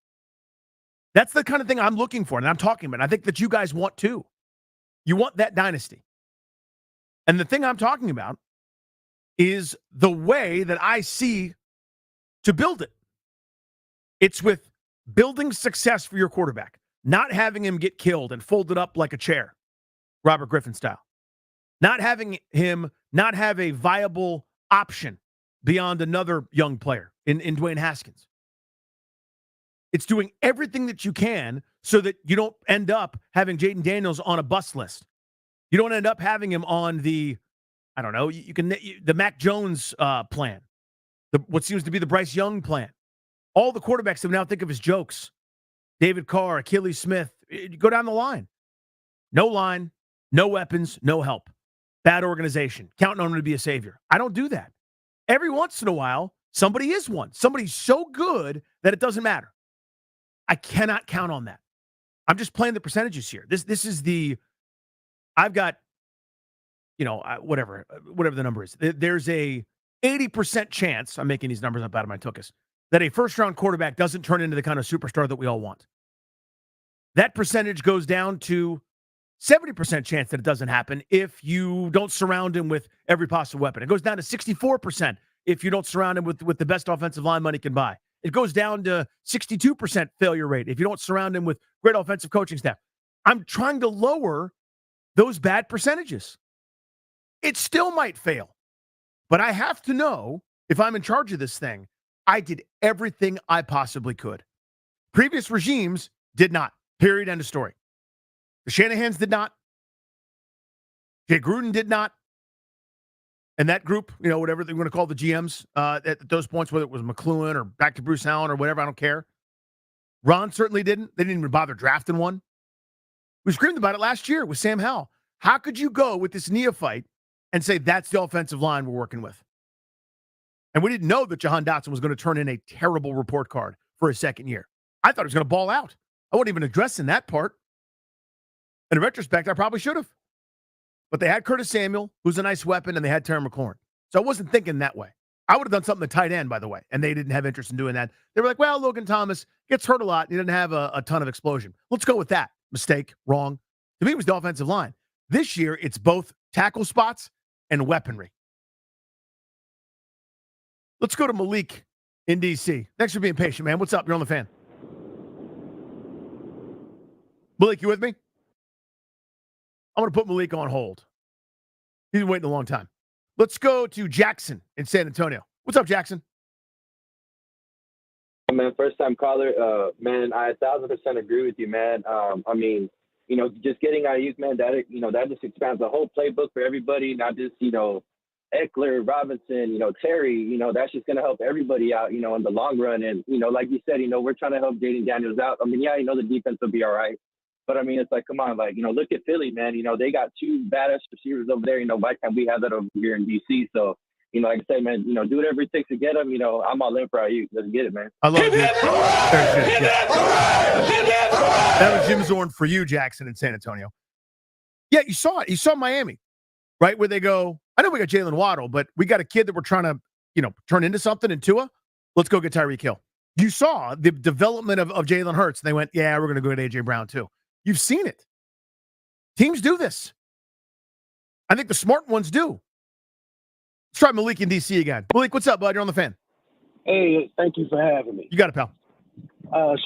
That's the kind of thing I'm looking for, and I'm talking about. I think that you guys want too. You want that dynasty. And the thing I'm talking about is the way that I see to build it. It's with building success for your quarterback, not having him get killed and folded up like a chair, Robert Griffin style. Not having him not have a viable option beyond another young player in Dwayne Haskins. It's doing everything that you can so that you don't end up having Jaden Daniels on a bust list. You don't end up having him on the, the Mac Jones plan, what seems to be the Bryce Young plan. All the quarterbacks that we now think of as jokes. David Carr, Achilles Smith, you go down the line. No line, no weapons, no help. Bad organization, counting on him to be a savior. I don't do that. Every once in a while, somebody is one. Somebody's so good that it doesn't matter. I cannot count on that. I'm just playing the percentages here. This is I've got, whatever the number is. There's a 80% chance, I'm making these numbers up out of my tuchus, that a first-round quarterback doesn't turn into the kind of superstar that we all want. That percentage goes down to 70% chance that it doesn't happen if you don't surround him with every possible weapon. It goes down to 64% if you don't surround him with the best offensive line money can buy. It goes down to 62% failure rate if you don't surround him with great offensive coaching staff. I'm trying to lower those bad percentages. It still might fail, but I have to know if I'm in charge of this thing, I did everything I possibly could. Previous regimes did not. Period. End of story. The Shanahans did not. Jay Gruden did not. And that group, whatever they're going to call the GMs at those points, whether it was McLuhan or back to Bruce Allen or whatever, I don't care. Ron certainly didn't. They didn't even bother drafting one. We screamed about it last year with Sam Howell. How could you go with this neophyte and say that's the offensive line we're working with? And we didn't know that Jahan Dotson was going to turn in a terrible report card for his second year. I thought he was going to ball out. I wasn't even addressing that part. In retrospect, I probably should have. But they had Curtis Samuel, who's a nice weapon, and they had Terry McLaurin. So I wasn't thinking that way. I would have done something at tight end, by the way, and they didn't have interest in doing that. They were like, well, Logan Thomas gets hurt a lot. He didn't have a ton of explosion. Let's go with that. Mistake. Wrong. To me, it was the offensive line. This year, it's both tackle spots and weaponry. Let's go to Malik in D.C. Thanks for being patient, man. What's up? You're on the Fan. Malik, you with me? I'm going to put Malik on hold. He's been waiting a long time. Let's go to Jackson in San Antonio. What's up, Jackson? Man, first time caller. Man, I 1,000% agree with you, man. I mean, just getting Aiyuk, man, that just expands the whole playbook for everybody, not just, Eckler, Robinson, Terry, that's just going to help everybody out, in the long run. And, like you said, we're trying to help Jaden Daniels out. I mean, yeah, the defense will be all right. But, I mean, it's like, come on, like, look at Philly, man. They got two badass receivers over there. Why can't we have that over here in D.C.? So, like I say, man, do whatever it takes to get them. I'm all in for Aiyuk. Let's get it, man. I love it. That was Jim Zorn for you, Jackson, in San Antonio. Yeah, you saw it. You saw Miami, right, where they go, I know we got Jalen Waddle, but we got a kid that we're trying to, turn into something in Tua. Let's go get Tyreek Hill. You saw the development of Jalen Hurts, and they went, yeah, we're going to go get A.J. Brown too. You've seen it. Teams do this. I think the smart ones do. Let's try Malik in D.C. again. Malik, what's up, bud? You're on the Fan. Hey, thank you for having me. You got it, pal.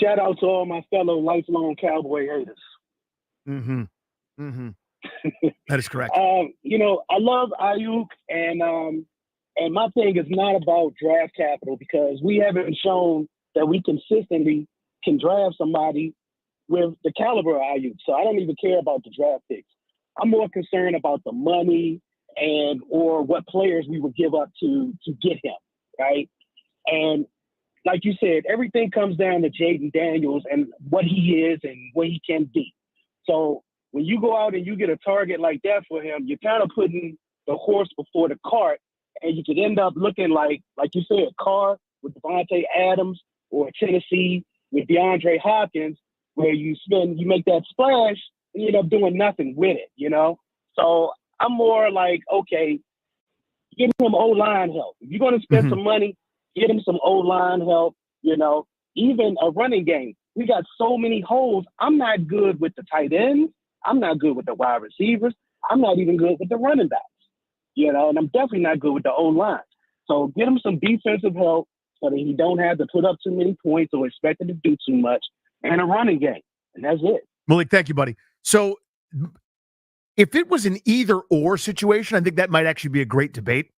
Shout out to all my fellow lifelong Cowboy haters. Mm-hmm. Mm-hmm. That is correct. I love Aiyuk, and my thing is not about draft capital because we haven't shown that we consistently can draft somebody with the caliber of Aiyuk. So I don't even care about the draft picks. I'm more concerned about the money or what players we would give up to get him, right? And like you said, everything comes down to Jaden Daniels and what he is and what he can be. So when you go out and you get a target like that for him, you're kind of putting the horse before the cart, and you could end up looking like you said, Carr with Devontae Adams or Tennessee with DeAndre Hopkins, where you make that splash and you end up doing nothing with it, So I'm more like, okay, get him O-line help. If you're going to spend some money, get him some O-line help, even a running game. We got so many holes. I'm not good with the tight ends. I'm not good with the wide receivers. I'm not even good with the running backs, and I'm definitely not good with the O-line. So get him some defensive help so that he don't have to put up too many points or expect him to do too much, and a running game. And that's it. Malik, thank you, buddy. So if it was an either-or situation, I think that might actually be a great debate.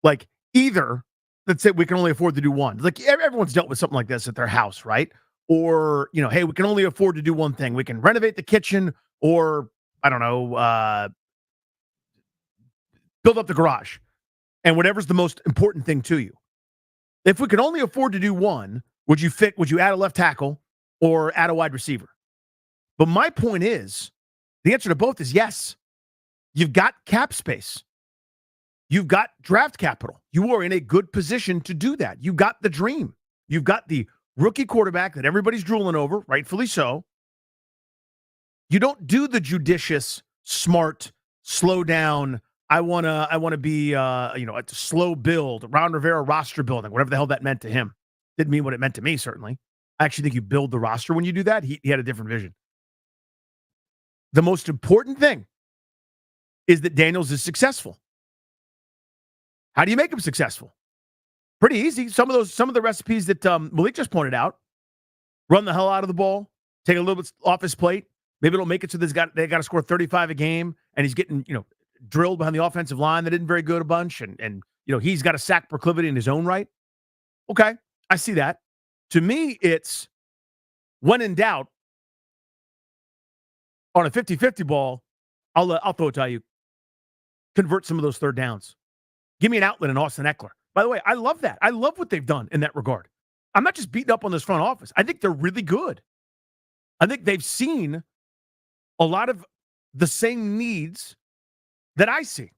Like, either, let's say we can only afford to do one. Like, everyone's dealt with something like this at their house, right? Or, hey, we can only afford to do one thing. We can renovate the kitchen or, I don't know, build up the garage. And whatever's the most important thing to you. If we can only afford to do one, would you add a left tackle or add a wide receiver? But my point is, the answer to both is yes. You've got cap space. You've got draft capital. You are in a good position to do that. You got the dream. You've got the rookie quarterback that everybody's drooling over, rightfully so. You don't do the judicious, smart, slow down, I want to be a slow build, Ron Rivera roster building, whatever the hell that meant to him. Didn't mean what it meant to me, certainly. I actually think you build the roster when you do that. He had a different vision. The most important thing is that Daniels is successful. How do you make him successful? Pretty easy. Some of the recipes that Malik just pointed out: run the hell out of the ball, take a little bit off his plate. Maybe it'll make it so they got to score 35 a game, and he's getting drilled behind the offensive line that isn't very good a bunch, and he's got a sack proclivity in his own right. Okay, I see that. To me, it's when in doubt on a 50-50 ball, I'll throw it to Aiyuk. Convert some of those third downs. Give me an outlet in Austin Eckler. By the way, I love that. I love what they've done in that regard. I'm not just beating up on this front office. I think they're really good. I think they've seen a lot of the same needs that I see.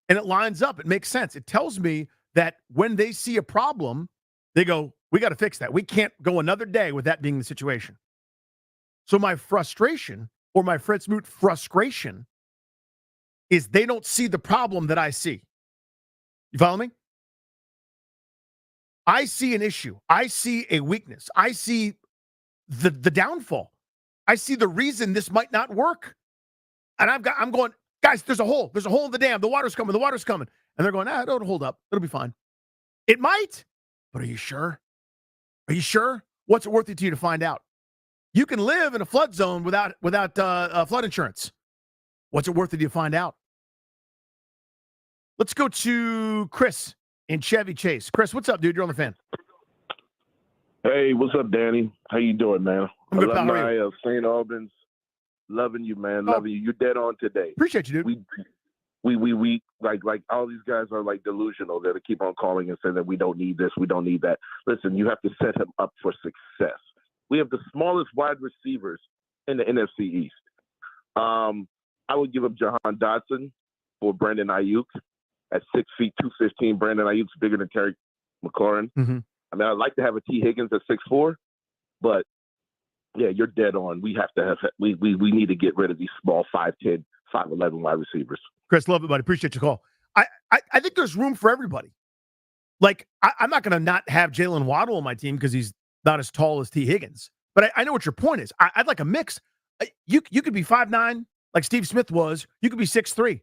And it lines up. It makes sense. It tells me that when they see a problem, they go, we got to fix that. We can't go another day with that being the situation. So my frustration, or my Fritz Moot frustration, is they don't see the problem that I see. You follow me? I see an issue. I see a weakness. I see the downfall. I see the reason this might not work. And I'm going, guys, there's a hole. There's a hole in the dam. The water's coming. The water's coming. And they're going, it'll hold up. It'll be fine. It might. But are you sure? Are you sure? What's it worth it to you to find out? You can live in a flood zone without flood insurance. What's it worth if you find out? Let's go to Chris in Chevy Chase. Chris, what's up, dude? You're on the Fan. Hey, what's up, Danny? How you doing, man? I'm good, pal. How are Alumni you? of St. Albans. Loving you, man. Loving you. You're dead on today. Appreciate you, dude. We like all these guys are like delusional. They keep on calling and saying that we don't need this, we don't need that. Listen, you have to set him up for success. We have the smallest wide receivers in the NFC East. I would give up Jahan Dotson for Brandon Aiyuk at 6 feet 215. Brandon Ayuk's bigger than Terry McLaurin. Mm-hmm. I mean, I'd like to have a T. Higgins at 6'4", but yeah, you're dead on. We have to have we need to get rid of these small 5'10", 5'11" wide receivers. Chris, love it, buddy. Appreciate your call. I think there's room for everybody. Like, I'm not going to not have Jalen Waddle on my team because he's not as tall as T. Higgins. But I know what your point is. I'd like a mix. You could be 5'9", like Steve Smith was. You could be 6'3".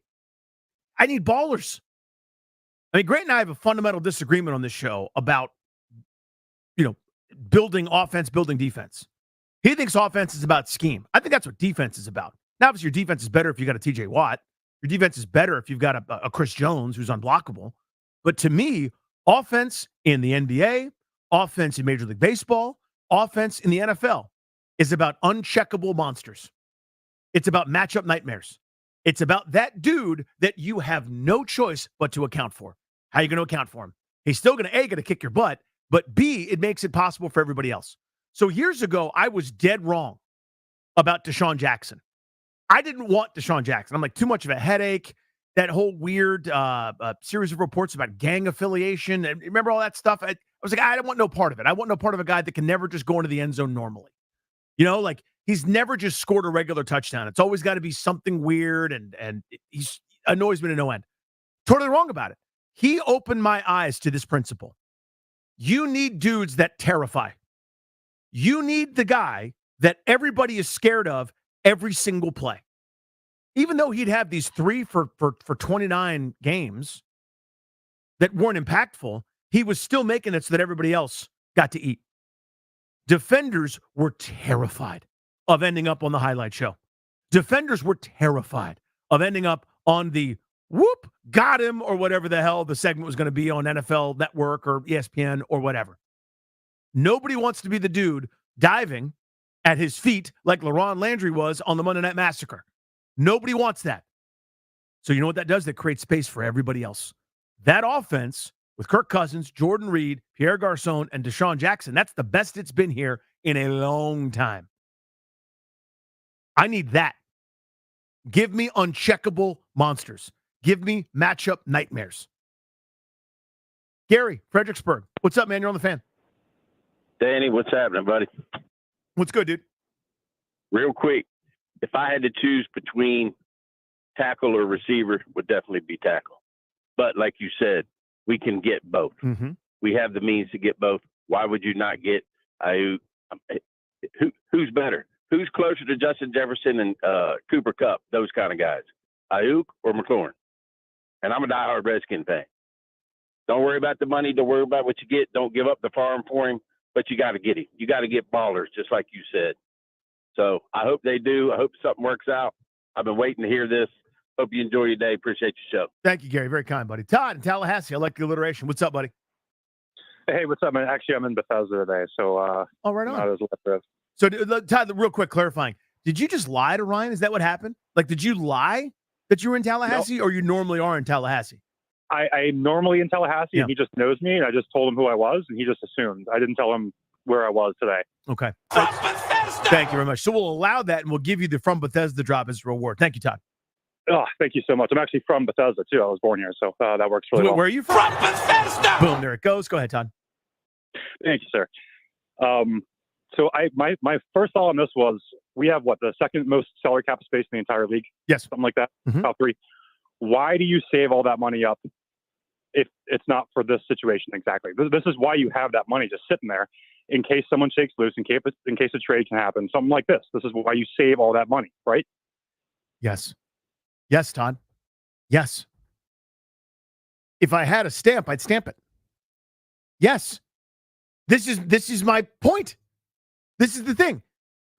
I need ballers. I mean, Grant and I have a fundamental disagreement on this show about, building offense, building defense. He thinks offense is about scheme. I think that's what defense is about. Now, obviously, your defense is better if you got a TJ Watt. Your defense is better if you've got a Chris Jones who's unblockable. But to me, offense in the NBA, offense in Major League Baseball, offense in the NFL is about uncheckable monsters. It's about matchup nightmares. It's about that dude that you have no choice but to account for. How are you going to account for him? He's still going to kick your butt, but B, it makes it possible for everybody else. So years ago, I was dead wrong about Deshaun Jackson. I didn't want Deshaun Jackson. I'm like, too much of a headache. That whole weird series of reports about gang affiliation. And remember all that stuff? I was like, I don't want no part of it. I want no part of a guy that can never just go into the end zone normally. Like he's never just scored a regular touchdown. It's always got to be something weird, and he's annoys me to no end. Totally wrong about it. He opened my eyes to this principle. You need dudes that terrify. You need the guy that everybody is scared of every single play. Even though he'd have these 3 for 29 games that weren't impactful, he was still making it so that everybody else got to eat. Defenders were terrified of ending up on the highlight show. Defenders were terrified of ending up on the whoop, got him, or whatever the hell the segment was going to be on NFL Network or ESPN or whatever. Nobody wants to be the dude diving at his feet like LaRon Landry was on the Monday Night Massacre. Nobody wants that. So you know what that does? That creates space for everybody else. That offense with Kirk Cousins, Jordan Reed, Pierre Garçon, and Deshaun Jackson, that's the best it's been here in a long time. I need that. Give me uncheckable monsters. Give me matchup nightmares. Gary, Fredericksburg. What's up, man? You're on the Fan. Danny, what's happening, buddy? What's good, dude? Real quick, if I had to choose between tackle or receiver, would definitely be tackle. But like you said, we can get both. Mm-hmm. We have the means to get both. Why would you not get Aiyuk? Who's better? Who's closer to Justin Jefferson and Cooper Kupp? Those kind of guys, Aiyuk or McLaurin? And I'm a diehard Redskin fan. Don't worry about the money. Don't worry about what you get. Don't give up the farm for him. But you got to get him. You got to get ballers, just like you said. So I hope they do. I hope something works out. I've been waiting to hear this. Hope you enjoy your day. Appreciate your show. Thank you, Gary. Very kind, buddy. Todd in Tallahassee. I like the alliteration. What's up, buddy? Hey, what's up, man? Actually, I'm in Bethesda today, so oh, right on. not as left. So, Todd, real quick clarifying. Did you just lie to Ryan? Is that what happened? Like, did you lie that you were in Tallahassee, or you normally are in Tallahassee? I normally in Tallahassee, Yeah. and he just knows me, and I just told him who I was, and he just assumed. I didn't tell him where I was today. Okay. Thank you very much. So we'll allow that, and we'll give you the From Bethesda drop as a reward. Thank you, Todd. Oh, thank you so much. I'm actually from Bethesda, too. I was born here, so that works really well. Where are you from? Bethesda! Boom, there it goes. Go ahead, Todd. Thank you, sir. So my first thought on this was, we have the second most salary cap space in the entire league? Yes. Something like that? Mm-hmm. Top 3. Why do you save all that money up if it's not for this situation exactly? This is why you have that money just sitting there in case someone shakes loose, in case a trade can happen, something like this. This is why you save all that money, right? Yes. Yes, Todd. Yes. If I had a stamp, I'd stamp it. Yes. This is my point. This is the thing.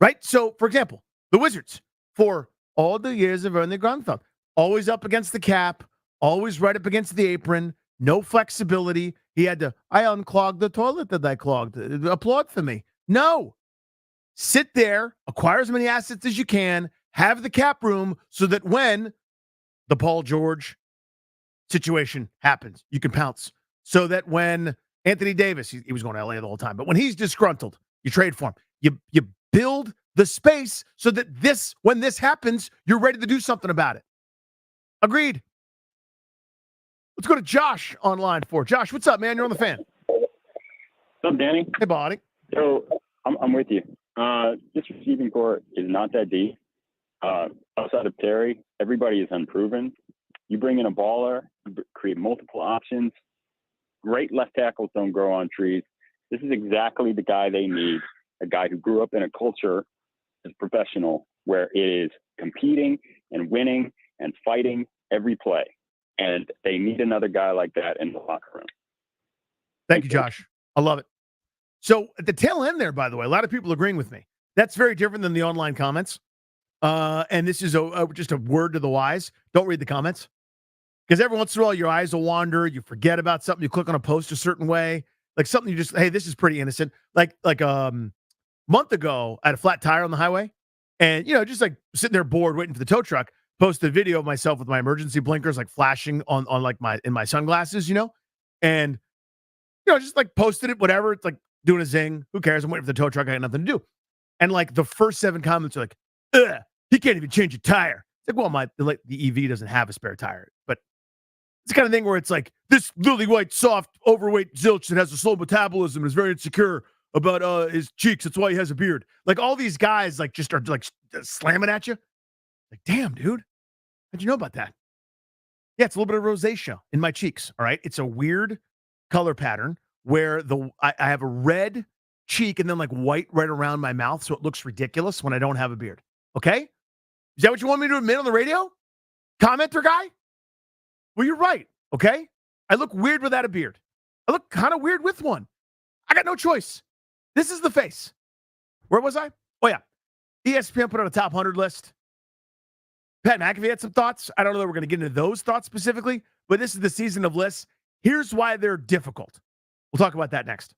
right? So, for example, the Wizards, for all the years of Ernie Grunfeld, always up against the cap, always right up against the apron, no flexibility. He had to, I unclogged the toilet that I clogged. Applaud for me. No. Sit there, acquire as many assets as you can, have the cap room so that when the Paul George situation happens, you can pounce. So that when Anthony Davis, he was going to LA the whole time, but when he's disgruntled, you trade for him. You build the space so that when this happens, you're ready to do something about it. Agreed. Let's go to Josh on line 4. Josh, what's up, man? You're on the Fan. What's up, Danny? Hey, buddy. So I'm with you. This receiving core is not that deep. Outside of Terry, everybody is unproven. You bring in a baller, you create multiple options. Great left tackles don't grow on trees. This is exactly the guy they need, a guy who grew up in a culture as a professional where it is competing and winning and fighting every play. And they need another guy like that in the locker room. Thank you, Josh. I love it. So at the tail end there, by the way, a lot of people agreeing with me. That's very different than the online comments. And this is just a word to the wise. Don't read the comments. Because every once in a while, your eyes will wander. You forget about something. You click on a post a certain way. Like something you just, hey, this is pretty innocent. Like month ago, I had a flat tire on the highway. And, just like sitting there bored waiting for the tow truck, posted a video of myself with my emergency blinkers like flashing on like in my sunglasses, and just like posted it, whatever. It's like doing a zing. Who cares? I'm waiting for the tow truck. I got nothing to do. And like the first 7 comments are like, ugh, he can't even change a tire. It's like, well, the EV doesn't have a spare tire, but it's the kind of thing where it's like this lily white, soft, overweight zilch that has a slow metabolism and is very insecure about his cheeks. That's why he has a beard. Like all these guys like just are like slamming at you. Like, damn, dude. How'd you know about that? Yeah, it's a little bit of rosacea in my cheeks. All right. It's a weird color pattern where I have a red cheek and then like white right around my mouth. So it looks ridiculous when I don't have a beard. Okay. Is that what you want me to admit on the radio? Commenter guy? Well, you're right. Okay. I look weird without a beard. I look kind of weird with one. I got no choice. This is the face. Where was I? Oh, yeah. ESPN put out a top 100 list. Pat McAfee had some thoughts. I don't know that we're going to get into those thoughts specifically, but this is the season of lists. Here's why they're difficult. We'll talk about that next.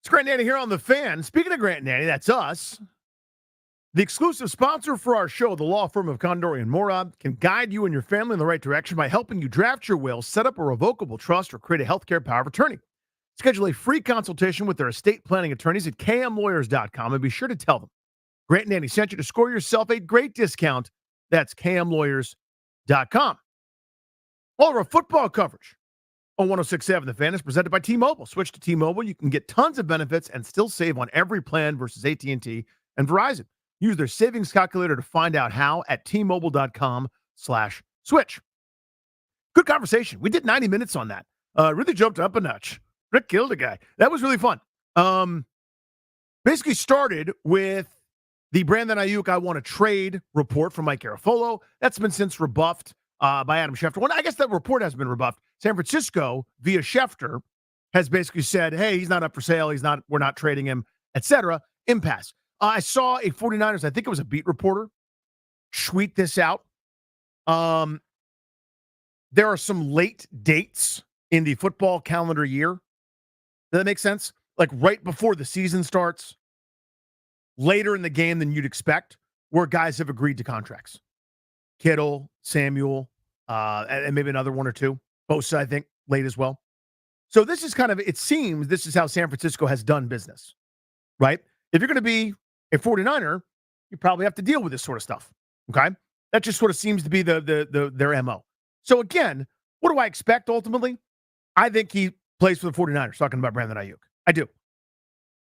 It's Grant Nanny here on The Fan. Speaking of Grant Nanny, that's us. The exclusive sponsor for our show, the law firm of Condori and Morab, can guide you and your family in the right direction by helping you draft your will, set up a revocable trust, or create a healthcare power of attorney. Schedule a free consultation with their estate planning attorneys at kmlawyers.com and be sure to tell them Grant Nanny sent you to score yourself a great discount. That's kmlawyers.com. All of our football coverage on 106.7 The Fan is presented by T-Mobile. Switch to T-Mobile. You can get tons of benefits and still save on every plan versus AT&T and Verizon. Use their savings calculator to find out how at T-Mobile.com/switch. Good conversation. We did 90 minutes on that. Really jumped up a notch. Rick killed a guy. That was really fun. Basically started with the Brandon Aiyuk I want to trade report from Mike Garafolo. That's been since rebuffed by Adam Schefter. Well, I guess that report has been rebuffed. San Francisco, via Schefter, has basically said, hey, he's not up for sale. We're not trading him, etc. Impasse. I saw a 49ers, I think it was a beat reporter, tweet this out. There are some late dates in the football calendar year. Does that make sense? Like right before the season starts, later in the game than you'd expect, where guys have agreed to contracts. Kittle, Samuel, and maybe another one or two. Bosa, I think, late as well. So this is kind of, it seems, this is how San Francisco has done business, right? If you're going to be a 49er, you probably have to deal with this sort of stuff, okay? That just sort of seems to be their MO. So again, what do I expect ultimately? I think he plays for the 49ers, talking about Brandon Aiyuk. I do.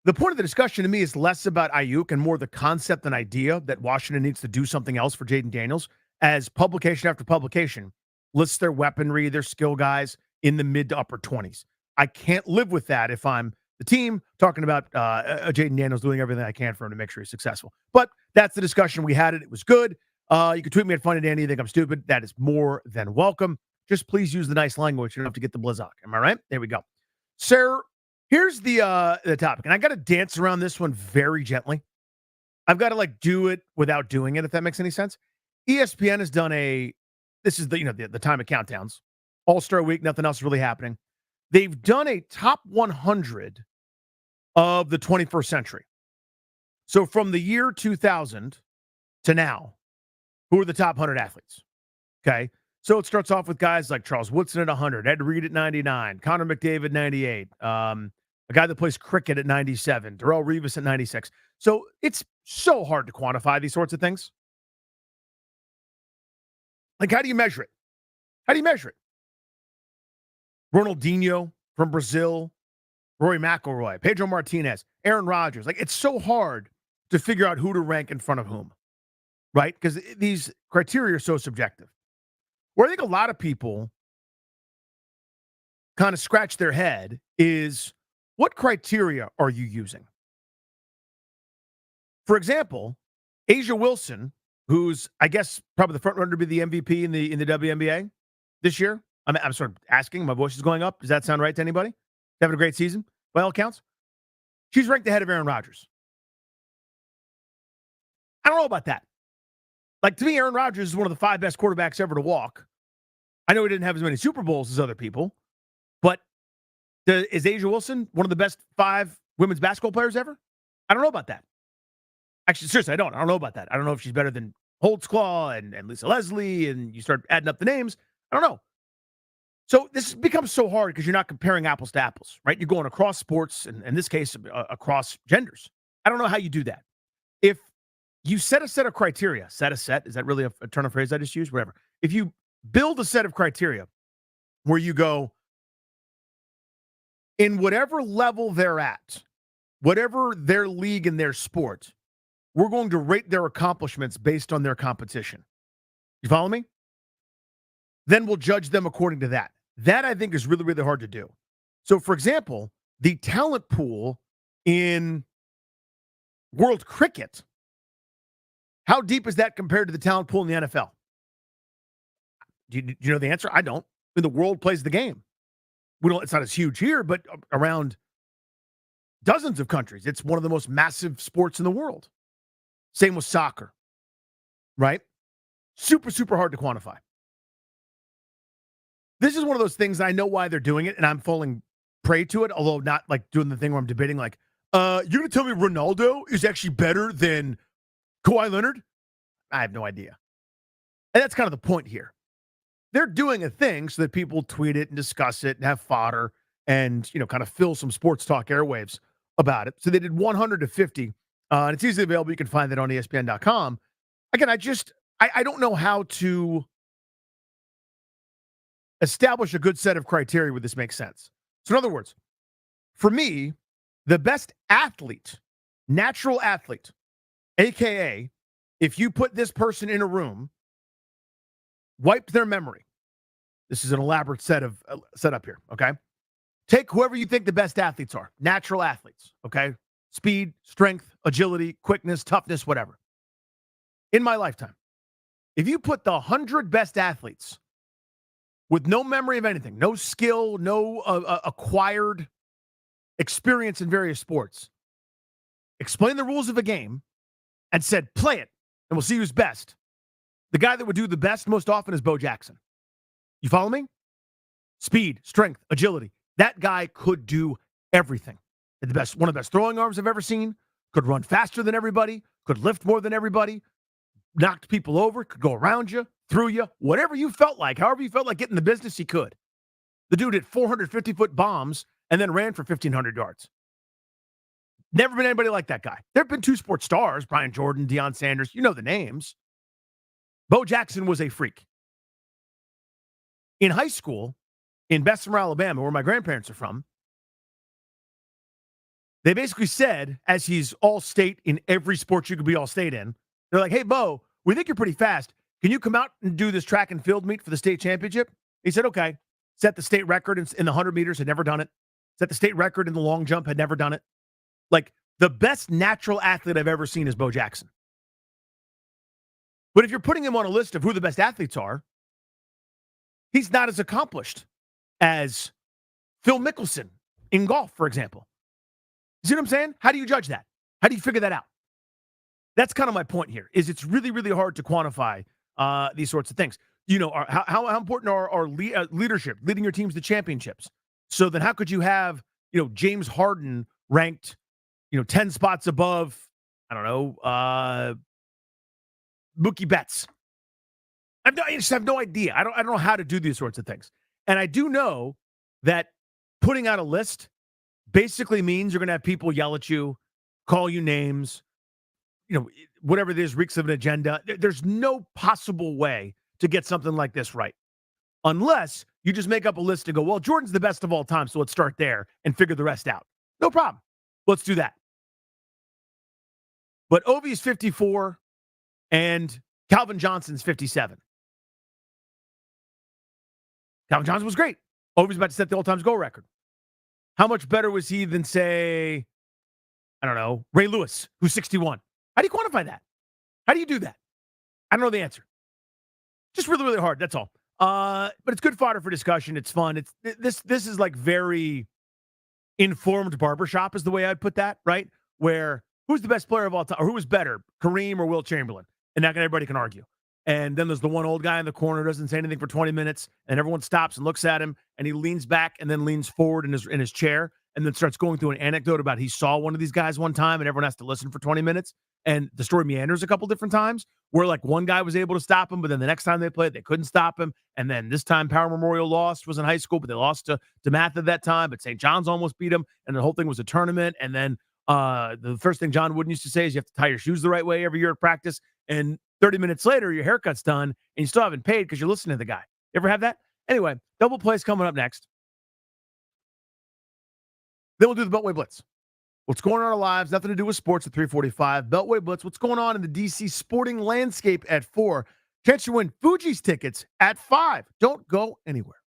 The point of the discussion to me is less about Aiyuk and more the concept and idea that Washington needs to do something else for Jaden Daniels, as publication after publication lists their weaponry, their skill guys in the mid to upper 20s. I can't live with that if I'm the team talking about Jaden Daniels doing everything I can for him to make sure he's successful. But that's the discussion. We had it. It was good. You can tweet me at Funny Danny. You think I'm stupid. That is more than welcome. Just please use the nice language. You don't have to get the blizzock. Am I right? There we go. Sir, here's the topic. And I got to dance around this one very gently. I've got to do it without doing it, if that makes any sense. ESPN has done this is the time of countdowns. All-Star week, nothing else is really happening. They've done a top 100 of the 21st century. So from the year 2000 to now, who are the top 100 athletes? Okay. So it starts off with guys like Charles Woodson at 100, Ed Reed at 99, Connor McDavid 98, a guy that plays cricket at 97, Darrell Revis at 96. So it's so hard to quantify these sorts of things. How do you measure it? How do you measure it? Ronaldinho from Brazil, Rory McIlroy, Pedro Martinez, Aaron Rodgers. It's so hard to figure out who to rank in front of whom, right? Because these criteria are so subjective. Where I think a lot of people kind of scratch their head is, what criteria are you using? For example, A'ja Wilson, who's, I guess, probably the front runner to be the MVP in the WNBA this year. I'm sort of asking. My voice is going up. Does that sound right to anybody? Having a great season, by all accounts. She's ranked ahead of Aaron Rodgers. I don't know about that. To me, Aaron Rodgers is one of the 5 best quarterbacks ever to walk. I know he didn't have as many Super Bowls as other people, but is A'ja Wilson one of the best 5 women's basketball players ever? I don't know about that. Actually, seriously, I don't know about that. I don't know if she's better than Holtzclaw and Lisa Leslie, and you start adding up the names. I don't know. So this becomes so hard because you're not comparing apples to apples, right? You're going across sports, and in this case, across genders. I don't know how you do that. If you set a set of criteria, is that really a turn of phrase I just used? Whatever. If you build a set of criteria where you go, in whatever level they're at, whatever their league and their sport, we're going to rate their accomplishments based on their competition. You follow me? Then we'll judge them according to that. That, I think, is really, really hard to do. So, for example, the talent pool in world cricket, how deep is that compared to the talent pool in the NFL? Do you know the answer? I don't. The world plays the game. It's not as huge here, but around dozens of countries, it's one of the most massive sports in the world. Same with soccer, right? Super, super hard to quantify. This is one of those things, I know why they're doing it, and I'm falling prey to it, although not like doing the thing where I'm debating like, you're going to tell me Ronaldo is actually better than Kawhi Leonard? I have no idea. And that's kind of the point here. They're doing a thing so that people tweet it and discuss it and have fodder and, kind of fill some sports talk airwaves about it. So they did 100 to 50, and it's easily available. You can find that on ESPN.com. Again, I don't know how to establish a good set of criteria where this makes sense. So in other words, for me, the best athlete, natural athlete, AKA, if you put this person in a room, wiped their memory. This is an elaborate setup here, okay? Take whoever you think the best athletes are, natural athletes, okay? Speed, strength, agility, quickness, toughness, whatever. In my lifetime, if you put the 100 best athletes with no memory of anything, no skill, no acquired experience in various sports, explain the rules of a game, and said, play it, and we'll see who's best. The guy that would do the best most often is Bo Jackson. You follow me? Speed, strength, agility. That guy could do everything. One of the best throwing arms I've ever seen, could run faster than everybody, could lift more than everybody, knocked people over, could go around you, through you, whatever you felt like, however you felt like getting the business, he could. The dude hit 450-foot bombs and then ran for 1,500 yards. Never been anybody like that guy. There have been two sports stars, Brian Jordan, Deion Sanders. You know the names. Bo Jackson was a freak. In high school, in Bessemer, Alabama, where my grandparents are from, they basically said, as he's all-state in every sport you could be all-state in, they're like, hey, Bo, we think you're pretty fast. Can you come out and do this track and field meet for the state championship? He said, okay. Set the state record in the 100 meters, had never done it. Set the state record in the long jump, had never done it. Like, the best natural athlete I've ever seen is Bo Jackson. But if you're putting him on a list of who the best athletes are, he's not as accomplished as Phil Mickelson in golf, for example. You see what I'm saying? How do you judge that? How do you figure that out? That's kind of my point here, is it's really, really hard to quantify these sorts of things. How important are leadership, leading your teams to championships? So then how could you have, James Harden ranked, 10 spots above, I don't know, Mookie Betts? I just have no idea. I don't know how to do these sorts of things. And I do know that putting out a list basically means you're going to have people yell at you, call you names, whatever it is, reeks of an agenda. There's no possible way to get something like this right. Unless you just make up a list and go, well, Jordan's the best of all time, so let's start there and figure the rest out. No problem. Let's do that. But Ovi's 54 and Calvin Johnson's 57. Calvin Johnson was great. Ovi's about to set the all-time goal record. How much better was he than, say, I don't know, Ray Lewis, who's 61? How do you quantify that? How do you do that? I don't know the answer. Just really, really hard. That's all. But it's good fodder for discussion. It's fun. This is like very informed barbershop is the way I'd put that, right? Where who's the best player of all time, or who was better, Kareem or Wilt Chamberlain? And now everybody can argue. And then there's the one old guy in the corner who doesn't say anything for 20 minutes, and everyone stops and looks at him, and he leans back and then leans forward in his chair, and then starts going through an anecdote about he saw one of these guys one time, and everyone has to listen for 20 minutes. And the story meanders a couple different times, where like one guy was able to stop him, but then the next time they played, they couldn't stop him. And then this time, Power Memorial lost, was in high school, but they lost to Math at that time. But St. John's almost beat them, and the whole thing was a tournament. And then the first thing John Wooden used to say is you have to tie your shoes the right way every year at practice. And 30 minutes later, your haircut's done, and you still haven't paid because you're listening to the guy. You ever have that? Anyway, double plays coming up next. Then we'll do the Beltway Blitz. What's going on in our lives? Nothing to do with sports at 3:45. Beltway Blitz. What's going on in the DC sporting landscape at 4? Chance you win Fuji's tickets at 5. Don't go anywhere.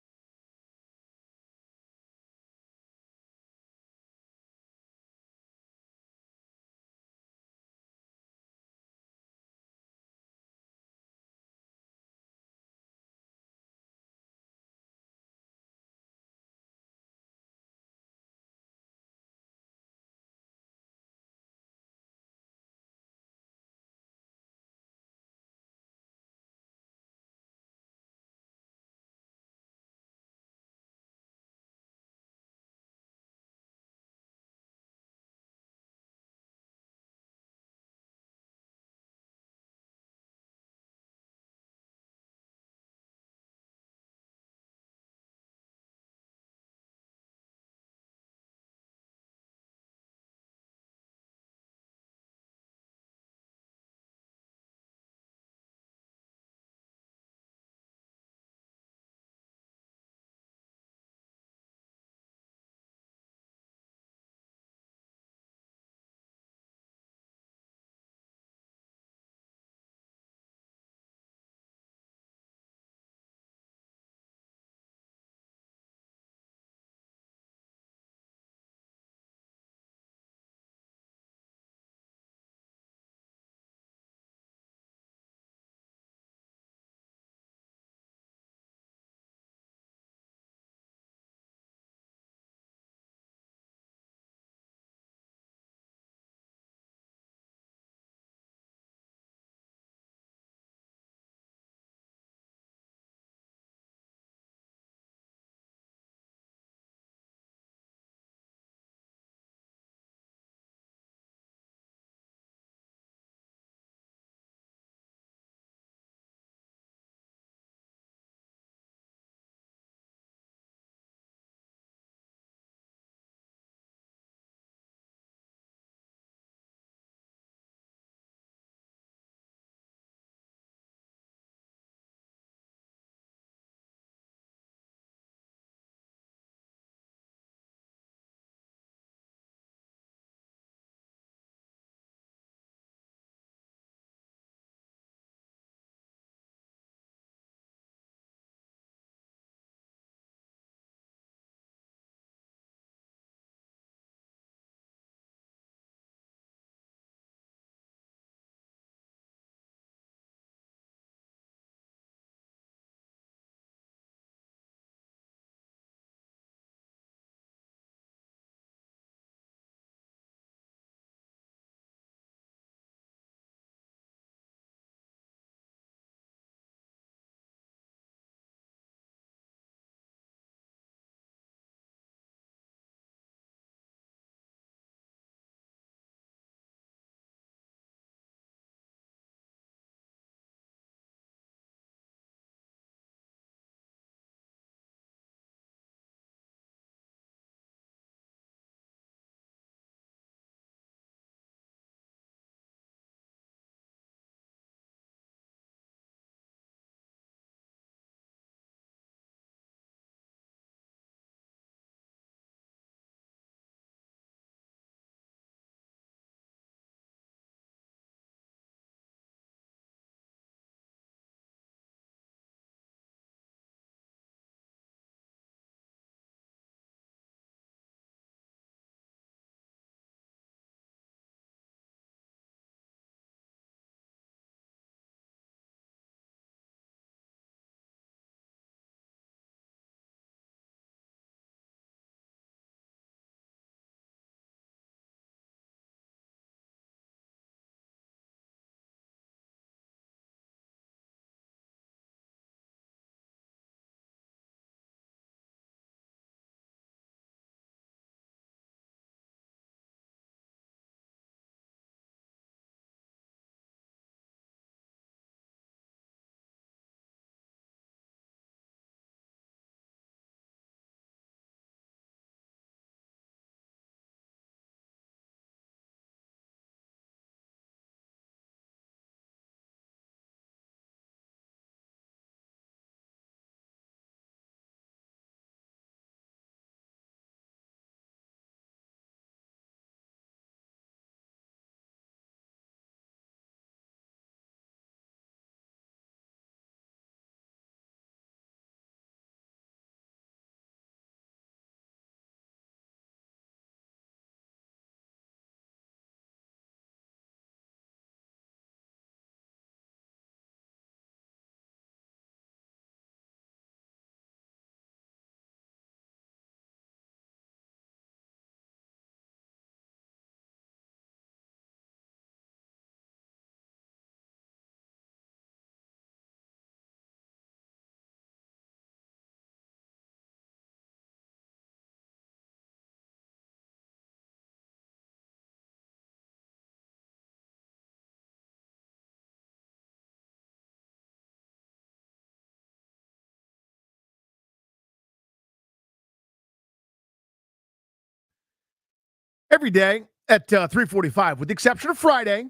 every day at 3:45, with the exception of Friday.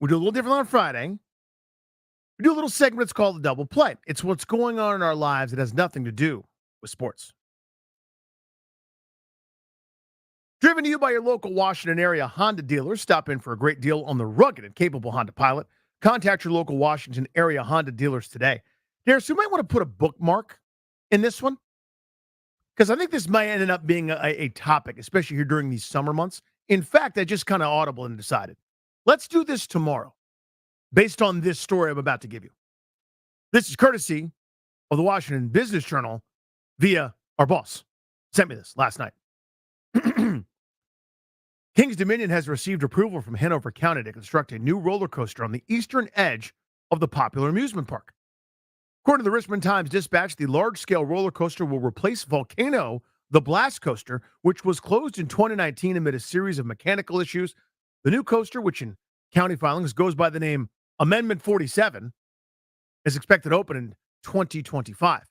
We do a little different on Friday. We do a little segment. It's called the Double Play. It's what's going on in our lives that has nothing to do with sports. Driven to you by your local Washington area Honda dealers. Stop in for a great deal on the rugged and capable Honda Pilot. Contact your local Washington area Honda dealers today. Darius, you might want to put a bookmark in this one, because I think this might end up being a topic, especially here during these summer months. In fact, I just kind of audible and decided, let's do this tomorrow based on this story I'm about to give you. This is courtesy of the Washington Business Journal via our boss. Sent me this last night. Kings Dominion has received approval from Hanover County to construct a new roller coaster on the eastern edge of the popular amusement park. According to the Richmond Times-Dispatch, the large-scale roller coaster will replace Volcano, the Blast Coaster, which was closed in 2019 amid a series of mechanical issues. The new coaster, which in county filings goes by the name Amendment 47, is expected to open in 2025.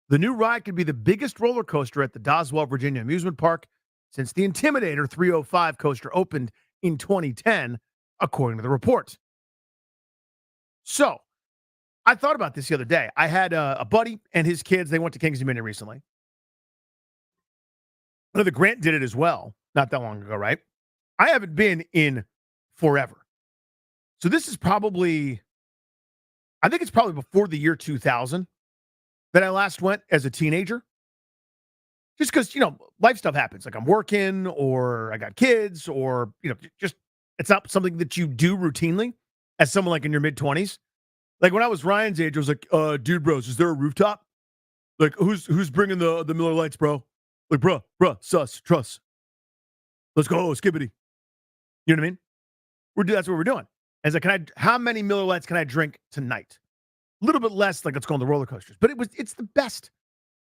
The new ride could be the biggest roller coaster at the Doswell, Virginia amusement park since the Intimidator 305 coaster opened in 2010, according to the report. So, I thought about this the other day. I had a buddy and his kids. They went to Kings Dominion recently. I know the Grant did it as well, not that long ago, right? I haven't been in forever. So this is probably, I think it's probably before the year 2000 that I last went as a teenager. Just because, life stuff happens. Like I'm working or I got kids or, just it's not something that you do routinely as someone like in your mid-20s. Like when I was Ryan's age, I was like, dude, bros, is there a rooftop? Like who's bringing the Miller Lights, bro? Like, bruh, sus, trust. Let's go, skibbity. You know what I mean? That's what we're doing. And it's like, how many Miller Lights can I drink tonight? A little bit less, like let's go on the roller coasters. But it's the best.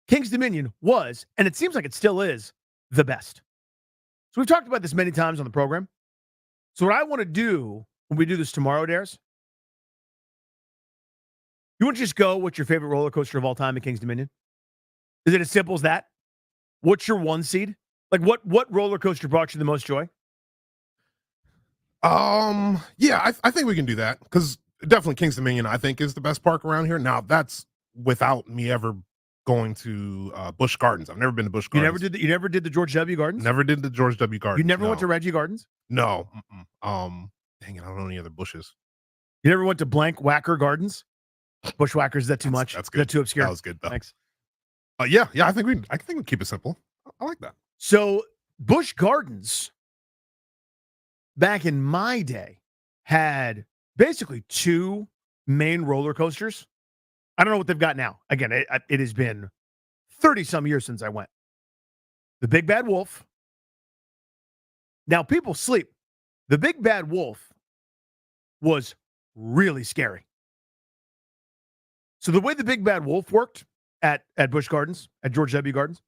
Kings Dominion was, and it seems like it still is, the best. So we've talked about this many times on the program. So what I want to do when we do this tomorrow, Darius, you want to just go, what's your favorite roller coaster of all time at Kings Dominion? Is it as simple as that? What's your one seed? Like what roller coaster brought you the most joy? Yeah, I think we can do that because definitely Kings Dominion, I think, is the best park around here. Now, that's without me ever going to Busch Gardens. I've never been to Busch Gardens. You never did the George W. Gardens? Never did the George W. Gardens. You never went to Reggie Gardens? No. Dang it, I don't know any other bushes. You never went to Blank Whacker Gardens? Bushwhackers, is that too much? That's good. Is that too obscure? That was good though. Thanks. Yeah, I think we keep it simple. I like that. So Busch Gardens, back in my day, had basically two main roller coasters. I don't know what they've got now. Again, it has been 30-some years since I went. The Big Bad Wolf. Now, people sleep. The Big Bad Wolf was really scary. So the way the Big Bad Wolf worked at Busch Gardens, at George W. Gardens,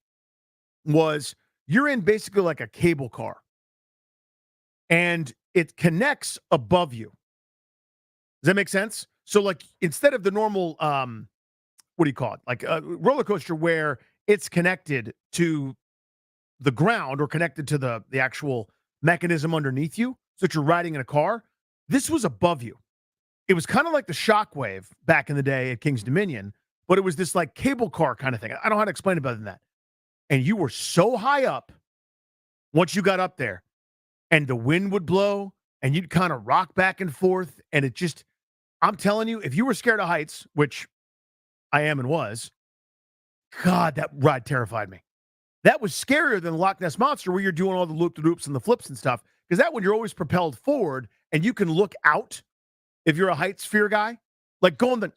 was you're in basically like a cable car. And it connects above you. Does that make sense? So like instead of the normal, what do you call it? Like a roller coaster where it's connected to the ground or connected to the actual mechanism underneath you, so that you're riding in a car, this was above you. It was kind of like the Shockwave back in the day at Kings Dominion, but it was this like cable car kind of thing. I don't know how to explain it better than that. And you were so high up once you got up there, and the wind would blow, and you'd kind of rock back and forth, and it just, I'm telling you, if you were scared of heights, which I am and was, God, that ride terrified me. That was scarier than Loch Ness Monster, where you're doing all the loop-de-loops and the flips and stuff, because that one you're always propelled forward, and you can look out if you're a heights fear guy, like going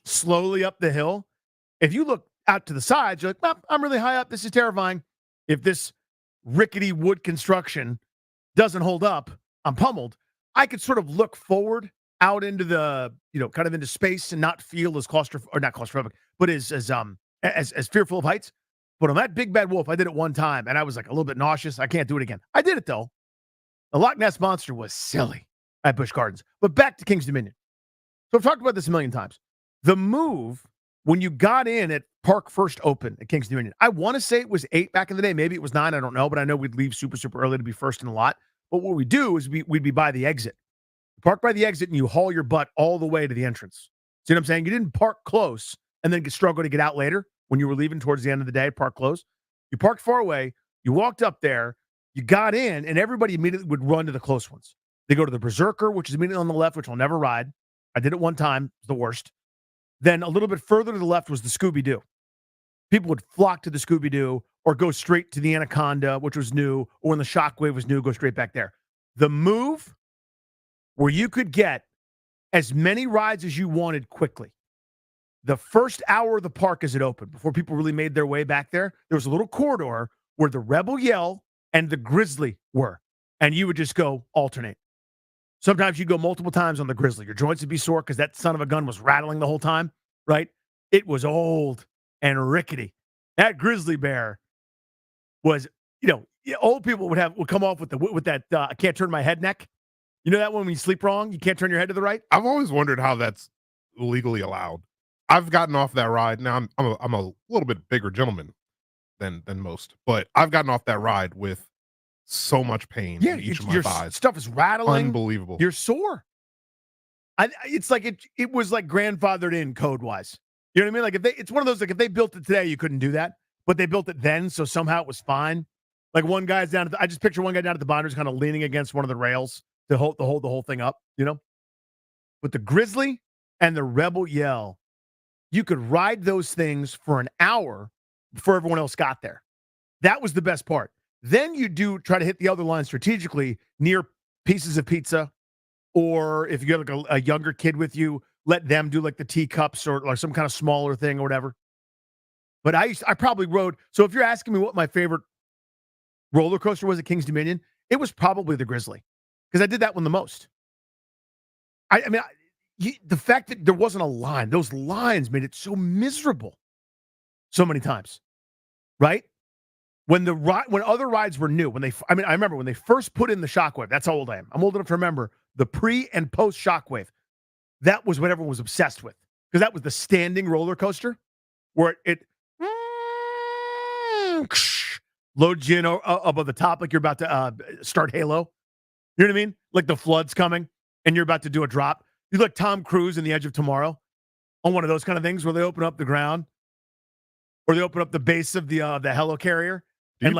slowly up the hill. If you look out to the sides, you're like, well, I'm really high up. This is terrifying. If this rickety wood construction doesn't hold up, I'm pummeled. I could sort of look forward out into the, kind of into space and not feel as not claustrophobic, but as fearful of heights. But on that Big Bad Wolf, I did it one time, and I was like a little bit nauseous. I can't do it again. I did it, though. The Loch Ness Monster was silly at Busch Gardens. But back to Kings Dominion. So I've talked about this a million times. The move when you got in at Park First Open at Kings Dominion, I want to say it was 8 back in the day. Maybe it was 9. I don't know, but I know we'd leave super, super early to be first in the lot. But what we do is we'd be by the exit. Park by the exit and you haul your butt all the way to the entrance. See what I'm saying? You didn't park close and then struggle to get out later when you were leaving towards the end of the day, park close. You parked far away. You walked up there. You got in, and everybody immediately would run to the close ones. They go to the Berserker, which is immediately on the left, which I'll never ride. I did it one time. It was the worst. Then a little bit further to the left was the Scooby-Doo. People would flock to the Scooby-Doo or go straight to the Anaconda, which was new, or when the Shockwave was new, go straight back there. The move where you could get as many rides as you wanted quickly. The first hour of the park as it opened, before people really made their way back there was a little corridor where the Rebel Yell and the Grizzly were, and you would just go alternate. Sometimes you'd go multiple times on the Grizzly. Your joints would be sore because that son of a gun was rattling the whole time, right? It was old and rickety. That Grizzly Bear was, old people would come off with that I can't turn my head neck. You know that one when you sleep wrong, you can't turn your head to the right? I've always wondered how that's legally allowed. I've gotten off that ride. Now I'm a little bit bigger gentleman than most, but I've gotten off that ride with so much pain in each of my thighs. Stuff is rattling. Unbelievable. You're sore. It's like it was like grandfathered in code wise. You know what I mean? Like it's one of those, like if they built it today, you couldn't do that, but they built it then, so somehow it was fine. Like one guy's down I just picture one guy down at the binders kind of leaning against one of the rails to hold the whole thing up, With the Grizzly and the Rebel Yell, you could ride those things for an hour before everyone else got there. That was the best part. Then you do try to hit the other line strategically near pieces of pizza, or if you have like a younger kid with you, let them do like the teacups or some kind of smaller thing or whatever. But I probably rode. So if you're asking me what my favorite roller coaster was at Kings Dominion, it was probably the Grizzly, because I did that one the most. The fact that there wasn't a line, those lines made it so miserable so many times, right? When other rides were new, I remember when they first put in the Shockwave. That's how old I am. I'm old enough to remember the pre and post Shockwave. That was what everyone was obsessed with, because that was the standing roller coaster where it loads you in above the top like you're about to start Halo. You know what I mean? Like the flood's coming and you're about to do a drop. You like Tom Cruise in The Edge of Tomorrow on one of those kind of things where they open up the ground or they open up the base of the helicarrier and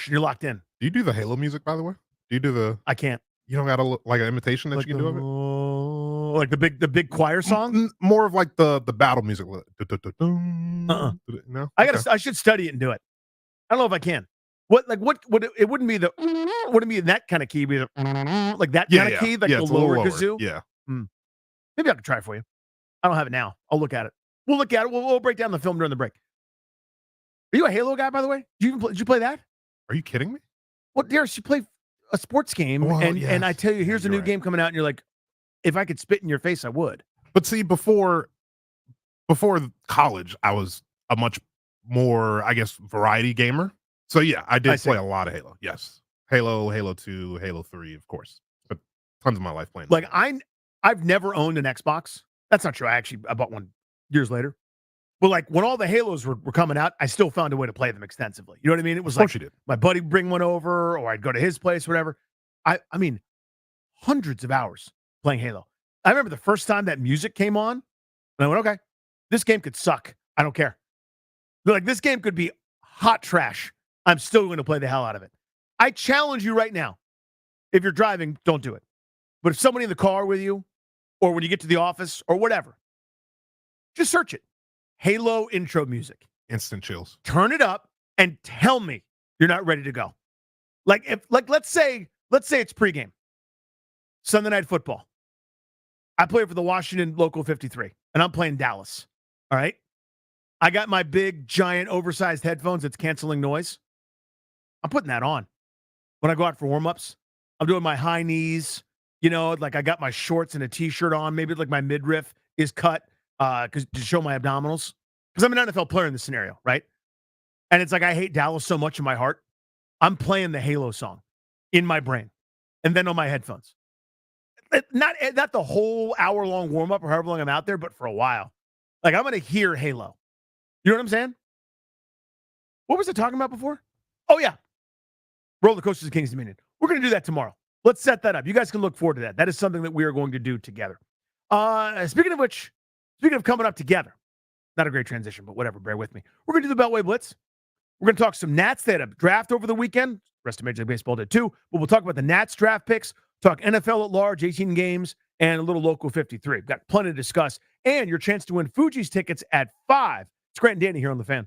you're locked in. Do you do the Halo music, by the way? Do you do the? I can't. You don't got like an imitation that like you can do of it? Like the big choir song? More of like the battle music. No. Okay. I should study it and do it. I don't know if I can. What it wouldn't be wouldn't be in that kind of key, be like that kind of key, like the lower kazoo. Yeah. Maybe I can try it for you. I don't have it now. I'll look at it. We'll look at it. We'll break down the film during the break. Are you a Halo guy, by the way? Did you play that? Are you kidding me? Well, Darius, you play a sports game, and I tell you, here's a new game coming out, and you're like, if I could spit in your face, I would. But see, before college, I was a much more, I guess, variety gamer. So yeah, I did play a lot of Halo. Yes, Halo, Halo 2, Halo 3, of course. But tons of my life playing. Like I've never owned an Xbox. That's not true. I bought one years later. But like when all the Halos were coming out, I still found a way to play them extensively. You know what I mean? It was like you did. My buddy would bring one over, or I'd go to his place, whatever. I mean, hundreds of hours playing Halo. I remember the first time that music came on, and I went, okay, this game could suck. I don't care. They're like, this game could be hot trash. I'm still going to play the hell out of it. I challenge you right now. If you're driving, don't do it. But if somebody in the car with you, or when you get to the office, or whatever, just search it. Halo intro music. Instant chills. Turn it up and tell me you're not ready to go. Let's say it's pregame. Sunday Night Football. I play for the Washington Local 53, and I'm playing Dallas. All right? I got my big, giant, oversized headphones that's canceling noise. I'm putting that on when I go out for warm-ups. I'm doing my high knees, like I got my shorts and a T-shirt on. Maybe like my midriff is cut to show my abdominals. Because I'm an NFL player in this scenario, right? And it's like I hate Dallas so much in my heart. I'm playing the Halo song in my brain and then on my headphones. Not the whole hour-long warm-up or however long I'm out there, but for a while. Like, I'm going to hear Halo. You know what I'm saying? What was I talking about before? Oh, yeah. Roller Coasters of King's Dominion. We're going to do that tomorrow. Let's set that up. You guys can look forward to that. That is something that we are going to do together. Speaking of which, speaking of coming up together, not a great transition, but whatever, bear with me. We're going to do the Beltway Blitz. We're going to talk some Nats. They had a draft over the weekend. The rest of Major League Baseball did too. But we'll talk about the Nats draft picks, talk NFL at large, 18 games, and a little local 53. We've got plenty to discuss. And your chance to win Fuji's tickets at 5. It's Grant and Danny here on The Fan.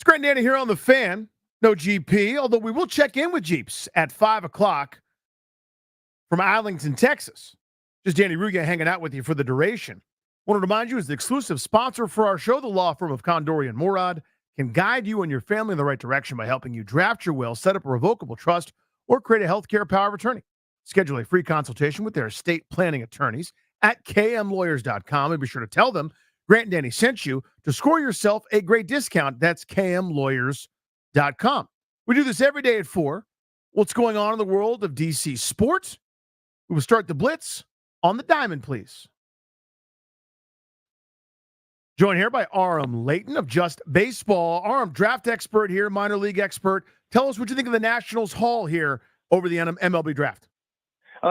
Grant and Danny here on the Fan. No GP, although we will check in with Jeeps at 5 o'clock from Arlington, Texas. Just Danny Ruga hanging out with you for the duration. Want to remind you, as the exclusive sponsor for our show, the law firm of Condori and Morad can guide you and your family in the right direction by helping you draft your will, set up a revocable trust, or create a healthcare power of attorney. Schedule a free consultation with their estate planning attorneys at kmlawyers.com, and be sure to tell them Grant and Danny sent you to score yourself a great discount. That's kmlawyers.com. We do this every day at 4. What's going on in the world of DC sports? We will start the Blitz on the diamond, please. Joined here by Aram Layton of Just Baseball. Aram, draft expert here, minor league expert. Tell us what you think of the Nationals haul here over the MLB draft.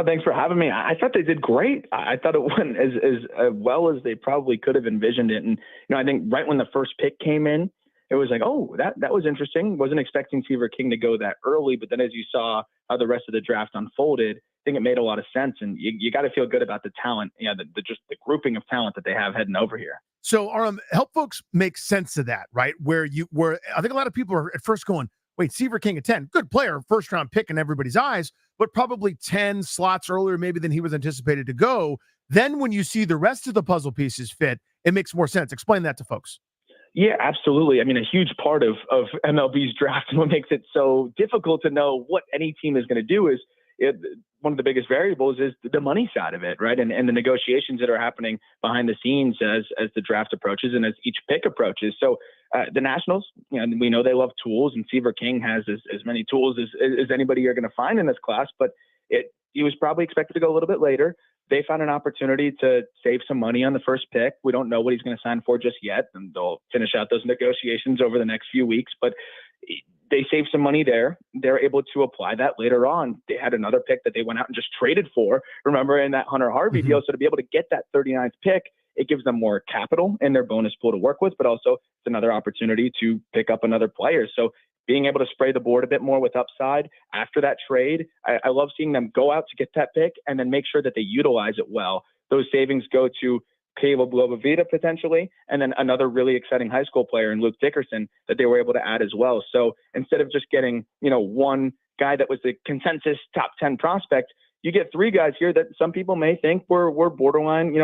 Thanks for having me. I thought they did great. I thought it went as well as they probably could have envisioned it. And, I think right when the first pick came in, it was like, oh, that was interesting. Wasn't expecting Seaver King to go that early. But then as you saw how the rest of the draft unfolded, I think it made a lot of sense. And you got to feel good about the talent, just the grouping of talent that they have heading over here. So, Aram, help folks make sense of that, right? Where I think a lot of people are at first going, wait, Seaver King at 10, good player, first round pick in everybody's eyes, but probably 10 slots earlier maybe than he was anticipated to go. Then when you see the rest of the puzzle pieces fit, it makes more sense. Explain that to folks. Yeah, absolutely. I mean, a huge part of MLB's draft and what makes it so difficult to know what any team is going to do is one of the biggest variables is the money side of it, right? And the negotiations that are happening behind the scenes as the draft approaches and as each pick approaches. So the Nationals, we know they love tools, and Seaver King has as many tools as anybody you're going to find in this class, but he was probably expected to go a little bit later. They found an opportunity to save some money on the first pick. We don't know what he's going to sign for just yet, and they'll finish out those negotiations over the next few weeks, but they saved some money there. They're able to apply that later on. They had another pick that they went out and just traded for, remember, in that Hunter Harvey deal. So to be able to get that 39th pick, it gives them more capital in their bonus pool to work with, but also it's another opportunity to pick up another player. So being able to spray the board a bit more with upside after that trade, I love seeing them go out to get that pick and then make sure that they utilize it well. Those savings go to Caleb Lobovita potentially, and then another really exciting high school player in Luke Dickerson that they were able to add as well. So instead of just getting, one guy that was the consensus top 10 prospect, you get 3 guys here that some people may think were borderline,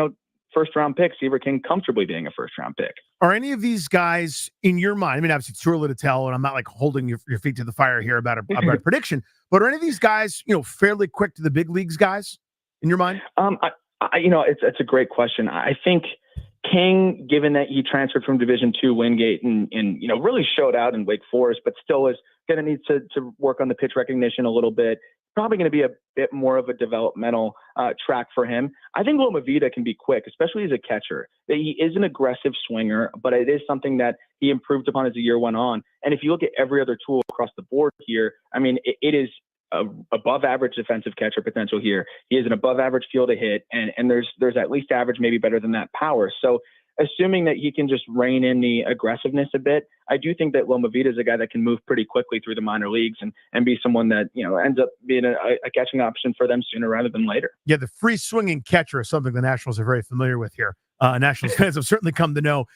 first round picks. Seaver King comfortably being a first round pick. Are any of these guys in your mind? I mean, obviously it's too early to tell, and I'm not like holding your feet to the fire here about a prediction, but are any of these guys, fairly quick to the big leagues guys in your mind? It's a great question. I think King, given that he transferred from Division II Wingate and really showed out in Wake Forest, but still is going to need to work on the pitch recognition a little bit. Probably going to be a bit more of a developmental track for him. I think Loma Vida can be quick, especially as a catcher. He is an aggressive swinger, but it is something that he improved upon as the year went on. And if you look at every other tool across the board here, I mean, it is above average defensive catcher potential here. He has an above average field to hit, and there's at least average, maybe better than that power. So assuming that he can just rein in the aggressiveness a bit, I do think that Loma Vida is a guy that can move pretty quickly through the minor leagues and be someone that, ends up being a catching option for them sooner rather than later. Yeah, the free swinging catcher is something the Nationals are very familiar with here. Nationals fans have certainly come to know.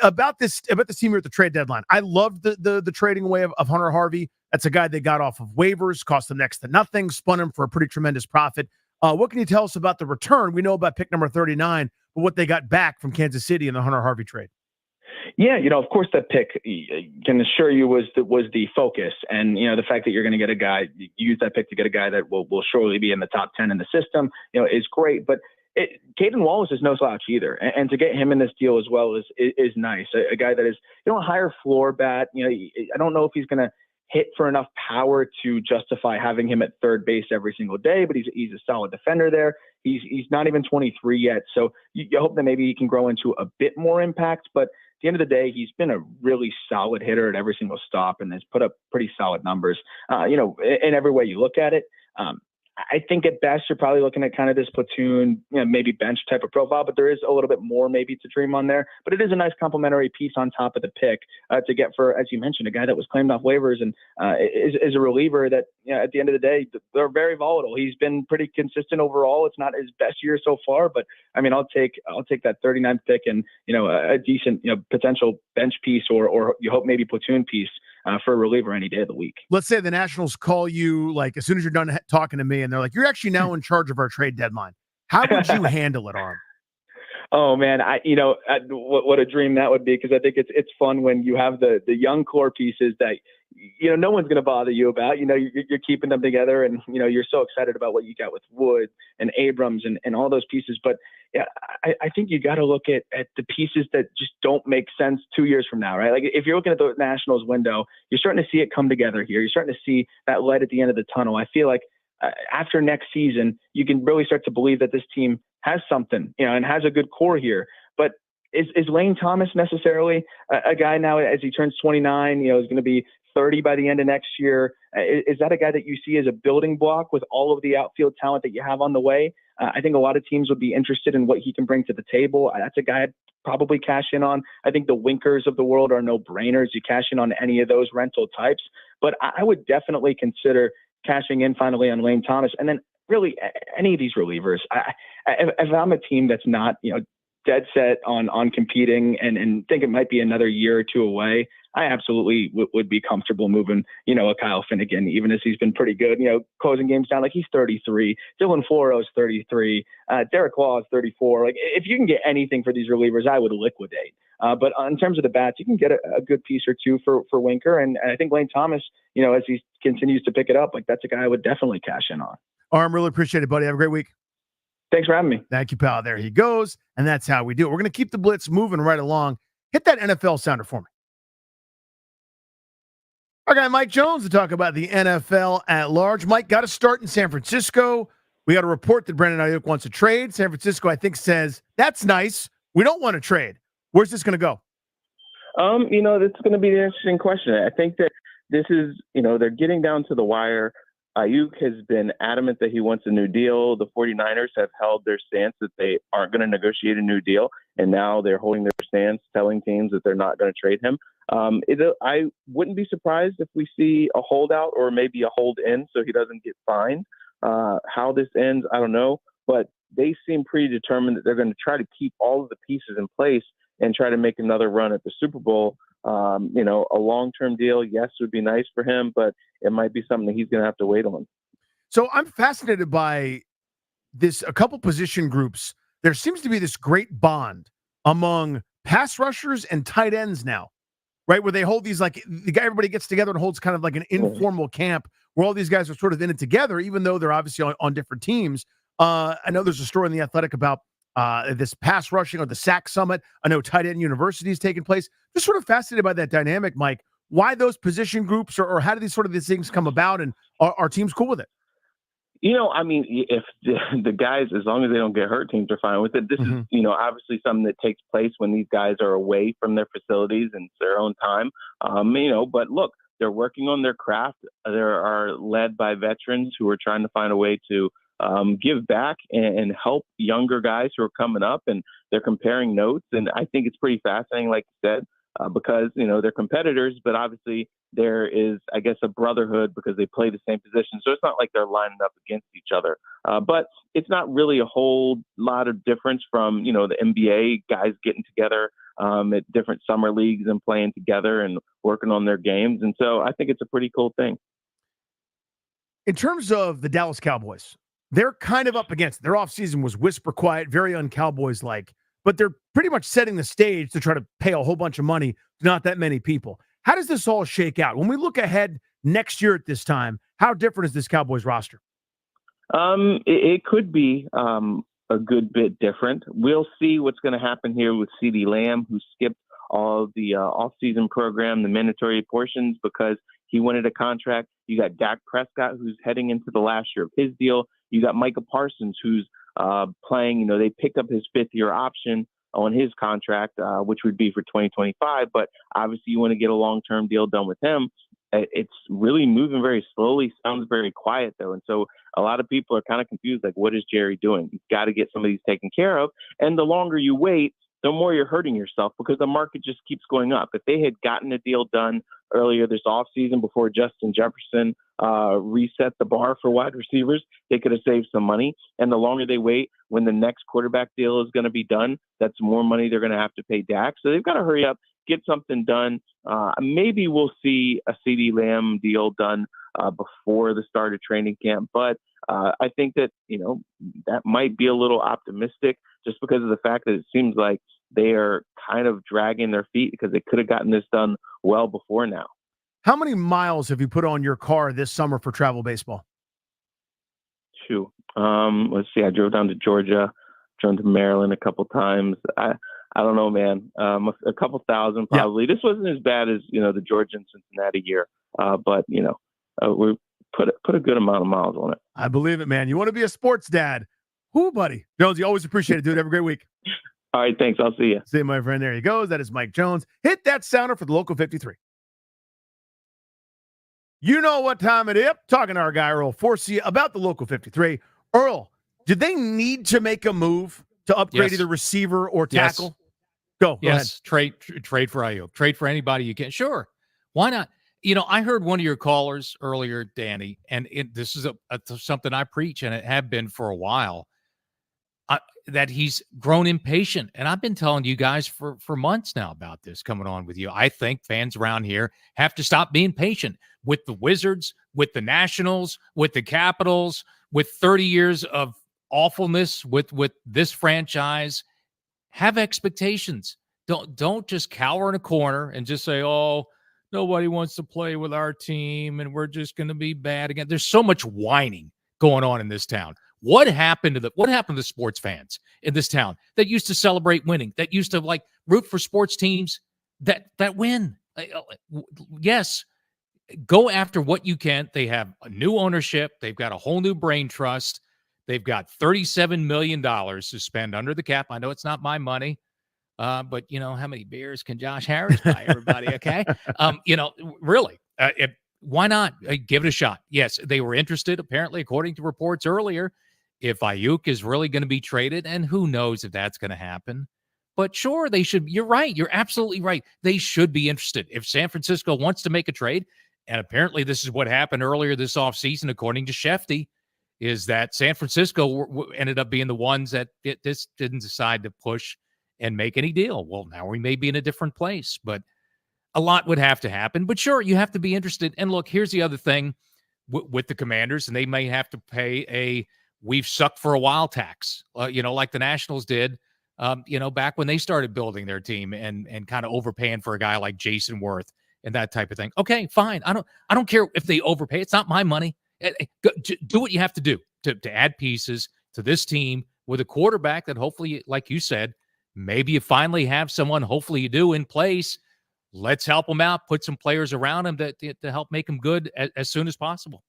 About this team here at the trade deadline. I loved the trading away of Hunter Harvey. That's a guy they got off of waivers, cost them next to nothing, spun him for a pretty tremendous profit. What can you tell us about the return? We know about pick number 39, but what they got back from Kansas City in the Hunter Harvey trade. Yeah, of course that pick can assure you was the focus. And, the fact that you're going to get a guy, you use that pick to get a guy that will surely be in the top 10 in the system, is great. But Caden Wallace is no slouch either. And to get him in this deal as well is nice. A guy that is, a higher floor bat. I don't know if he's going to hit for enough power to justify having him at third base every single day, but he's a solid defender there. He's not even 23 yet. So you hope that maybe he can grow into a bit more impact. But at the end of the day, he's been a really solid hitter at every single stop and has put up pretty solid numbers, in every way you look at it. I think at best you're probably looking at kind of this platoon, maybe bench type of profile, but there is a little bit more maybe to dream on there. But it is a nice complementary piece on top of the pick to get for, as you mentioned, a guy that was claimed off waivers and is a reliever that, at the end of the day, they're very volatile. He's been pretty consistent overall. It's not his best year so far, but I mean, I'll take that 39th pick and, a decent, potential bench piece or you hope maybe platoon piece for a reliever any day of the week. Let's say the Nationals call you like as soon as you're done talking to me, and they're like, "You're actually now in charge of our trade deadline." How would you handle it, Arm? Oh man, what a dream that would be, because I think it's fun when you have the young core pieces that no one's going to bother you about. You're keeping them together, and you're so excited about what you got with Wood and Abrams and all those pieces. But yeah, I think you got to look at the pieces that just don't make sense 2 years from now, right? Like if you're looking at the Nationals window, you're starting to see it come together here. You're starting to see that light at the end of the tunnel. I feel like after next season, you can really start to believe that this team has something, and has a good core here. But is Lane Thomas necessarily a guy now as he turns 29, is going to be 30 by the end of next year? Is that a guy that you see as a building block with all of the outfield talent that you have on the way? I think a lot of teams would be interested in what he can bring to the table. That's a guy I'd probably cash in on. I think the Winkers of the world are no-brainers. You cash in on any of those rental types. But I would definitely consider cashing in finally on Lane Thomas. And then really any of these relievers. If I'm a team that's not, dead set on competing and think it might be another year or two away, I absolutely would be comfortable moving, a Kyle Finnegan, even as he's been pretty good, closing games down. Like he's 33, Dylan Floro's 33, Derek Law is 34. Like if you can get anything for these relievers, I would liquidate. But in terms of the bats, you can get a good piece or two for Winker. And I think Lane Thomas, as he continues to pick it up, like that's a guy I would definitely cash in on. Arm, really appreciate it, buddy. Have a great week. Thanks for having me. Thank you, pal. There he goes. And that's how we do it. We're going to keep the blitz moving right along. Hit that NFL sounder for me. Our guy Mike Jones to talk about the NFL at large. Mike, got to start in San Francisco. We got a report that Brandon Aiyuk wants to trade. San Francisco, I think, says, that's nice. We don't want to trade. Where's this going to go? This is going to be an interesting question. I think that this is, they're getting down to the wire. Aiyuk has been adamant that he wants a new deal. The 49ers have held their stance that they aren't going to negotiate a new deal, and now they're holding their stance, telling teams that they're not going to trade him. I wouldn't be surprised if we see a holdout or maybe a hold-in so he doesn't get fined. How this ends, I don't know, but they seem pretty determined that they're going to try to keep all of the pieces in place and try to make another run at the Super Bowl. A long-term deal, yes, would be nice for him, but it might be something that he's going to have to wait on. So I'm fascinated by this, a couple position groups. There seems to be this great bond among pass rushers and tight ends now, right? Where they hold these, like everybody gets together and holds kind of like an informal camp where all these guys are sort of in it together, even though they're obviously on different teams. I know there's a story in The Athletic about this pass rushing or the sack summit. I know tight end university is taking place. Just sort of fascinated by that dynamic, Mike. Why those position groups or how do these things come about, and are teams cool with it? If the guys, as long as they don't get hurt, teams are fine with it. This is, obviously something that takes place when these guys are away from their facilities and their own time. But look, they're working on their craft. They are led by veterans who are trying to find a way to give back and help younger guys who are coming up, and they're comparing notes. And I think it's pretty fascinating, like you said, because, they're competitors, but obviously there is, I guess, a brotherhood because they play the same position. So it's not like they're lining up against each other. But it's not really a whole lot of difference from, the NBA guys getting together at different summer leagues and playing together and working on their games. And so I think it's a pretty cool thing. In terms of the Dallas Cowboys, they're kind of up against it. Their offseason was whisper quiet, very un-Cowboys-like, but they're pretty much setting the stage to try to pay a whole bunch of money to not that many people. How does this all shake out? When we look ahead next year at this time, how different is this Cowboys roster? It could be a good bit different. We'll see what's going to happen here with CeeDee Lamb, who skipped all of the off-season program, the mandatory portions, because he wanted a contract. You got Dak Prescott, who's heading into the last year of his deal. You got Micah Parsons, who's playing, they picked up his fifth-year option on his contract, which would be for 2025. But obviously you want to get a long-term deal done with him. It's really moving very slowly, sounds very quiet, though. And so a lot of people are kind of confused, like, what is Jerry doing? You've got to get some of these taken care of. And the longer you wait, the more you're hurting yourself because the market just keeps going up. If they had gotten a deal done earlier this offseason before Justin Jefferson reset the bar for wide receivers, they could have saved some money. And the longer they wait, when the next quarterback deal is going to be done, that's more money they're going to have to pay Dak. So they've got to hurry up, get something done. Maybe we'll see a CeeDee Lamb deal done before the start of training camp. But I think that, that might be a little optimistic just because of the fact that it seems like they are kind of dragging their feet because they could have gotten this done well before now. How many miles have you put on your car this summer for travel baseball? Shoot. Let's see. I drove down to Georgia, drove to Maryland a couple times. I don't know, man. A couple thousand probably. Yeah. This wasn't as bad as, the Georgia and Cincinnati year. But, we put a good amount of miles on it. I believe it, man. You want to be a sports dad. Whoo, buddy. Jones, you always appreciate it, dude. Have a great week. All right, thanks. I'll see you. See you, my friend. There he goes. That is Mike Jones. Hit that sounder for the Local 53. You know what time it is. Talking to our guy, Earl Forcia, about the Local 53. Earl, did they need to make a move to upgrade either receiver or tackle? Go ahead. Trade for Aiyuk. Trade for anybody you can. Sure. Why not? I heard one of your callers earlier, Danny, and this is something I preach, and it have been for a while, that he's grown impatient. And I've been telling you guys for months now about this coming on with you. I think fans around here have to stop being patient with the Wizards, with the Nationals, with the Capitals, with 30 years of awfulness with this franchise. Have expectations. Don't just cower in a corner and just say, oh, nobody wants to play with our team and we're just going to be bad again. There's so much whining going on in this town. What happened to the sports fans in this town that used to celebrate winning, that used to root for sports teams that win? Yes, go after what you can. They have a new ownership. They've got a whole new brain trust. They've got $37 million to spend under the cap. I know it's not my money. But how many beers can Josh Harris buy everybody? Okay. Really, why not give it a shot? Yes, they were interested, apparently, according to reports earlier, if Aiyuk is really going to be traded, and who knows if that's going to happen. But sure, they should. You're right. You're absolutely right. They should be interested. If San Francisco wants to make a trade, and apparently this is what happened earlier this offseason, according to Shefty, is that San Francisco ended up being the ones that this didn't decide to push and make any deal. Well, now we may be in a different place, but a lot would have to happen. But sure, you have to be interested. And look, here's the other thing with the Commanders, and they may have to pay a we've sucked for a while tax, like the Nationals did, back when they started building their team and kind of overpaying for a guy like Jason Worth and that type of thing. Okay, fine. I don't care if they overpay. It's not my money. Do what you have to do to add pieces to this team with a quarterback that hopefully, like you said, maybe you finally have someone, hopefully you do, in place. Let's help them out, put some players around him to help make them good as soon as possible.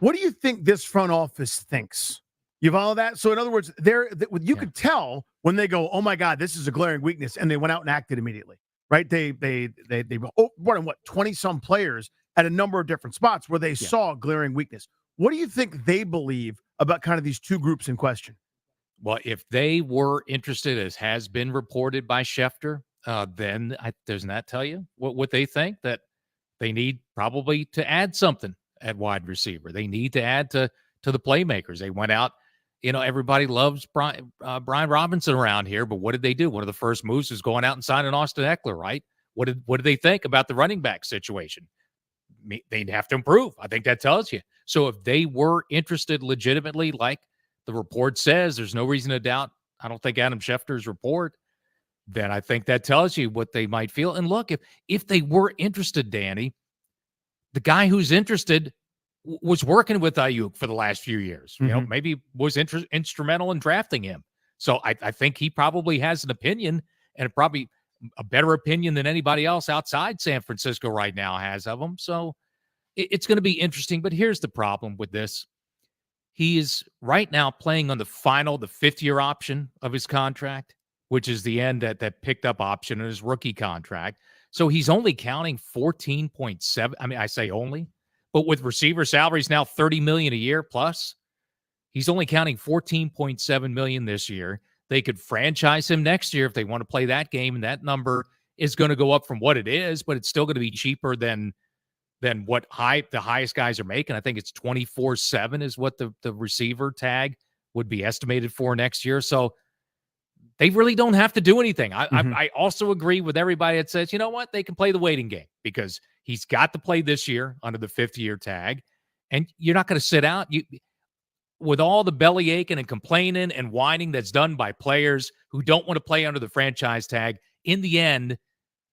What do you think this front office thinks? You follow that? So in other words, you could tell when they go, oh my God, this is a glaring weakness, and they went out and acted immediately, right? They brought in 20 some players at a number of different spots where they saw glaring weakness. What do you think they believe about kind of these two groups in question? Well, if they were interested, as has been reported by Schefter, then doesn't that tell you what they think? That they need probably to add something at wide receiver. They need to add to the playmakers. They went out, everybody loves Brian Robinson around here, but what did they do? One of the first moves was going out and signing Austin Eckler, right? What did they think about the running back situation? They'd have to improve. I think that tells you. So if they were interested legitimately, like the report says, there's no reason to doubt, I don't think Adam Schefter's report, then I think that tells you what they might feel. And look, if they were interested, Danny, the guy who's interested was working with Aiyuk for the last few years. Mm-hmm. Maybe was instrumental in drafting him. So I think he probably has an opinion, and probably a better opinion than anybody else outside San Francisco right now has of him. So it's going to be interesting. But here's the problem with this. He is right now playing on the 5th-year option of his contract, which is the end that picked up option in his rookie contract. So he's only counting 14.7. I mean, I say only, but with receiver salaries now 30 million a year plus, he's only counting 14.7 million this year. They could franchise him next year if they want to play that game, and that number is going to go up from what it is, but it's still going to be cheaper than what the highest guys are making. I think it's 24/7 is what the receiver tag would be estimated for next year. So they really don't have to do anything. I also agree with everybody that says, you know what, they can play the waiting game because he's got to play this year under the 5th-year tag, and you're not going to sit out. With all the belly aching and complaining and whining that's done by players who don't want to play under the franchise tag, in the end,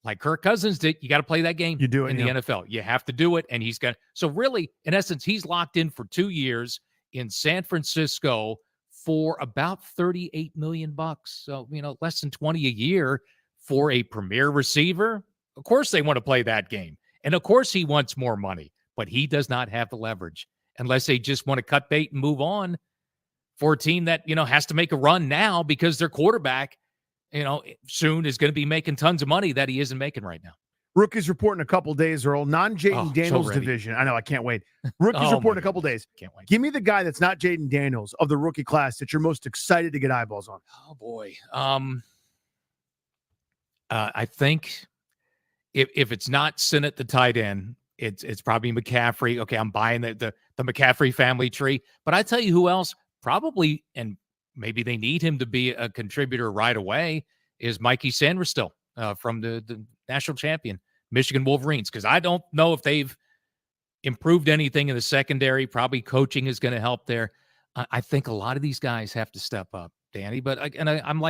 like Kirk Cousins did, you got to play that game You do it in the NFL. You have to do it, and he's got – so really, in essence, he's locked in for 2 years in San Francisco for about $38 million. So, less than 20 a year for a premier receiver. Of course they want to play that game. And of course he wants more money, but he does not have the leverage unless they just want to cut bait and move on for a team that, has to make a run now because their quarterback, soon is going to be making tons of money that he isn't making right now. Rookies report in a couple days, Earl. Non-Jaden Daniels ready. division. I know, I can't wait. Rookies report in a couple days. Can't wait. Give me the guy that's not Jaden Daniels of the rookie class that you're most excited to get eyeballs on. Oh, boy. I think if it's not Sinnott, the tight end, it's probably McCaffrey. Okay, I'm buying the McCaffrey family tree. But I tell you who else probably, and maybe they need him to be a contributor right away, is Mikey Sanders from the national champion, Michigan Wolverines, because I don't know if they've improved anything in the secondary. Probably coaching is going to help there. I think a lot of these guys have to step up, Danny. But I'm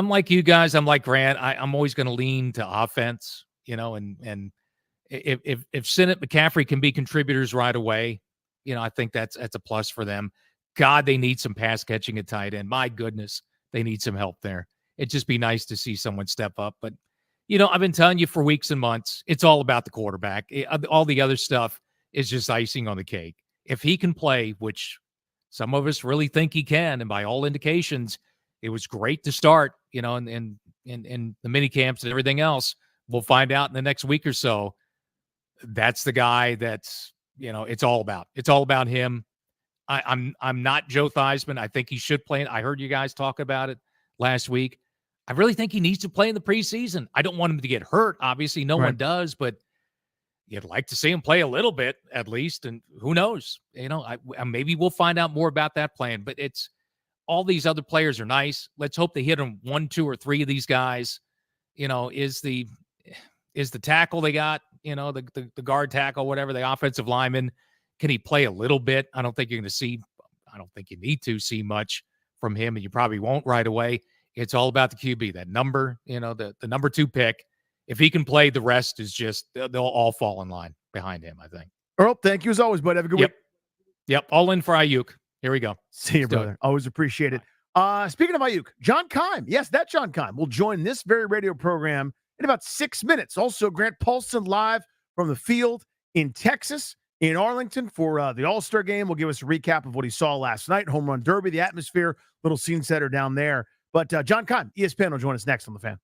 like you guys. I'm like Grant. I'm always going to lean to offense, and if Sinnott, McCaffrey can be contributors right away, I think that's a plus for them. God, they need some pass catching at tight end. My goodness, they need some help there. It'd just be nice to see someone step up. But, I've been telling you for weeks and months, it's all about the quarterback. All the other stuff is just icing on the cake. If he can play, which some of us really think he can, and by all indications, it was great to start, in the mini camps and everything else. We'll find out in the next week or so. That's the guy that's, it's all about. It's all about him. I'm not Joe Theismann. I think he should play. I heard you guys talk about it last week. I really think he needs to play in the preseason. I don't want him to get hurt. Obviously, no one does, but you'd like to see him play a little bit at least. And who knows? Maybe we'll find out more about that plan. But it's all these other players are nice. Let's hope they hit on 1, 2, or 3 of these guys. Is the tackle they got? The guard tackle, whatever, the offensive lineman. Can he play a little bit? I don't think you're going to see. I don't think you need to see much from him, and you probably won't right away. It's all about the QB, that number, the number 2 pick. If he can play, the rest is just they'll all fall in line behind him, I think. Earl, thank you as always, bud. Have a good week. Yep, all in for Aiyuk. Here we go. See you, brother. Always appreciate it. Speaking of Aiyuk, John Keim, yes, that John Keim will join this very radio program in about 6 minutes. Also, Grant Paulson live from the field in Texas, in Arlington for the All-Star game. Will give us a recap of what he saw last night, home run derby, the atmosphere, little scene setter down there. But John Keim, ESPN, will join us next on The Fan.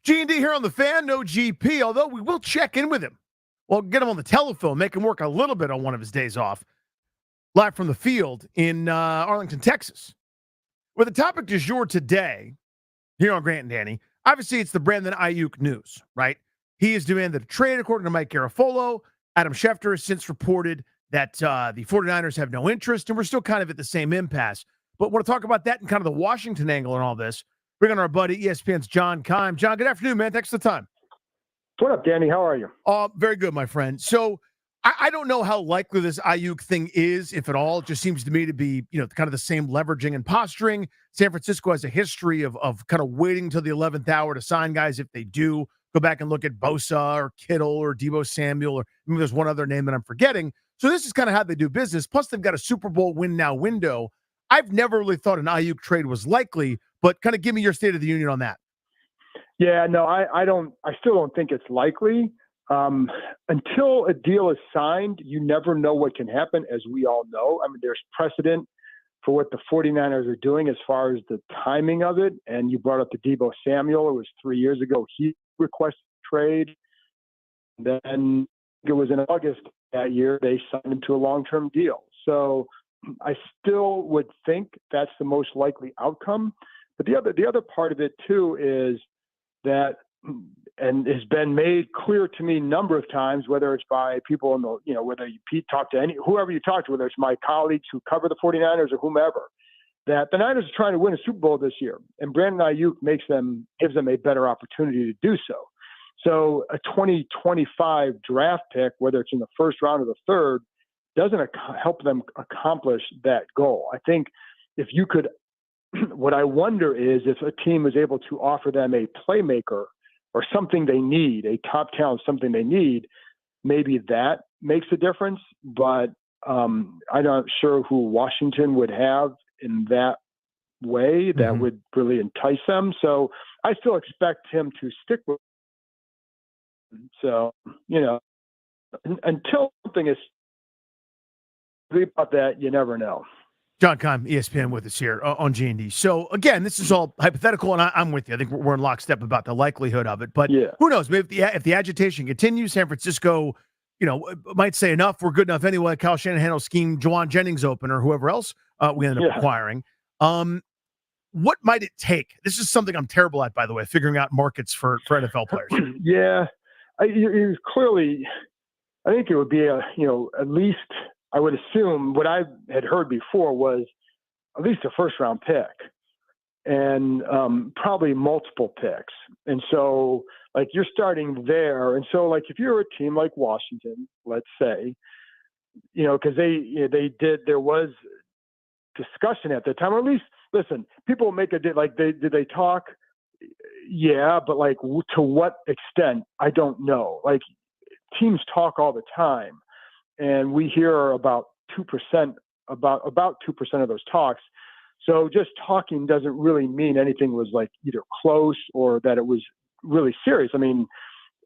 G&D here on the Fan, no GP, although we will check in with him. We'll get him on the telephone, make him work a little bit on one of his days off. Live from the field in Arlington, Texas. With the topic du jour today, here on Grant and Danny, obviously it's the Brandon Aiyuk news, right? He is demanded a trade, according to Mike Garafolo. Adam Schefter has since reported that the 49ers have no interest, and we're still kind of at the same impasse. But want to talk about that and kind of the Washington angle and all this. Bring on our buddy, ESPN's John Keim. John, good afternoon, man. Thanks for the time. What up, Danny? How are you? Very good, my friend. So I don't know how likely this Aiyuk thing is, if at all. It just seems to me to be, kind of the same leveraging and posturing. San Francisco has a history of kind of waiting till the 11th hour to sign guys if they do. Go back and look at Bosa or Kittle or Deebo Samuel, or maybe there's one other name that I'm forgetting. So this is kind of how they do business. Plus, they've got a Super Bowl win now window. I've never really thought an Aiyuk trade was likely, but kind of give me your State of the Union on that. Yeah, no, I still don't think it's likely. Until a deal is signed, you never know what can happen, as we all know. I mean, there's precedent for what the 49ers are doing as far as the timing of it. And you brought up the Deebo Samuel. It was 3 years ago. He requested trade. Then it was in August that year, they signed him to a long-term deal. So I still would think that's the most likely outcome. But the other part of it too is that, and has been made clear to me a number of times, whether it's by people in the, whether you talk to whoever you talk to, whether it's my colleagues who cover the 49ers or whomever, that the Niners are trying to win a Super Bowl this year, and Brandon Aiyuk gives them a better opportunity to do so. So a 2025 draft pick, whether it's in the first round or the third, doesn't help them accomplish that goal. I think if you could, what I wonder is if a team is able to offer them a playmaker or something they need, a top talent, something they need, maybe that makes a difference. But I'm not sure who Washington would have in that way that would really entice them. So I still expect him to stick with him. So, until something is about that, you never know. John Keim, ESPN, with us here on G&D. So, again, this is all hypothetical, and I'm with you. I think we're in lockstep about the likelihood of it. But who knows? Maybe if the agitation continues, San Francisco, might say enough. We're good enough anyway. Kyle Shanahan will scheme Juwan Jennings open or whoever else we end up acquiring. What might it take? This is something I'm terrible at, by the way, figuring out markets for NFL players. Yeah. Clearly, I think it would be at least – I would assume what I had heard before was at least a first-round pick and probably multiple picks. And so, you're starting there. And so, if you're a team like Washington, let's say, because there was discussion at the time, or at least, listen, people make did they talk? Yeah, but to what extent? I don't know. Teams talk all the time. And we hear about 2%, about 2% of those talks. So just talking doesn't really mean anything was either close or that it was really serious. I mean,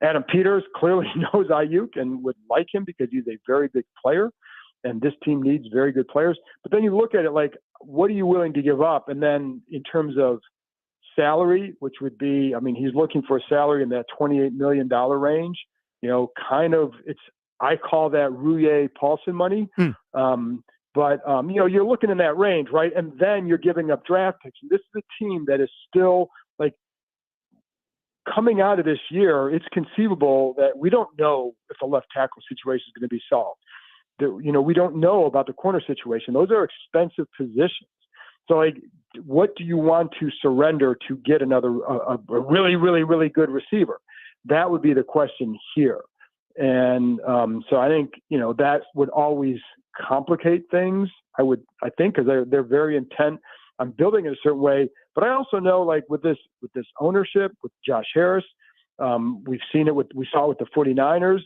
Adam Peters clearly knows Aiyuk and would like him because he's a very big player, and this team needs very good players. But then you look at it what are you willing to give up? And then in terms of salary, which would be, he's looking for a salary in that $28 million range. I call that Rouye Paulson money. But you're looking in that range, right? And then you're giving up draft picks. And this is a team that is still coming out of this year. It's conceivable that we don't know if the left tackle situation is going to be solved. We don't know about the corner situation. Those are expensive positions. So what do you want to surrender to get another a really, really, really good receiver? That would be the question here. And so I think, that would always complicate things. I think, because they're very intent on building it a certain way. But I also know, with this ownership, with Josh Harris, we saw it with the 49ers.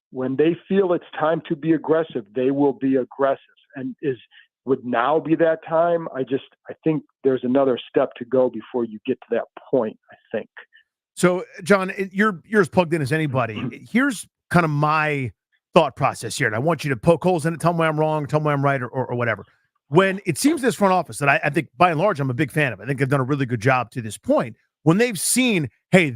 When they feel it's time to be aggressive, they will be aggressive. And would now be that time? I think there's another step to go before you get to that point, I think. So, John, you're as plugged in as anybody. Here's kind of my thought process here, and I want you to poke holes in it, tell me I'm wrong, tell me I'm right, or whatever. When it seems this front office that I think, by and large, I'm a big fan of. I think they've done a really good job to this point. When they've seen, hey,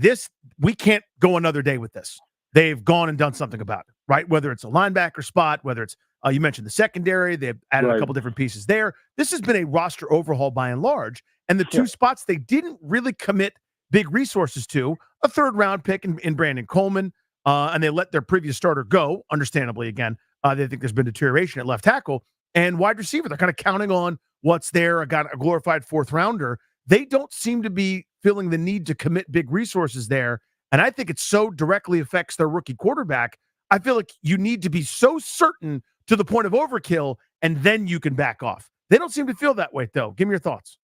we can't go another day with this. They've gone and done something about it, right? Whether it's a linebacker spot, whether it's you mentioned the secondary, they've added a couple different pieces there. This has been a roster overhaul by and large, and the two spots they didn't really commit big resources to, a third-round pick in Brandon Coleman, and they let their previous starter go, understandably, again. They think there's been deterioration at left tackle, and wide receiver. They're kind of counting on what's there, a glorified fourth-rounder. They don't seem to be feeling the need to commit big resources there, and I think it so directly affects their rookie quarterback. I feel like you need to be so certain to the point of overkill, and then you can back off. They don't seem to feel that way, though. Give me your thoughts.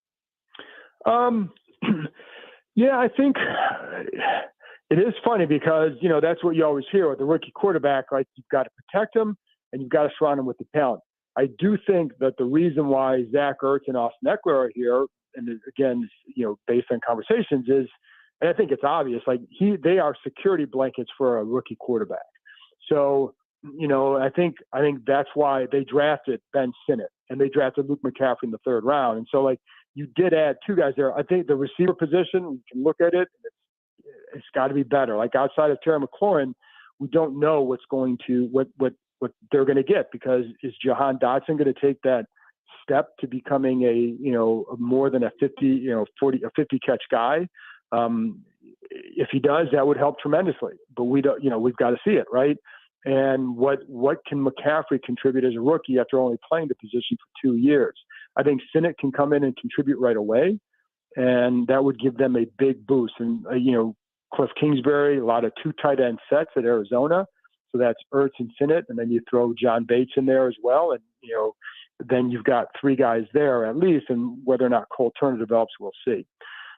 Yeah, I think it is funny because, that's what you always hear with the rookie quarterback, right? You've got to protect him and you've got to surround him with the talent. I do think that the reason why Zach Ertz and Austin Eckler are here, and again, based on conversations is, and I think it's obvious, like they are security blankets for a rookie quarterback. So, I think that's why they drafted Ben Sinnott and they drafted Luke McCaffrey in the third round. And so, like, you did add two guys there. I think the receiver position, you can look at it, it's got to be better. Like, outside of Terry McLaurin, we don't know what they're going to get, because is Jahan Dotson going to take that step to becoming a more than a 50 catch guy? If he does, that would help tremendously. But we don't, we've got to see it, right? And what can McCaffrey contribute as a rookie after only playing the position for 2 years? I think Sinnott can come in and contribute right away, and that would give them a big boost. And Cliff Kingsbury, a lot of two tight end sets at Arizona, so that's Ertz and Sinnott, and then you throw John Bates in there as well, and then you've got three guys there at least. And whether or not Cole Turner develops, we'll see.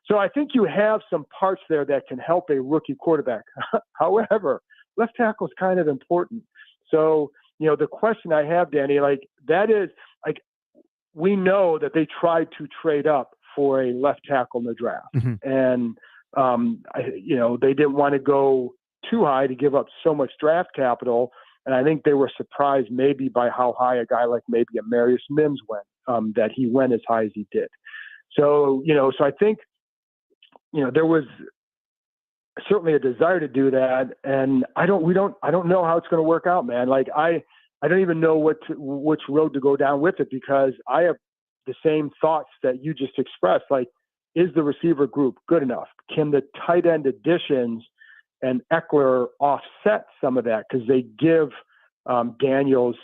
So I think you have some parts there that can help a rookie quarterback. However, left tackle is kind of important. So, the question I have, Danny, we know that they tried to trade up for a left tackle in the draft. Mm-hmm. And, they didn't want to go too high to give up so much draft capital. And I think they were surprised maybe by how high a guy like maybe a Marius Mims went, that he went as high as he did. So, so I think, there was certainly a desire to do that. And I don't know how it's going to work out, man. Like, I don't even know which road to go down with it, because I have the same thoughts that you just expressed. Like, is the receiver group good enough? Can the tight end additions and Eckler offset some of that? Because they give Daniels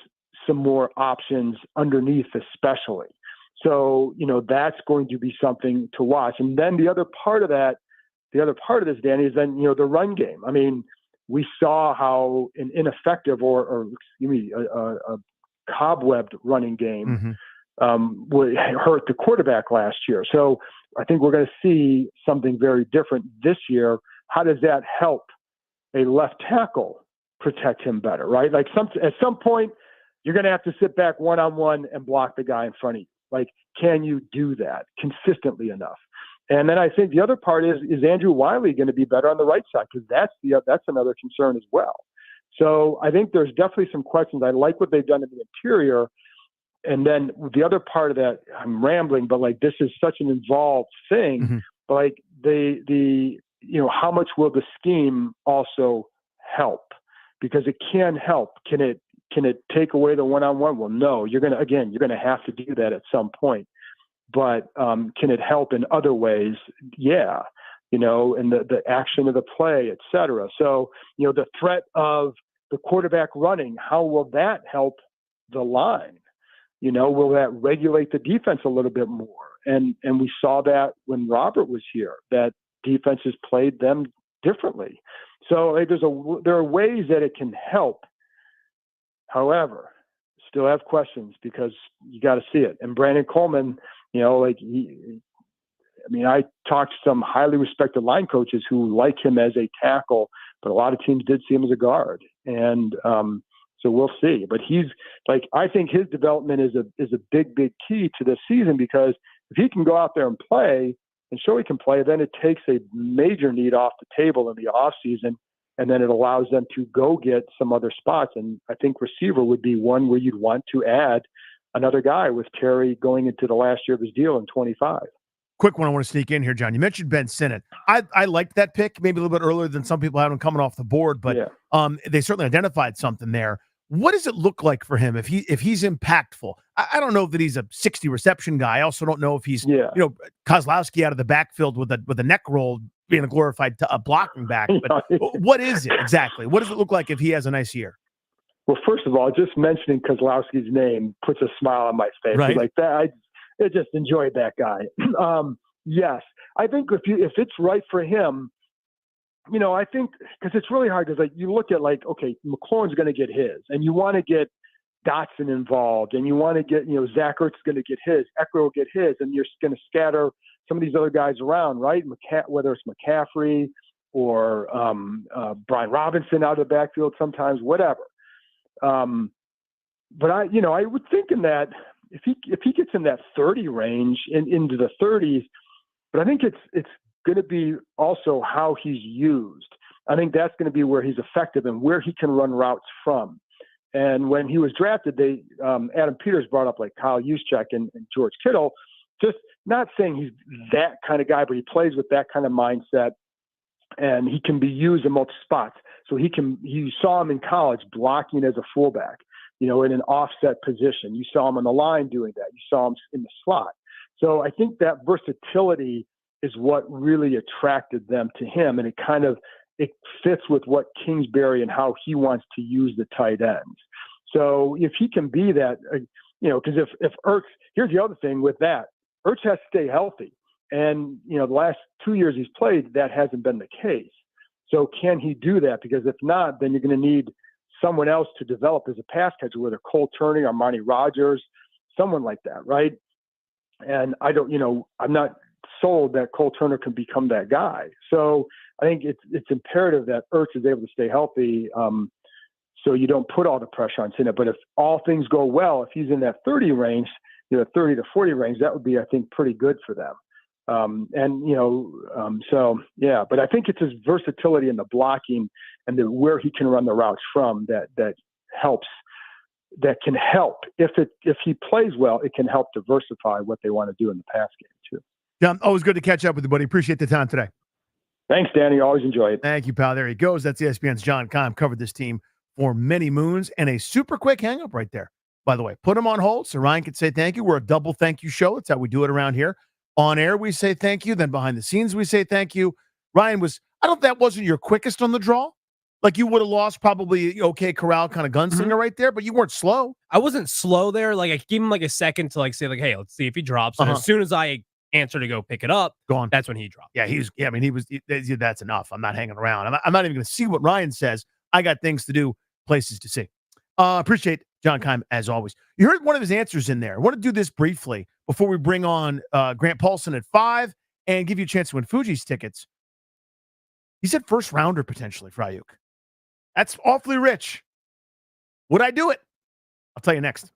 some more options underneath, especially. So, that's going to be something to watch. And then the other part of this, Danny, is then, the run game. I mean, we saw how an ineffective or a cobwebbed running game would hurt the quarterback last year. So I think we're going to see something very different this year. How does that help a left tackle protect him better, right? Like, at some point, you're going to have to sit back one-on-one and block the guy in front of you. Like, can you do that consistently enough? And then I think the other part is Andrew Wiley going to be better on the right side? Because that's another concern as well. So I think there's definitely some questions. I like what they've done in the interior. And then the other part of that, I'm rambling, but like, this is such an involved thing. Mm-hmm. But like how much will the scheme also help? Because it can help. Can it take away the one-on-one? Well, no. You're going to have to do that at some point. But can it help in other ways? Yeah. And the action of the play, et cetera. So, the threat of the quarterback running, how will that help the line? Will that regulate the defense a little bit more? And we saw that when Robert was here, that defenses played them differently. So there are ways that it can help. However, still have questions, because you got to see it. And Brandon Coleman, I talked to some highly respected line coaches who like him as a tackle, but a lot of teams did see him as a guard. And so we'll see. But I think his development is a big, big key to this season, because if he can go out there and play and show he can play, then it takes a major need off the table in the offseason, and then it allows them to go get some other spots. And I think receiver would be one where you'd want to add another guy, with Terry going into the last year of his deal in 25. quick one I want to sneak in here, John. You mentioned Ben Sinnott. I liked that pick, maybe a little bit earlier than some people had him coming off the board, but they certainly identified something there. What does it look like for him if he's impactful? I don't know that he's a 60 reception guy. I also don't know if he's Kozlowski out of the backfield with a neck roll being a glorified blocking back. But what is it exactly? What does it look like if he has a nice year? Well, first of all, just mentioning Kozlowski's name puts a smile on my face. Right. Like that, I just enjoyed that guy. Yes, I think if it's right for him, I think because it's really hard because you look at okay, McLaurin's going to get his, and you want to get Dotson involved, and you want to get Zach Ertz is going to get his, Eckler will get his, and you're going to scatter some of these other guys around, right? Whether it's McCaffrey or Brian Robinson out of the backfield, sometimes whatever. But I would think in that if he gets in that 30 range into the 30s, but I think it's going to be also how he's used. I think that's going to be where he's effective and where he can run routes from. And when he was drafted, Adam Peters brought up like Kyle Juszczyk and George Kittle, just not saying he's that kind of guy, but he plays with that kind of mindset and he can be used in multiple spots. So you saw him in college blocking as a fullback, in an offset position. You saw him on the line doing that. You saw him in the slot. So I think that versatility is what really attracted them to him. And it fits with what Kingsbury and how he wants to use the tight ends. So if he can be that, because if Ertz, here's the other thing with that, Ertz has to stay healthy. And, the last 2 years he's played, that hasn't been the case. So can he do that? Because if not, then you're going to need someone else to develop as a pass catcher, whether Cole Turner or Marnie Rogers, someone like that, right? And I'm not sold that Cole Turner can become that guy. So I think it's imperative that Ertz is able to stay healthy, so you don't put all the pressure on Sinnott. But if all things go well, if he's in that 30 range, 30 to 40 range, that would be, I think, pretty good for them. But I think it's his versatility in the blocking and where he can run the routes from that helps. That can help if he plays well. It can help diversify what they want to do in the pass game too. John, always good to catch up with you, buddy. Appreciate the time today. Thanks, Danny. Always enjoy it. Thank you, pal. There he goes. That's ESPN's John Keim. Covered this team for many moons and a super quick hang up right there. By the way, put him on hold so Ryan can say thank you. We're a double thank you show. That's how we do it around here. On air, we say thank you. Then behind the scenes, we say thank you. Ryan I don't know if that wasn't your quickest on the draw. Like you would have lost probably OK Corral kind of gunslinger right there, but you weren't slow. I wasn't slow there. Like I gave him like a second to say hey, let's see if he drops. And as soon as I answer to go pick it up, gone. That's when he dropped. Yeah, that's enough. I'm not hanging around. I'm not even going to see what Ryan says. I got things to do, places to see. Appreciate John Keim as always. You heard one of his answers in there. I want to do this briefly before we bring on Grant Paulson at 5 and give you a chance to win Fuji's tickets. He said first rounder potentially for Aiyuk. That's awfully rich. Would I do it? I'll tell you next.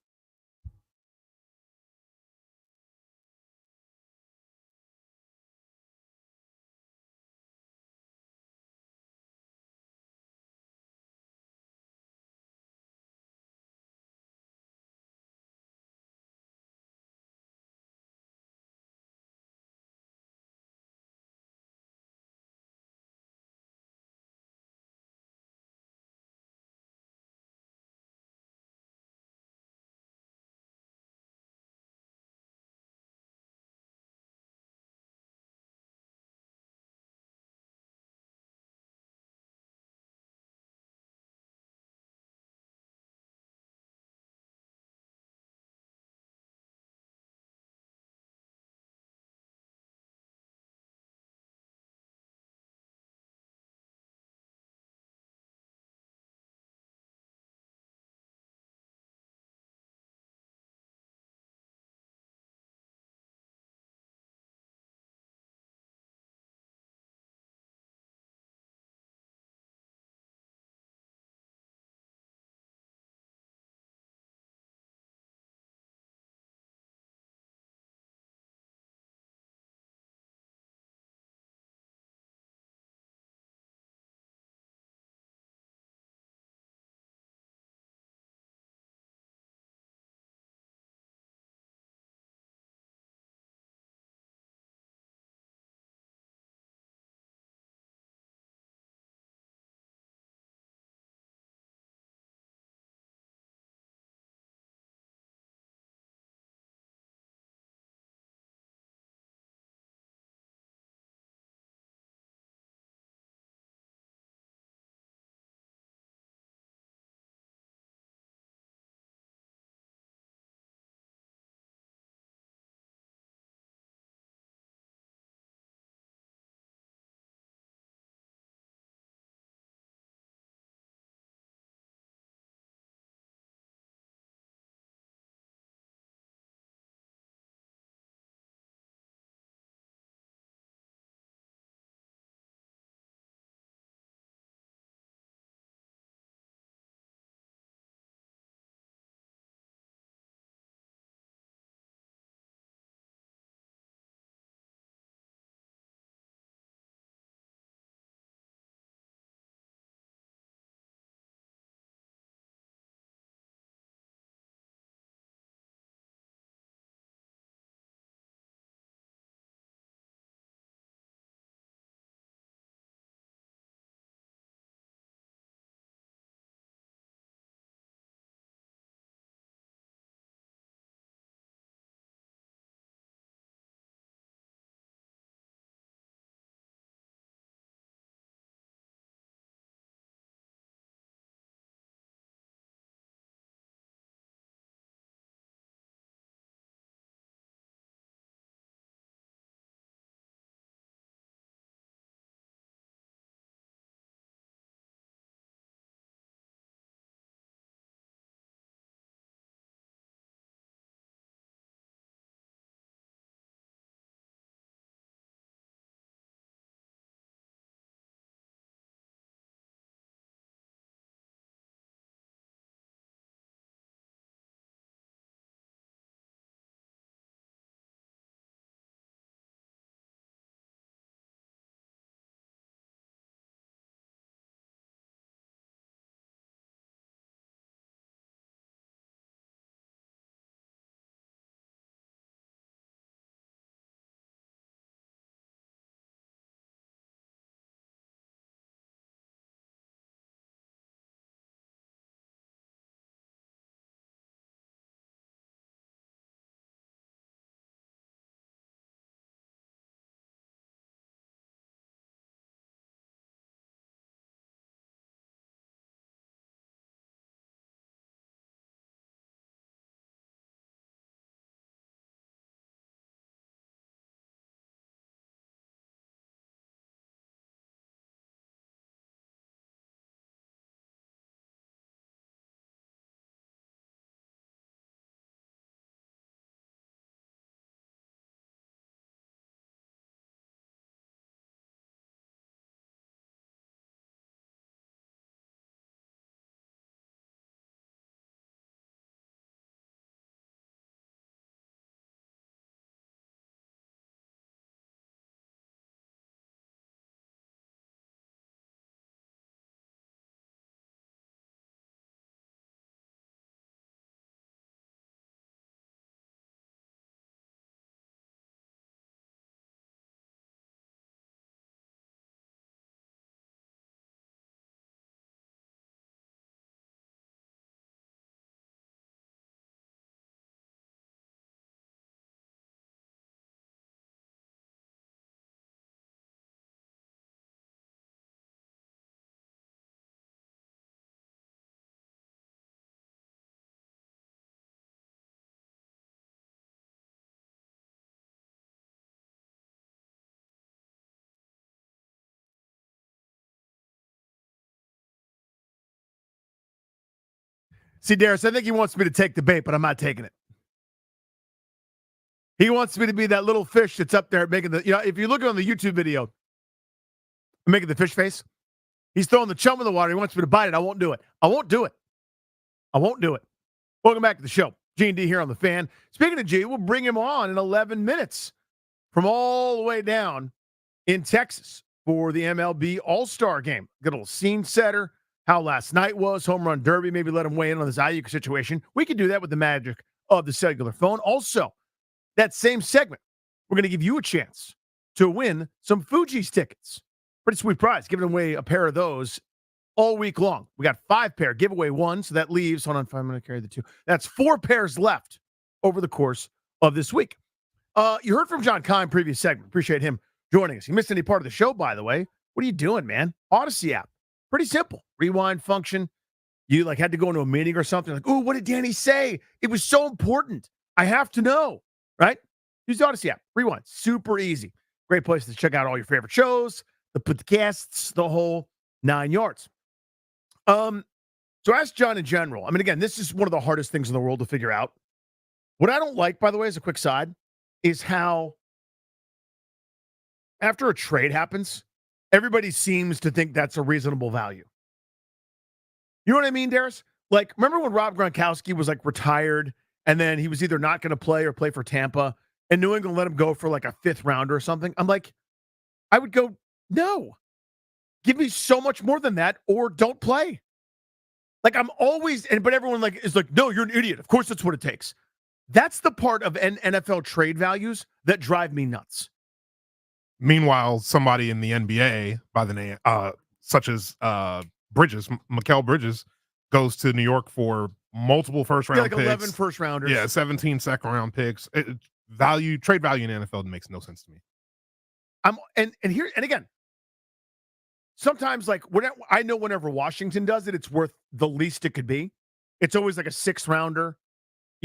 See, Darius, I think he wants me to take the bait, but I'm not taking it. He wants me to be that little fish that's up there making the, if you look on the YouTube video, making the fish face, he's throwing the chum in the water. He wants me to bite it. I won't do it. I won't do it. I won't do it. Welcome back to the show. G&D here on The Fan. Speaking of G, we'll bring him on in 11 minutes from all the way down in Texas for the MLB All-Star game. Good little scene setter, how last night was, home run derby, maybe let him weigh in on this Aiyuk situation. We can do that with the magic of the cellular phone. Also, that same segment, we're going to give you a chance to win some Fuji's tickets. Pretty sweet prize, giving away a pair of those all week long. We got 5 pair, giveaway 1, so that leaves, hold on, I'm going to carry the 2. That's 4 pairs left over the course of this week. You heard from John Keim previous segment. Appreciate him joining us. You missed any part of the show, by the way. What are you doing, man? Odyssey app. Pretty simple. Rewind function. You had to go into a meeting or something. Like, oh, what did Danny say? It was so important. I have to know, right? Use the Odyssey app. Rewind. Super easy. Great place to check out all your favorite shows, the podcasts, the whole 9 yards. So ask John in general. I mean, again, this is one of the hardest things in the world to figure out. What I don't like, by the way, as a quick side, is how after a trade happens, everybody seems to think that's a reasonable value. You know what I mean, Darius? Remember when Rob Gronkowski was retired and then he was either not going to play or play for Tampa and New England let him go for a 5th rounder or something? I'm like, I would go, no. Give me so much more than that or don't play. I'm always, but everyone is like, no, you're an idiot. Of course that's what it takes. That's the part of NFL trade values that drive me nuts. Meanwhile, somebody in the NBA by the name, such as Bridges, Mikal Bridges, goes to New York for multiple first-round picks. 11 first-rounders. Yeah, 17 second-round picks. Trade value in NFL makes no sense to me. And again, sometimes I know whenever Washington does it, it's worth the least it could be. It's always a 6th rounder.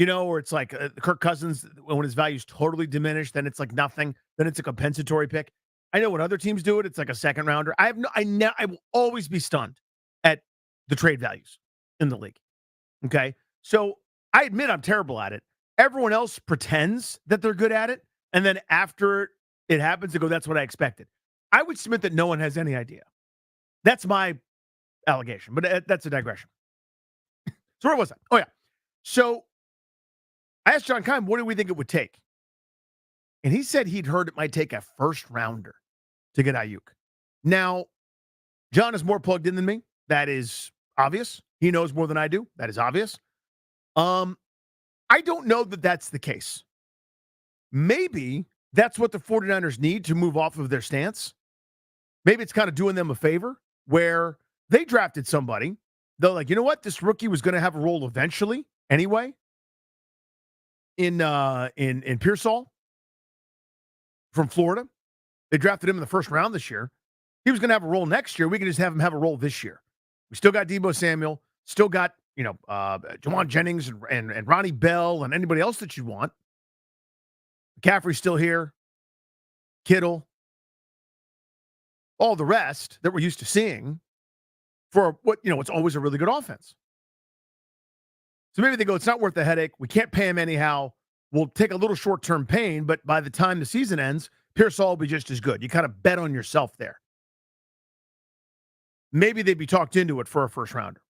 Or it's Kirk Cousins, when his value's totally diminished, then it's nothing. Then it's a compensatory pick. I know when other teams do it, it's a 2nd rounder. I will always be stunned at the trade values in the league. Okay. So I admit I'm terrible at it. Everyone else pretends that they're good at it. And then after it happens, they go, that's what I expected. I would submit that no one has any idea. That's my allegation, but that's a digression. So where was I? Oh, yeah. So I asked John Keim, what do we think it would take? And he said he'd heard it might take a 1st rounder to get Aiyuk. Now, John is more plugged in than me. That is obvious. He knows more than I do. That is obvious. I don't know that that's the case. Maybe that's what the 49ers need to move off of their stance. Maybe it's kind of doing them a favor where they drafted somebody. They're like, you know what? This rookie was going to have a role eventually anyway. In Pearsall from Florida. They drafted him in the 1st round this year. He was going to have a role next year. We can just have him have a role this year. We still got Deebo Samuel, still got, Jawan Jennings and Ronnie Bell and anybody else that you want. McCaffrey's still here. Kittle. All the rest that we're used to seeing for what, it's always a really good offense. So maybe they go, it's not worth the headache. We can't pay him anyhow. We'll take a little short-term pain, but by the time the season ends, Pearsall will be just as good. You kind of bet on yourself there. Maybe they'd be talked into it for a 1st rounder.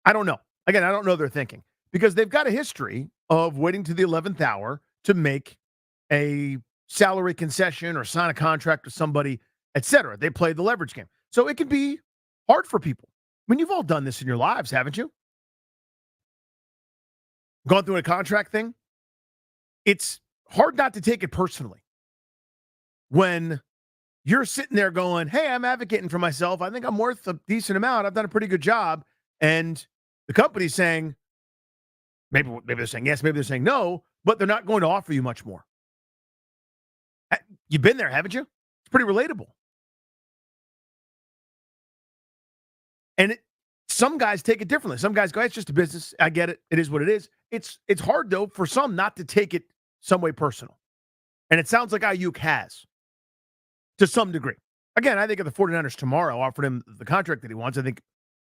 I don't know. Again, I don't know their thinking because they've got a history of waiting to the 11th hour to make a salary concession or sign a contract with somebody, etc. They play the leverage game. So it can be hard for people. I mean, you've all done this in your lives, haven't you? Gone through a contract thing, it's hard not to take it personally. When you're sitting there going, hey, I'm advocating for myself. I think I'm worth a decent amount. I've done a pretty good job. And the company's saying, maybe they're saying yes, maybe they're saying no, but they're not going to offer you much more. You've been there, haven't you? It's pretty relatable. And some guys take it differently. Some guys go, it's just a business. I get it. It is what it is. It's hard, though, for some not to take it some way personal. And it sounds like Aiyuk has to some degree. Again, I think if the 49ers tomorrow offered him the contract that he wants, I think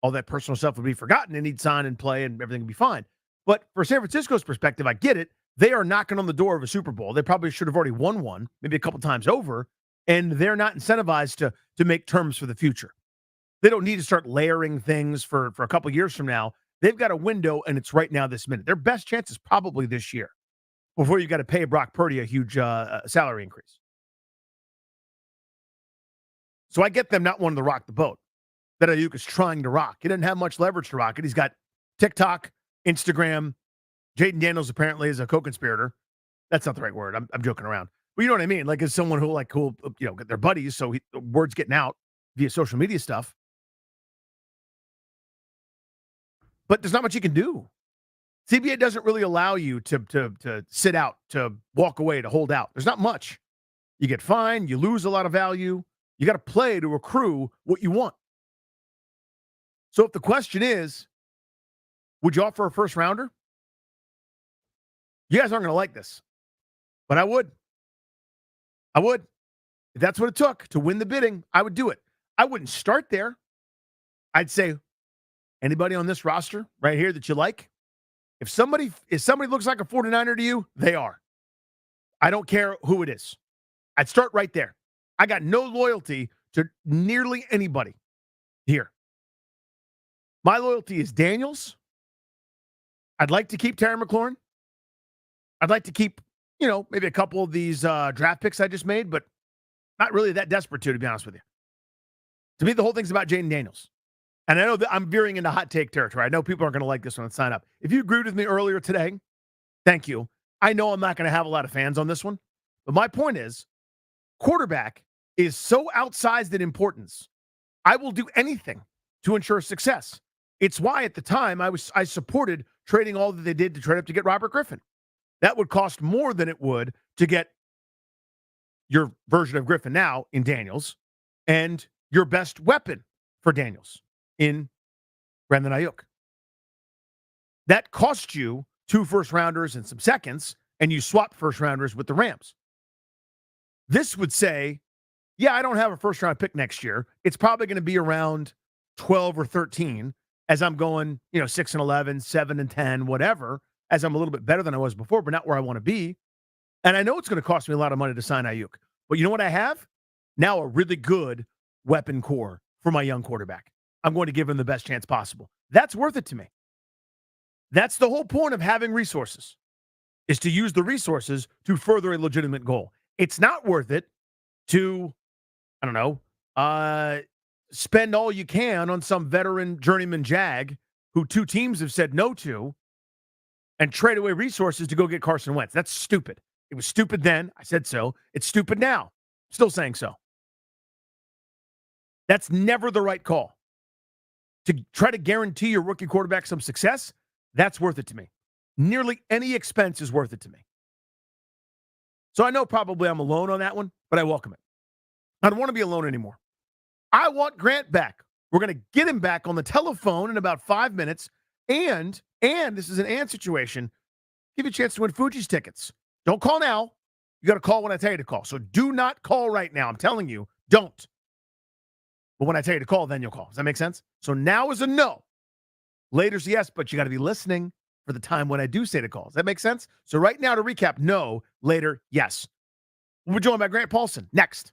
all that personal stuff would be forgotten and he'd sign and play and everything would be fine. But for San Francisco's perspective, I get it. They are knocking on the door of a Super Bowl. They probably should have already won one, maybe a couple times over, and they're not incentivized to make terms for the future. They don't need to start layering things for a couple years from now. They've got a window, and it's right now this minute. Their best chance is probably this year before you got to pay Brock Purdy a huge salary increase. So I get them not wanting to rock the boat that Aiyuk is trying to rock. He doesn't have much leverage to rock it. He's got TikTok, Instagram. Jaden Daniels apparently is a co-conspirator. That's not the right word. I'm joking around. But you know what I mean? Like, as someone who get their buddies, so the word's getting out via social media stuff. But there's not much you can do. CBA doesn't really allow you to sit out, to walk away, to hold out. There's not much. You get fined. You lose a lot of value. You got to play to accrue what you want. So if the question is, would you offer a first rounder? You guys aren't going to like this, but I would. I would. If that's what it took to win the bidding, I would do it. I wouldn't start there. I'd say, anybody on this roster right here that you like? If somebody looks like a 49er to you, they are. I don't care who it is. I'd start right there. I got no loyalty to nearly anybody here. My loyalty is Daniels. I'd like to keep Terry McLaurin. I'd like to keep, maybe a couple of these draft picks I just made, but not really that desperate to be honest with you. To me, the whole thing's about Jaden Daniels. And I know that I'm veering into hot take territory. I know people aren't going to like this one and sign up. If you agreed with me earlier today, thank you. I know I'm not going to have a lot of fans on this one, but my point is, quarterback is so outsized in importance. I will do anything to ensure success. It's why at the time I supported trading all that they did to trade up to get Robert Griffin. That would cost more than it would to get your version of Griffin now in Daniels and your best weapon for Daniels in Brandon Aiyuk. That cost you 2 first-rounders and some seconds, and you swapped first-rounders with the Rams. This would say, yeah, I don't have a first-round pick next year. It's probably going to be around 12 or 13 as I'm going, 6 and 11, 7 and 10, whatever, as I'm a little bit better than I was before, but not where I want to be. And I know it's going to cost me a lot of money to sign Aiyuk. But you know what I have? Now a really good weapon core for my young quarterback. I'm going to give him the best chance possible. That's worth it to me. That's the whole point of having resources, is to use the resources to further a legitimate goal. It's not worth it to, spend all you can on some veteran journeyman jag who 2 teams have said no to and trade away resources to go get Carson Wentz. That's stupid. It was stupid then. I said so. It's stupid now. Still saying so. That's never the right call. To try to guarantee your rookie quarterback some success, that's worth it to me. Nearly any expense is worth it to me. So I know probably I'm alone on that one, but I welcome it. I don't want to be alone anymore. I want Grant back. We're going to get him back on the telephone in about 5 minutes. And this is an and situation. Give you a chance to win Fuji's tickets. Don't call now. You got to call when I tell you to call. So do not call right now. I'm telling you, don't. But when I tell you to call, then you'll call. Does that make sense? So now is a no. Later's yes, but you got to be listening for the time when I do say to call. Does that make sense? So right now, to recap, no. Later, yes. We'll be joined by Grant Paulson next.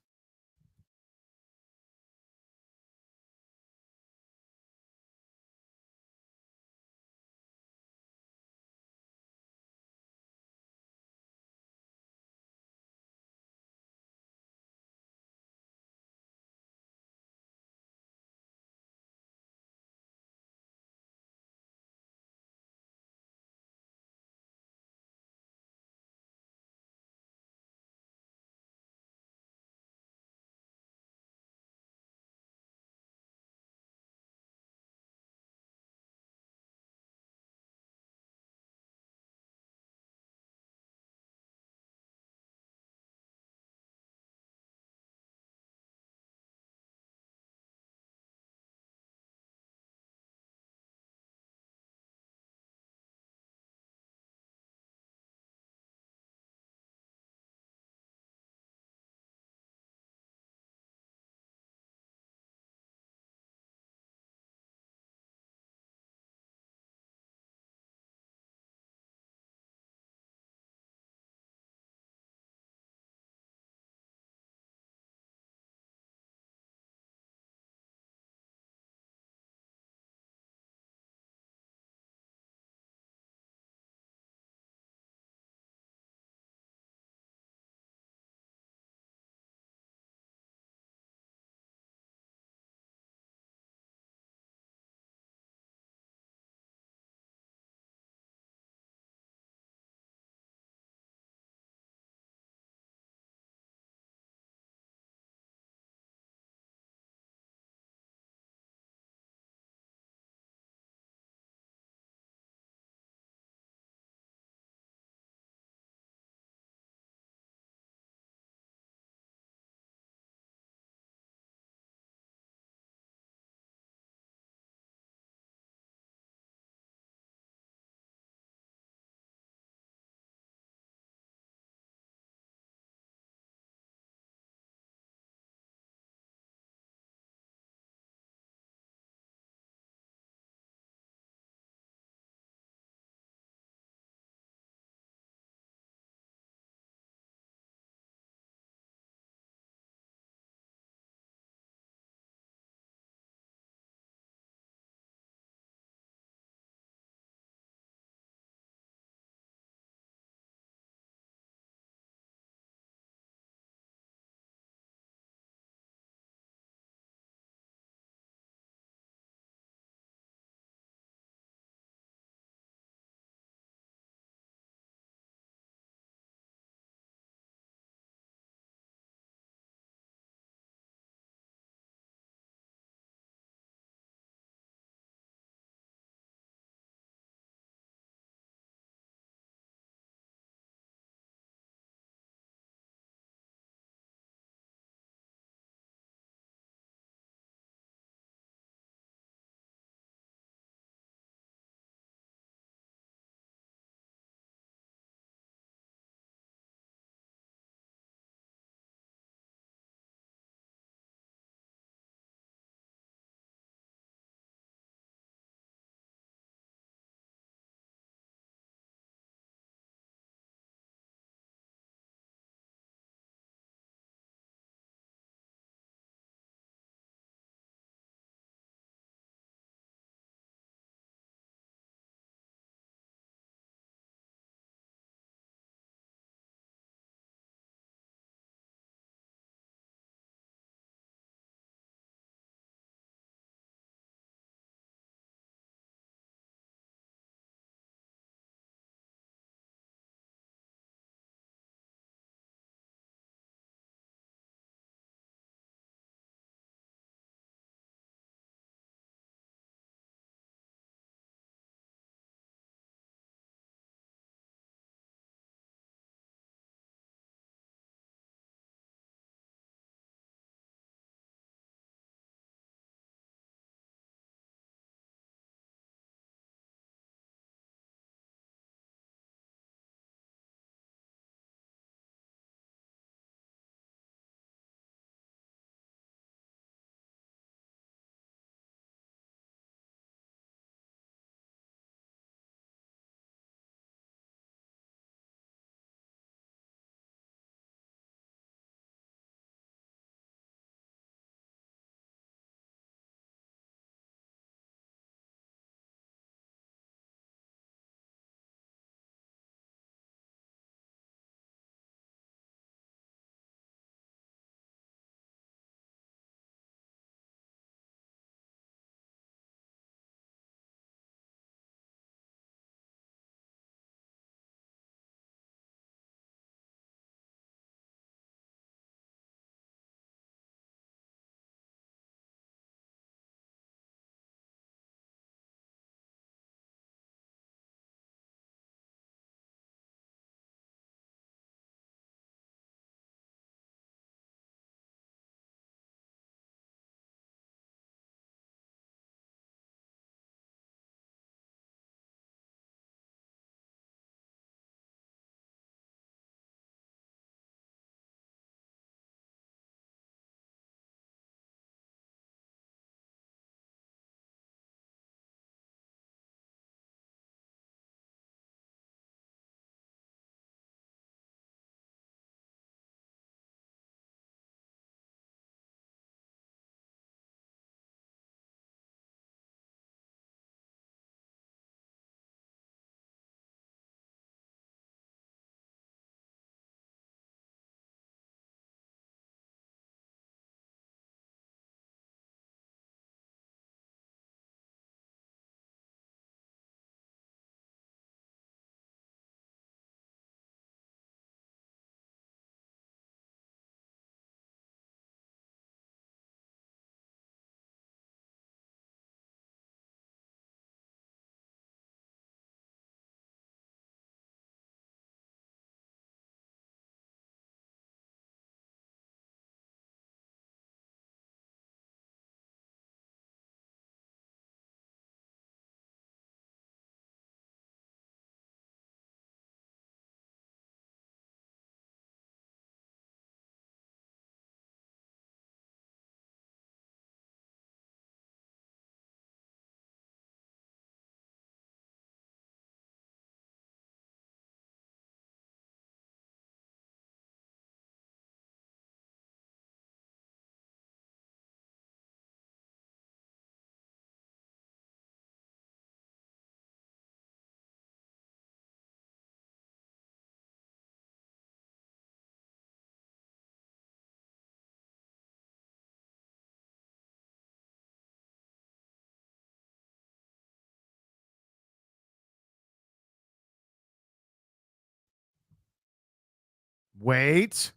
Wait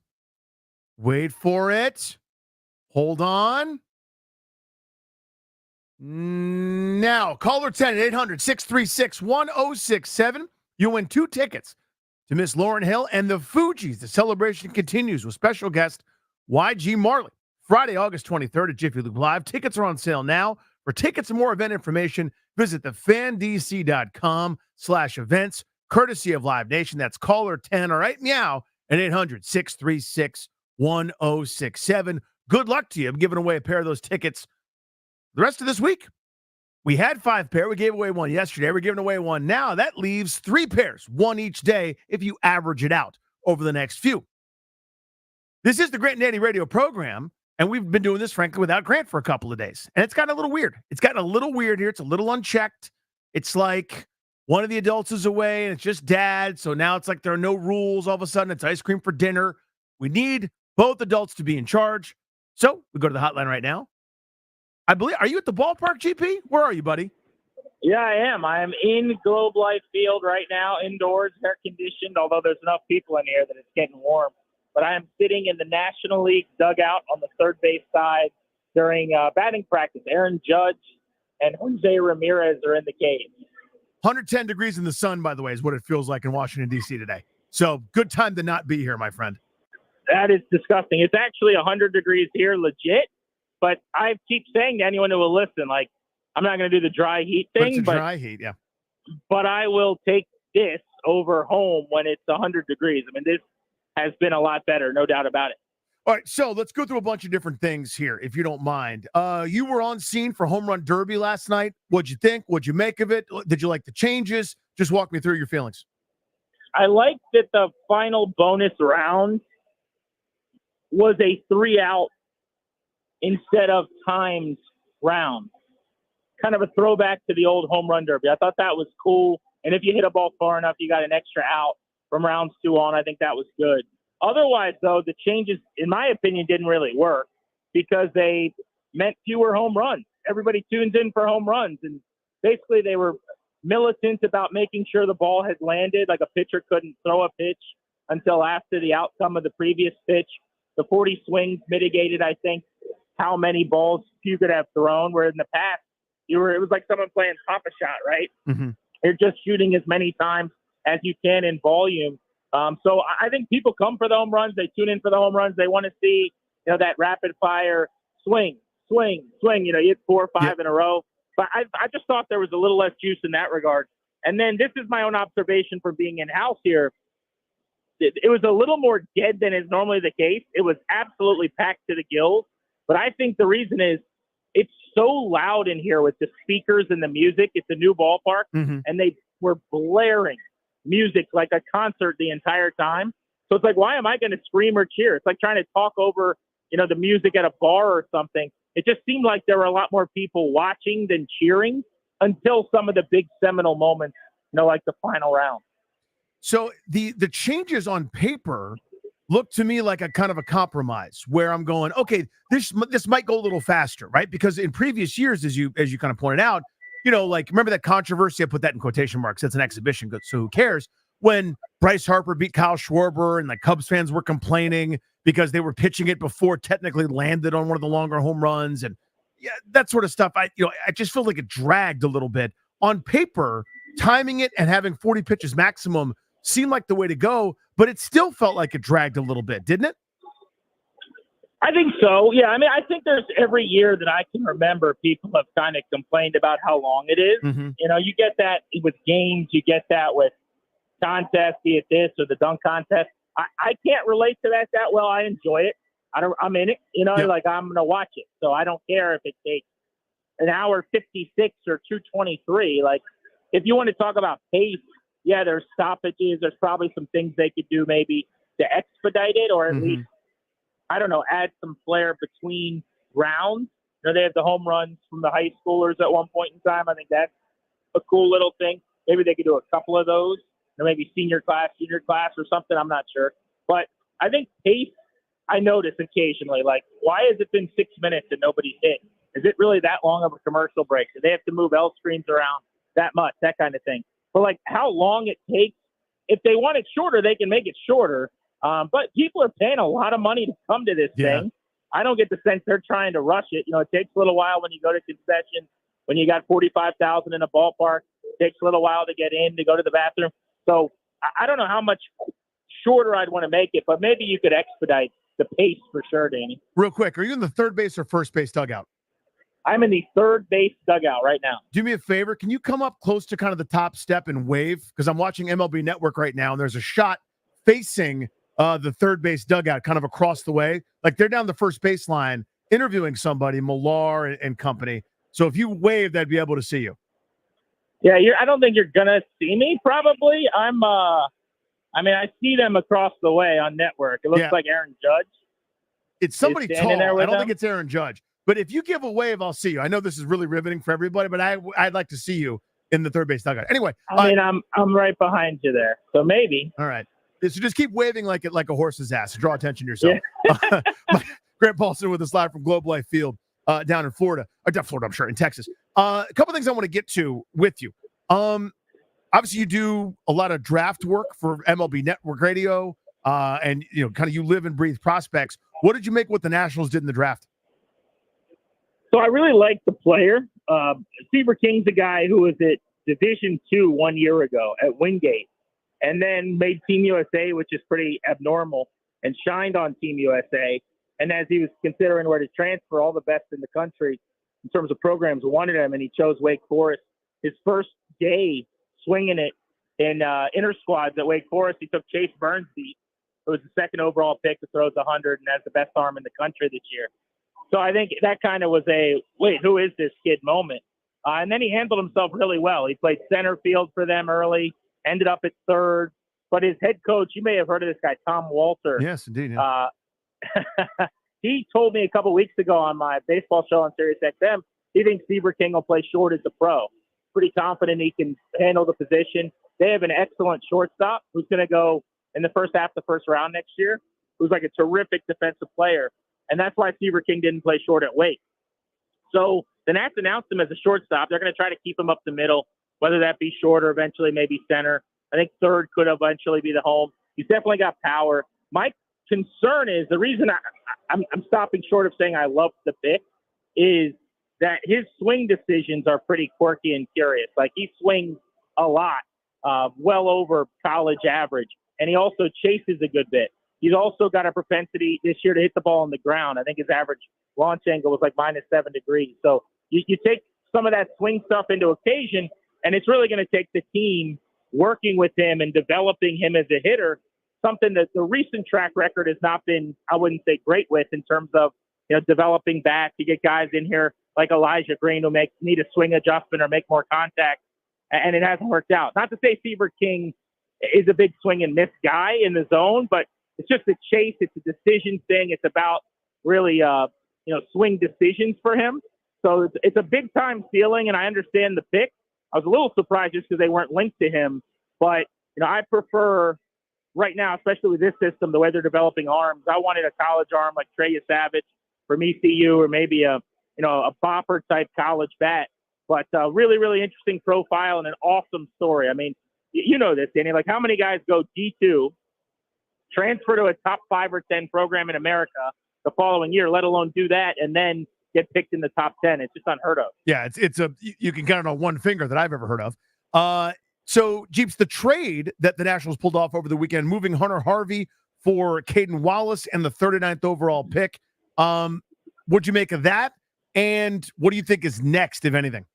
for it. Hold on. Now, caller 10 at 800-636-1067. You win 2 tickets to Miss Lauryn Hill and the Fugees. The celebration continues with special guest YG Marley. Friday, August 23rd at Jiffy Lube Live. Tickets are on sale now. For tickets and more event information, visit thefandc.com/events, courtesy of Live Nation. That's caller 10, all right, meow, at 800-636-1067. Good luck to you. I'm giving away a pair of those tickets the rest of this week. We had 5 pair. We gave away 1 yesterday. We're giving away 1 now. That leaves 3 pairs, 1 each day, if you average it out over the next few. This is the Grant and Danny radio program, and we've been doing this, frankly, without Grant for a couple of days. And it's gotten a little weird. It's gotten a little weird here. It's a little unchecked. It's like one of the adults is away, and it's just dad. So now it's like there are no rules. All of a sudden, it's ice cream for dinner. We need both adults to be in charge. So we go to the hotline right now. I believe, are you at the ballpark, GP? Where are you, buddy? Yeah, I am. I am in Globe Life Field right now, indoors, air conditioned, although there's enough people in here that it's getting warm. But I am sitting in the National League dugout on the third base side during batting practice. Aaron Judge and Jose Ramirez are in the cage. 110 degrees in the sun, by the way, is what it feels like in Washington, D.C. today. So good time to not be here, my friend. That is disgusting. It's actually 100 degrees here, legit. But I keep saying to anyone who will listen, like, I'm not going to do the dry heat thing. But it's dry heat, yeah. But I will take this over home when it's 100 degrees. I mean, this has been a lot better, no doubt about it. All right, so let's go through a bunch of different things here, if you don't mind. You were on scene for Home Run Derby last night. What'd you think? What'd you make of it? Did you like the changes? Just walk me through your feelings. I like that the final bonus round was a 3-out instead of timed round. Kind of a throwback to the old Home Run Derby. I thought that was cool. And if you hit a ball far enough, you got an extra out from rounds 2 on. I think that was good. Otherwise, though, the changes, in my opinion, didn't really work because they meant fewer home runs. Everybody tunes in for home runs. And basically they were militant about making sure the ball had landed, like a pitcher couldn't throw a pitch until after the outcome of the previous pitch. The 40 swings mitigated, I think, how many balls you could have thrown, where in the past it was like someone playing Papa Shot, right? Mm-hmm. You're just shooting as many times as you can in volume. So I think people come for the home runs. They tune in for the home runs. They want to see, that rapid fire swing. You hit 4 or 5 in a row. But I just thought there was a little less juice in that regard. And then this is my own observation from being in-house here. It was a little more dead than is normally the case. It was absolutely packed to the gills. But I think the reason is it's so loud in here with the speakers and the music. It's a new ballpark, and they were blaring music like a concert the entire time. So it's like, why am I going to scream or cheer? It's like trying to talk over, the music at a bar or something. It just seemed like there were a lot more people watching than cheering until some of the big seminal moments, like the final round. So the changes on paper look to me like a kind of a compromise where I'm going, okay, this might go a little faster, right? Because in previous years, as you kind of pointed out, like remember that controversy? I put that in quotation marks. It's an exhibition, so who cares? When Bryce Harper beat Kyle Schwarber and the Cubs fans were complaining because they were pitching it before technically landed on one of the longer home runs and that sort of stuff. I just feel like it dragged a little bit. On paper, timing it and having 40 pitches maximum seemed like the way to go, but it still felt like it dragged a little bit, didn't it? I think so. Yeah. I mean, I think there's every year that I can remember people have kind of complained about how long it is. Mm-hmm. You get that with games, you get that with contests, be it this or the dunk contest. I can't relate to that well. I enjoy it. I'm in it, like I'm going to watch it. So I don't care if it takes an hour 56 or 2:23. Like if you want to talk about pace, there's stoppages. There's probably some things they could do maybe to expedite it or at least, I don't know, add some flair between rounds. They have the home runs from the high schoolers at one point in time. I think that's a cool little thing. Maybe they could do a couple of those, or maybe senior class or something. I'm not sure. But I think pace, I notice occasionally, like, why has it been 6 minutes and nobody's hit? Is it really that long of a commercial break? Do they have to move L screens around that much, that kind of thing? But, like, how long it takes, if they want it shorter, they can make it shorter. But people are paying a lot of money to come to this thing. I don't get the sense they're trying to rush it. It takes a little while when you go to concessions, when you got 45,000 in a ballpark. It takes a little while to get in, to go to the bathroom. So I don't know how much shorter I'd want to make it, but maybe you could expedite the pace for sure, Danny. Real quick, are you in the third base or first base dugout? I'm in the third base dugout right now. Do me a favor. Can you come up close to kind of the top step and wave? Because I'm watching MLB Network right now, and there's a shot facing the third base dugout kind of across the way. Like they're down the first baseline interviewing somebody, Millar and company. So if you waved, I'd be able to see you. Yeah, I don't think you're going to see me probably. I see them across the way on network. It looks like Aaron Judge. It's somebody tall. I don't think it's Aaron Judge. But if you give a wave, I'll see you. I know this is really riveting for everybody, but I'd like to see you in the third base dugout. Anyway. I'm right behind you there. So maybe. All right. So just keep waving like a horse's ass to draw attention to yourself. Yeah. Grant Paulson with us live from Globe Life Field down in Florida. I'm sure, in Texas. A couple things I want to get to with you. Obviously, you do a lot of draft work for MLB Network Radio, and kind of you live and breathe prospects. What did you make what the Nationals did in the draft? So I really like the player. Seaver King's a guy who was at Division II 1 year ago at Wingate, and then made Team USA, which is pretty abnormal, and shined on Team USA. And as he was considering where to transfer, all the best in the country in terms of programs wanted him, and he chose Wake Forest. His first day swinging it in inter squads at Wake Forest, he took Chase Burnstein, who was the second overall pick, who throws 100 and has the best arm in the country this year. So I think that kind of was a, wait, who is this kid moment? And then he handled himself really well. He played center field for them early, ended up at third. But his head coach, you may have heard of this guy, Tom Walter. Yes, indeed. Yeah. He told me a couple weeks ago on my baseball show on Sirius XM, he thinks Seaver King will play short as a pro. Pretty confident he can handle the position. They have an excellent shortstop who's going to go in the first half of the first round next year, who's like a terrific defensive player. And that's why Seaver King didn't play short at Wake. So the Nats announced him as a shortstop. They're going to try to keep him up the middle, whether that be short or eventually maybe center. I think third could eventually be the home. He's definitely got power. My concern is, the reason I'm stopping short of saying I love the pick is that his swing decisions are pretty quirky and curious. Like, he swings a lot, well over college average, and he also chases a good bit. He's also got a propensity this year to hit the ball on the ground. I think his average launch angle was like -7 degrees. So you take some of that swing stuff into occasion, and it's really going to take the team working with him and developing him as a hitter, something that the recent track record has not been, I wouldn't say great with, in terms of developing back. You get guys in here like Elijah Green who need a swing adjustment or make more contact, and it hasn't worked out. Not to say Seaver King is a big swing and miss guy in the zone, but it's just a chase. It's a decision thing. It's about really, swing decisions for him. So it's a big time ceiling, and I understand the pick. I was a little surprised just because they weren't linked to him, but I prefer right now, especially with this system, the way they're developing arms. I wanted a college arm like Trey Savage from ECU, or maybe a bopper type college bat. But really, really interesting profile and an awesome story. I mean, you know this, Danny. Like, how many guys go D2, transfer to a top 5 or 10 program in America the following year, let alone do that, and then get picked in the top 10? It's just unheard of. Yeah, you can count it on one finger that I've ever heard of. So, Jeeps, the trade that the Nationals pulled off over the weekend, moving Hunter Harvey for Caden Wallace and the 39th overall pick. What'd you make of that? And what do you think is next, if anything?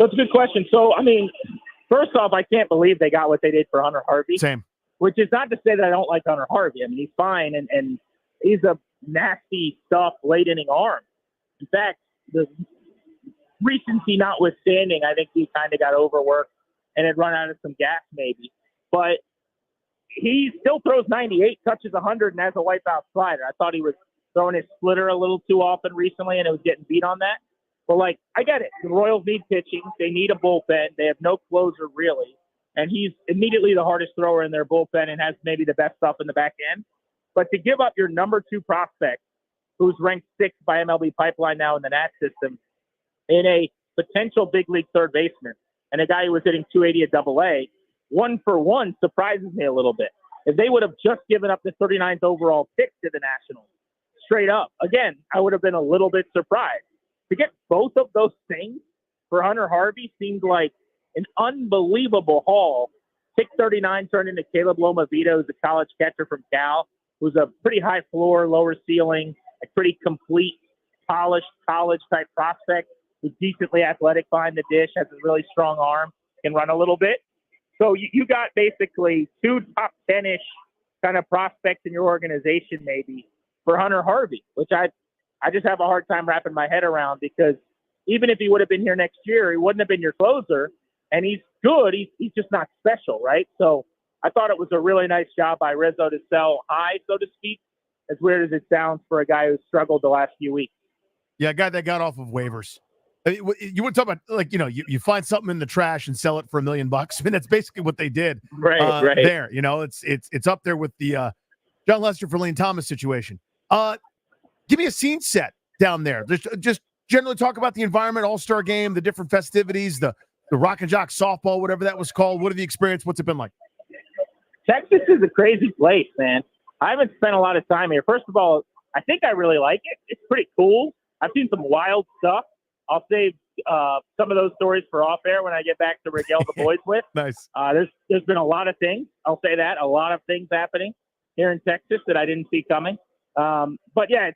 That's a good question. So, I mean, first off, I can't believe they got what they did for Hunter Harvey. Same. Which is not to say that I don't like Hunter Harvey. I mean, he's fine, and he's a nasty stuff late inning arm. In fact, the recency notwithstanding, I think he kind of got overworked and had run out of some gas maybe. But he still throws 98, touches 100, and has a wipeout slider. I thought he was throwing his splitter a little too often recently, and it was getting beat on that. But, I get it. The Royals need pitching. They need a bullpen. They have no closer, really. And he's immediately the hardest thrower in their bullpen and has maybe the best stuff in the back end. But to give up your number 2 prospect, who's ranked 6th by MLB Pipeline now in the Nats system, in a potential big league third baseman, and a guy who was hitting 280 at AA, 1-for-1 surprises me a little bit. if they would have just given up the 39th overall pick to the Nationals, straight up, again, I would have been a little bit surprised. To get both of those things for Hunter Harvey seemed like an unbelievable haul. Pick 39 turned into Caleb Lomavito, who's a college catcher from Cal, who's a pretty high floor, lower ceiling, a pretty complete, polished college-type prospect who's decently athletic behind the dish, has a really strong arm, can run a little bit. So you got basically 2 top 10-ish kind of prospects in your organization maybe for Hunter Harvey, which I just have a hard time wrapping my head around, because even if he would have been here next year, he wouldn't have been your closer. And he's good. He's just not special, right? So I thought it was a really nice job by Rizzo to sell high, so to speak, as weird as it sounds for a guy who's struggled the last few weeks. Yeah, a guy that got off of waivers. You want to talk about, like, you find something in the trash and sell it for $1 million. I mean, that's basically what they did right. there. It's up there with the John Lester for Lane Thomas situation. Give me a scene set down there. Just generally talk about the environment, All-Star game, the different festivities, the Rock and Jock softball, whatever that was called. What have you experienced? What's it been like? Texas is a crazy place, man. I haven't spent a lot of time here. First of all, I think I really like it. It's pretty cool. I've seen some wild stuff. I'll save some of those stories for off air when I get back to regale the boys with. Nice. There's been a lot of things. I'll say that, a lot of things happening here in Texas that I didn't see coming. But yeah,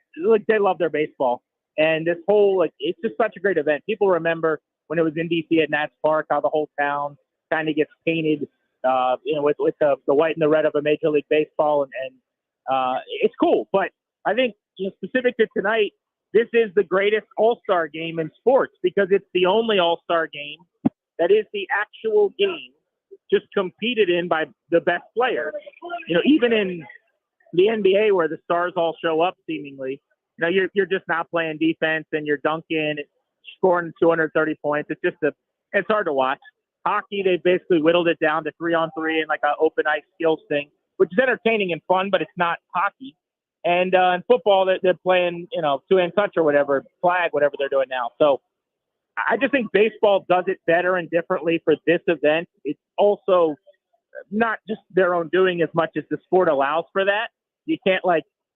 they love their baseball, and this whole it's just such a great event. People remember when it was in DC at Nats Park, how the whole town kind of gets painted, with the white and the red of a Major League Baseball, and it's cool. But I think specific to tonight, this is the greatest All-Star game in sports, because it's the only All-Star game that is the actual game just competed in by the best players. Even in the NBA, where the stars all show up seemingly, you're just not playing defense and you're dunking, scoring 230 points. It's hard to watch. Hockey, they basically whittled it down to 3-on-3 and like an open ice skills thing, which is entertaining and fun, but it's not hockey. And in football, they're playing, 2-hand touch or whatever, flag, whatever they're doing now. So I just think baseball does it better and differently for this event. It's also not just their own doing as much as the sport allows for that. You can't,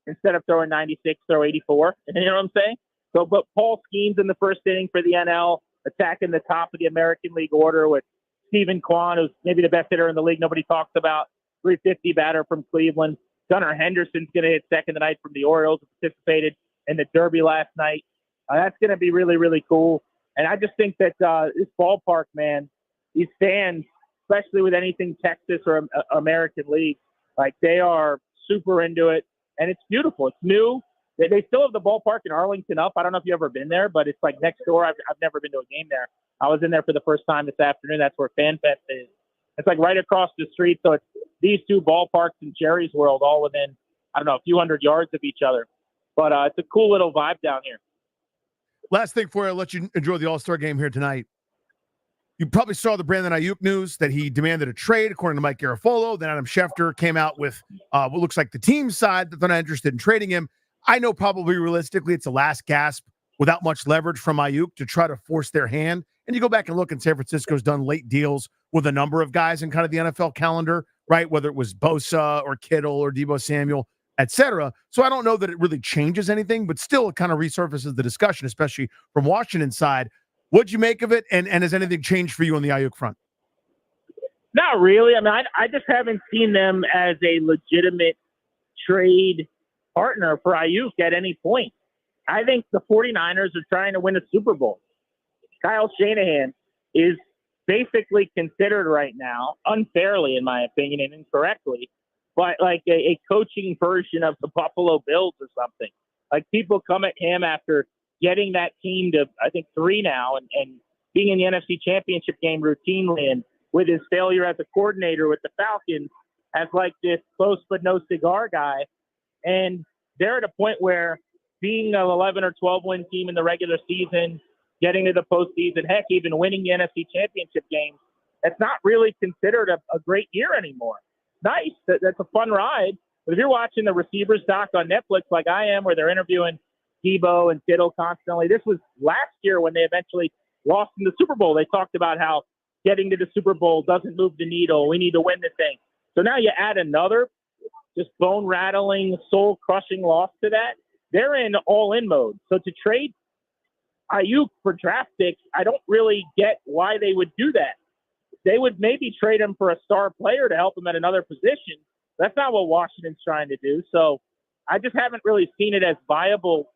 instead of throwing 96, throw 84. You know what I'm saying? So, but Paul Skeens in the first inning for the NL, attacking the top of the American League order with Stephen Kwan, who's maybe the best hitter in the league. Nobody talks about. 350 batter from Cleveland. Gunnar Henderson's going to hit second tonight from the Orioles, who participated in the Derby last night. That's going to be really, really cool. And I just think that this ballpark, man, these fans, especially with anything Texas or American League, they are super into it. And it's beautiful. It's new. They still have the ballpark in Arlington up. I don't know if you've ever been there, but it's next door. I've never been to a game there. I was in there for the first time this afternoon. That's where Fan Fest is. It's right across the street. So it's these two ballparks in Jerry's World, all within, I don't know, a few hundred yards of each other. But it's a cool little vibe down here. Last thing for you, I'll let you enjoy the All-Star game here tonight. You probably saw the Brandon Aiyuk news that he demanded a trade, according to Mike Garafolo. Then Adam Schefter came out with what looks like the team side that they're not interested in trading him. I know probably realistically it's a last gasp without much leverage from Aiyuk to try to force their hand. And you go back and look, and San Francisco's done late deals with a number of guys in kind of the NFL calendar, right? Whether it was Bosa or Kittle or Deebo Samuel, et cetera. So I don't know that it really changes anything, but still it kind of resurfaces the discussion, especially from Washington side. What'd you make of it? And has anything changed for you on the Aiyuk front? Not really. I mean, I just haven't seen them as a legitimate trade partner for Aiyuk at any point. I think the 49ers are trying to win a Super Bowl. Kyle Shanahan is basically considered right now, unfairly in my opinion and incorrectly, but a coaching version of the Buffalo Bills or something. People come at him after getting that team to, I think, 3 now and being in the NFC Championship game routinely, and with his failure as a coordinator with the Falcons as this close but no cigar guy. And they're at a point where being an 11 or 12 win team in the regular season, getting to the postseason, heck, even winning the NFC Championship game, that's not really considered a great year anymore. Nice. That's a fun ride. But if you're watching the Receivers doc on Netflix like I am, where they're interviewing Deebo and Kittle constantly, this was last year when they eventually lost in the Super Bowl. They talked about how getting to the Super Bowl doesn't move the needle. We need to win the thing. So now you add another just bone-rattling, soul-crushing loss to that, they're in all-in mode. So to trade Aiyuk for draft picks, I don't really get why they would do that. They would maybe trade him for a star player to help him at another position. That's not what Washington's trying to do. So I just haven't really seen it as viable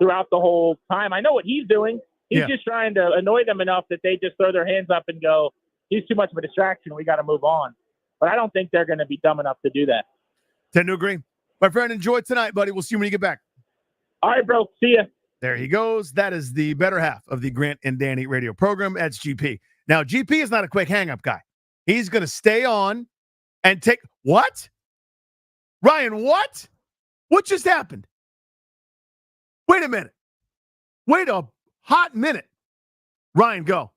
throughout the whole time. I know what he's doing. He's just trying to annoy them enough that they just throw their hands up and go, he's too much of a distraction. We got to move on. But I don't think they're going to be dumb enough to do that. Tend to agree. My friend, enjoy tonight, buddy. We'll see you when you get back. All right, bro. See ya. There he goes. That is the better half of the Grant and Danny radio program. That's GP. Now, GP is not a quick hang-up guy. He's going to stay on and take – what? Ryan, what? What just happened? Wait a minute. Wait a hot minute. Ryan, go.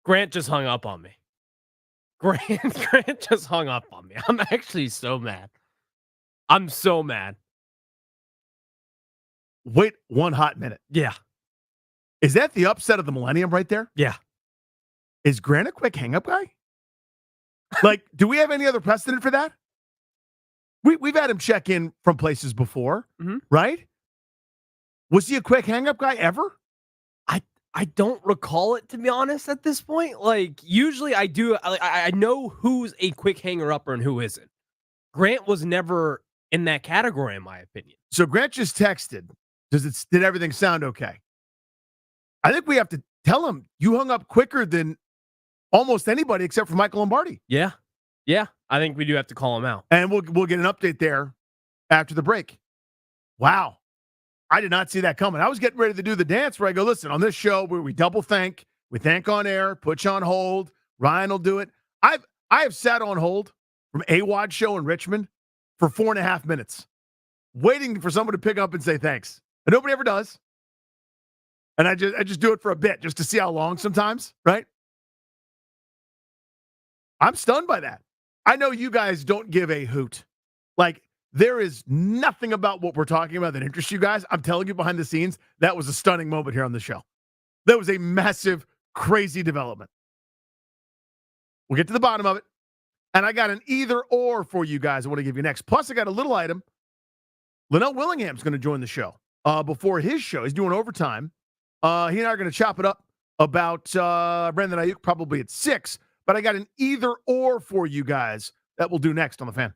Grant just hung up on me. Grant just hung up on me. I'm actually so mad. I'm so mad. Wait one hot minute. Yeah. Is that the upset of the millennium right there? Yeah. Is Grant a quick hang-up guy? Like, do we have any other precedent for that? We've had him check in from places before, right? Was he a quick hang-up guy ever? I don't recall it, to be honest, at this point. Like, usually I do. I know who's a quick hanger-upper and who isn't. Grant was never in that category, in my opinion. So Grant just texted. Did everything sound okay? I think we have to tell him you hung up quicker than almost anybody except for Michael Lombardi. Yeah. Yeah. I think we do have to call him out. And we'll get an update there after the break. Wow. I did not see that coming. I was getting ready to do the dance where I go, listen, on this show where we double thank, we thank on air, put you on hold. Ryan will do it. I have sat on hold from AWOD show in Richmond for 4.5 minutes, waiting for someone to pick up and say thanks. And nobody ever does. And I just do it for a bit just to see how long sometimes, right? I'm stunned by that. I know you guys don't give a hoot. Like, there is nothing about what we're talking about that interests you guys. I'm telling you behind the scenes, that was a stunning moment here on the show. That was a massive, crazy development. We'll get to the bottom of it. And I got an either or for you guys I want to give you next. Plus, I got a little item. Linnell Willingham's going to join the show before his show. He's doing overtime. He and I are going to chop it up about Brandon Aiyuk probably at 6. But I got an either or for you guys that we'll do next on The Fan.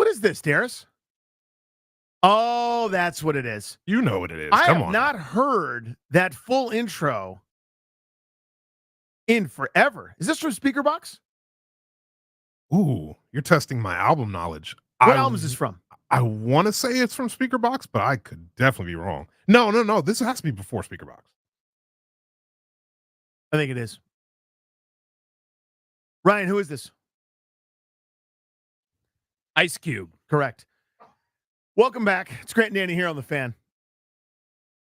What is this, Darius? Oh, that's what it is. You know what it is. I Come have on. not heard that full intro in forever. Is this from Speaker Box? Ooh, you're testing my album knowledge. What album is this from? I want to say it's from Speaker Box, but I could definitely be wrong. No. This has to be before Speaker Box. I think it is. Ryan, who is this? Ice Cube. Correct. Welcome back. It's Grant and Danny here on The Fan.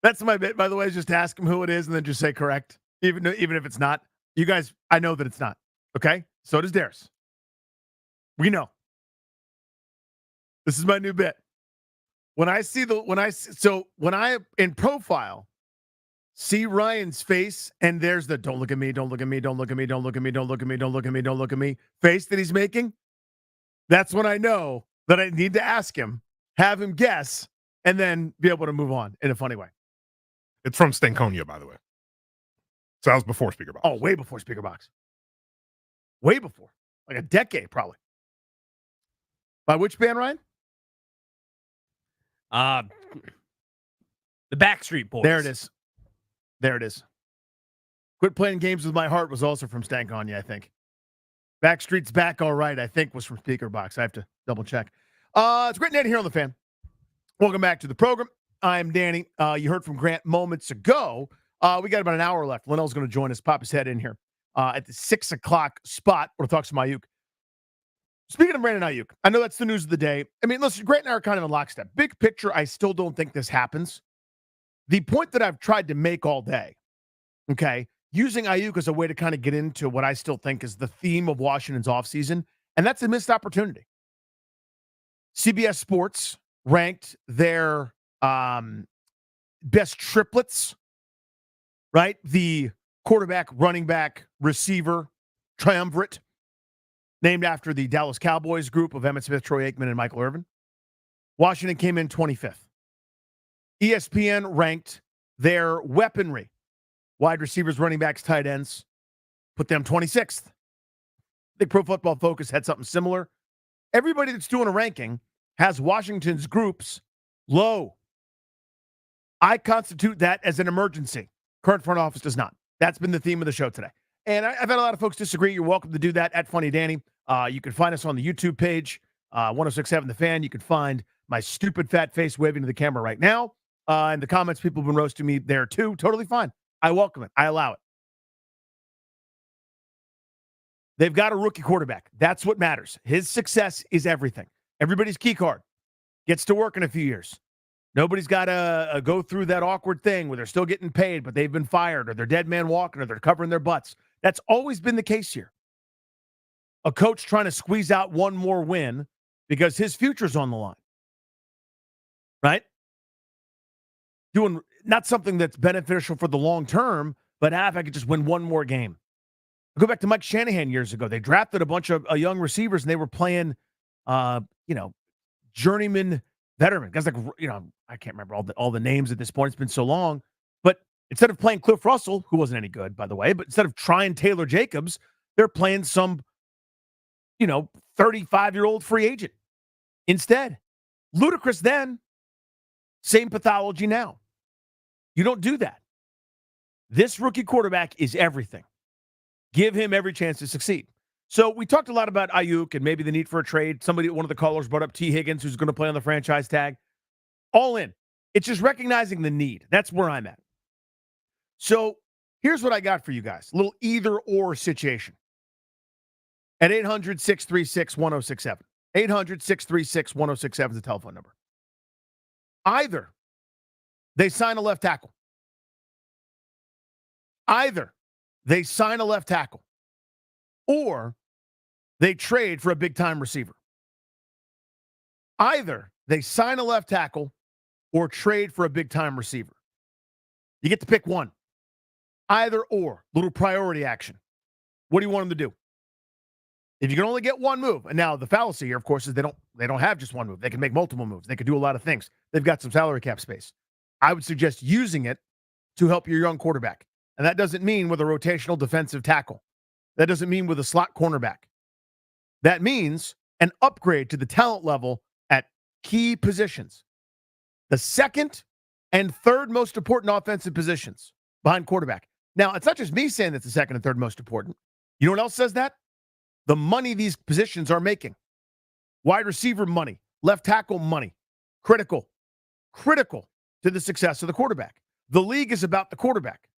That's my bit, by the way, is just ask him who it is and then just say correct, even if it's not. You guys, I know that it's not. Okay? So does Darius. We know. This is my new bit. When I in profile see Ryan's face and there's the don't look at me, don't look at me, don't look at me, don't look at me, don't look at me, don't look at me, don't look at me face that he's making, that's when I know that I need to ask him, have him guess, and then be able to move on in a funny way. It's from Stankonia, by the way. So that was before Speaker Box. Oh, way before Speaker Box. Way before. Like a decade, probably. By which band, Ryan? The Backstreet Boys. There it is. There it is. Quit Playing Games With My Heart was also from Stankonia, I think. Backstreet's Back All Right, I think, was from Speaker Box. I have to double check. It's Grant and Danny here on The Fan. Welcome back to the program. I'm Danny. You heard from Grant moments ago. We got about an hour left. Linnell's going to join us, pop his head in here at the 6 o'clock spot. We'll talk some Aiyuk. Speaking of Brandon Aiyuk, I know that's the news of the day. I mean, listen, Grant and I are kind of in lockstep. Big picture, I still don't think this happens. The point that I've tried to make all day, okay, using Aiyuk as a way to kind of get into what I still think is the theme of Washington's offseason, and that's a missed opportunity. CBS Sports ranked their best triplets, right? The quarterback, running back, receiver, triumvirate, named after the Dallas Cowboys group of Emmitt Smith, Troy Aikman, and Michael Irvin. Washington came in 25th. ESPN ranked their weaponry, wide receivers, running backs, tight ends, put them 26th. I think Pro Football Focus had something similar. Everybody that's doing a ranking has Washington's groups low. I constitute that as an emergency. Current front office does not. That's been the theme of the show today. And I've had a lot of folks disagree. You're welcome to do that at Funny Danny. You can find us on the YouTube page, 1067 The Fan. You can find my stupid fat face waving to the camera right now. In the comments, people have been roasting me there too. Totally fine. I welcome it. I allow it. They've got a rookie quarterback. That's what matters. His success is everything. Everybody's key card gets to work in a few years. Nobody's got to go through that awkward thing where they're still getting paid, but they've been fired, or they're dead man walking, or they're covering their butts. That's always been the case here. A coach trying to squeeze out one more win because his future's on the line. Right? Doing not something that's beneficial for the long term, but if I could just win one more game. I go back to Mike Shanahan years ago. They drafted a bunch of young receivers, and they were playing, journeyman veteran guys like, I can't remember all the names at this point. It's been so long. But instead of playing Cliff Russell, who wasn't any good, by the way, but instead of trying Taylor Jacobs, they're playing some, 35-year-old free agent instead. Ludicrous then, same pathology now. You don't do that. This rookie quarterback is everything. Give him every chance to succeed. So we talked a lot about Aiyuk and maybe the need for a trade. One of the callers brought up T. Higgins, who's going to play on the franchise tag. All in. It's just recognizing the need. That's where I'm at. So here's what I got for you guys. A little either-or situation. At 800-636-1067. 800-636-1067 is the telephone number. Either they sign a left tackle. Either they sign a left tackle. Or they trade for a big-time receiver. Either they sign a left tackle or trade for a big-time receiver. You get to pick one. Either or. Little priority action. What do you want them to do? If you can only get one move, and now the fallacy here, of course, is they don't have just one move. They can make multiple moves. They can do a lot of things. They've got some salary cap space. I would suggest using it to help your young quarterback. And that doesn't mean with a rotational defensive tackle. That doesn't mean with a slot cornerback. That means an upgrade to the talent level key positions. The second and third most important offensive positions behind quarterback. Now, it's not just me saying that's the second and third most important. You know what else says that? The money these positions are making. Wide receiver money, left tackle money. Critical to the success of the quarterback. The league is about the quarterback.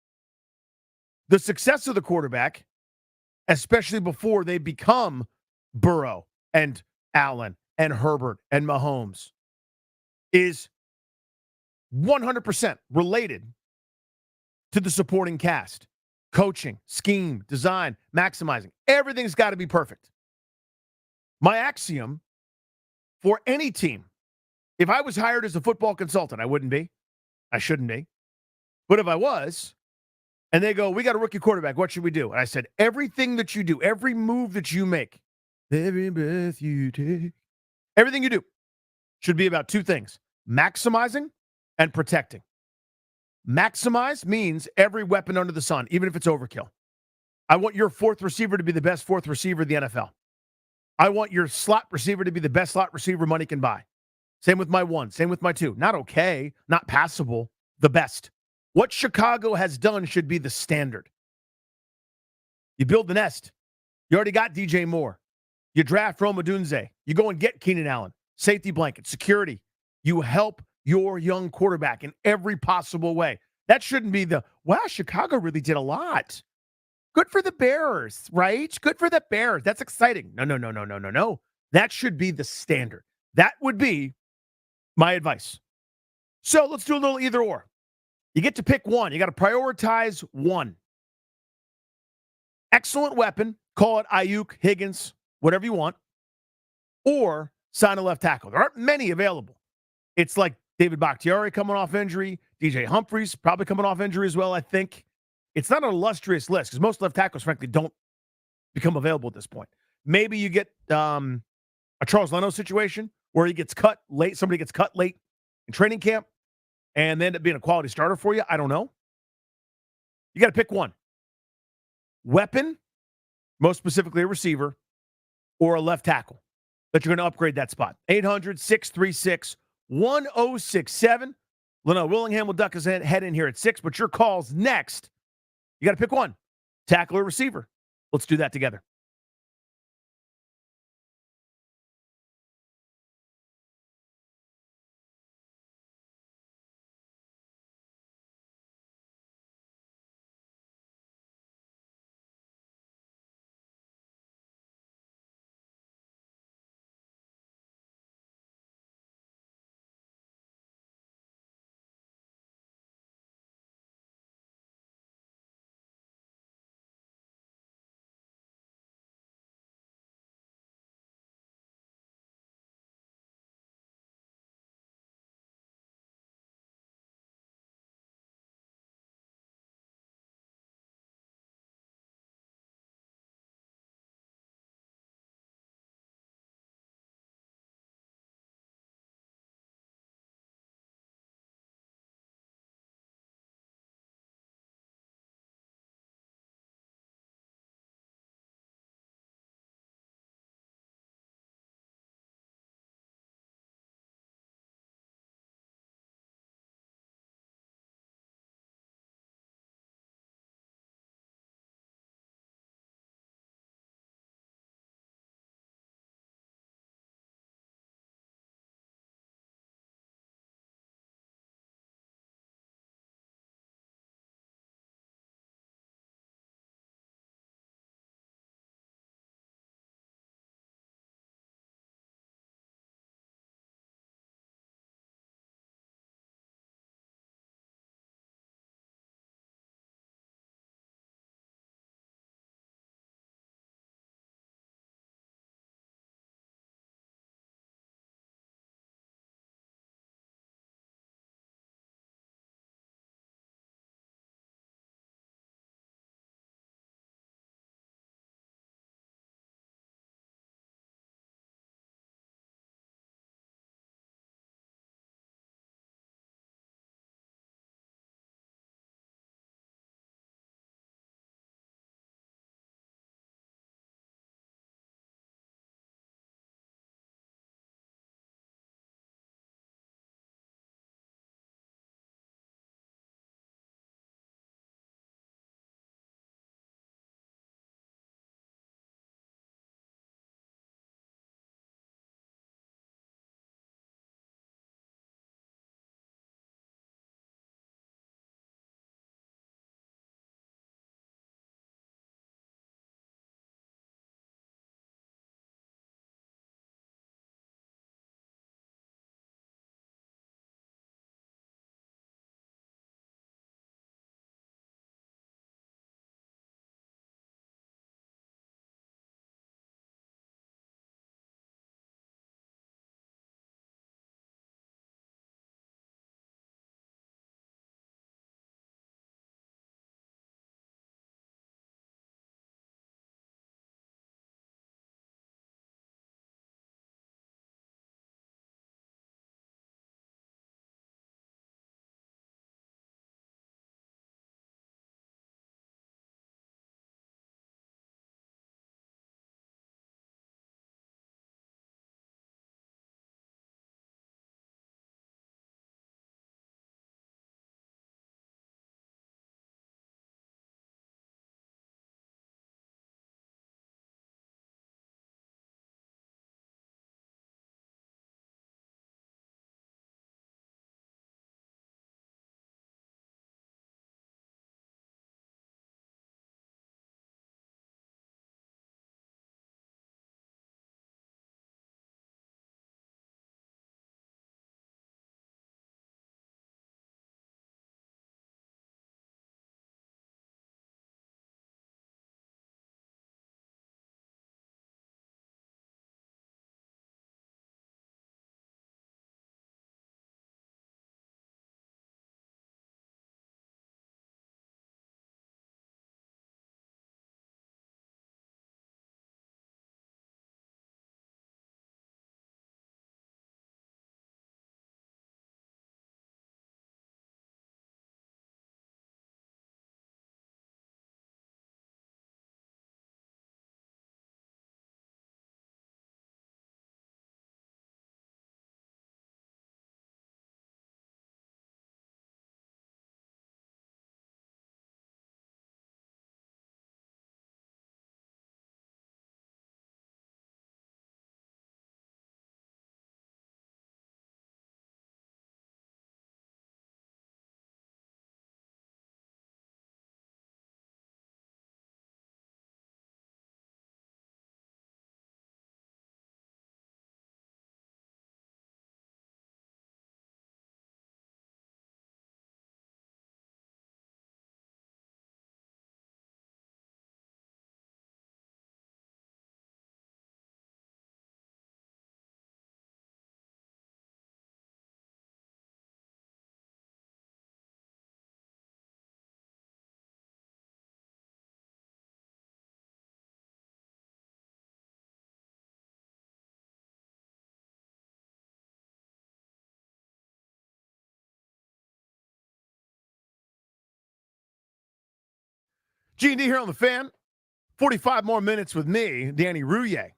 The success of the quarterback, especially before they become Burrow and Allen and Herbert and Mahomes, is 100% related to the supporting cast. Coaching, scheme, design, maximizing. Everything's got to be perfect. My axiom for any team, if I was hired as a football consultant, I wouldn't be. I shouldn't be. But if I was, and they go, we got a rookie quarterback, what should we do? And I said, everything that you do, every move that you make, every breath you take, everything you do should be about two things: maximizing and protecting. Maximize means every weapon under the sun, even if it's overkill. I want your fourth receiver to be the best fourth receiver in the NFL. I want your slot receiver to be the best slot receiver money can buy. Same with my one, same with my two. Not okay, not passable, the best. What Chicago has done should be the standard. You build the nest. You already got DJ Moore. You draft Rome Odunze. You go and get Keenan Allen. Safety blanket, security. You help your young quarterback in every possible way. That shouldn't be the, wow, Chicago really did a lot. Good for the Bears, right? Good for the Bears. That's exciting. No. That should be the standard. That would be my advice. So let's do a little either or. You get to pick one. You got to prioritize one. Excellent weapon. Call it Aiyuk, Higgins, whatever you want. Or sign a left tackle. There aren't many available. It's like David Bakhtiari coming off injury. DJ Humphries probably coming off injury as well, I think. It's not an illustrious list because most left tackles, frankly, don't become available at this point. Maybe you get a Charles Leno situation where he gets cut late. Somebody gets cut late in training camp and they end up being a quality starter for you. I don't know. You got to pick one. Weapon, most specifically a receiver, or a left tackle that you're going to upgrade that spot. 800-636-1067. Leno Willingham will duck his head in here at 6, but your call's next. You got to pick one. Tackle or receiver. Let's do that together. G&D here on the Fan. 45 more minutes with me, Danny Rouillet.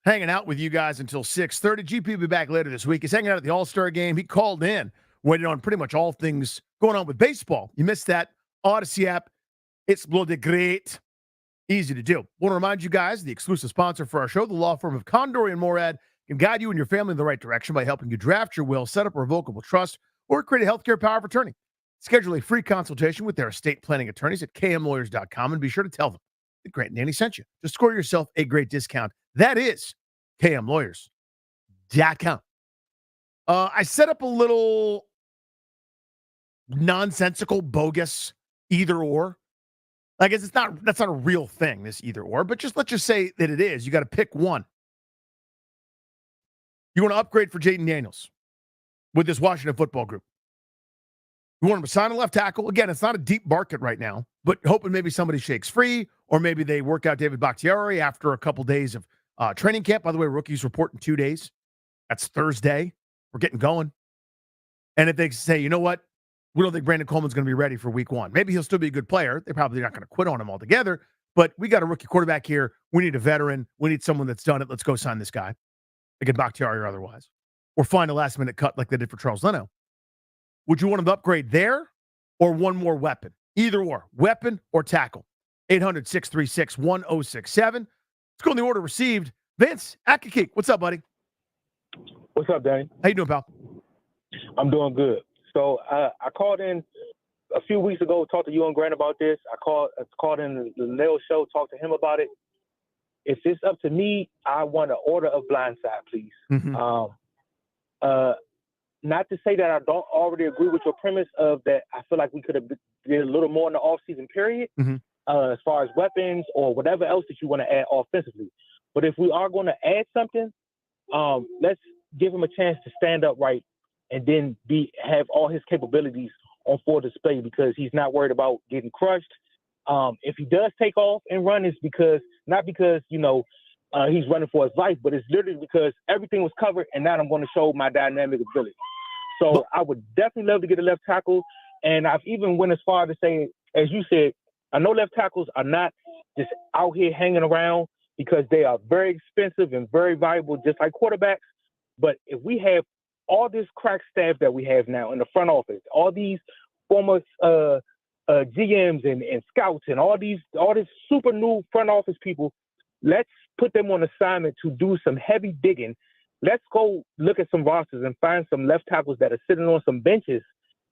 Hanging out with you guys until 6:30. GP will be back later this week. He's hanging out at the All-Star game. He called in, waiting on pretty much all things going on with baseball. You missed that. Odyssey app. It's bloody great. Easy to do. Want to remind you guys, the exclusive sponsor for our show, the law firm of Condor and Morad, can guide you and your family in the right direction by helping you draft your will, set up a revocable trust, or create a healthcare power of attorney. Schedule a free consultation with their estate planning attorneys at kmlawyers.com and be sure to tell them that Grant and Danny sent you. Just score yourself a great discount. That is kmlawyers.com. I set up a little nonsensical, bogus either or. I guess that's not a real thing, this either or, but let's just say that it is. You got to pick one. You want to upgrade for Jayden Daniels with this Washington football group. You want him to sign a left tackle. Again, it's not a deep market right now, but hoping maybe somebody shakes free, or maybe they work out David Bakhtiari after a couple days of training camp. By the way, rookies report in 2 days. That's Thursday. We're getting going. And if they say, you know what, we don't think Brandon Coleman's going to be ready for week 1. Maybe he'll still be a good player. They're probably not going to quit on him altogether, but we got a rookie quarterback here. We need a veteran. We need someone that's done it. Let's go sign this guy. Again, Bakhtiari or otherwise. Or find a last-minute cut like they did for Charles Leno. Would you want him to upgrade there or one more weapon? Either or. Weapon or tackle. 800-636-1067. Let's go in the order received. Vince Akakik, what's up, buddy? What's up, Danny? How you doing, pal? I'm doing good. So I called in a few weeks ago, talked to you and Grant about this. I called in the Leo show, talked to him about it. If it's up to me, I want an order of blindside, please. Mm-hmm. Not to say that I don't already agree with your premise of that I feel like we could have did a little more in the offseason period as far as weapons or whatever else that you want to add offensively. But if we are going to add something, let's give him a chance to stand up right and then have all his capabilities on full display, because he's not worried about getting crushed. If he does take off and run, it's not because he's running for his life, but it's literally because everything was covered, and now I'm going to show my dynamic ability. So I would definitely love to get a left tackle, and I've even went as far to say, as you said, I know left tackles are not just out here hanging around because they are very expensive and very valuable, just like quarterbacks. But if we have all this crack staff that we have now in the front office, all these former GMs and scouts and all this super new front office people, let's put them on assignment to do some heavy digging. Let's go look at some rosters and find some left tackles that are sitting on some benches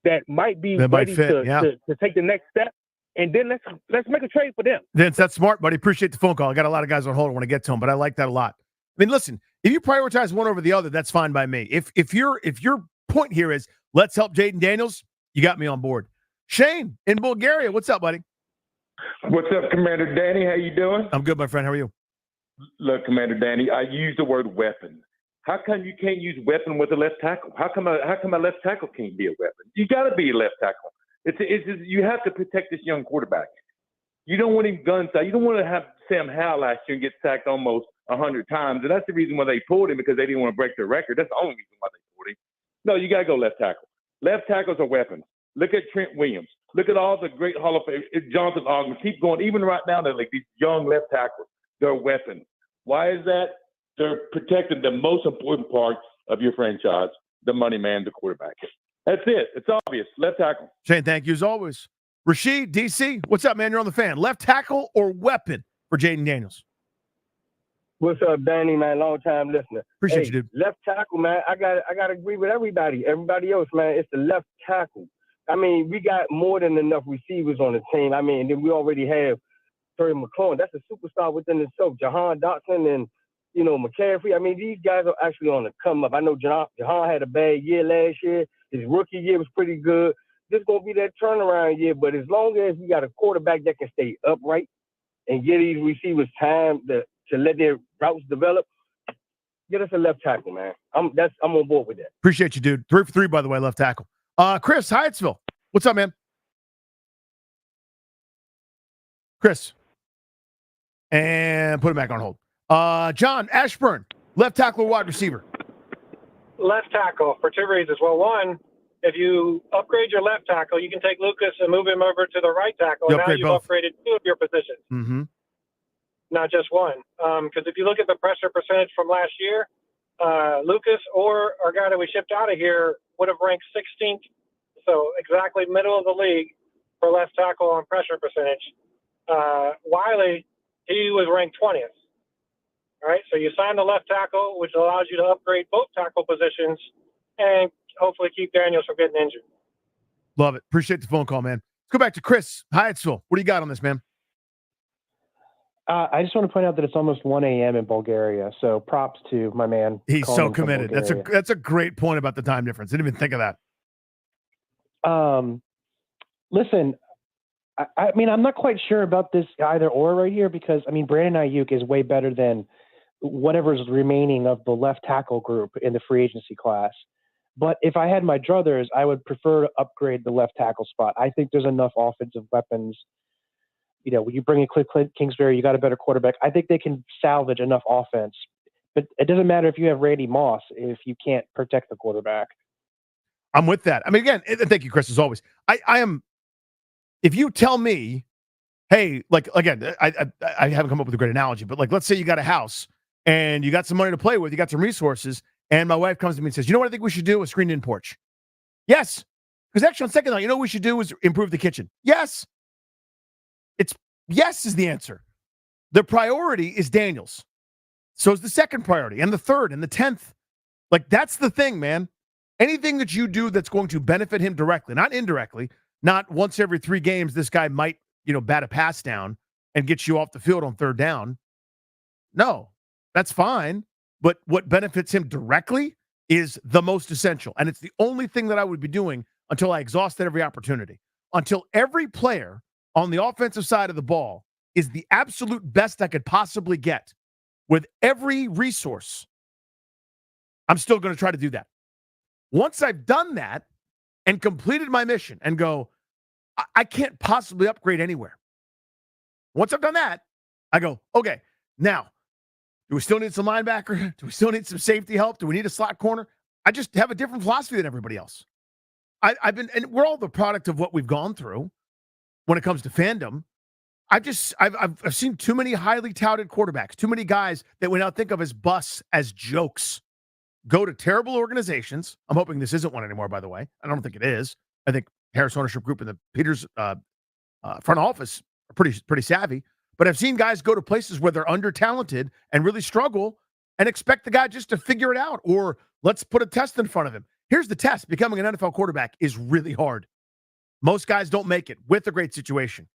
that might be ready to take the next step. And then let's make a trade for them. Vince, that's smart, buddy. Appreciate the phone call. I got a lot of guys on hold. I want to get to them, but I like that a lot. I mean, listen, if you prioritize one over the other, that's fine by me. If your point here is let's help Jayden Daniels, you got me on board. Shane in Bulgaria, what's up, buddy? What's up, Commander Danny? How you doing? I'm good, my friend. How are you? Look, Commander Danny, I use the word weapon. How come you can't use weapon with a left tackle? How come a left tackle can't be a weapon? You got to be a left tackle. It's you have to protect this young quarterback. You don't want him guns out. You don't want to have Sam Howell last year and get sacked almost 100 times, and that's the reason why they pulled him, because they didn't want to break their record. That's the only reason why they pulled him. No, you got to go left tackle. Left tackles are weapons. Look at Trent Williams. Look at all the great Hall of Fame. Jonathan Ogden. Keep going. Even right now, they're like these young left tackles. They're weapons. Why is that? They're protecting the most important part of your franchise, the money man, the quarterback. That's it. It's obvious. Left tackle. Shane, thank you as always. Rashid, DC, what's up, man? You're on the Fan. Left tackle or weapon for Jayden Daniels? What's up, Danny, man? Long time listener. Appreciate you, dude. Left tackle, man. I got to agree with everybody. Everybody else, man. It's the left tackle. I mean, we got more than enough receivers on the team. I mean, then we already have Terry McLaurin. That's a superstar within itself. Jahan Dotson and, McCaffrey. I mean, these guys are actually on the come up. I know Jahan had a bad year last year. His rookie year was pretty good. This is going to be that turnaround year. But as long as we got a quarterback that can stay upright and get these receivers time to let their routes develop, get us a left tackle, man. I'm on board with that. Appreciate you, dude. 3 for 3, by the way, left tackle. Chris, Hyattsville. What's up, man? Chris. And put him back on hold. John Ashburn, left tackle or wide receiver? Left tackle for 2 reasons. Well, one, if you upgrade your left tackle, you can take Lucas and move him over to the right tackle. You Now upgrade you've both. upgraded two of your positions, Mm-hmm. not just one. Because if you look at the pressure percentage from last year, Lucas or our guy that we shipped out of here would have ranked 16th, so exactly middle of the league for left tackle on pressure percentage. Wiley, he was ranked 20th. All right, so you sign the left tackle, which allows you to upgrade both tackle positions and hopefully keep Daniels from getting injured. Love it. Appreciate the phone call, man. Let's go back to Chris Hyattsville. What do you got on this, man? I just want to point out that it's almost 1 a.m. in Bulgaria, so props to my man. He's calling so in from committed. Bulgaria. That's a great point about the time difference. Didn't even think of that. Listen, I mean, I'm not quite sure about this either or right here because, I mean, Brandon Aiyuk is way better than whatever's remaining of the left tackle group in the free agency class. But if I had my druthers, I would prefer to upgrade the left tackle spot. I think there's enough offensive weapons. You know, when you bring in Cliff Kingsbury, you got a better quarterback. I think they can salvage enough offense. But it doesn't matter if you have Randy Moss if you can't protect the quarterback. I'm with that. I mean, again, thank you, Chris, as always. I am. If you tell me, hey, like, again, I haven't come up with a great analogy, but like, let's say you got a house and you got some money to play with, you got some resources, and my wife comes to me and says, you know what I think we should do? A screened-in porch. Yes. Because actually, on second thought, you know what we should do is improve the kitchen. Yes. Yes is the answer. The priority is Daniels. So is the second priority, and the third, and the 10th. Like, that's the thing, man. Anything that you do that's going to benefit him directly, not indirectly, not once every 3 games, this guy might, bat a pass down and get you off the field on third down. No, that's fine. But what benefits him directly is the most essential. And it's the only thing that I would be doing until I exhausted every opportunity. Until every player on the offensive side of the ball is the absolute best I could possibly get with every resource, I'm still going to try to do that. Once I've done that and completed my mission and go, I can't possibly upgrade anywhere. Once I've done that, I go, okay, now, do we still need some linebacker? Do we still need some safety help? Do we need a slot corner? I just have a different philosophy than everybody else. And we're all the product of what we've gone through when it comes to fandom. I've seen too many highly touted quarterbacks, too many guys that we now think of as busts, as jokes, go to terrible organizations. I'm hoping this isn't one anymore, by the way. I don't think it is. I think Harris Ownership Group and the Peters front office are pretty savvy. But I've seen guys go to places where they're under-talented and really struggle and expect the guy just to figure it out, or let's put a test in front of him. Here's the test. Becoming an NFL quarterback is really hard. Most guys don't make it with a great situation.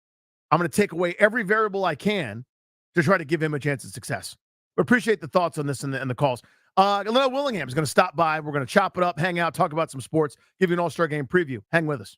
I'm going to take away every variable I can to try to give him a chance at success. But appreciate the thoughts on this and the calls. Lionel Willingham is going to stop by. We're going to chop it up, hang out, talk about some sports, give you an All-Star game preview. Hang with us.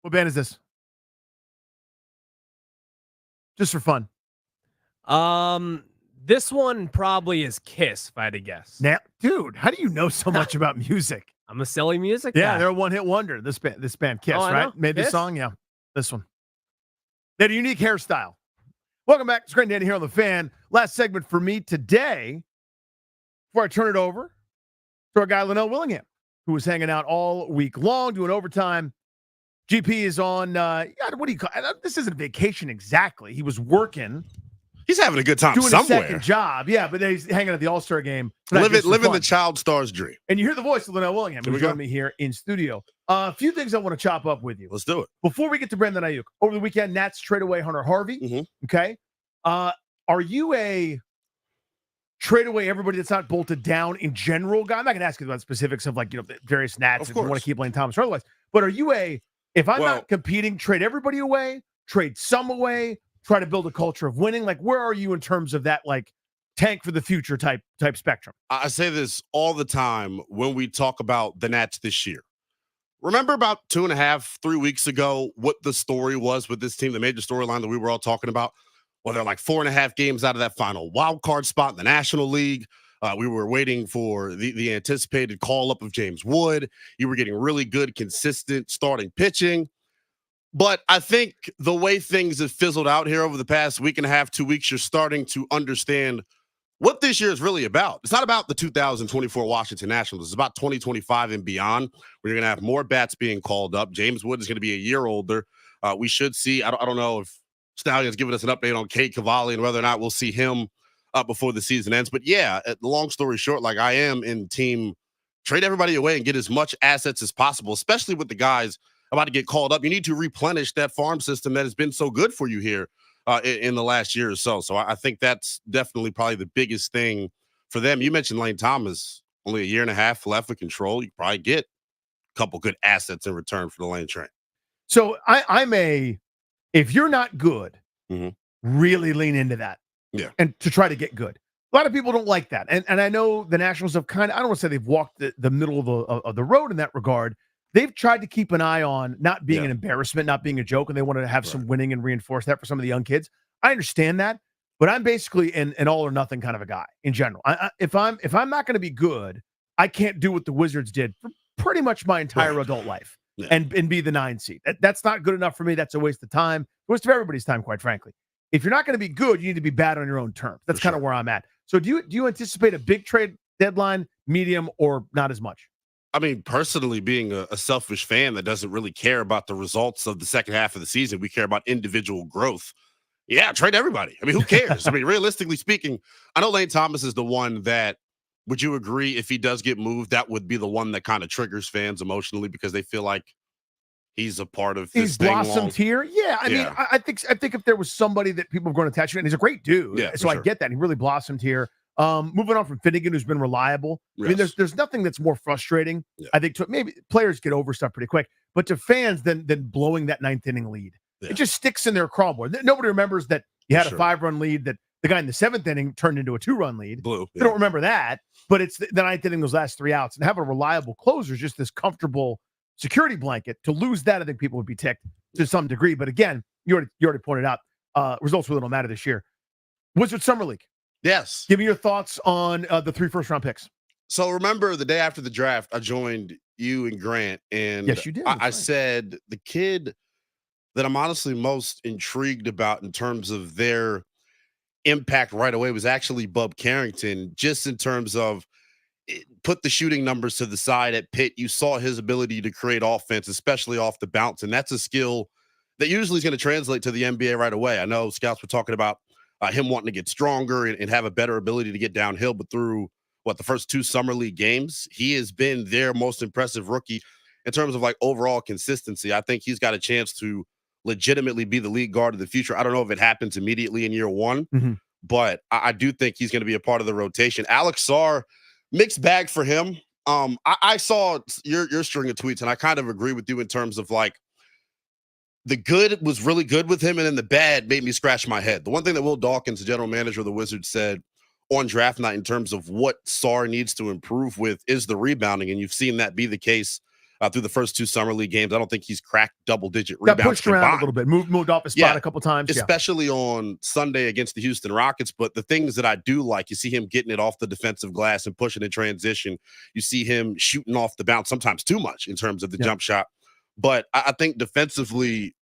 What band is this? Just for fun. This one probably is Kiss, if I had to guess. Now, dude, how do you know so much about music? I'm a silly music Yeah, guy. they're a one-hit wonder. This band, Kiss, Oh, I right? know. Made this Kiss? song, yeah. This one. They had a unique hairstyle. Welcome back. It's Grant and Danny here on The Fan. Last segment for me today, before I turn it over to our guy, Linnell Willingham, who was hanging out all week long, doing overtime. GP is on, what do you call it? This isn't vacation exactly. He was working. He's having a good time doing somewhere. a second job. Yeah, but then he's hanging at the All-Star game. Living the child star's dream. And you hear the voice of Linnell Willingham, who's joining me here in studio. A few things I want to chop up with you. Let's do it. Before we get to Brandon Aiyuk, over the weekend, Nats trade away Hunter Harvey. Mm-hmm. Okay. Are you a trade away everybody that's not bolted down in general guy? I'm not going to ask you about specifics of the various Nats if you want to keep Lane Thomas or otherwise. But are you if I'm not competing, trade everybody away, trade some away, try to build a culture of winning? Where are you in terms of that tank for the future type spectrum? I say this all the time when we talk about the Nats this year. Remember about 2.5, 3 weeks ago, what the story was with this team, the major storyline that we were all talking about? Well, they're 4.5 games out of that final wild card spot in the National League. We were waiting for the anticipated call-up of James Wood. You were getting really good, consistent starting pitching. But I think the way things have fizzled out here over the past week and a half, 2 weeks, you're starting to understand what this year is really about. It's not about the 2024 Washington Nationals. It's about 2025 and beyond, where you're going to have more bats being called up. James Wood is going to be a year older. We should see, I don't know if Stallion's giving us an update on Kate Cavalli and whether or not we'll see him before the season ends. But yeah, the long story short, I am in team, trade everybody away and get as much assets as possible, especially with the guys about to get called up. You need to replenish that farm system that has been so good for you here in the last year or so. So I think that's definitely probably the biggest thing for them. You mentioned Lane Thomas, only a year and a half left with control. You probably get a couple good assets in return for the Lane train. So if you're not good, really lean into that. Yeah. And to try to get good. A lot of people don't like that. And I know the Nationals have I don't want to say they've walked the middle of the road in that regard. They've tried to keep an eye on not being an embarrassment, not being a joke, and they want to have some winning and reinforce that for some of the young kids. I understand that, but I'm basically an all or nothing kind of a guy in general. If I'm not going to be good, I can't do what the Wizards did for pretty much my entire adult life and be the 9 seed. That's not good enough for me. That's a waste of time, waste of everybody's time, quite frankly. If you're not going to be good, you need to be bad on your own terms. That's kind of where I'm at. So do you anticipate a big trade deadline, medium, or not as much? I mean, personally, being a selfish fan that doesn't really care about the results of the second half of the season, we care about individual growth. Yeah, trade everybody. I mean, who cares? I mean, realistically speaking, I know Lane Thomas is the one that, would you agree, if he does get moved, that would be the one that kind of triggers fans emotionally because they feel like he's a part of this thing. He's blossomed here. Yeah, I mean, I think if there was somebody that people have grown attached to, and he's a great dude. Yeah, so I get that. He really blossomed here. Moving on from Finnegan, who's been reliable. Yes. I mean, there's nothing that's more frustrating. I think maybe players get over stuff pretty quick, but to fans than blowing that 9th inning lead. It just sticks in their craw more. Nobody remembers that you had a 5-run lead that the guy in the 7th inning turned into a 2-run lead. Blue. They don't remember that, but it's the 9th inning, those last 3 outs, and have a reliable closer is just this comfortable security blanket. To lose that, I think people would be ticked to some degree. But again, you already pointed out, results really don't matter this year. Wizards Summer League. Yes. Give me your thoughts on the 3 first-round picks. So remember the day after the draft, I joined you and Grant, and yes, you did. I said the kid that I'm honestly most intrigued about in terms of their impact right away was actually Bub Carrington, just in terms of put the shooting numbers to the side at Pitt. You saw his ability to create offense, especially off the bounce, and that's a skill that usually is going to translate to the NBA right away. I know scouts were talking about him wanting to get stronger and have a better ability to get downhill, but through the first 2 summer league games, he has been their most impressive rookie in terms of overall consistency. I think he's got a chance to legitimately be the lead guard of the future. I don't know if it happens immediately in year 1, but I do think he's going to be a part of the rotation. Alex Sarr, mixed bag for him. I saw your string of tweets, and I kind of agree with you in terms of the good was really good with him, and then the bad made me scratch my head. The one thing that Will Dawkins, the general manager of the Wizards, said on draft night in terms of what Sarr needs to improve with is the rebounding, and you've seen that be the case through the first 2 summer league games. I don't think he's cracked double-digit Got rebounds pushed around combined. a little bit, moved off his spot a couple times. Especially on Sunday against the Houston Rockets. But the things that I do like, you see him getting it off the defensive glass and pushing in transition. You see him shooting off the bounce, sometimes too much in terms of the jump shot. But I think defensively,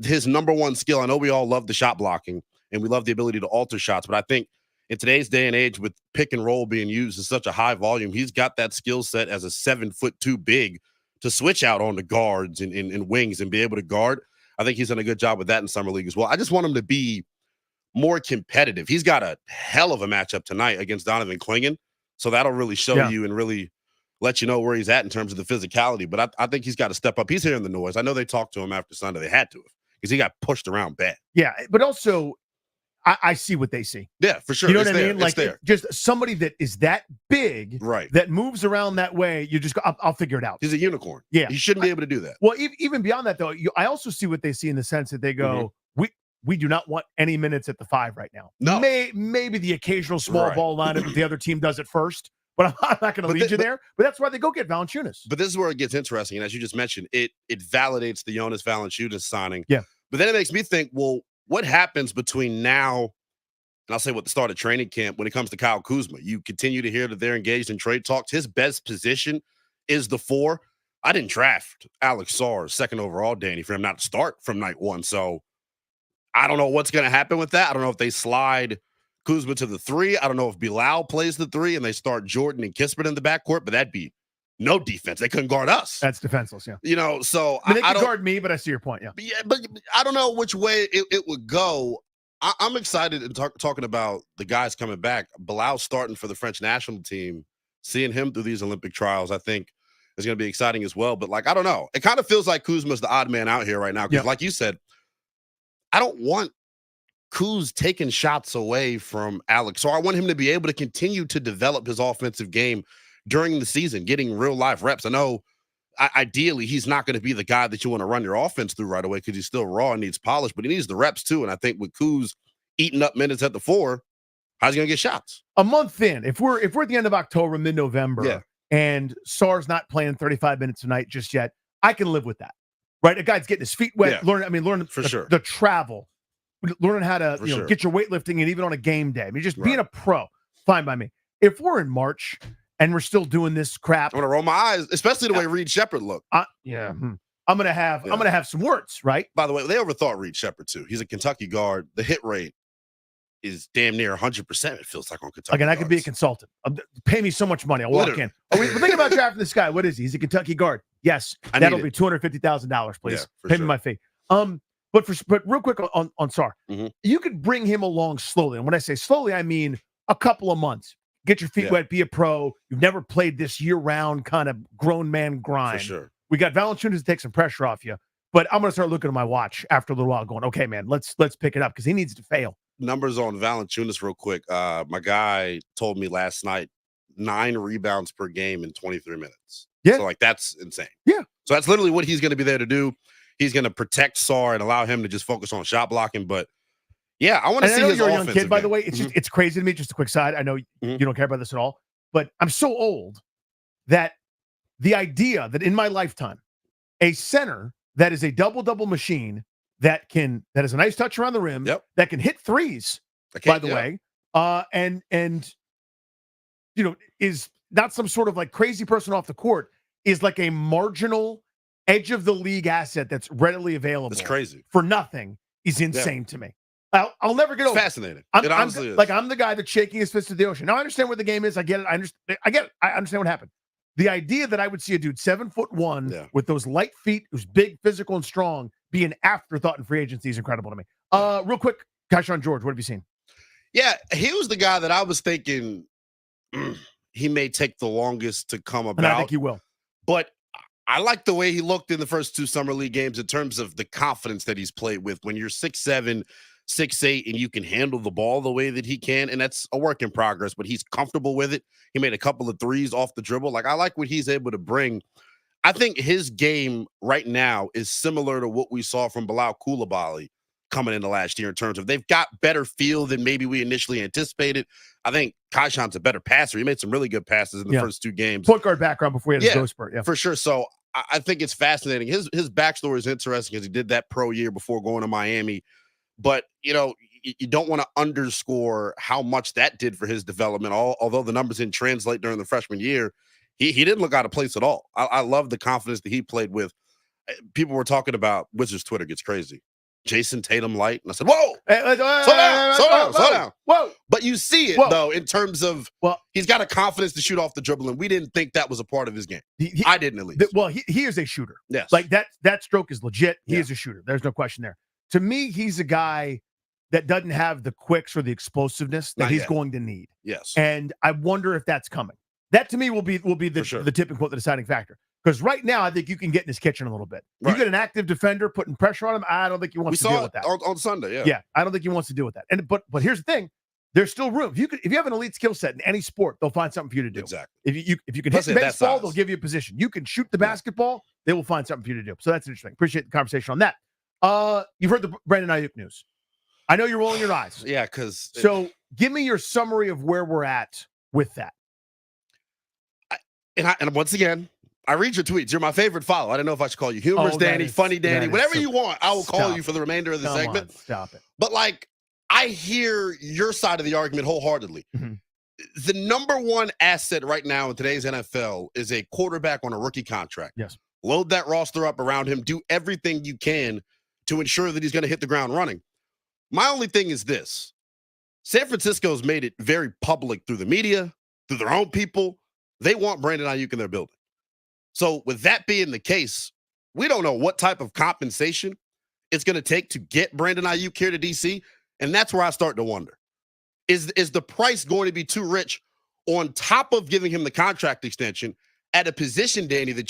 his number one skill, I know we all love the shot blocking and we love the ability to alter shots, but I think in today's day and age with pick and roll being used in such a high volume, he's got that skill set as a 7'2" big to switch out on the guards and wings and be able to guard. I think he's done a good job with that in summer league as well. I just want him to be more competitive. He's got a hell of a matchup tonight against Donovan Clingan, so that'll really show you and really let you know where he's at in terms of the physicality. But I think he's got to step up. He's hearing the noise. I know they talked to him after Sunday. They had to have because he got pushed around bad. Yeah, but also I see what they see. Yeah, for sure. You know It's what I there. mean? Like just somebody that is that big, right? That moves around that way. You just go, I'll figure it out. He's a unicorn. Yeah, he shouldn't be able to do that. Well, even beyond that, though, I also see what they see in the sense that they go, we do not want any minutes at the 5 right now. No, maybe the occasional small ball lineup if the other team does it first. But I'm not going to lead you there. But that's why they go get Valanciunas. But this is where it gets interesting. And as you just mentioned, it validates the Jonas Valanciunas signing. Yeah. But then it makes me think, well, what happens between now and I'll say what the start of training camp when it comes to Kyle Kuzma? You continue to hear that they're engaged in trade talks. His best position is the 4. I didn't draft Alex Sarr 2nd overall, Danny, for him not to start from night 1. So I don't know what's going to happen with that. I don't know if they slide Kuzma to the 3. I don't know if Bilal plays the 3 and they start Jordan and Kispert in the backcourt, but that'd be no defense. They couldn't guard us. That's defenseless, yeah. You know, so I mean, they could guard me, but I see your point, yeah. But I don't know which way it would go. I'm excited and talking about the guys coming back. Bilal starting for the French national team, seeing him through these Olympic trials, I think is going to be exciting as well. But, like, I don't know. It kind of feels like Kuzma's the odd man out here right now because, like you said, I don't want Kuz taking shots away from Alex. So I want him to be able to continue to develop his offensive game during the season, getting real life reps. I know ideally he's not going to be the guy that you want to run your offense through right away because he's still raw and needs polish, but he needs the reps too. And I think with Kuz eating up minutes at the 4, how's he going to get shots? A month in, if we're at the end of October, mid-November, and Sarr's not playing 35 minutes a night just yet, I can live with that. Right? A guy's getting his feet wet, learning for sure the travel, learning how to get your weightlifting and even on a game day. I mean, just being a pro, fine by me. If we're in March and we're still doing this crap, I'm gonna roll my eyes, especially the way Reed Shepherd looked. I'm gonna have some words, right? By the way, they overthought Reed Shepherd too. He's a Kentucky guard. The hit rate is damn near 100%. It feels like on Kentucky. Again, I could be a consultant. Pay me so much money. I'll walk in. We're thinking about drafting this guy. What is he? He's a Kentucky guard. Yes, that'll be $250,000, please. Pay me my fee. But real quick on Sarr, you could bring him along slowly. And when I say slowly, I mean a couple of months. Get your feet wet, be a pro. You've never played this year-round kind of grown man grind. For sure. We got Valanciunas to take some pressure off you. But I'm going to start looking at my watch after a little while going, okay, man, let's pick it up because he needs to fail. Numbers on Valanciunas real quick. My guy told me last night 9 rebounds per game in 23 minutes. Yeah. So, like, that's insane. Yeah. So that's literally what he's going to be there to do. He's going to protect Sarr and allow him to just focus on shot blocking. But, yeah, I want to see his you're a offensive young kid, by the game. way. It's just it's crazy to me. Just a quick side. I know you don't care about this at all. But I'm so old that the idea that in my lifetime, a center that is a double-double machine that has a nice touch around the rim, that can hit threes, by the way, and is not some sort of like crazy person off the court, is like a marginal edge of the league asset that's readily available. That's crazy. For nothing is insane to me. I'll never get over it. Fascinating. It honestly is. Like, I'm the guy that's shaking his fist at the ocean. Now, I understand where the game is. I get it. I get it. I understand what happened. The idea that I would see a dude 7'1" with those light feet, who's big, physical, and strong, be an afterthought in free agency is incredible to me. Real quick, Keyshawn George, what have you seen? Yeah, he was the guy that I was thinking he may take the longest to come about. And I think he will. But I like the way he looked in the first 2 summer league games in terms of the confidence that he's played with. When you're 6'7", 6'8", and you can handle the ball the way that he can, and that's a work in progress, but he's comfortable with it. He made a couple of threes off the dribble. Like, I like what he's able to bring. I think his game right now is similar to what we saw from Bilal Coulibaly coming into last year in terms of they've got better feel than maybe we initially anticipated. I think Keyshawn's a better passer. He made some really good passes in the first 2 games. Point guard background before he had his growth spurt. Yeah, for sure. So I think it's fascinating. His backstory is interesting because he did that pro year before going to Miami. But, you don't want to underscore how much that did for his development. Although the numbers didn't translate during the freshman year, he didn't look out of place at all. I love the confidence that he played with. People were talking about Wizards Twitter gets crazy. Jason Tatum light. And I said, whoa, slow down. Whoa. But you see it, though, in terms of he's got a confidence to shoot off the dribble, and we didn't think that was a part of his game. I didn't, at least. He is a shooter. Yes. Like that stroke is legit. He is a shooter. There's no question there. To me, he's a guy that doesn't have the quicks or the explosiveness that he's going to need. Yes. And I wonder if that's coming. That, to me, will be the tipping point, the deciding factor. Because right now, I think you can get in his kitchen a little bit. Right. You get an active defender putting pressure on him. I don't think he wants to deal with that. On Sunday, yeah. Yeah, I don't think he wants to deal with that. But here's the thing: there's still room. If you have an elite skill set in any sport, they'll find something for you to do. Exactly. If you can hit the baseball, they'll give you a position. You can shoot the basketball, they will find something for you to do. So that's interesting. Appreciate the conversation on that. You've heard the Brandon Aiyuk news. I know you're rolling your eyes. Yeah, because so give me your summary of where we're at with that. And once again, I read your tweets. You're my favorite follow. I don't know if I should call you humorous Danny, funny Danny, whatever you want. I will call you for the remainder of the segment. Stop it. But I hear your side of the argument wholeheartedly. Mm-hmm. The number one asset right now in today's NFL is a quarterback on a rookie contract. Yes. Load that roster up around him. Do everything you can to ensure that he's going to hit the ground running. My only thing is this. San Francisco's made it very public through the media, through their own people. They want Brandon Aiyuk in their building. So with that being the case, we don't know what type of compensation it's going to take to get Brandon Aiyuk here to DC. And that's where I start to wonder. Is the price going to be too rich on top of giving him the contract extension at a position, Danny, that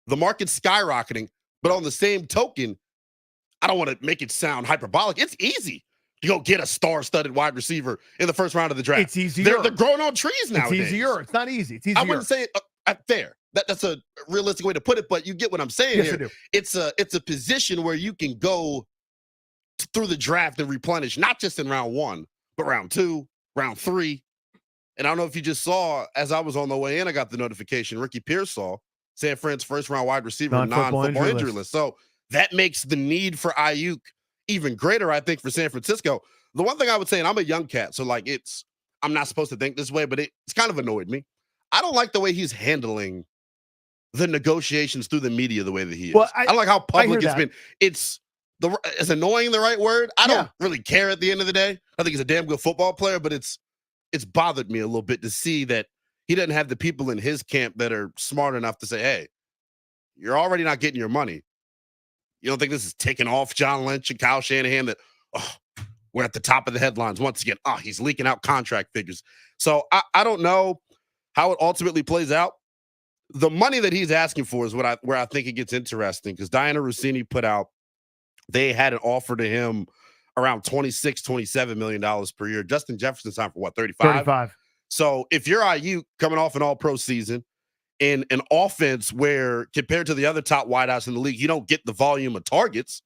the market's skyrocketing, but on the same token, I don't want to make it sound hyperbolic. It's easy to go get a star-studded wide receiver in the first round of the draft. It's easier. They're growing on trees nowadays. It's easier. It's not easy. It's easier. I wouldn't say fair. That's a realistic way to put it, but you get what I'm saying here. I do. It's a position where you can go through the draft and replenish, not just in round 1, but round 2, round 3. And I don't know if you just saw, as I was on the way in, I got the notification, Ricky Pearsall, San Fran's first-round wide receiver, non-football injury list. So that makes the need for Aiyuk even greater, I think, for San Francisco. The one thing I would say, and I'm a young cat, so I'm not supposed to think this way, but it's kind of annoyed me. I don't like the way he's handling the negotiations through the media the way that he is. Well, I don't like how public it's been. Is annoying the right word? I don't really care at the end of the day. I think he's a damn good football player, but it's bothered me a little bit to see that he doesn't have the people in his camp that are smart enough to say, hey, you're already not getting your money. You don't think this is taking off John Lynch and Kyle Shanahan that, we're at the top of the headlines once again. He's leaking out contract figures. So I don't know how it ultimately plays out. The money that he's asking for is where I think it gets interesting, because Diana Rossini put out, they had an offer to him around $26-27 million per year. Justin Jefferson signed for what, 35? So if you're Aiyuk coming off an all-pro season in an offense where, compared to the other top wideouts in the league, you don't get the volume of targets,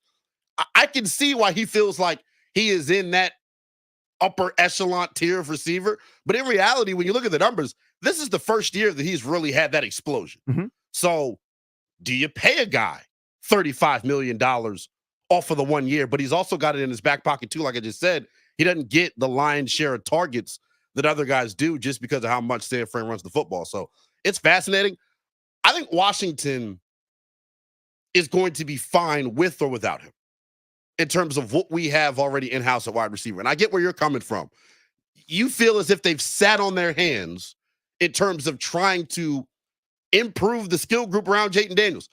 I can see why he feels like he is in that upper echelon tier of receiver. But in reality, when you look at the numbers, this is the first year that he's really had that explosion. Mm-hmm. So do you pay a guy $35 million off of the 1 year? But he's also got it in his back pocket too. Like I just said, he doesn't get the lion's share of targets that other guys do just because of how much San Fran runs the football. So it's fascinating. I think Washington is going to be fine with or without him in terms of what we have already in-house at wide receiver. And I get where you're coming from. You feel as if they've sat on their hands in terms of trying to improve the skill group around Jayden Daniels.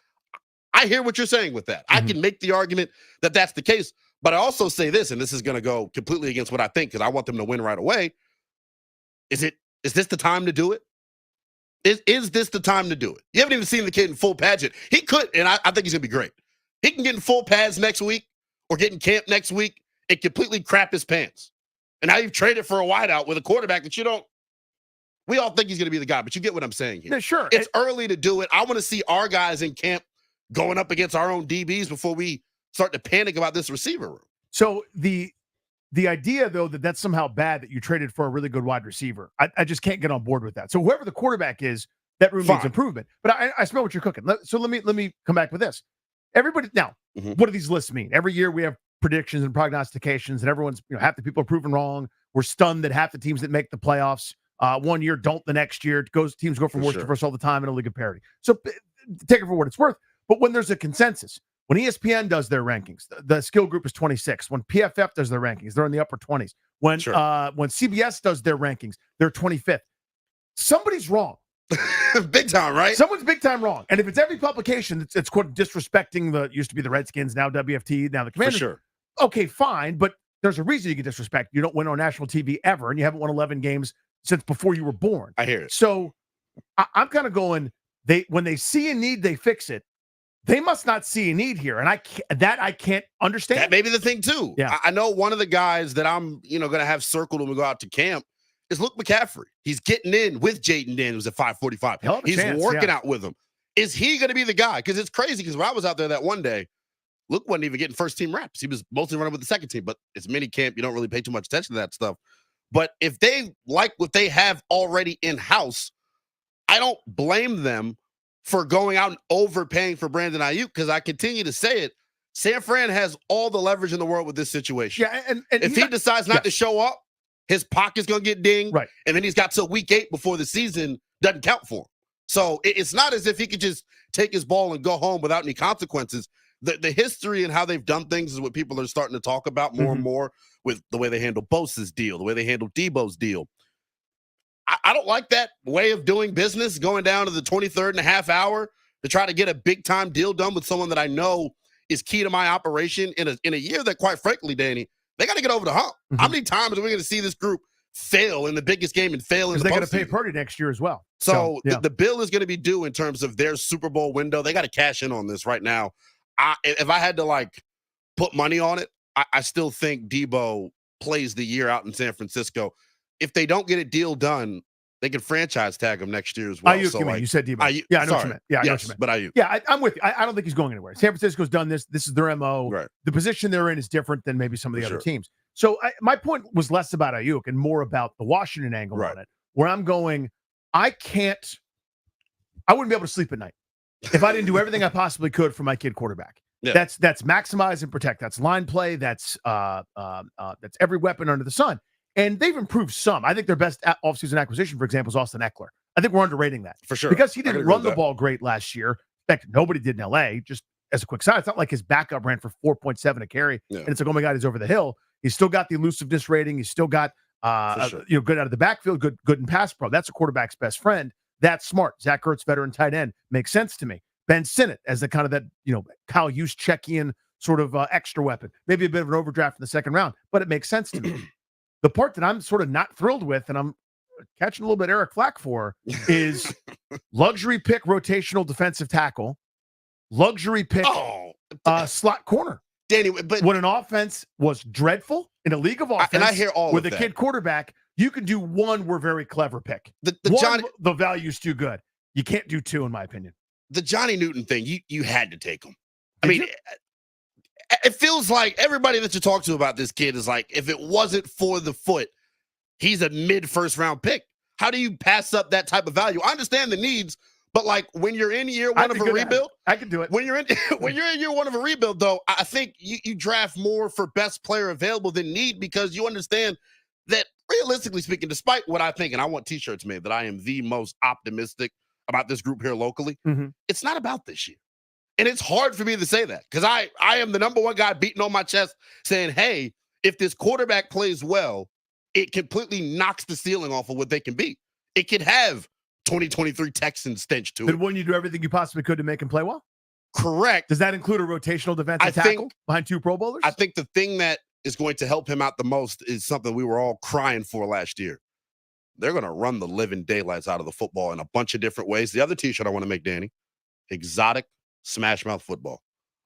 I hear what you're saying with that. I can make the argument that that's the case, but I also say this, and this is going to go completely against what I think, because I want them to win right away. Is this the time to do it? Is this the time to do it? You haven't even seen the kid in full pads yet. He could, and I think he's going to be great. He can get in full pads next week or get in camp next week and completely crap his pants. And now you've traded for a wideout with a quarterback that we all think he's going to be the guy, but you get what I'm saying here. Yeah, sure. It's early to do it. I want to see our guys in camp going up against our own DBs before we start to panic about this receiver room. So the idea, though, that's somehow bad that you traded for a really good wide receiver, I just can't get on board with that. So whoever the quarterback is, That room needs improvement. But I smell what you're cooking. So let me come back with this. Everybody now, what do these lists mean? Every year we have predictions and prognostications, and everyone's half the people are proven wrong. We're stunned that half the teams that make the playoffs one year don't the next year. Teams go from worst to first all the time in a league of parity. So take it for what it's worth. But when there's a consensus, when ESPN does their rankings, the skill group is 26. When PFF does their rankings, they're in the upper 20s. When CBS does their rankings, they're 25th. Somebody's wrong. Big time, right? Someone's big time wrong. And if it's every publication, it's quote disrespecting the used to be the Redskins, now WFT, now the Commanders. For sure. Okay, fine, but there's a reason you get disrespect. You don't win on national TV ever, and you haven't won 11 games since before you were born. I hear it. So I'm kind of going. When they see a need, they fix it. They must not see a need here, and I can't understand. That may be the thing too. Yeah, I know one of the guys that I'm going to have circled when we go out to camp is Luke McCaffrey. He's getting in with Jaden Daniels at 5:45. He's working out with him. Is he going to be the guy? Because it's crazy. Because when I was out there that one day, Luke wasn't even getting first team reps. He was mostly running with the second team. But it's mini camp. You don't really pay too much attention to that stuff. But if they like what they have already in house, I don't blame them for going out and overpaying for Brandon Aiyuk. Because I continue to say it, San Fran has all the leverage in the world with this situation. Yeah, and if he decides not to show up, his pocket's going to get dinged. Right. And then he's got till week 8 before the season doesn't count for him. So it's not as if he could just take his ball and go home without any consequences. The history and how they've done things is what people are starting to talk about more and more with the way they handle Bosa's deal, the way they handle Debo's deal. I don't like that way of doing business, going down to the 23rd and a half hour to try to get a big-time deal done with someone that I know is key to my operation in a year that, quite frankly, Danny, they got to get over the hump. How many times are we going to see this group fail in the biggest game and fail in the postseason? They're going to pay Purdy next year as well. So the bill is going to be due in terms of their Super Bowl window. They got to cash in on this right now. If I had to put money on it, I still think Debo plays the year out in San Francisco. If they don't get a deal done, they can franchise tag him next year as well. Aiyuk, you said Debo. I know what you meant. Yeah, I know what you meant. But Aiyuk. Yeah, I'm with you. I don't think he's going anywhere. San Francisco's done this. This is their MO. Right. The position they're in is different than maybe some of the other teams. So my point was less about Aiyuk and more about the Washington angle on it, where I'm going, I wouldn't be able to sleep at night if I didn't do everything I possibly could for my kid quarterback. Yeah. That's maximize and protect. That's line play. That's every weapon under the sun. And they've improved some. I think their best offseason acquisition, for example, is Austin Eckler. I think we're underrating that. For sure. Because he didn't run the ball great last year. In fact, nobody did in L.A. Just as a quick side, it's not like his backup ran for 4.7 a carry. Yeah. And it's like, oh my God, he's over the hill. He's still got the elusiveness rating. He's still got good out of the backfield, good in pass pro. That's a quarterback's best friend. That's smart. Zach Ertz, veteran tight end, makes sense to me. Ben Sinnott as the kind of that, Kyle Juszczyk-ian sort of extra weapon. Maybe a bit of an overdraft in the second round, but it makes sense to me. The part that I'm sort of not thrilled with, and I'm catching a little bit Eric flack for, is luxury pick rotational defensive tackle, luxury pick slot corner. Danny, but when an offense was dreadful in a league of offense, and I hear all with of a kid quarterback, you can do one. We're very clever pick. The value's too good. You can't do two, in my opinion. The Johnny Newton thing, you had to take him. I mean, it feels like everybody that you talk to about this kid is like, if it wasn't for the foot, he's a mid-first round pick. How do you pass up that type of value? I understand the needs, but when you're in year one of a rebuild, I can do it. When you're in year one of a rebuild, though, I think you draft more for best player available than need, because you understand that, realistically speaking, despite what I think, and I want t-shirts made, that I am the most optimistic about this group here locally, it's not about this year. And it's hard for me to say that, because I am the number one guy beating on my chest saying, hey, if this quarterback plays well, it completely knocks the ceiling off of what they can be. It could have 2023 Texans stench to it. But wouldn't you do everything you possibly could to make him play well? Correct. Does that include a rotational defensive tackle behind two Pro Bowlers? I think the thing that is going to help him out the most is something we were all crying for last year. They're going to run the living daylights out of the football in a bunch of different ways. The other t-shirt I want to make, Danny, exotic smash mouth football.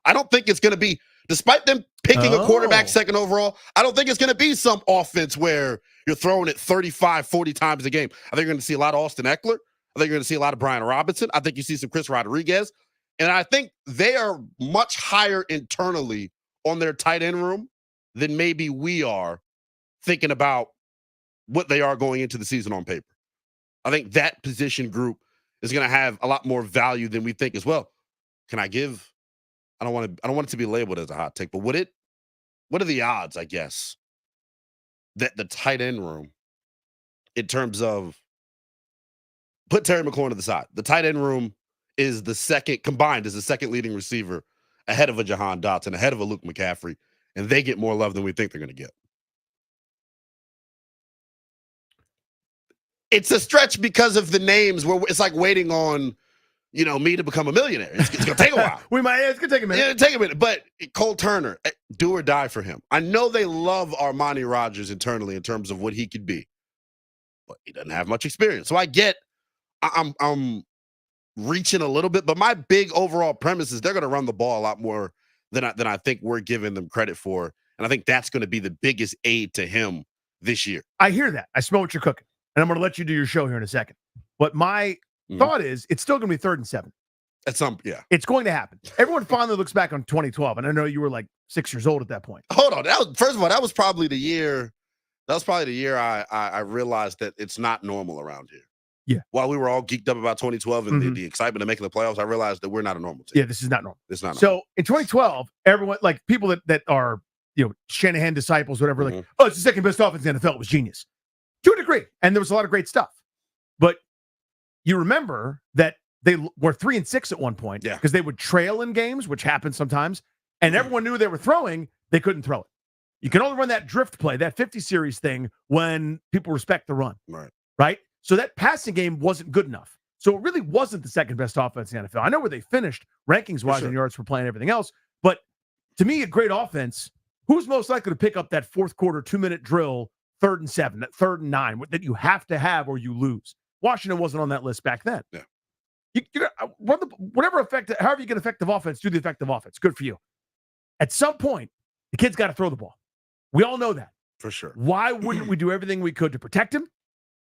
I don't think it's going to be, despite them picking a quarterback second overall, I don't think it's going to be some offense where you're throwing it 35, 40 times a game. I think you're going to see a lot of Austin Eckler. I think you're going to see a lot of Brian Robinson. I think you see some Chris Rodriguez. And I think they are much higher internally on their tight end room than maybe we are thinking about what they are going into the season on paper. I think that position group is going to have a lot more value than we think as well. Can I give? I don't want it to be labeled as a hot take, but what are the odds, I guess, that the tight end room, in terms of, put Terry McLaurin to the side, the tight end room is the second leading receiver ahead of a Jahan Dotson, ahead of a Luke McCaffrey, and they get more love than we think they're going to get. It's a stretch because of the names where it's like waiting on, me to become a millionaire. It's going to take a while. It's going to take a minute. Yeah, take a minute. But Cole Turner, do or die for him. I know they love Armani Rogers internally in terms of what he could be, but he doesn't have much experience. So I get, I'm reaching a little bit, but my big overall premise is they're going to run the ball a lot more than I think we're giving them credit for. And I think that's going to be the biggest aid to him this year. I hear that. I smell what you're cooking. And I'm going to let you do your show here in a second. But my thought is it's still going to be 3rd and 7. It's going to happen. Everyone finally looks back on 2012. And I know you were like 6 years old at that point. Hold on. First of all, that was probably the year I realized that it's not normal around here. Yeah. While we were all geeked up about 2012 and the excitement of making the playoffs, I realized that we're not a normal team. Yeah, this is not normal. It's not So normal. in 2012, everyone, like people that are, Shanahan disciples, whatever, like, oh, it's the second best offense in the NFL. It was genius. To a degree. And there was a lot of great stuff. But you remember that they were 3-6 at one point because they would trail in games, which happens sometimes, and everyone knew they were throwing. They couldn't throw it. You can only run that drift play, that 50 series thing, when people respect the run. Right? So that passing game wasn't good enough. So it really wasn't the second best offense in the NFL. I know where they finished rankings-wise in yards per play and everything else, but to me, a great offense, who's most likely to pick up that fourth quarter 2-minute drill, 3rd and 7, that 3rd and 9 that you have to have or you lose? Washington wasn't on that list back then. Yeah. You run however you get effective offense, do the effective offense. Good for you. At some point, the kid's got to throw the ball. We all know that. For sure. Why wouldn't we do everything we could to protect him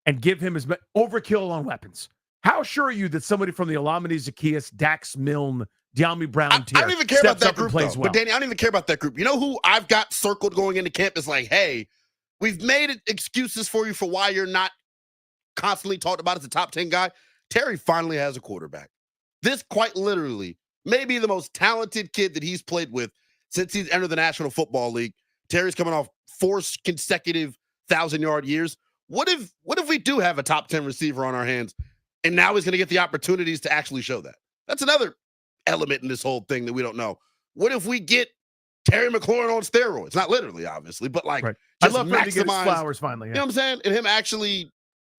and give him overkill on weapons? How sure are you that somebody from the Olamide Zaccheaus, Dax Milne, De'Ami Brown tier I don't even care about that group, though. Well? But, Danny, I don't even care about that group. You know who I've got circled going into camp is like, hey, we've made excuses for you for why you're not constantly talked about as a top 10 guy. Terry finally has a quarterback. This quite literally may be the most talented kid that he's played with since he's entered the National Football League. Terry's coming off 4 consecutive 1,000-yard years. What if we do have a top 10 receiver on our hands, and now he's going to get the opportunities to actually show that? That's another element in this whole thing that we don't know. What if we get Terry McLaurin on steroids? Not literally, obviously, but like I just love him to get his maximize flowers finally. You know what I'm saying? And him actually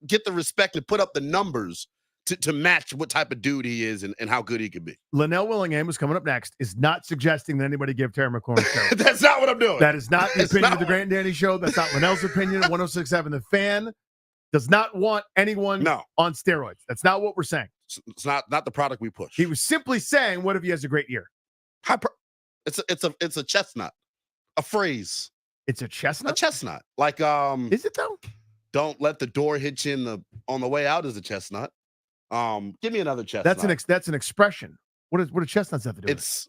get the respect and put up the numbers to match what type of dude he is and how good he could be. Linnell Willingham, who's coming up next, is not suggesting that anybody give Terry McLaurin steroids. That's not what I'm doing. That is not the opinion of the Grant and Danny Show. That's not Linnell's opinion. 106.7 The Fan does not want anyone on steroids. That's not what we're saying. It's not the product we push. He was simply saying, what if he has a great year? It's a chestnut. A phrase. It's a chestnut? A chestnut. Like is it though? Don't let the door hit you on the way out is a chestnut. Give me another chestnut. That's an expression. What do chestnuts have to do with it?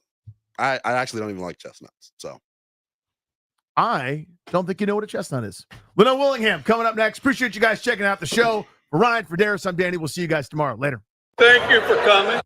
I actually don't even like chestnuts. So I don't think you know what a chestnut is. Linnell Willingham coming up next. Appreciate you guys checking out the show. For Ryan, for Darius, I'm Danny. We'll see you guys tomorrow. Later. Thank you for coming.